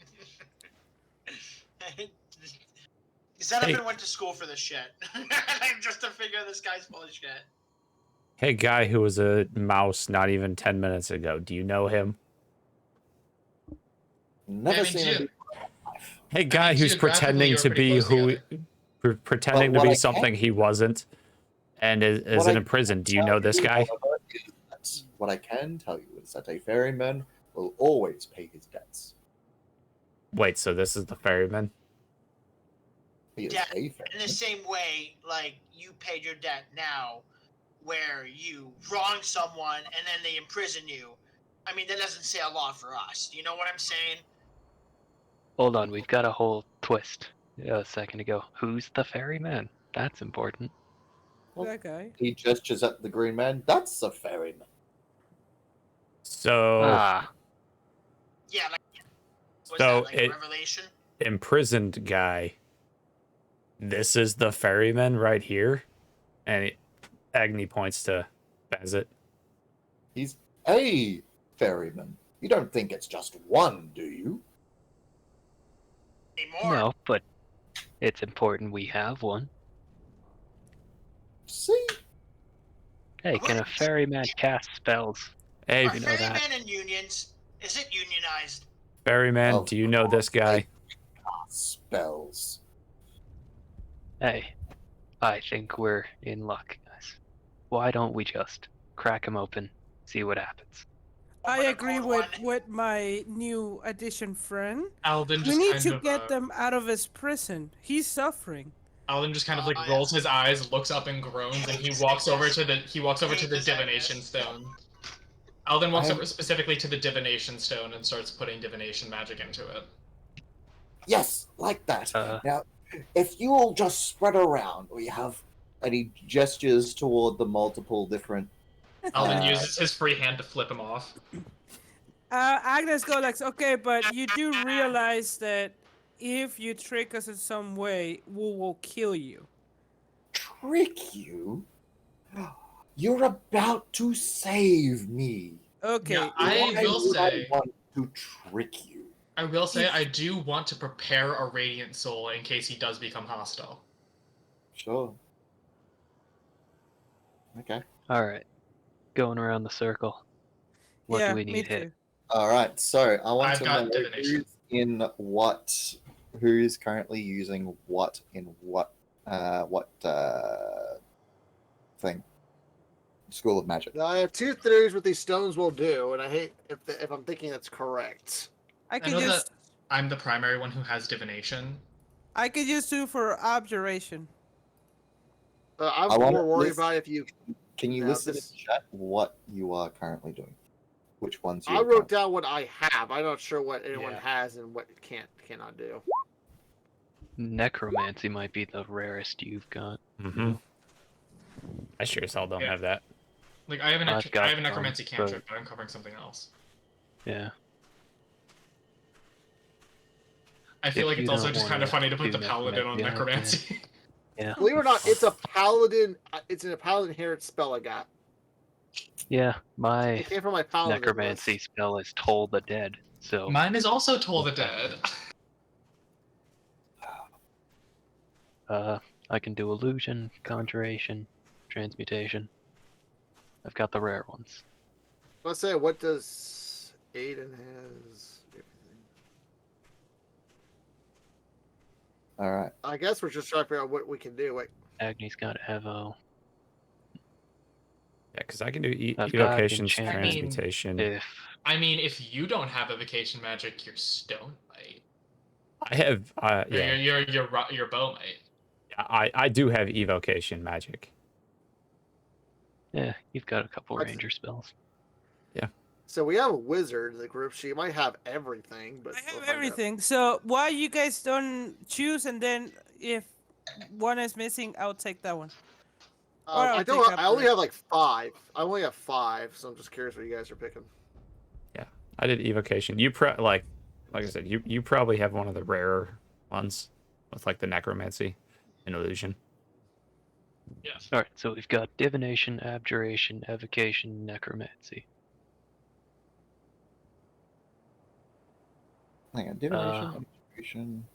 [SPEAKER 7] Xenophon went to school for this shit. Just to figure this guy's full of shit.
[SPEAKER 1] Hey, guy who was a mouse not even 10 minutes ago. Do you know him?
[SPEAKER 4] Never
[SPEAKER 5] I mean,
[SPEAKER 4] seen it.
[SPEAKER 1] Hey, guy who's
[SPEAKER 5] geographically,
[SPEAKER 1] pretending
[SPEAKER 5] you're
[SPEAKER 1] to
[SPEAKER 5] pretty
[SPEAKER 1] be
[SPEAKER 5] close
[SPEAKER 1] who,
[SPEAKER 5] together.
[SPEAKER 1] pretending
[SPEAKER 4] But
[SPEAKER 1] to
[SPEAKER 4] what
[SPEAKER 1] be
[SPEAKER 4] I
[SPEAKER 1] something
[SPEAKER 4] can-
[SPEAKER 1] he wasn't, and is
[SPEAKER 4] What
[SPEAKER 1] in
[SPEAKER 4] I
[SPEAKER 1] a prison. Do you
[SPEAKER 4] tell
[SPEAKER 1] know this guy?
[SPEAKER 4] however, is that what I can tell you is that a ferryman will always pay his debts.
[SPEAKER 1] Wait, so this is the ferryman?
[SPEAKER 4] He is
[SPEAKER 7] Yeah,
[SPEAKER 4] a
[SPEAKER 7] In the
[SPEAKER 4] ferryman.
[SPEAKER 7] same way, like, you paid your debt now, where you wronged someone and then they imprison you. I mean, that doesn't say a lot for us. You know what I'm saying?
[SPEAKER 6] Hold on, we've got a whole twist. a second ago. Who's the ferryman? That's important.
[SPEAKER 4] Well,
[SPEAKER 2] That guy.
[SPEAKER 4] He gestures at the green man. That's a ferryman.
[SPEAKER 1] So,
[SPEAKER 6] Ah,
[SPEAKER 7] Yeah, like was
[SPEAKER 1] so
[SPEAKER 7] that like
[SPEAKER 1] it
[SPEAKER 7] revelation?
[SPEAKER 1] imprisoned guy. This is the ferryman right here, and Agni points to Bazit.
[SPEAKER 4] He's a ferryman. You don't think it's just one, do you?
[SPEAKER 7] Anymore.
[SPEAKER 6] no, but it's important we have one.
[SPEAKER 4] See?
[SPEAKER 6] Hey, can a ferryman cast spells?
[SPEAKER 1] Hey,
[SPEAKER 7] Are
[SPEAKER 6] You know that.
[SPEAKER 7] ferrymen and unions? Is it unionized?
[SPEAKER 1] ferryman,
[SPEAKER 4] Of
[SPEAKER 1] do you know this
[SPEAKER 4] course
[SPEAKER 1] guy?
[SPEAKER 4] they cast spells.
[SPEAKER 6] Hey, I think we're in luck, guys. Why don't we just crack him open, see what happens?
[SPEAKER 2] I
[SPEAKER 7] Open a
[SPEAKER 2] agree
[SPEAKER 7] code
[SPEAKER 2] with
[SPEAKER 7] one.
[SPEAKER 2] my new addition friend.
[SPEAKER 5] Alden
[SPEAKER 2] We
[SPEAKER 5] just
[SPEAKER 2] need
[SPEAKER 5] kind
[SPEAKER 2] to
[SPEAKER 5] of
[SPEAKER 2] get them out of his prison. He's suffering.
[SPEAKER 5] Alden just kind of like
[SPEAKER 7] Oh, yeah.
[SPEAKER 5] rolls his eyes, looks up and groans, and he walks over to the divination stone. Alden walks over specifically to the divination stone and starts putting divination magic into it.
[SPEAKER 4] Yes, like that.
[SPEAKER 6] Uh,
[SPEAKER 4] Now, if you all just spread around, we have. And he gestures toward the multiple different.
[SPEAKER 5] Alden uses his free hand to flip him off.
[SPEAKER 2] Agnes goes like, okay, but you do realize that if you trick us in some way, we will kill you.
[SPEAKER 4] Trick you? You're about to save me.
[SPEAKER 2] Okay.
[SPEAKER 5] Yeah, I
[SPEAKER 4] Why
[SPEAKER 5] will
[SPEAKER 4] would I
[SPEAKER 5] say,
[SPEAKER 4] want to trick you?
[SPEAKER 5] I do want to prepare a radiant soul in case he does become hostile.
[SPEAKER 4] Sure. Okay.
[SPEAKER 6] all right, going around the circle. What
[SPEAKER 2] yeah,
[SPEAKER 6] do we
[SPEAKER 2] me
[SPEAKER 6] need hit?
[SPEAKER 2] too.
[SPEAKER 4] All right. So I want
[SPEAKER 5] I've
[SPEAKER 4] to
[SPEAKER 5] got
[SPEAKER 4] know
[SPEAKER 5] divination.
[SPEAKER 4] who's currently using what in what thing. School of Magic.
[SPEAKER 3] Now, I have two theories what these stones will do, and I hate if I'm thinking that's correct.
[SPEAKER 2] I
[SPEAKER 5] I
[SPEAKER 2] could
[SPEAKER 5] know
[SPEAKER 2] just
[SPEAKER 5] that I'm the primary one who has divination.
[SPEAKER 2] do for abjuration.
[SPEAKER 3] I'm
[SPEAKER 4] I wanna
[SPEAKER 3] more worried
[SPEAKER 4] list-
[SPEAKER 3] about if you.
[SPEAKER 4] Can you
[SPEAKER 3] Yeah,
[SPEAKER 4] list in
[SPEAKER 3] this-
[SPEAKER 4] chat what you are currently doing? Which ones you
[SPEAKER 3] I
[SPEAKER 4] are
[SPEAKER 3] wrote down what I have. I'm not sure what anyone
[SPEAKER 5] Yeah.
[SPEAKER 3] has and what it cannot do.
[SPEAKER 6] Necromancy might be the rarest you've got.
[SPEAKER 1] Mm-hmm. I sure as hell don't
[SPEAKER 5] Yeah.
[SPEAKER 1] have that.
[SPEAKER 5] Like I have a
[SPEAKER 6] I've got
[SPEAKER 5] necromancy
[SPEAKER 6] some,
[SPEAKER 5] cantrip, but I'm covering something else.
[SPEAKER 6] Yeah.
[SPEAKER 5] I feel
[SPEAKER 6] If
[SPEAKER 5] like it's
[SPEAKER 6] you
[SPEAKER 5] also
[SPEAKER 6] don't
[SPEAKER 5] just kind of
[SPEAKER 6] wanna
[SPEAKER 5] funny to put
[SPEAKER 6] do
[SPEAKER 5] the paladin on
[SPEAKER 6] necromancy,
[SPEAKER 5] necromancy.
[SPEAKER 6] Yeah.
[SPEAKER 3] Believe it or not, it's a paladin. It's a paladin inherit spell I got.
[SPEAKER 6] Yeah, my
[SPEAKER 3] It came from my paladin.
[SPEAKER 6] necromancy
[SPEAKER 3] list.
[SPEAKER 6] spell is Toll the Dead, so
[SPEAKER 5] Mine is also Toll the Dead.
[SPEAKER 6] I can do illusion, conjuration, transmutation. I've got the rare ones.
[SPEAKER 3] Let's say, what does Aiden has?
[SPEAKER 4] All right.
[SPEAKER 3] I guess we're just trying to figure out what we can do. Like,
[SPEAKER 6] Agni's got Evo.
[SPEAKER 1] Yeah, because I can do
[SPEAKER 6] I've got
[SPEAKER 1] evocations,
[SPEAKER 6] enchantment.
[SPEAKER 1] transmutation.
[SPEAKER 6] If
[SPEAKER 5] I mean, if you don't have evocation magic, your stone might.
[SPEAKER 1] I have,
[SPEAKER 5] Or
[SPEAKER 1] yeah,
[SPEAKER 5] your bow might.
[SPEAKER 1] I do have evocation magic.
[SPEAKER 6] yeah, you've got a couple
[SPEAKER 3] That's-
[SPEAKER 6] ranger spells.
[SPEAKER 3] so we have a wizard in the group. She might have everything, but
[SPEAKER 2] I
[SPEAKER 3] we'll
[SPEAKER 2] have
[SPEAKER 3] find out.
[SPEAKER 2] everything. So why you guys don't choose, and then if one is missing, I'll take that one. Or I'll
[SPEAKER 3] I don't.
[SPEAKER 2] take
[SPEAKER 3] I only
[SPEAKER 2] upgrade.
[SPEAKER 3] have like 5. I only have 5, so I'm just curious what you guys are picking.
[SPEAKER 1] I did evocation. You like I said, you probably have one of the rarer ones with like the necromancy and illusion.
[SPEAKER 5] Yes.
[SPEAKER 6] Alright, so we've got divination, abjuration, evocation, necromancy.
[SPEAKER 4] Hang on. Divination, evocation,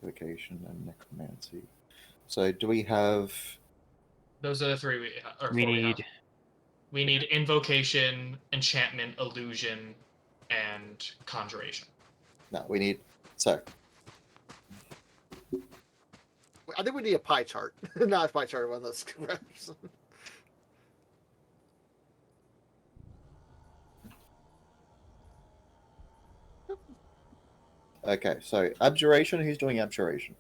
[SPEAKER 4] evocation, and necromancy. So do we have?
[SPEAKER 5] Those are the three we or
[SPEAKER 6] We
[SPEAKER 5] four we have.
[SPEAKER 6] need
[SPEAKER 5] We need invocation, enchantment, illusion, and conjuration.
[SPEAKER 4] No, we need. So
[SPEAKER 3] I think we need a pie chart, not a pie chart. One of those.
[SPEAKER 4] okay. So abjuration. Who's doing abjuration?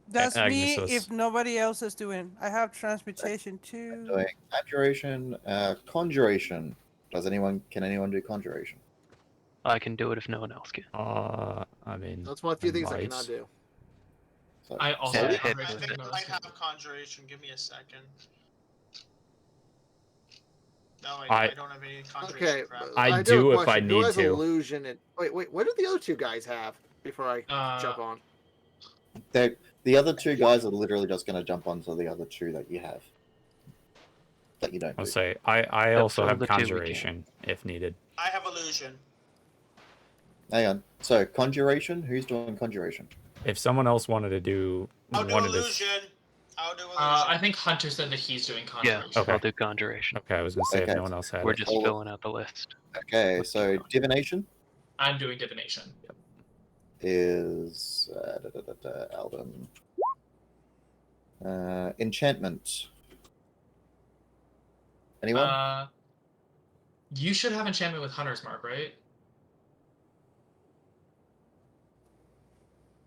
[SPEAKER 2] That's me.
[SPEAKER 1] Agnes was-
[SPEAKER 2] If nobody else is doing, I have transmutation too.
[SPEAKER 4] Doing abjuration. Conjuration. Can anyone do conjuration?
[SPEAKER 6] I can do it if no one else can.
[SPEAKER 1] I mean,
[SPEAKER 3] That's one of the few
[SPEAKER 1] I
[SPEAKER 3] things I
[SPEAKER 1] might.
[SPEAKER 3] cannot do.
[SPEAKER 4] So,
[SPEAKER 5] I also
[SPEAKER 6] Yeah,
[SPEAKER 5] have
[SPEAKER 6] hit
[SPEAKER 5] Conjuration,
[SPEAKER 6] with it.
[SPEAKER 5] no,
[SPEAKER 7] I have Conjuration. Give me a second. No, I don't have any Conjuration
[SPEAKER 3] Okay,
[SPEAKER 7] crap.
[SPEAKER 1] I
[SPEAKER 3] do have
[SPEAKER 1] do
[SPEAKER 3] a
[SPEAKER 1] if I
[SPEAKER 3] question. Who
[SPEAKER 1] need
[SPEAKER 3] has
[SPEAKER 1] to.
[SPEAKER 3] illusion? And wait, what do the other two guys have? Before I jump on.
[SPEAKER 4] the other two guys are literally just going to jump onto the other two that you have. That you don't
[SPEAKER 1] I'll
[SPEAKER 4] do.
[SPEAKER 1] say I
[SPEAKER 6] So
[SPEAKER 1] also
[SPEAKER 6] fill
[SPEAKER 1] have
[SPEAKER 6] the 2 we can.
[SPEAKER 1] conjuration if needed.
[SPEAKER 7] I have Illusion.
[SPEAKER 4] Hang on. So, Conjuration? Who's doing Conjuration?
[SPEAKER 1] If someone else wanted to do
[SPEAKER 7] I'll do
[SPEAKER 1] one of this,
[SPEAKER 7] Illusion. I'll do Illusion.
[SPEAKER 5] I think Hunter said that he's doing
[SPEAKER 6] Yeah,
[SPEAKER 5] Conjuration.
[SPEAKER 1] Okay.
[SPEAKER 6] I'll do Conjuration.
[SPEAKER 1] okay, I was gonna say if
[SPEAKER 4] Okay.
[SPEAKER 1] no one else had
[SPEAKER 6] We're
[SPEAKER 1] it.
[SPEAKER 6] just
[SPEAKER 4] Oh.
[SPEAKER 6] filling out the list.
[SPEAKER 4] Okay,
[SPEAKER 1] Let's
[SPEAKER 4] so
[SPEAKER 1] keep going.
[SPEAKER 4] Divination
[SPEAKER 5] I'm doing Divination.
[SPEAKER 4] is Alden. Enchantment. Anyone?
[SPEAKER 5] You should have enchantment with Hunter's Mark, right?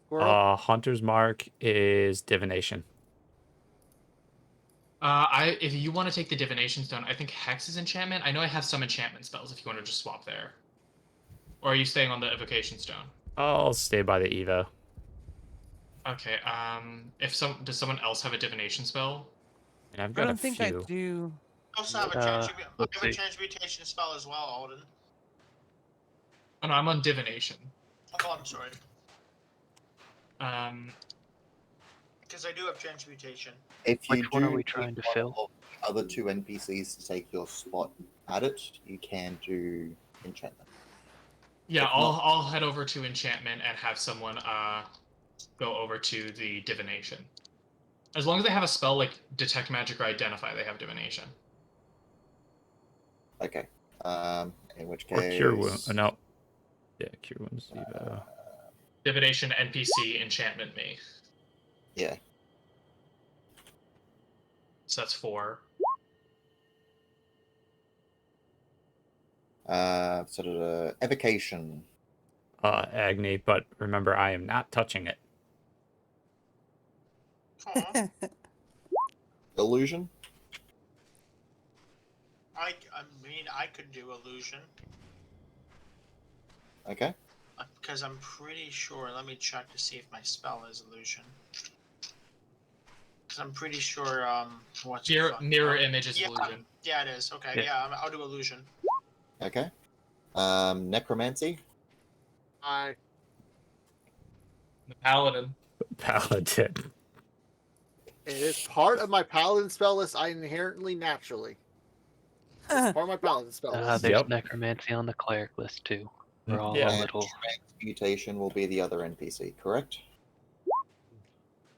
[SPEAKER 3] Squirrel?
[SPEAKER 1] Hunter's Mark is divination.
[SPEAKER 5] If you want to take the Divination Stone, I think Hex is enchantment. I know I have some enchantment spells if you want to just swap there. Or are you staying on the Evocation Stone?
[SPEAKER 1] I'll stay by the Evo.
[SPEAKER 5] Okay, does someone else have a Divination spell?
[SPEAKER 1] And I've
[SPEAKER 2] I
[SPEAKER 1] got a
[SPEAKER 2] don't think I
[SPEAKER 1] few.
[SPEAKER 2] do.
[SPEAKER 7] I also have
[SPEAKER 6] let's
[SPEAKER 7] a
[SPEAKER 6] see.
[SPEAKER 7] Transmutation spell as well, Alden.
[SPEAKER 5] Oh no, I'm on Divination.
[SPEAKER 7] Oh, I'm sorry. Because I do have Transmutation.
[SPEAKER 4] If you
[SPEAKER 6] Which one are
[SPEAKER 4] do
[SPEAKER 6] we trying to
[SPEAKER 4] need
[SPEAKER 6] fill?
[SPEAKER 4] one of the other two NPCs to take your spot at it, you can do enchantment.
[SPEAKER 5] Yeah,
[SPEAKER 4] If
[SPEAKER 5] I'll head over to enchantment and have someone go over to the divination. As long as they have a spell like detect magic or identify, they have divination.
[SPEAKER 4] Okay. In which
[SPEAKER 1] Or
[SPEAKER 4] case,
[SPEAKER 1] cure wound. No. Yeah, cure wounds. Evo.
[SPEAKER 5] Divination, NPC, enchantment, me.
[SPEAKER 4] yeah.
[SPEAKER 5] So that's 4.
[SPEAKER 4] Sort of evocation.
[SPEAKER 1] Agni, but remember I am not touching it.
[SPEAKER 7] Aw.
[SPEAKER 4] Illusion.
[SPEAKER 7] I mean, I could do Illusion.
[SPEAKER 4] Okay.
[SPEAKER 7] Because I'm pretty sure. Let me check to see if my spell is Illusion. Because I'm pretty sure. What's the fuck?
[SPEAKER 5] Mirror image is
[SPEAKER 7] Yeah,
[SPEAKER 5] illusion.
[SPEAKER 7] yeah, it is. Okay,
[SPEAKER 6] Yeah.
[SPEAKER 7] yeah, I'll do Illusion.
[SPEAKER 4] Okay. Necromancy.
[SPEAKER 3] I
[SPEAKER 5] The paladin.
[SPEAKER 1] Paladin.
[SPEAKER 3] It is part of my paladin spell list. I inherently naturally. It's part of my paladin spell list.
[SPEAKER 6] There's
[SPEAKER 1] Yep.
[SPEAKER 6] Necromancy on the cleric list too. We're all
[SPEAKER 1] Yeah.
[SPEAKER 6] a little.
[SPEAKER 4] Transmutation will be the other NPC, correct?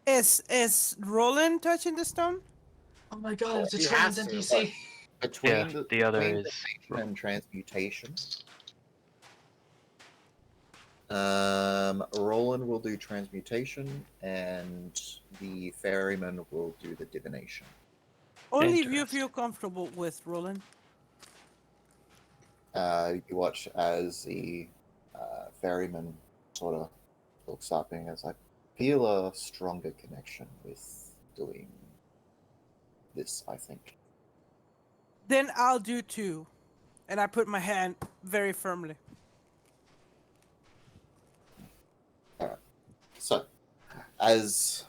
[SPEAKER 2] Is Roland touching the stone?
[SPEAKER 5] Oh my god, it's a
[SPEAKER 3] He
[SPEAKER 5] trans
[SPEAKER 3] has to,
[SPEAKER 5] NPC.
[SPEAKER 4] Between
[SPEAKER 6] Yeah, the other
[SPEAKER 4] between
[SPEAKER 6] is.
[SPEAKER 4] divination and transmutation. Roland will do transmutation, and the ferryman will do the divination.
[SPEAKER 2] Only if you
[SPEAKER 6] Interesting.
[SPEAKER 2] feel comfortable with Roland.
[SPEAKER 4] You watch as the ferryman sort of looks up and is like, feel a stronger connection with doing this, I think.
[SPEAKER 2] Then I'll do 2. And I put my hand very firmly.
[SPEAKER 4] So, as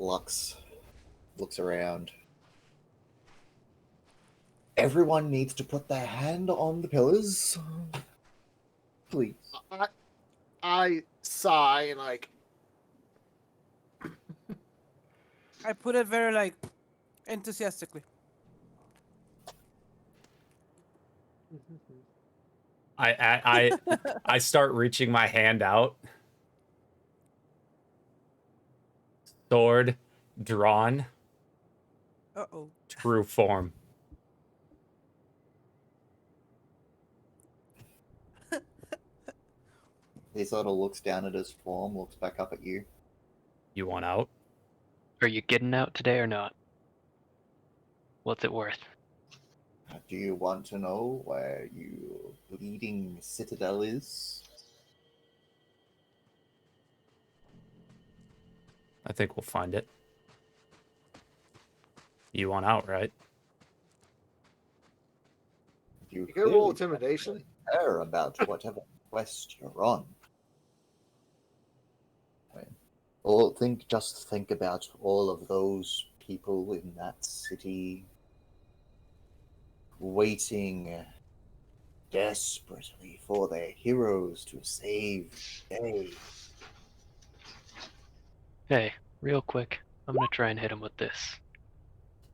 [SPEAKER 4] Lux looks around, everyone needs to put their hand on the pillars. Please.
[SPEAKER 3] I sigh and like.
[SPEAKER 2] I put it very like enthusiastically.
[SPEAKER 1] I start reaching my hand out. Sword drawn.
[SPEAKER 2] Uh-oh.
[SPEAKER 1] True form.
[SPEAKER 4] He sort of looks down at his form, looks back up at you.
[SPEAKER 1] You want out?
[SPEAKER 6] Are you getting out today or not? What's it worth?
[SPEAKER 4] Do you want to know where your bleeding citadel is?
[SPEAKER 1] I think we'll find it. You want out, right?
[SPEAKER 4] You
[SPEAKER 3] can roll
[SPEAKER 4] clearly
[SPEAKER 3] intimidation.
[SPEAKER 4] care about whatever quest you're on. Or just think about all of those people in that city waiting desperately for their heroes to save the day.
[SPEAKER 6] Hey, real quick, I'm gonna try and hit him with this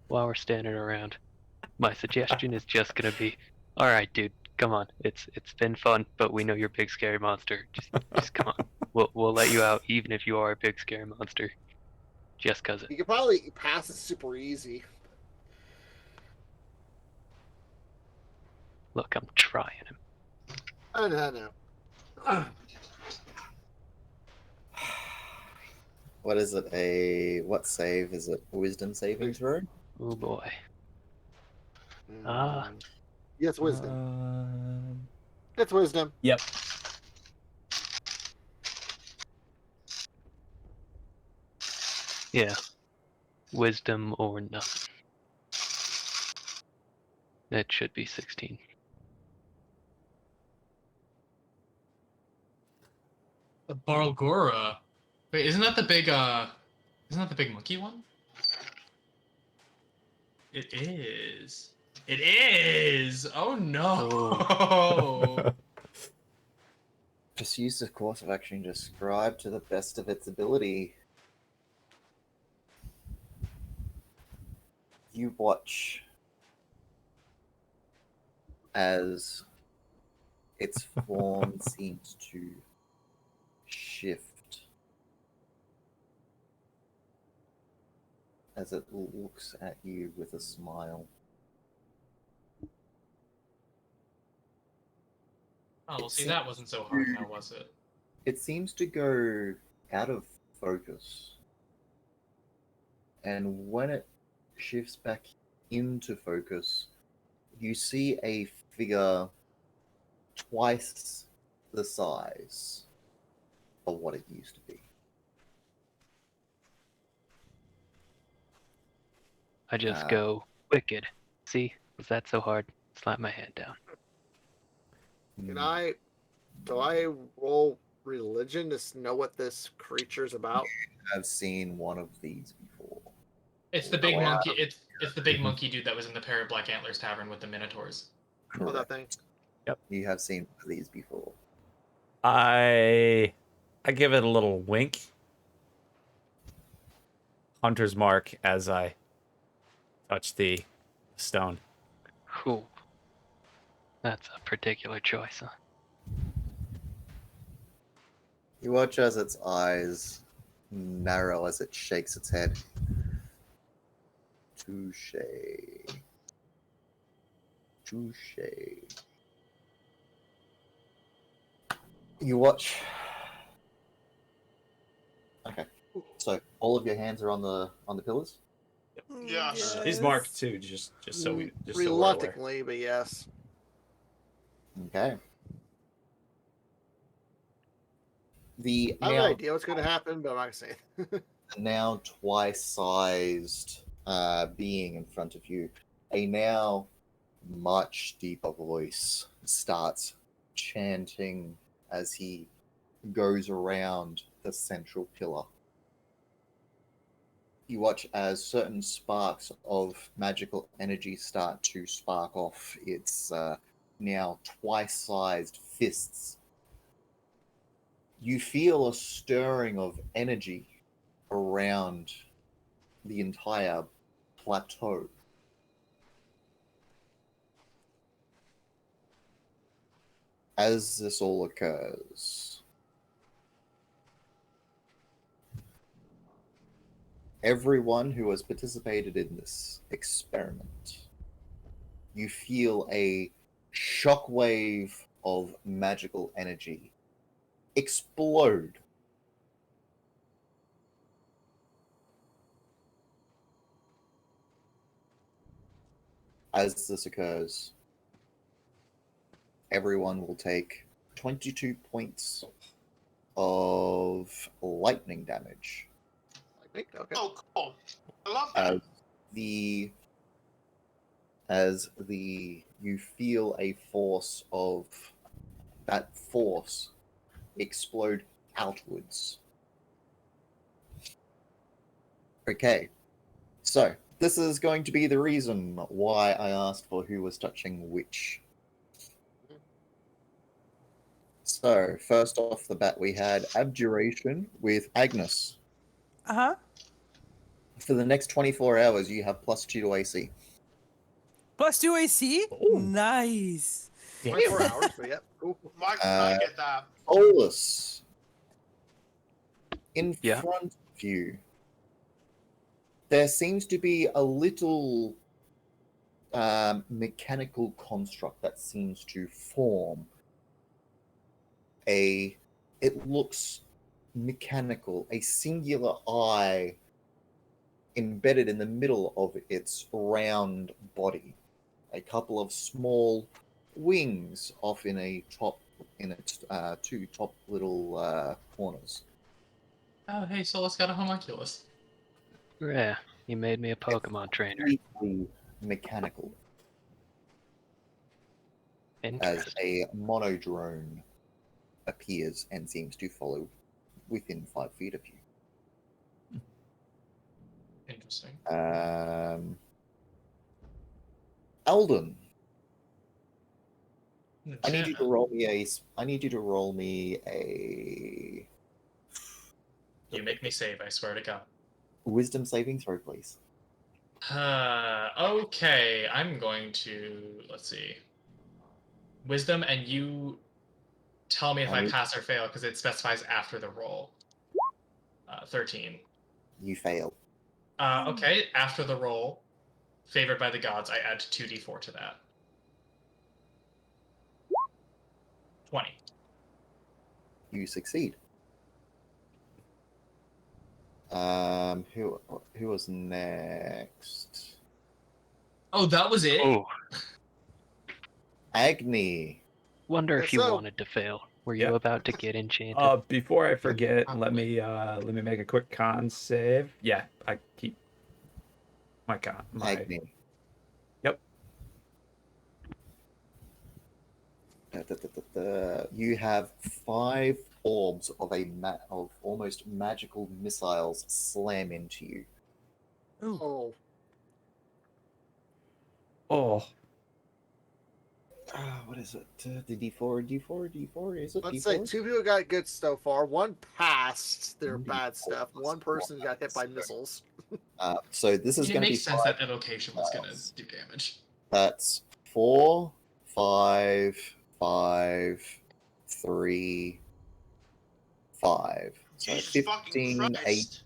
[SPEAKER 6] while we're standing around. My suggestion is just gonna be, all right, dude, come on. It's been fun, but we know you're a big scary monster. Just come on. We'll let you out even if you are a big scary monster. Just 'cause it.
[SPEAKER 3] You could probably pass it super easy.
[SPEAKER 6] Look, I'm trying him.
[SPEAKER 3] I know.
[SPEAKER 4] What is it? What save is it? Wisdom saving throw?
[SPEAKER 6] Oh boy.
[SPEAKER 3] Yes, wisdom. It's wisdom.
[SPEAKER 1] Yep.
[SPEAKER 6] Yeah. Wisdom or nothing. That should be 16.
[SPEAKER 5] The Barlgora. Wait, isn't that the big monkey one? It is. It is. Oh no.
[SPEAKER 4] Just use the course of action to describe to the best of its ability. You watch as its form seems to shift as it looks at you with a smile.
[SPEAKER 5] Oh, well, see, that wasn't so hard now, was it?
[SPEAKER 4] It seems to go out of focus. And when it shifts back into focus, you see a figure twice the size of what it used to be.
[SPEAKER 6] I just go, wicked. See? Was that so hard? Slap my hand down.
[SPEAKER 3] Do I roll religion to know what this creature's about?
[SPEAKER 4] I've seen one of these before.
[SPEAKER 5] It's the big
[SPEAKER 3] Oh, yeah.
[SPEAKER 5] monkey. It's the big monkey dude that was in the Pair of Black Antlers tavern with the minotaurs.
[SPEAKER 3] Oh, that thing.
[SPEAKER 4] You have seen one of these before.
[SPEAKER 1] I give it a little wink. Hunter's mark as I touch the stone.
[SPEAKER 6] Cool. That's a particular choice, huh?
[SPEAKER 4] You watch as its eyes narrow as it shakes its head. Touche. Touche. You watch. Okay. So all of your hands are on the pillars?
[SPEAKER 7] Yes.
[SPEAKER 1] He's marked too, just so we just so we're aware.
[SPEAKER 3] Reluctantly, but yes.
[SPEAKER 4] Okay.
[SPEAKER 3] I have an idea what's going to happen, but I'm not going to say it.
[SPEAKER 4] Now twice-sized being in front of you, a now much deeper voice starts chanting as he goes around the central pillar. You watch as certain sparks of magical energy start to spark off its now twice-sized fists. You feel a stirring of energy around the entire plateau. As this all occurs, everyone who has participated in this experiment, you feel a shockwave of magical energy explode. As this occurs, everyone will take 22 points of lightning damage.
[SPEAKER 3] Okay.
[SPEAKER 7] Oh, cool. I love that.
[SPEAKER 4] As you feel a force of that force explode outwards. Okay. So, this is going to be the reason why I asked for who was touching which. So, first off the bat, we had Abjuration with Agnes.
[SPEAKER 2] Uh huh.
[SPEAKER 4] For the next 24 hours, you have +2 to AC.
[SPEAKER 2] +2 AC.
[SPEAKER 1] Ooh.
[SPEAKER 2] Nice.
[SPEAKER 3] 24 hours, but yeah, cool.
[SPEAKER 7] Why can I get that?
[SPEAKER 4] Olus. In
[SPEAKER 6] Yeah.
[SPEAKER 4] front of you, there seems to be a little mechanical construct that seems to form. It looks mechanical, a singular eye embedded in the middle of its round body, a couple of small wings off in its two top little corners.
[SPEAKER 5] Oh, hey, Solus got a homunculus.
[SPEAKER 6] Yeah, you made me a Pokemon trainer.
[SPEAKER 4] Completely mechanical, as
[SPEAKER 6] Interesting.
[SPEAKER 4] a monodrone appears and seems to follow within 5 feet of you.
[SPEAKER 5] Interesting.
[SPEAKER 4] Alden,
[SPEAKER 5] In the
[SPEAKER 4] I need
[SPEAKER 5] chat.
[SPEAKER 4] you to roll me a. I need you to roll me a
[SPEAKER 5] You make me save, I swear to God.
[SPEAKER 4] wisdom saving throw, please.
[SPEAKER 5] Okay, I'm going to, let's see. Wisdom, and you tell me if I
[SPEAKER 4] I-
[SPEAKER 5] pass or fail, because it specifies after the roll. 13.
[SPEAKER 4] You fail.
[SPEAKER 5] Okay, after the roll, favored by the gods, I add 2d4 to that. 20.
[SPEAKER 4] You succeed. Who was next?
[SPEAKER 5] Oh, that was it?
[SPEAKER 6] Oh,
[SPEAKER 4] Agni.
[SPEAKER 6] wonder
[SPEAKER 3] Guess
[SPEAKER 6] if you
[SPEAKER 3] so.
[SPEAKER 6] wanted to fail. Were
[SPEAKER 1] Yep.
[SPEAKER 6] you about to get enchanted?
[SPEAKER 1] Before I forget, let me make a quick con save. Yeah, I keep my con. My
[SPEAKER 4] Agni.
[SPEAKER 1] Yep.
[SPEAKER 4] You have 5 orbs of of almost magical missiles slam into you.
[SPEAKER 3] Oh,
[SPEAKER 1] oh
[SPEAKER 4] What is it? The D4, D4. Is it
[SPEAKER 3] let's
[SPEAKER 4] D4?
[SPEAKER 3] say 2 people got good so far. 1 passed their
[SPEAKER 4] D4
[SPEAKER 3] bad stuff. 1 person got hit by
[SPEAKER 4] plus
[SPEAKER 3] missiles.
[SPEAKER 4] So this is
[SPEAKER 5] It
[SPEAKER 4] going to be
[SPEAKER 5] makes sense
[SPEAKER 4] 5.
[SPEAKER 5] that evocation was going to do damage.
[SPEAKER 4] That's 4, 5, 5, 3, 5. So
[SPEAKER 7] Jesus
[SPEAKER 4] 15,
[SPEAKER 7] fucking
[SPEAKER 4] 8,
[SPEAKER 7] Christ.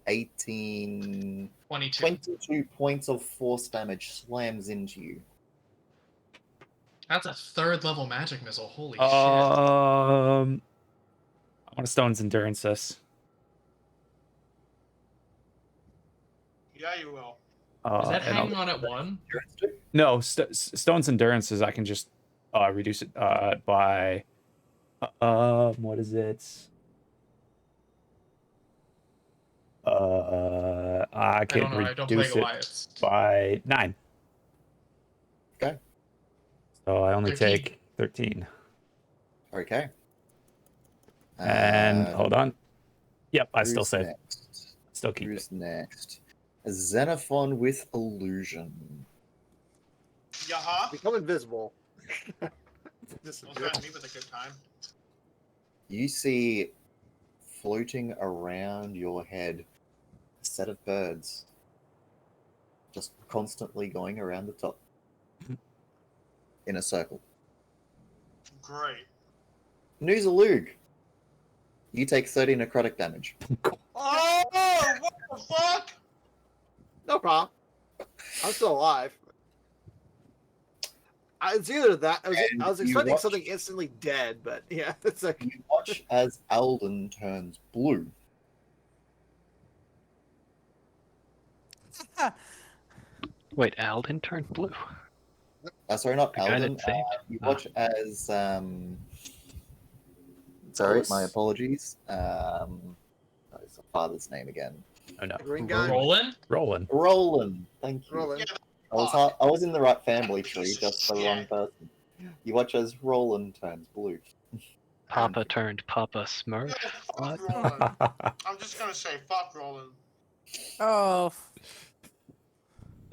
[SPEAKER 4] 18,
[SPEAKER 5] 22.
[SPEAKER 4] 22 points of force damage slams into you.
[SPEAKER 5] That's a 3rd level magic missile. Holy shit.
[SPEAKER 1] I want to Stone's Endurance this.
[SPEAKER 7] Yeah, you will.
[SPEAKER 5] Is that
[SPEAKER 1] and I'll-
[SPEAKER 5] hanging on at 1?
[SPEAKER 1] No, Stone's Endurance is I can just reduce it by what is it? I can
[SPEAKER 5] I don't know. I don't play
[SPEAKER 1] reduce it
[SPEAKER 5] Goliaths.
[SPEAKER 1] by 9.
[SPEAKER 4] Okay.
[SPEAKER 1] So I only
[SPEAKER 5] 13.
[SPEAKER 1] take 13.
[SPEAKER 4] Okay.
[SPEAKER 1] And hold on. Yep, I still
[SPEAKER 4] who's
[SPEAKER 1] save.
[SPEAKER 4] next?
[SPEAKER 1] Still keep it.
[SPEAKER 4] Who's next? Xenophon with illusion.
[SPEAKER 7] Yaha.
[SPEAKER 3] Become invisible. Just
[SPEAKER 7] Don't threaten me with a good time.
[SPEAKER 4] You see floating around your head a set of birds just constantly going around the top in a circle.
[SPEAKER 7] Great.
[SPEAKER 4] Noozalug, you take 30 necrotic damage.
[SPEAKER 7] Oh, what the fuck?
[SPEAKER 3] No problem. I'm still alive. It's either that. I was
[SPEAKER 4] And you
[SPEAKER 3] expecting
[SPEAKER 4] watch-
[SPEAKER 3] something instantly dead, but yeah, it's like
[SPEAKER 4] You watch as Alden turns blue.
[SPEAKER 6] Wait, Alden turned blue.
[SPEAKER 4] Sorry, not
[SPEAKER 6] The guy
[SPEAKER 4] Alden.
[SPEAKER 6] that saved.
[SPEAKER 4] You
[SPEAKER 6] Ah.
[SPEAKER 4] watch as sorry,
[SPEAKER 3] Solus.
[SPEAKER 4] my apologies. What's the father's name again?
[SPEAKER 1] Oh no.
[SPEAKER 3] green guy.
[SPEAKER 5] Roland?
[SPEAKER 1] Rolling.
[SPEAKER 4] Roland. Thank you.
[SPEAKER 3] Rolling.
[SPEAKER 7] Yeah.
[SPEAKER 4] I was in the right family tree,
[SPEAKER 7] Piece of
[SPEAKER 4] just for the wrong
[SPEAKER 7] shit.
[SPEAKER 4] person. You watch as Roland turns blue.
[SPEAKER 6] Papa turned Papa
[SPEAKER 7] Yo,
[SPEAKER 6] Smurf.
[SPEAKER 7] fuck
[SPEAKER 6] What?
[SPEAKER 7] Roland. I'm just gonna say fuck Roland.
[SPEAKER 2] Oh,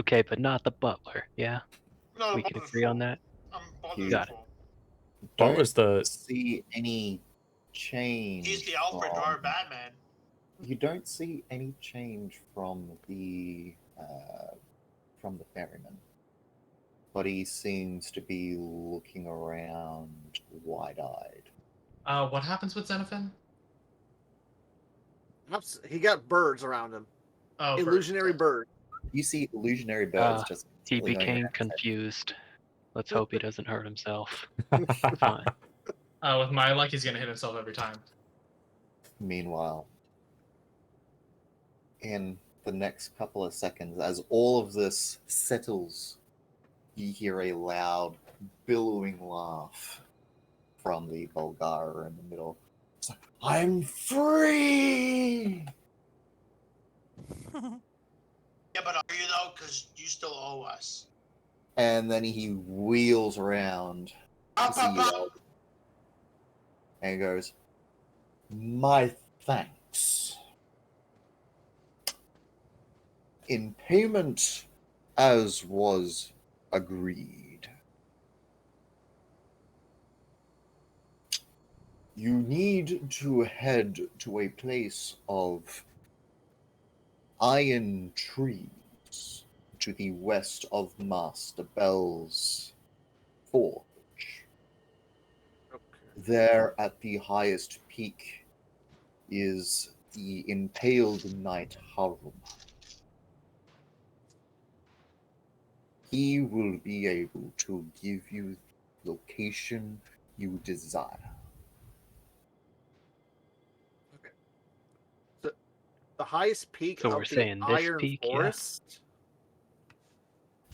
[SPEAKER 6] Okay, but not the butler, yeah?
[SPEAKER 7] No,
[SPEAKER 6] We can agree on that?
[SPEAKER 7] I'm
[SPEAKER 4] You-
[SPEAKER 6] Got it.
[SPEAKER 7] full.
[SPEAKER 4] Don't
[SPEAKER 1] Butler's the
[SPEAKER 4] see any change.
[SPEAKER 7] He's the Alfred
[SPEAKER 4] from-
[SPEAKER 7] Dar Batman.
[SPEAKER 4] You don't see any change from the ferryman, but he seems to be looking around wide-eyed.
[SPEAKER 5] What happens with Xenophon?
[SPEAKER 3] He got birds around him.
[SPEAKER 5] Oh,
[SPEAKER 3] Illusionary bird.
[SPEAKER 4] You see illusionary birds just
[SPEAKER 6] He
[SPEAKER 4] constantly going
[SPEAKER 6] became
[SPEAKER 4] around his head.
[SPEAKER 6] confused. Let's hope he doesn't hurt himself. Fine.
[SPEAKER 5] With my luck, he's gonna hit himself every time.
[SPEAKER 4] Meanwhile, in the next couple of seconds, as all of this settles, you hear a loud, billowing laugh from the Bulgara in the middle. It's like, I'm free!
[SPEAKER 7] Yeah, but are you though? Because you still owe us.
[SPEAKER 4] And then he wheels around to
[SPEAKER 7] Up,
[SPEAKER 4] see
[SPEAKER 7] up,
[SPEAKER 4] you
[SPEAKER 7] up.
[SPEAKER 4] all. And he goes, my thanks. In payment, as was agreed, you need to head to a place of iron trees to the west of Master Bell's forge. There at the highest peak is the impaled knight Harum. He will be able to give you the location you desire.
[SPEAKER 3] The highest peak
[SPEAKER 6] So
[SPEAKER 3] of
[SPEAKER 6] we're
[SPEAKER 3] the
[SPEAKER 6] saying this
[SPEAKER 3] Iron
[SPEAKER 6] peak, yeah?
[SPEAKER 3] Forest.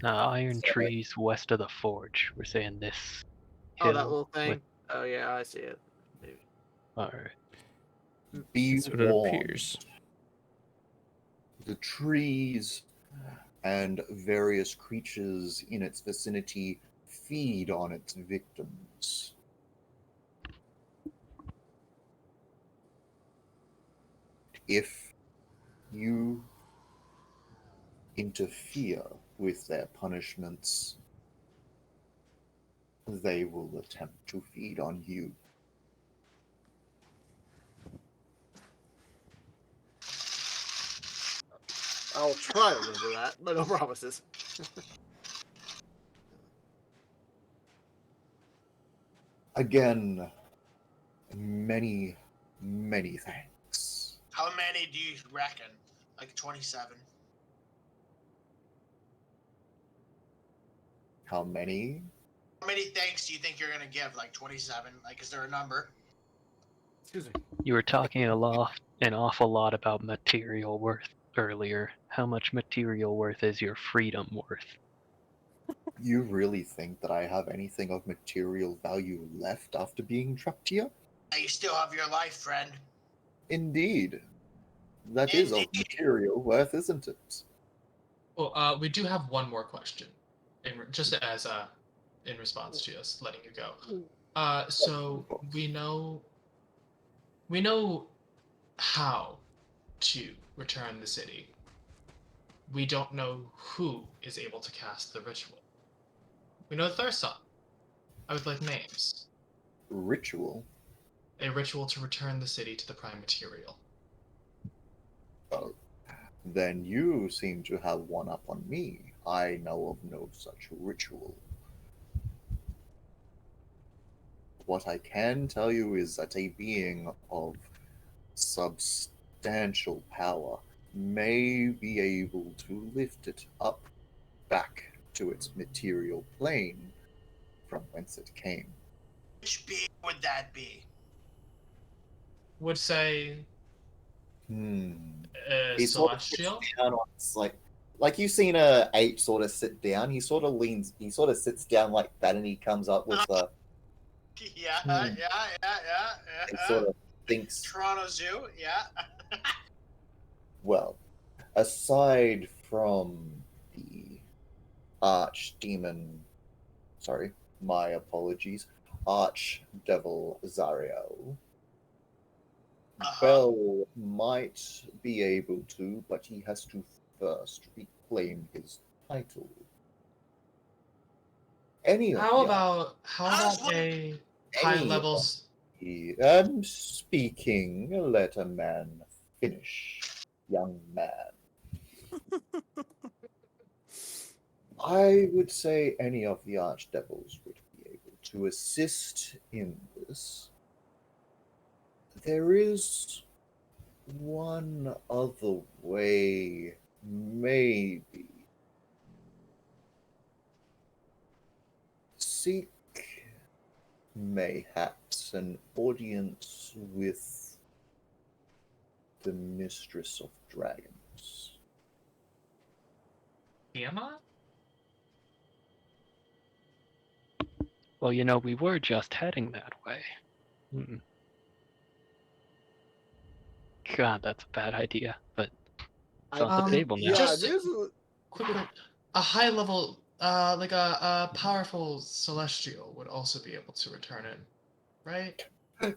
[SPEAKER 6] Iron
[SPEAKER 4] Sorry.
[SPEAKER 6] trees west of the forge. We're saying this
[SPEAKER 3] Oh, that
[SPEAKER 6] hill
[SPEAKER 3] little thing.
[SPEAKER 6] with-
[SPEAKER 3] Oh yeah, I see it. Maybe.
[SPEAKER 6] Alright.
[SPEAKER 4] Be
[SPEAKER 1] that's what it
[SPEAKER 4] warned.
[SPEAKER 1] appears.
[SPEAKER 4] The trees and various creatures in its vicinity feed on its victims. If you interfere with their punishments, they will attempt to feed on you.
[SPEAKER 3] I'll try to remember that, but no promises.
[SPEAKER 4] Again, many, many thanks.
[SPEAKER 7] How many do you reckon? Like 27.
[SPEAKER 4] How many?
[SPEAKER 7] How many thanks do you think you're gonna give? Like 27? Like, is there a number?
[SPEAKER 3] Excuse me.
[SPEAKER 6] You were talking an awful lot about material worth earlier. How much material worth is your freedom worth?
[SPEAKER 4] You really think that I have anything of material value left after being trapped here?
[SPEAKER 7] You still have your life, friend.
[SPEAKER 4] Indeed. That is of
[SPEAKER 7] Indeed.
[SPEAKER 4] material worth, isn't it?
[SPEAKER 5] Well, we do have one more question, just as in response to us letting you go. So we know how to return the city. We don't know who is able to cast the ritual. We know Thurson. I would like names.
[SPEAKER 4] Ritual?
[SPEAKER 5] A ritual to return the city to the prime material.
[SPEAKER 4] Oh, then you seem to have one up on me. I know of no such ritual. What I can tell you is that a being of substantial power may be able to lift it up back to its material plane from whence it came.
[SPEAKER 7] Which being would that be?
[SPEAKER 5] Would say
[SPEAKER 4] He sort of sits
[SPEAKER 5] celestial.
[SPEAKER 4] down on, it's like you've seen a ape sort of sit down. He sort of sits down like that, and he comes up with a.
[SPEAKER 7] Yeah,
[SPEAKER 4] Hmm.
[SPEAKER 7] yeah.
[SPEAKER 4] He sort of thinks,
[SPEAKER 7] Toronto Zoo, yeah.
[SPEAKER 4] well, aside from the archdemon, sorry, my apologies, archdevil Zariel, Bell might be able to, but he has to first reclaim his title. Any of
[SPEAKER 5] How
[SPEAKER 4] the
[SPEAKER 5] about
[SPEAKER 7] How's one-
[SPEAKER 5] a high
[SPEAKER 4] any of
[SPEAKER 5] levels?
[SPEAKER 4] I'm speaking. Let a man finish, young man. I would say any of the archdevils would be able to assist in this. There is one other way, maybe. Seek mayhaps an audience with the Mistress of Dragons.
[SPEAKER 5] Tiamat?
[SPEAKER 6] Well, we were just heading that way. Hmm. God, that's a bad idea, but it's on the table now.
[SPEAKER 3] Yeah,
[SPEAKER 5] Just-
[SPEAKER 3] this is
[SPEAKER 5] Quick, a high level, like a powerful celestial would also be able to return it, right?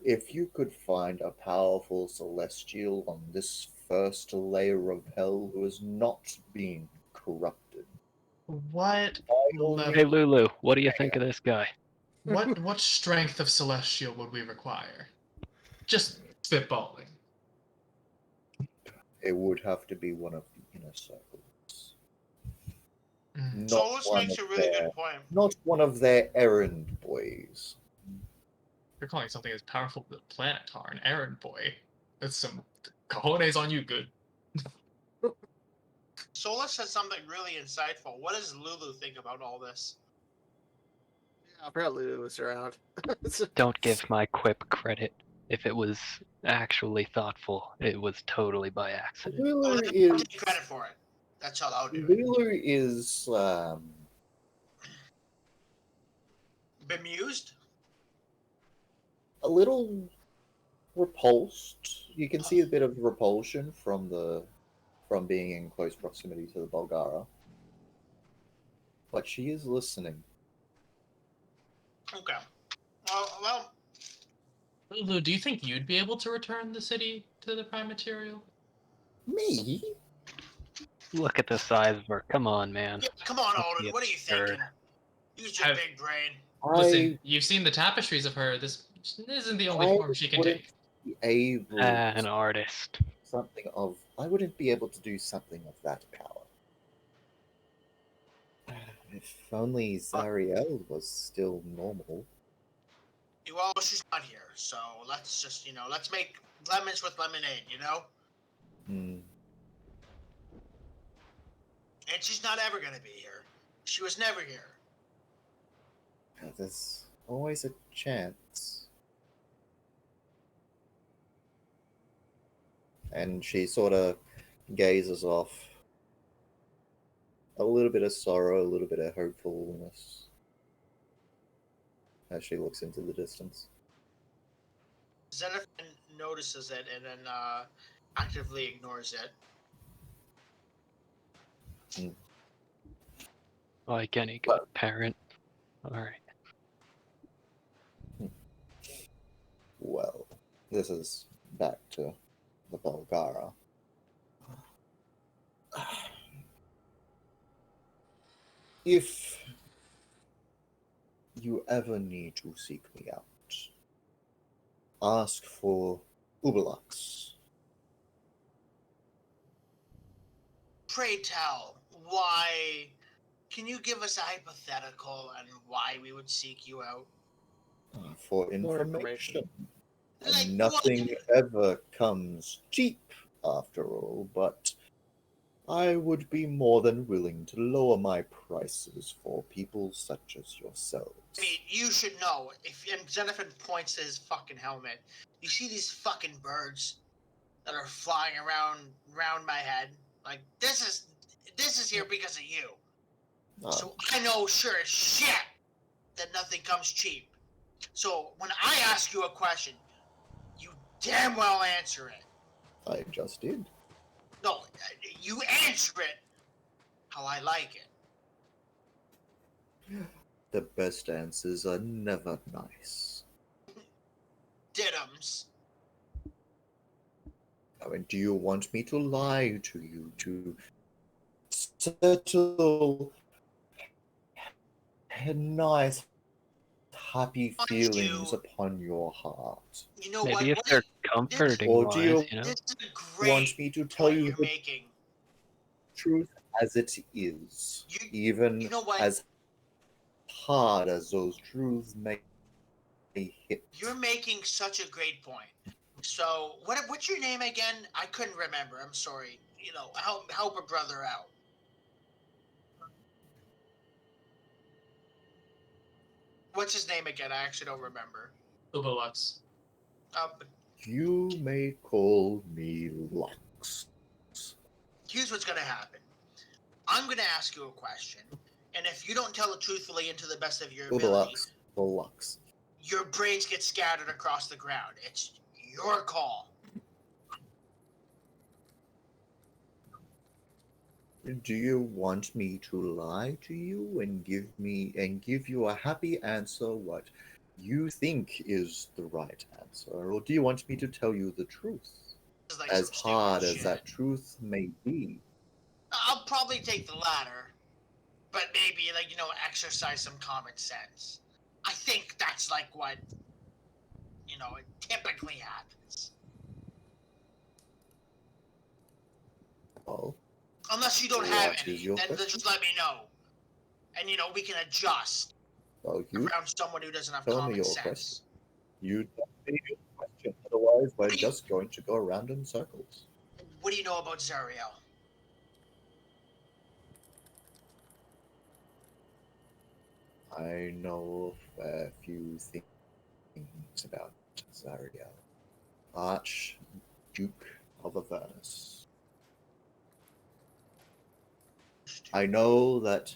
[SPEAKER 4] If you could find a powerful celestial on this first layer of hell who is not being corrupted,
[SPEAKER 5] What level?
[SPEAKER 6] Hey, Lulu, what do you think of this guy?
[SPEAKER 5] What strength of celestial would we require? Just spitballing.
[SPEAKER 4] it would have to be one of the inner circles.
[SPEAKER 5] Mm.
[SPEAKER 4] Not
[SPEAKER 7] Solus
[SPEAKER 4] one
[SPEAKER 7] makes a
[SPEAKER 4] of
[SPEAKER 7] really
[SPEAKER 4] their,
[SPEAKER 7] good point.
[SPEAKER 4] not one of their errand boys.
[SPEAKER 5] You're calling something as powerful as the Planetar an errand boy. That's some cojones on you, good.
[SPEAKER 7] Solus said something really insightful. What does Lulu think about all this?
[SPEAKER 3] yeah, apparently it was around.
[SPEAKER 6] Don't give my quip credit. If it was actually thoughtful, it was totally by accident.
[SPEAKER 7] Oh,
[SPEAKER 4] Wheeler
[SPEAKER 7] then
[SPEAKER 4] is
[SPEAKER 7] I'll take credit for it. That's all I'll do.
[SPEAKER 4] Wheeler is
[SPEAKER 7] Bemused?
[SPEAKER 4] a little repulsed. You can see a bit of repulsion from being in close proximity to the Bulgara. But she is listening.
[SPEAKER 7] Okay. Well,
[SPEAKER 5] Lulu, do you think you'd be able to return the city to the prime material?
[SPEAKER 4] Me?
[SPEAKER 6] Look at the size of her. Come on, man.
[SPEAKER 7] yeah, come on,
[SPEAKER 6] Don't
[SPEAKER 7] Alden.
[SPEAKER 6] be
[SPEAKER 7] What are you
[SPEAKER 6] absurd.
[SPEAKER 7] thinking? Use your
[SPEAKER 5] I've-
[SPEAKER 7] big brain.
[SPEAKER 5] Listen, you've seen the tapestries of her. This isn't the only form she can
[SPEAKER 4] wouldn't
[SPEAKER 5] take.
[SPEAKER 4] be able
[SPEAKER 6] An
[SPEAKER 4] to
[SPEAKER 6] artist.
[SPEAKER 4] something of. I wouldn't be able to do something of that power. If only Zariel was still normal.
[SPEAKER 7] Well, she's not here, so let's just, let's make lemons with lemonade,
[SPEAKER 4] Hmm.
[SPEAKER 7] And she's not ever gonna be here. She was never here.
[SPEAKER 4] There's always a chance. And she sort of gazes off. A little bit of sorrow, a little bit of hopefulness as she looks into the distance.
[SPEAKER 7] Xenophon notices it and then actively ignores it.
[SPEAKER 6] Like any good parent. Alright.
[SPEAKER 4] Well, this is back to the Bulgara. If you ever need to seek me out, ask for Ubelux.
[SPEAKER 7] Pray tell, why? Can you give us a hypothetical and why we would seek you out?
[SPEAKER 4] For
[SPEAKER 3] More
[SPEAKER 4] information. And
[SPEAKER 7] Like
[SPEAKER 4] nothing ever comes cheap, after all, but I would be more than willing to lower my prices for people such as yourselves.
[SPEAKER 7] I mean, you should know. And Xenophon points to his fucking helmet. You see these fucking birds that are flying around my head? Like this is here because of you. So I know sure as shit that nothing comes cheap. So when I ask you a question, you damn well answer it.
[SPEAKER 4] I just did.
[SPEAKER 7] No, you answer it how I like it.
[SPEAKER 4] The best answers are never nice.
[SPEAKER 7] Diddums.
[SPEAKER 4] I mean, do you want me to lie to you to settle nice, happy
[SPEAKER 7] Want
[SPEAKER 4] feelings
[SPEAKER 7] to,
[SPEAKER 4] upon your heart?
[SPEAKER 7] you know
[SPEAKER 6] Maybe if
[SPEAKER 7] what?
[SPEAKER 6] they're
[SPEAKER 7] This,
[SPEAKER 6] comforting
[SPEAKER 4] Or do
[SPEAKER 6] wise,
[SPEAKER 4] you
[SPEAKER 6] you know?
[SPEAKER 7] this is a
[SPEAKER 4] want
[SPEAKER 7] great
[SPEAKER 4] me to tell
[SPEAKER 7] point
[SPEAKER 4] you
[SPEAKER 7] you're
[SPEAKER 4] the
[SPEAKER 7] making.
[SPEAKER 4] truth as it is,
[SPEAKER 7] You
[SPEAKER 4] even
[SPEAKER 7] know what?
[SPEAKER 4] as hard as those truths may hit?
[SPEAKER 7] You're making such a great point. So, what's your name again? I couldn't remember. I'm sorry. You know, help a brother out. What's his name again? I actually don't remember.
[SPEAKER 5] Ubalux.
[SPEAKER 7] But
[SPEAKER 4] You may call me Lux.
[SPEAKER 7] here's what's gonna happen. I'm gonna ask you a question, and if you don't tell it truthfully and to the best of your ability,
[SPEAKER 4] Ubalux, the Lux.
[SPEAKER 7] your brains get scattered across the ground. It's your call.
[SPEAKER 4] Do you want me to lie to you and give you a happy answer what you think is the right answer, or do you want me to tell you the truth,
[SPEAKER 7] This is like
[SPEAKER 4] as
[SPEAKER 7] some stupid
[SPEAKER 4] hard as
[SPEAKER 7] shit.
[SPEAKER 4] that truth may be?
[SPEAKER 7] I'll probably take the latter, but maybe exercise some common sense. I think that's like what it typically happens.
[SPEAKER 4] Well,
[SPEAKER 7] Unless you don't have
[SPEAKER 4] what
[SPEAKER 7] any,
[SPEAKER 4] is your
[SPEAKER 7] then
[SPEAKER 4] question?
[SPEAKER 7] just let me know, and we can adjust
[SPEAKER 4] Well, you
[SPEAKER 7] around someone who doesn't have
[SPEAKER 4] tell me
[SPEAKER 7] common
[SPEAKER 4] your
[SPEAKER 7] sense.
[SPEAKER 4] question. You tell me your question, otherwise we're
[SPEAKER 7] What do you-
[SPEAKER 4] just going to go around in circles.
[SPEAKER 7] What do you know about Zariel?
[SPEAKER 4] I know a few things about Zariel, Archduke of Avernus. I know that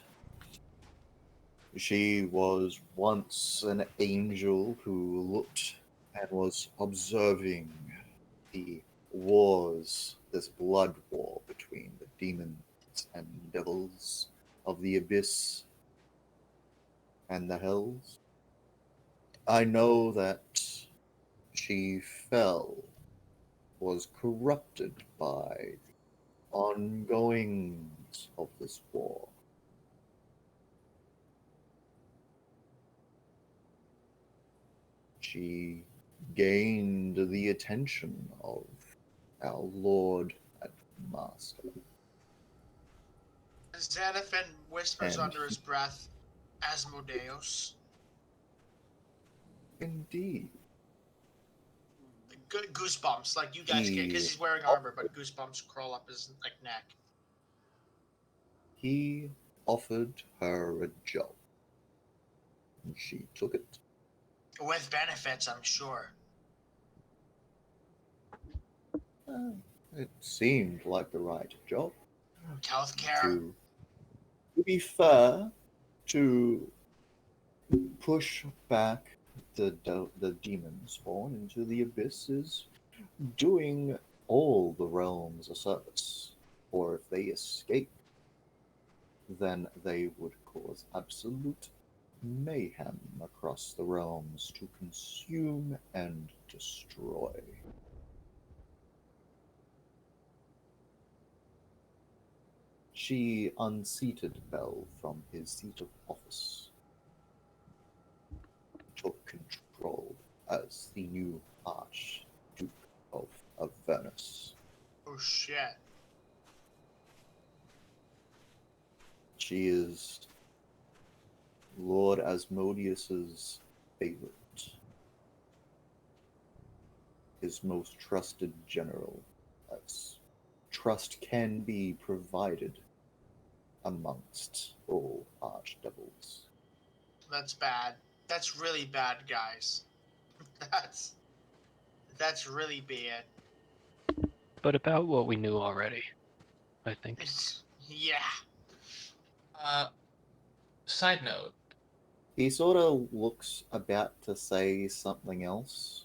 [SPEAKER 4] she was once an angel who looked and was observing the wars, this blood war between the demons and devils of the abyss and the hells. I know that she fell, was corrupted by the ongoings of this war. She gained the attention of our Lord and Master,
[SPEAKER 7] Xanathan whispers
[SPEAKER 4] and
[SPEAKER 7] under his breath, Asmodeus.
[SPEAKER 4] indeed,
[SPEAKER 7] Goosebumps, like you guys get, because
[SPEAKER 4] he
[SPEAKER 7] he's wearing armor, but goosebumps crawl up his neck.
[SPEAKER 4] he offered her a job, and she took it.
[SPEAKER 7] With benefits, I'm sure.
[SPEAKER 4] Uh, it seemed like the right job.
[SPEAKER 7] Healthcare.
[SPEAKER 4] To be fair, to push back the demon spawn into the abyss is doing all the realms a service. Or if they escape, then they would cause absolute mayhem across the realms to consume and destroy. She unseated Bell from his seat of office, took control as the new Archduke of Avernus.
[SPEAKER 7] Oh shit.
[SPEAKER 4] She is Lord Asmodeus's favorite, his most trusted general, as trust can be provided amongst all archdevils.
[SPEAKER 7] That's bad. That's really bad, guys. That's really bad.
[SPEAKER 6] But about what we knew already, I think.
[SPEAKER 7] Yeah.
[SPEAKER 5] Side note.
[SPEAKER 4] He sort of looks about to say something else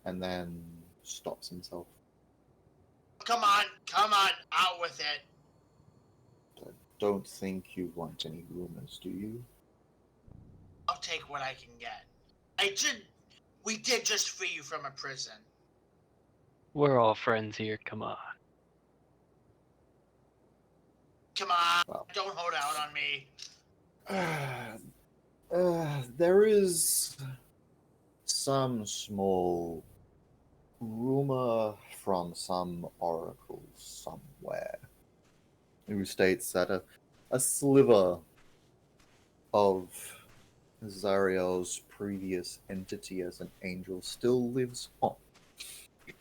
[SPEAKER 4] and then stops himself.
[SPEAKER 7] Come on, out with it.
[SPEAKER 4] I don't think you want any rumors, do you?
[SPEAKER 7] I'll take what I can get. We did just free you from a prison.
[SPEAKER 6] We're all friends here, come on.
[SPEAKER 7] Come on,
[SPEAKER 4] Well.
[SPEAKER 7] don't hold out on me.
[SPEAKER 4] There is some small rumor from some oracle somewhere who states that a sliver of Zariel's previous entity as an angel still lives on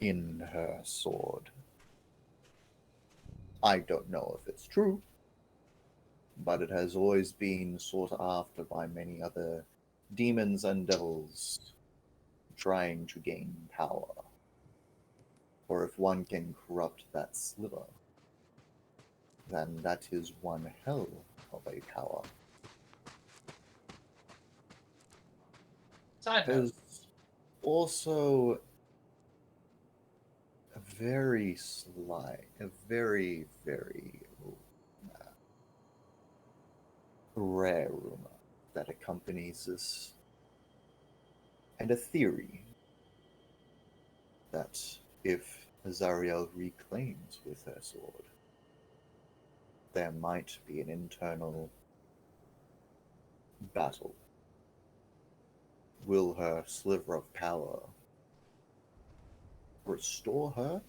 [SPEAKER 4] in her sword. I don't know if it's true, but it has always been sought after by many other demons and devils trying to gain power. Or if one can corrupt that sliver, then that is one hell of a power.
[SPEAKER 5] Side note.
[SPEAKER 4] There's also a very very rare rumor that accompanies this, and a theory that if Azariel reclaims with her sword, there might be an internal battle. Will her sliver of power restore her,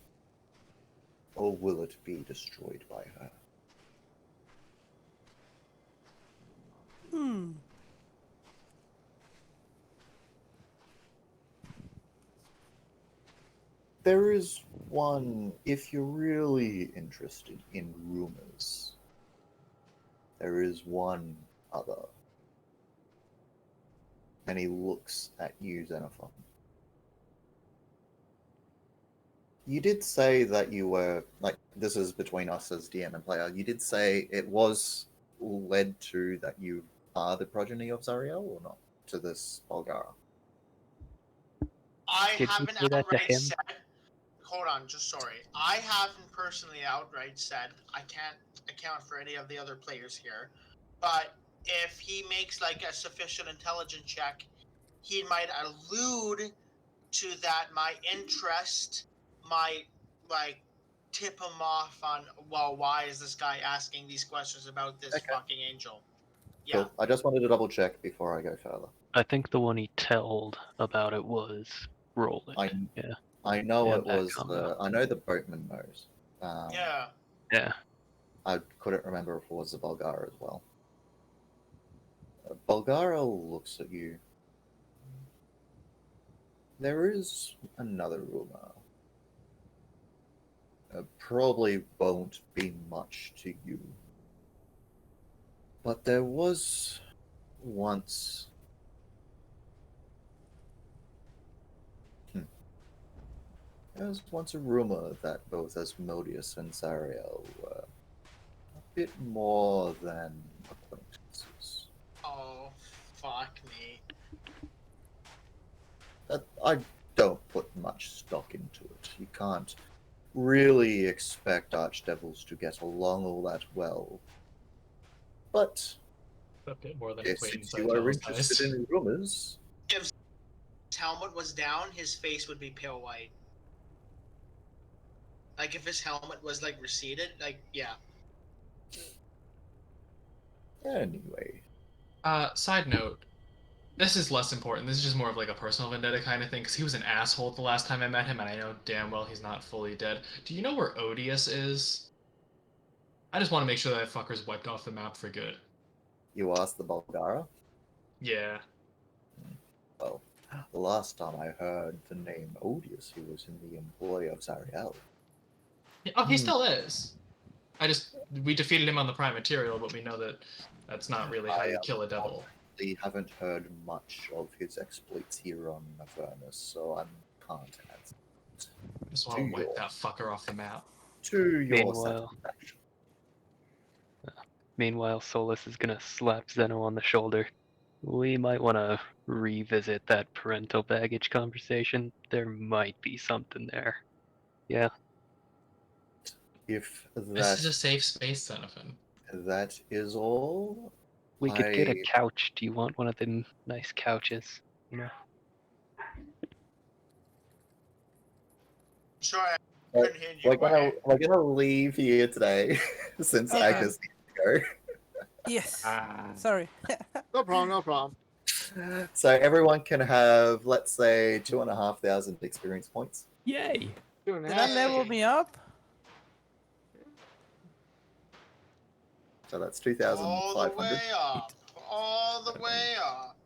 [SPEAKER 4] or will it be destroyed by her?
[SPEAKER 2] Hmm.
[SPEAKER 4] There is one, if you're really interested in rumors, there is one other. And he looks at you, Xenophon. You did say that you were, like, this is between us as DM and player, you did say it was led to that you are the progeny of Zariel, or not? To this Bulgara.
[SPEAKER 7] I
[SPEAKER 6] Did you
[SPEAKER 7] haven't
[SPEAKER 6] say that to
[SPEAKER 7] outright
[SPEAKER 6] him?
[SPEAKER 7] said. Hold on, just sorry. I haven't personally outright said. I can't account for any of the other players here, but if he makes like a sufficient intelligence check, he might allude to that. My interest might like tip him off on, well, why is this guy asking these questions about this
[SPEAKER 4] Okay.
[SPEAKER 7] fucking angel? Yeah.
[SPEAKER 4] Cool. I just wanted to double check before I go further.
[SPEAKER 6] I think the one he told about it was Roland. Yeah.
[SPEAKER 4] I know
[SPEAKER 6] Yeah,
[SPEAKER 4] it
[SPEAKER 6] that
[SPEAKER 4] was
[SPEAKER 6] combo.
[SPEAKER 4] I know the boatman knows.
[SPEAKER 7] Yeah.
[SPEAKER 6] Yeah.
[SPEAKER 4] I couldn't remember if it was the Bulgara as well. Bulgara looks at you. There is another rumor. Probably won't be much to you. But there was once. There was once a rumor that both Asmodeus and Zariel were a bit more than acquaintances.
[SPEAKER 7] Oh, fuck me.
[SPEAKER 4] I don't put much stock into it. You can't really expect archdevils to get along all that well. But
[SPEAKER 5] A bit more than
[SPEAKER 4] since
[SPEAKER 5] acquaintance, I
[SPEAKER 4] you are
[SPEAKER 5] tell us,
[SPEAKER 4] interested
[SPEAKER 5] guys.
[SPEAKER 4] in rumors,
[SPEAKER 7] If his helmet was down, his face would be pale white. Like if his helmet was like receded, like yeah.
[SPEAKER 4] anyway,
[SPEAKER 5] Side note, this is less important. This is just more of like a personal vendetta kind of thing, because he was an asshole the last time I met him, and I know damn well he's not fully dead. Do you know where Odious is? I just want to make sure that fucker's wiped off the map for good.
[SPEAKER 4] you asked the Bulgara.
[SPEAKER 5] Yeah.
[SPEAKER 4] Well, the last time I heard the name Odious, he was in the employ of Zariel.
[SPEAKER 5] Oh, he still is. We defeated him on the Prime Material, but we know that that's not really how you kill a devil.
[SPEAKER 4] We haven't heard much of his exploits here on Avernus, so I can't answer.
[SPEAKER 5] I just want to wipe that fucker off the map.
[SPEAKER 4] To your
[SPEAKER 6] Meanwhile-
[SPEAKER 4] satisfaction.
[SPEAKER 6] Meanwhile, Solus is gonna slap Zeno on the shoulder. We might want to revisit that parental baggage conversation. There might be something there. Yeah.
[SPEAKER 4] If
[SPEAKER 5] This is a
[SPEAKER 4] that
[SPEAKER 5] safe space, Xenophon.
[SPEAKER 4] that is all,
[SPEAKER 6] We could get a
[SPEAKER 4] I-
[SPEAKER 6] couch. Do you want one of them nice couches? You know?
[SPEAKER 7] Sorry, I
[SPEAKER 4] We're
[SPEAKER 7] couldn't hear you.
[SPEAKER 4] we're gonna leave here today since
[SPEAKER 2] Okay.
[SPEAKER 4] Agnes needs to
[SPEAKER 2] Yes.
[SPEAKER 1] Ah.
[SPEAKER 2] Sorry.
[SPEAKER 3] No problem, no problem.
[SPEAKER 4] go. So everyone can have, let's say, 2,500 experience points.
[SPEAKER 1] Yay.
[SPEAKER 3] Doing
[SPEAKER 2] Did that level me up?
[SPEAKER 4] So that's
[SPEAKER 7] All the
[SPEAKER 4] 2,500.
[SPEAKER 7] way up. All the way up.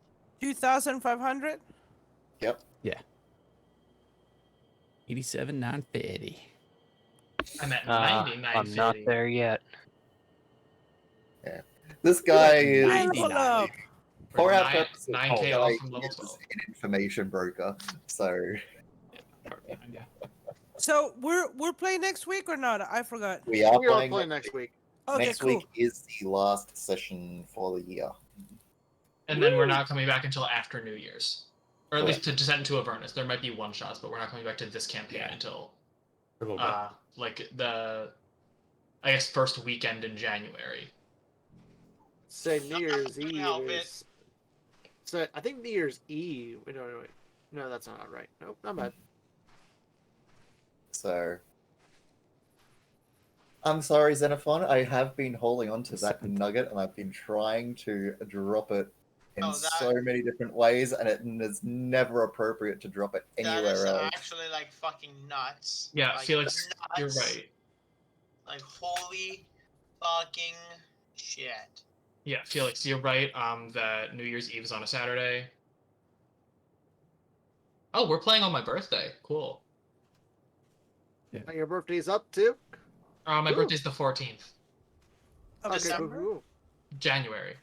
[SPEAKER 2] 2,500.
[SPEAKER 4] Yep.
[SPEAKER 1] 87,950.
[SPEAKER 5] I'm at
[SPEAKER 6] I'm
[SPEAKER 5] 99.50.
[SPEAKER 6] not there yet.
[SPEAKER 4] This guy is
[SPEAKER 2] I level
[SPEAKER 1] 99.
[SPEAKER 2] up.
[SPEAKER 4] for
[SPEAKER 5] We're
[SPEAKER 4] our
[SPEAKER 5] nine-
[SPEAKER 4] purposes.
[SPEAKER 5] 9K
[SPEAKER 4] this
[SPEAKER 5] off
[SPEAKER 4] guy
[SPEAKER 5] from level
[SPEAKER 4] is
[SPEAKER 5] 12.
[SPEAKER 4] an information broker. So
[SPEAKER 1] Far behind, yeah.
[SPEAKER 2] So we're playing next week or not? I forgot.
[SPEAKER 4] we are
[SPEAKER 3] We are
[SPEAKER 4] playing
[SPEAKER 3] playing next week.
[SPEAKER 2] Okay,
[SPEAKER 4] Next
[SPEAKER 2] cool.
[SPEAKER 4] week is the last session for the year.
[SPEAKER 5] And then we're not coming back until after New Year's. Or at least
[SPEAKER 4] Correct.
[SPEAKER 5] to descend into Avernus. There might be one shots, but we're not coming back to this campaign
[SPEAKER 1] Yeah.
[SPEAKER 5] until
[SPEAKER 1] A little bit.
[SPEAKER 5] like the I guess first weekend in January.
[SPEAKER 3] Say New Year's
[SPEAKER 7] Couldn't
[SPEAKER 3] Eve
[SPEAKER 7] help it.
[SPEAKER 3] is. So I think New Year's Eve. Wait, wait. No, that's not right. Nope, not bad.
[SPEAKER 4] So I'm sorry, Xenophon. I have been holding on to that nugget, and I've been trying to drop it in
[SPEAKER 7] Oh, that-
[SPEAKER 4] so many different ways, and it is never appropriate to drop it
[SPEAKER 7] That
[SPEAKER 4] anywhere
[SPEAKER 7] is
[SPEAKER 4] else.
[SPEAKER 7] actually like fucking nuts.
[SPEAKER 5] Yeah,
[SPEAKER 7] like,
[SPEAKER 5] Felix, you're
[SPEAKER 7] nuts.
[SPEAKER 5] right.
[SPEAKER 7] Like holy fucking shit.
[SPEAKER 5] Yeah, Felix, you're right. That New Year's Eve is on a Saturday. Oh, we're playing on my birthday. Cool.
[SPEAKER 3] And your birthday's up too?
[SPEAKER 5] My
[SPEAKER 3] Ooh.
[SPEAKER 5] birthday's the 14th,
[SPEAKER 2] Of
[SPEAKER 3] Okay,
[SPEAKER 2] December?
[SPEAKER 3] cool.
[SPEAKER 5] January.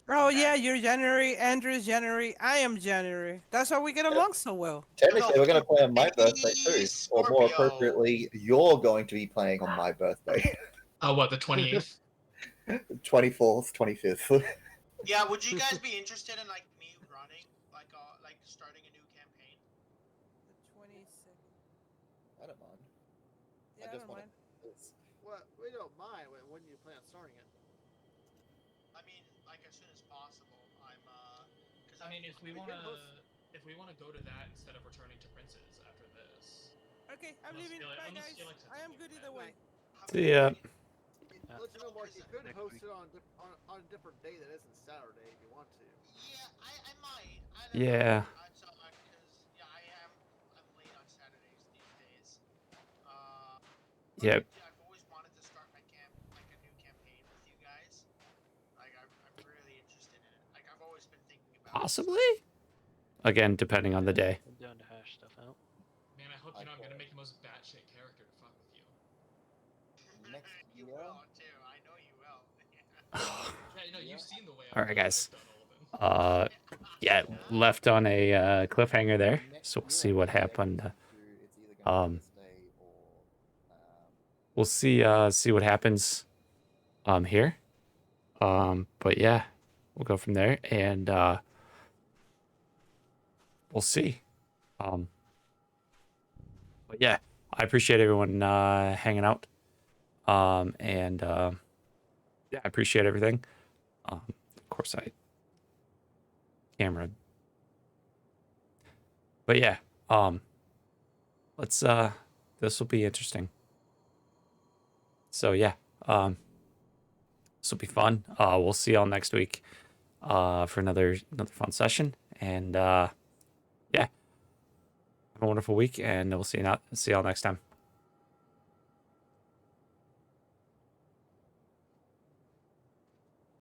[SPEAKER 2] Oh
[SPEAKER 7] Okay.
[SPEAKER 2] yeah, you're January. Andrew's January. I am January. That's how we get along so well.
[SPEAKER 4] Technically, we're going to play on my birthday too, or more
[SPEAKER 7] Scorpio.
[SPEAKER 4] appropriately, you're going to be playing on my birthday,
[SPEAKER 5] Oh, what, the 28th?
[SPEAKER 4] 24th, 25th.
[SPEAKER 7] Yeah, would you guys be interested in like me running, like starting a new campaign?
[SPEAKER 2] The 22nd.
[SPEAKER 4] I don't mind.
[SPEAKER 2] Yeah, I
[SPEAKER 4] just
[SPEAKER 2] don't
[SPEAKER 4] wanna-
[SPEAKER 2] mind.
[SPEAKER 3] Well, we don't mind. When do you plan on starting it?
[SPEAKER 7] I mean, like as soon as possible. Because
[SPEAKER 5] I mean, if we
[SPEAKER 3] We
[SPEAKER 5] wanna
[SPEAKER 3] can host-
[SPEAKER 5] go to that instead of returning to Prince's after this.
[SPEAKER 2] Okay, I'm
[SPEAKER 5] Unless
[SPEAKER 2] leaving.
[SPEAKER 5] you like-
[SPEAKER 2] Bye
[SPEAKER 5] unless
[SPEAKER 2] guys.
[SPEAKER 5] you like to
[SPEAKER 2] I am
[SPEAKER 5] think
[SPEAKER 2] good
[SPEAKER 5] about
[SPEAKER 2] either
[SPEAKER 5] it.
[SPEAKER 2] way.
[SPEAKER 1] See ya.
[SPEAKER 3] Let you know, Mark. You could
[SPEAKER 6] Next
[SPEAKER 3] host
[SPEAKER 6] week.
[SPEAKER 3] it on a different day that isn't Saturday if you want to.
[SPEAKER 7] Yeah, I might. I don't
[SPEAKER 1] Yeah.
[SPEAKER 7] know. Because yeah, I'm late on Saturdays these days. But,
[SPEAKER 1] Yep.
[SPEAKER 7] yeah, I've always wanted to start my like a new campaign with you guys. Like I'm really interested in it. Like I've always been thinking about it.
[SPEAKER 1] Possibly? Again, depending on the day.
[SPEAKER 6] I'm down to hash stuff out.
[SPEAKER 5] Man, I hope you know I'm gonna make the most batshit character to fuck with you.
[SPEAKER 4] Next
[SPEAKER 7] You
[SPEAKER 4] year?
[SPEAKER 7] will too. I know you will.
[SPEAKER 5] Yeah, you know, you've seen the way
[SPEAKER 1] All right, guys.
[SPEAKER 5] I've done all of them.
[SPEAKER 1] Yeah, left on a cliffhanger there.
[SPEAKER 4] Next
[SPEAKER 1] So we'll
[SPEAKER 4] year,
[SPEAKER 1] see what
[SPEAKER 4] I think
[SPEAKER 1] happened.
[SPEAKER 4] it's either gonna be this day or,
[SPEAKER 1] We'll see what happens here. But yeah, we'll go from there, and we'll see. But yeah, I appreciate everyone hanging out. And yeah, I appreciate everything. Of course, camera. But yeah, let's this will be interesting. So yeah, this will be fun. We'll see y'all next week for another fun session, and yeah, have a wonderful week, and we'll see y'all next time.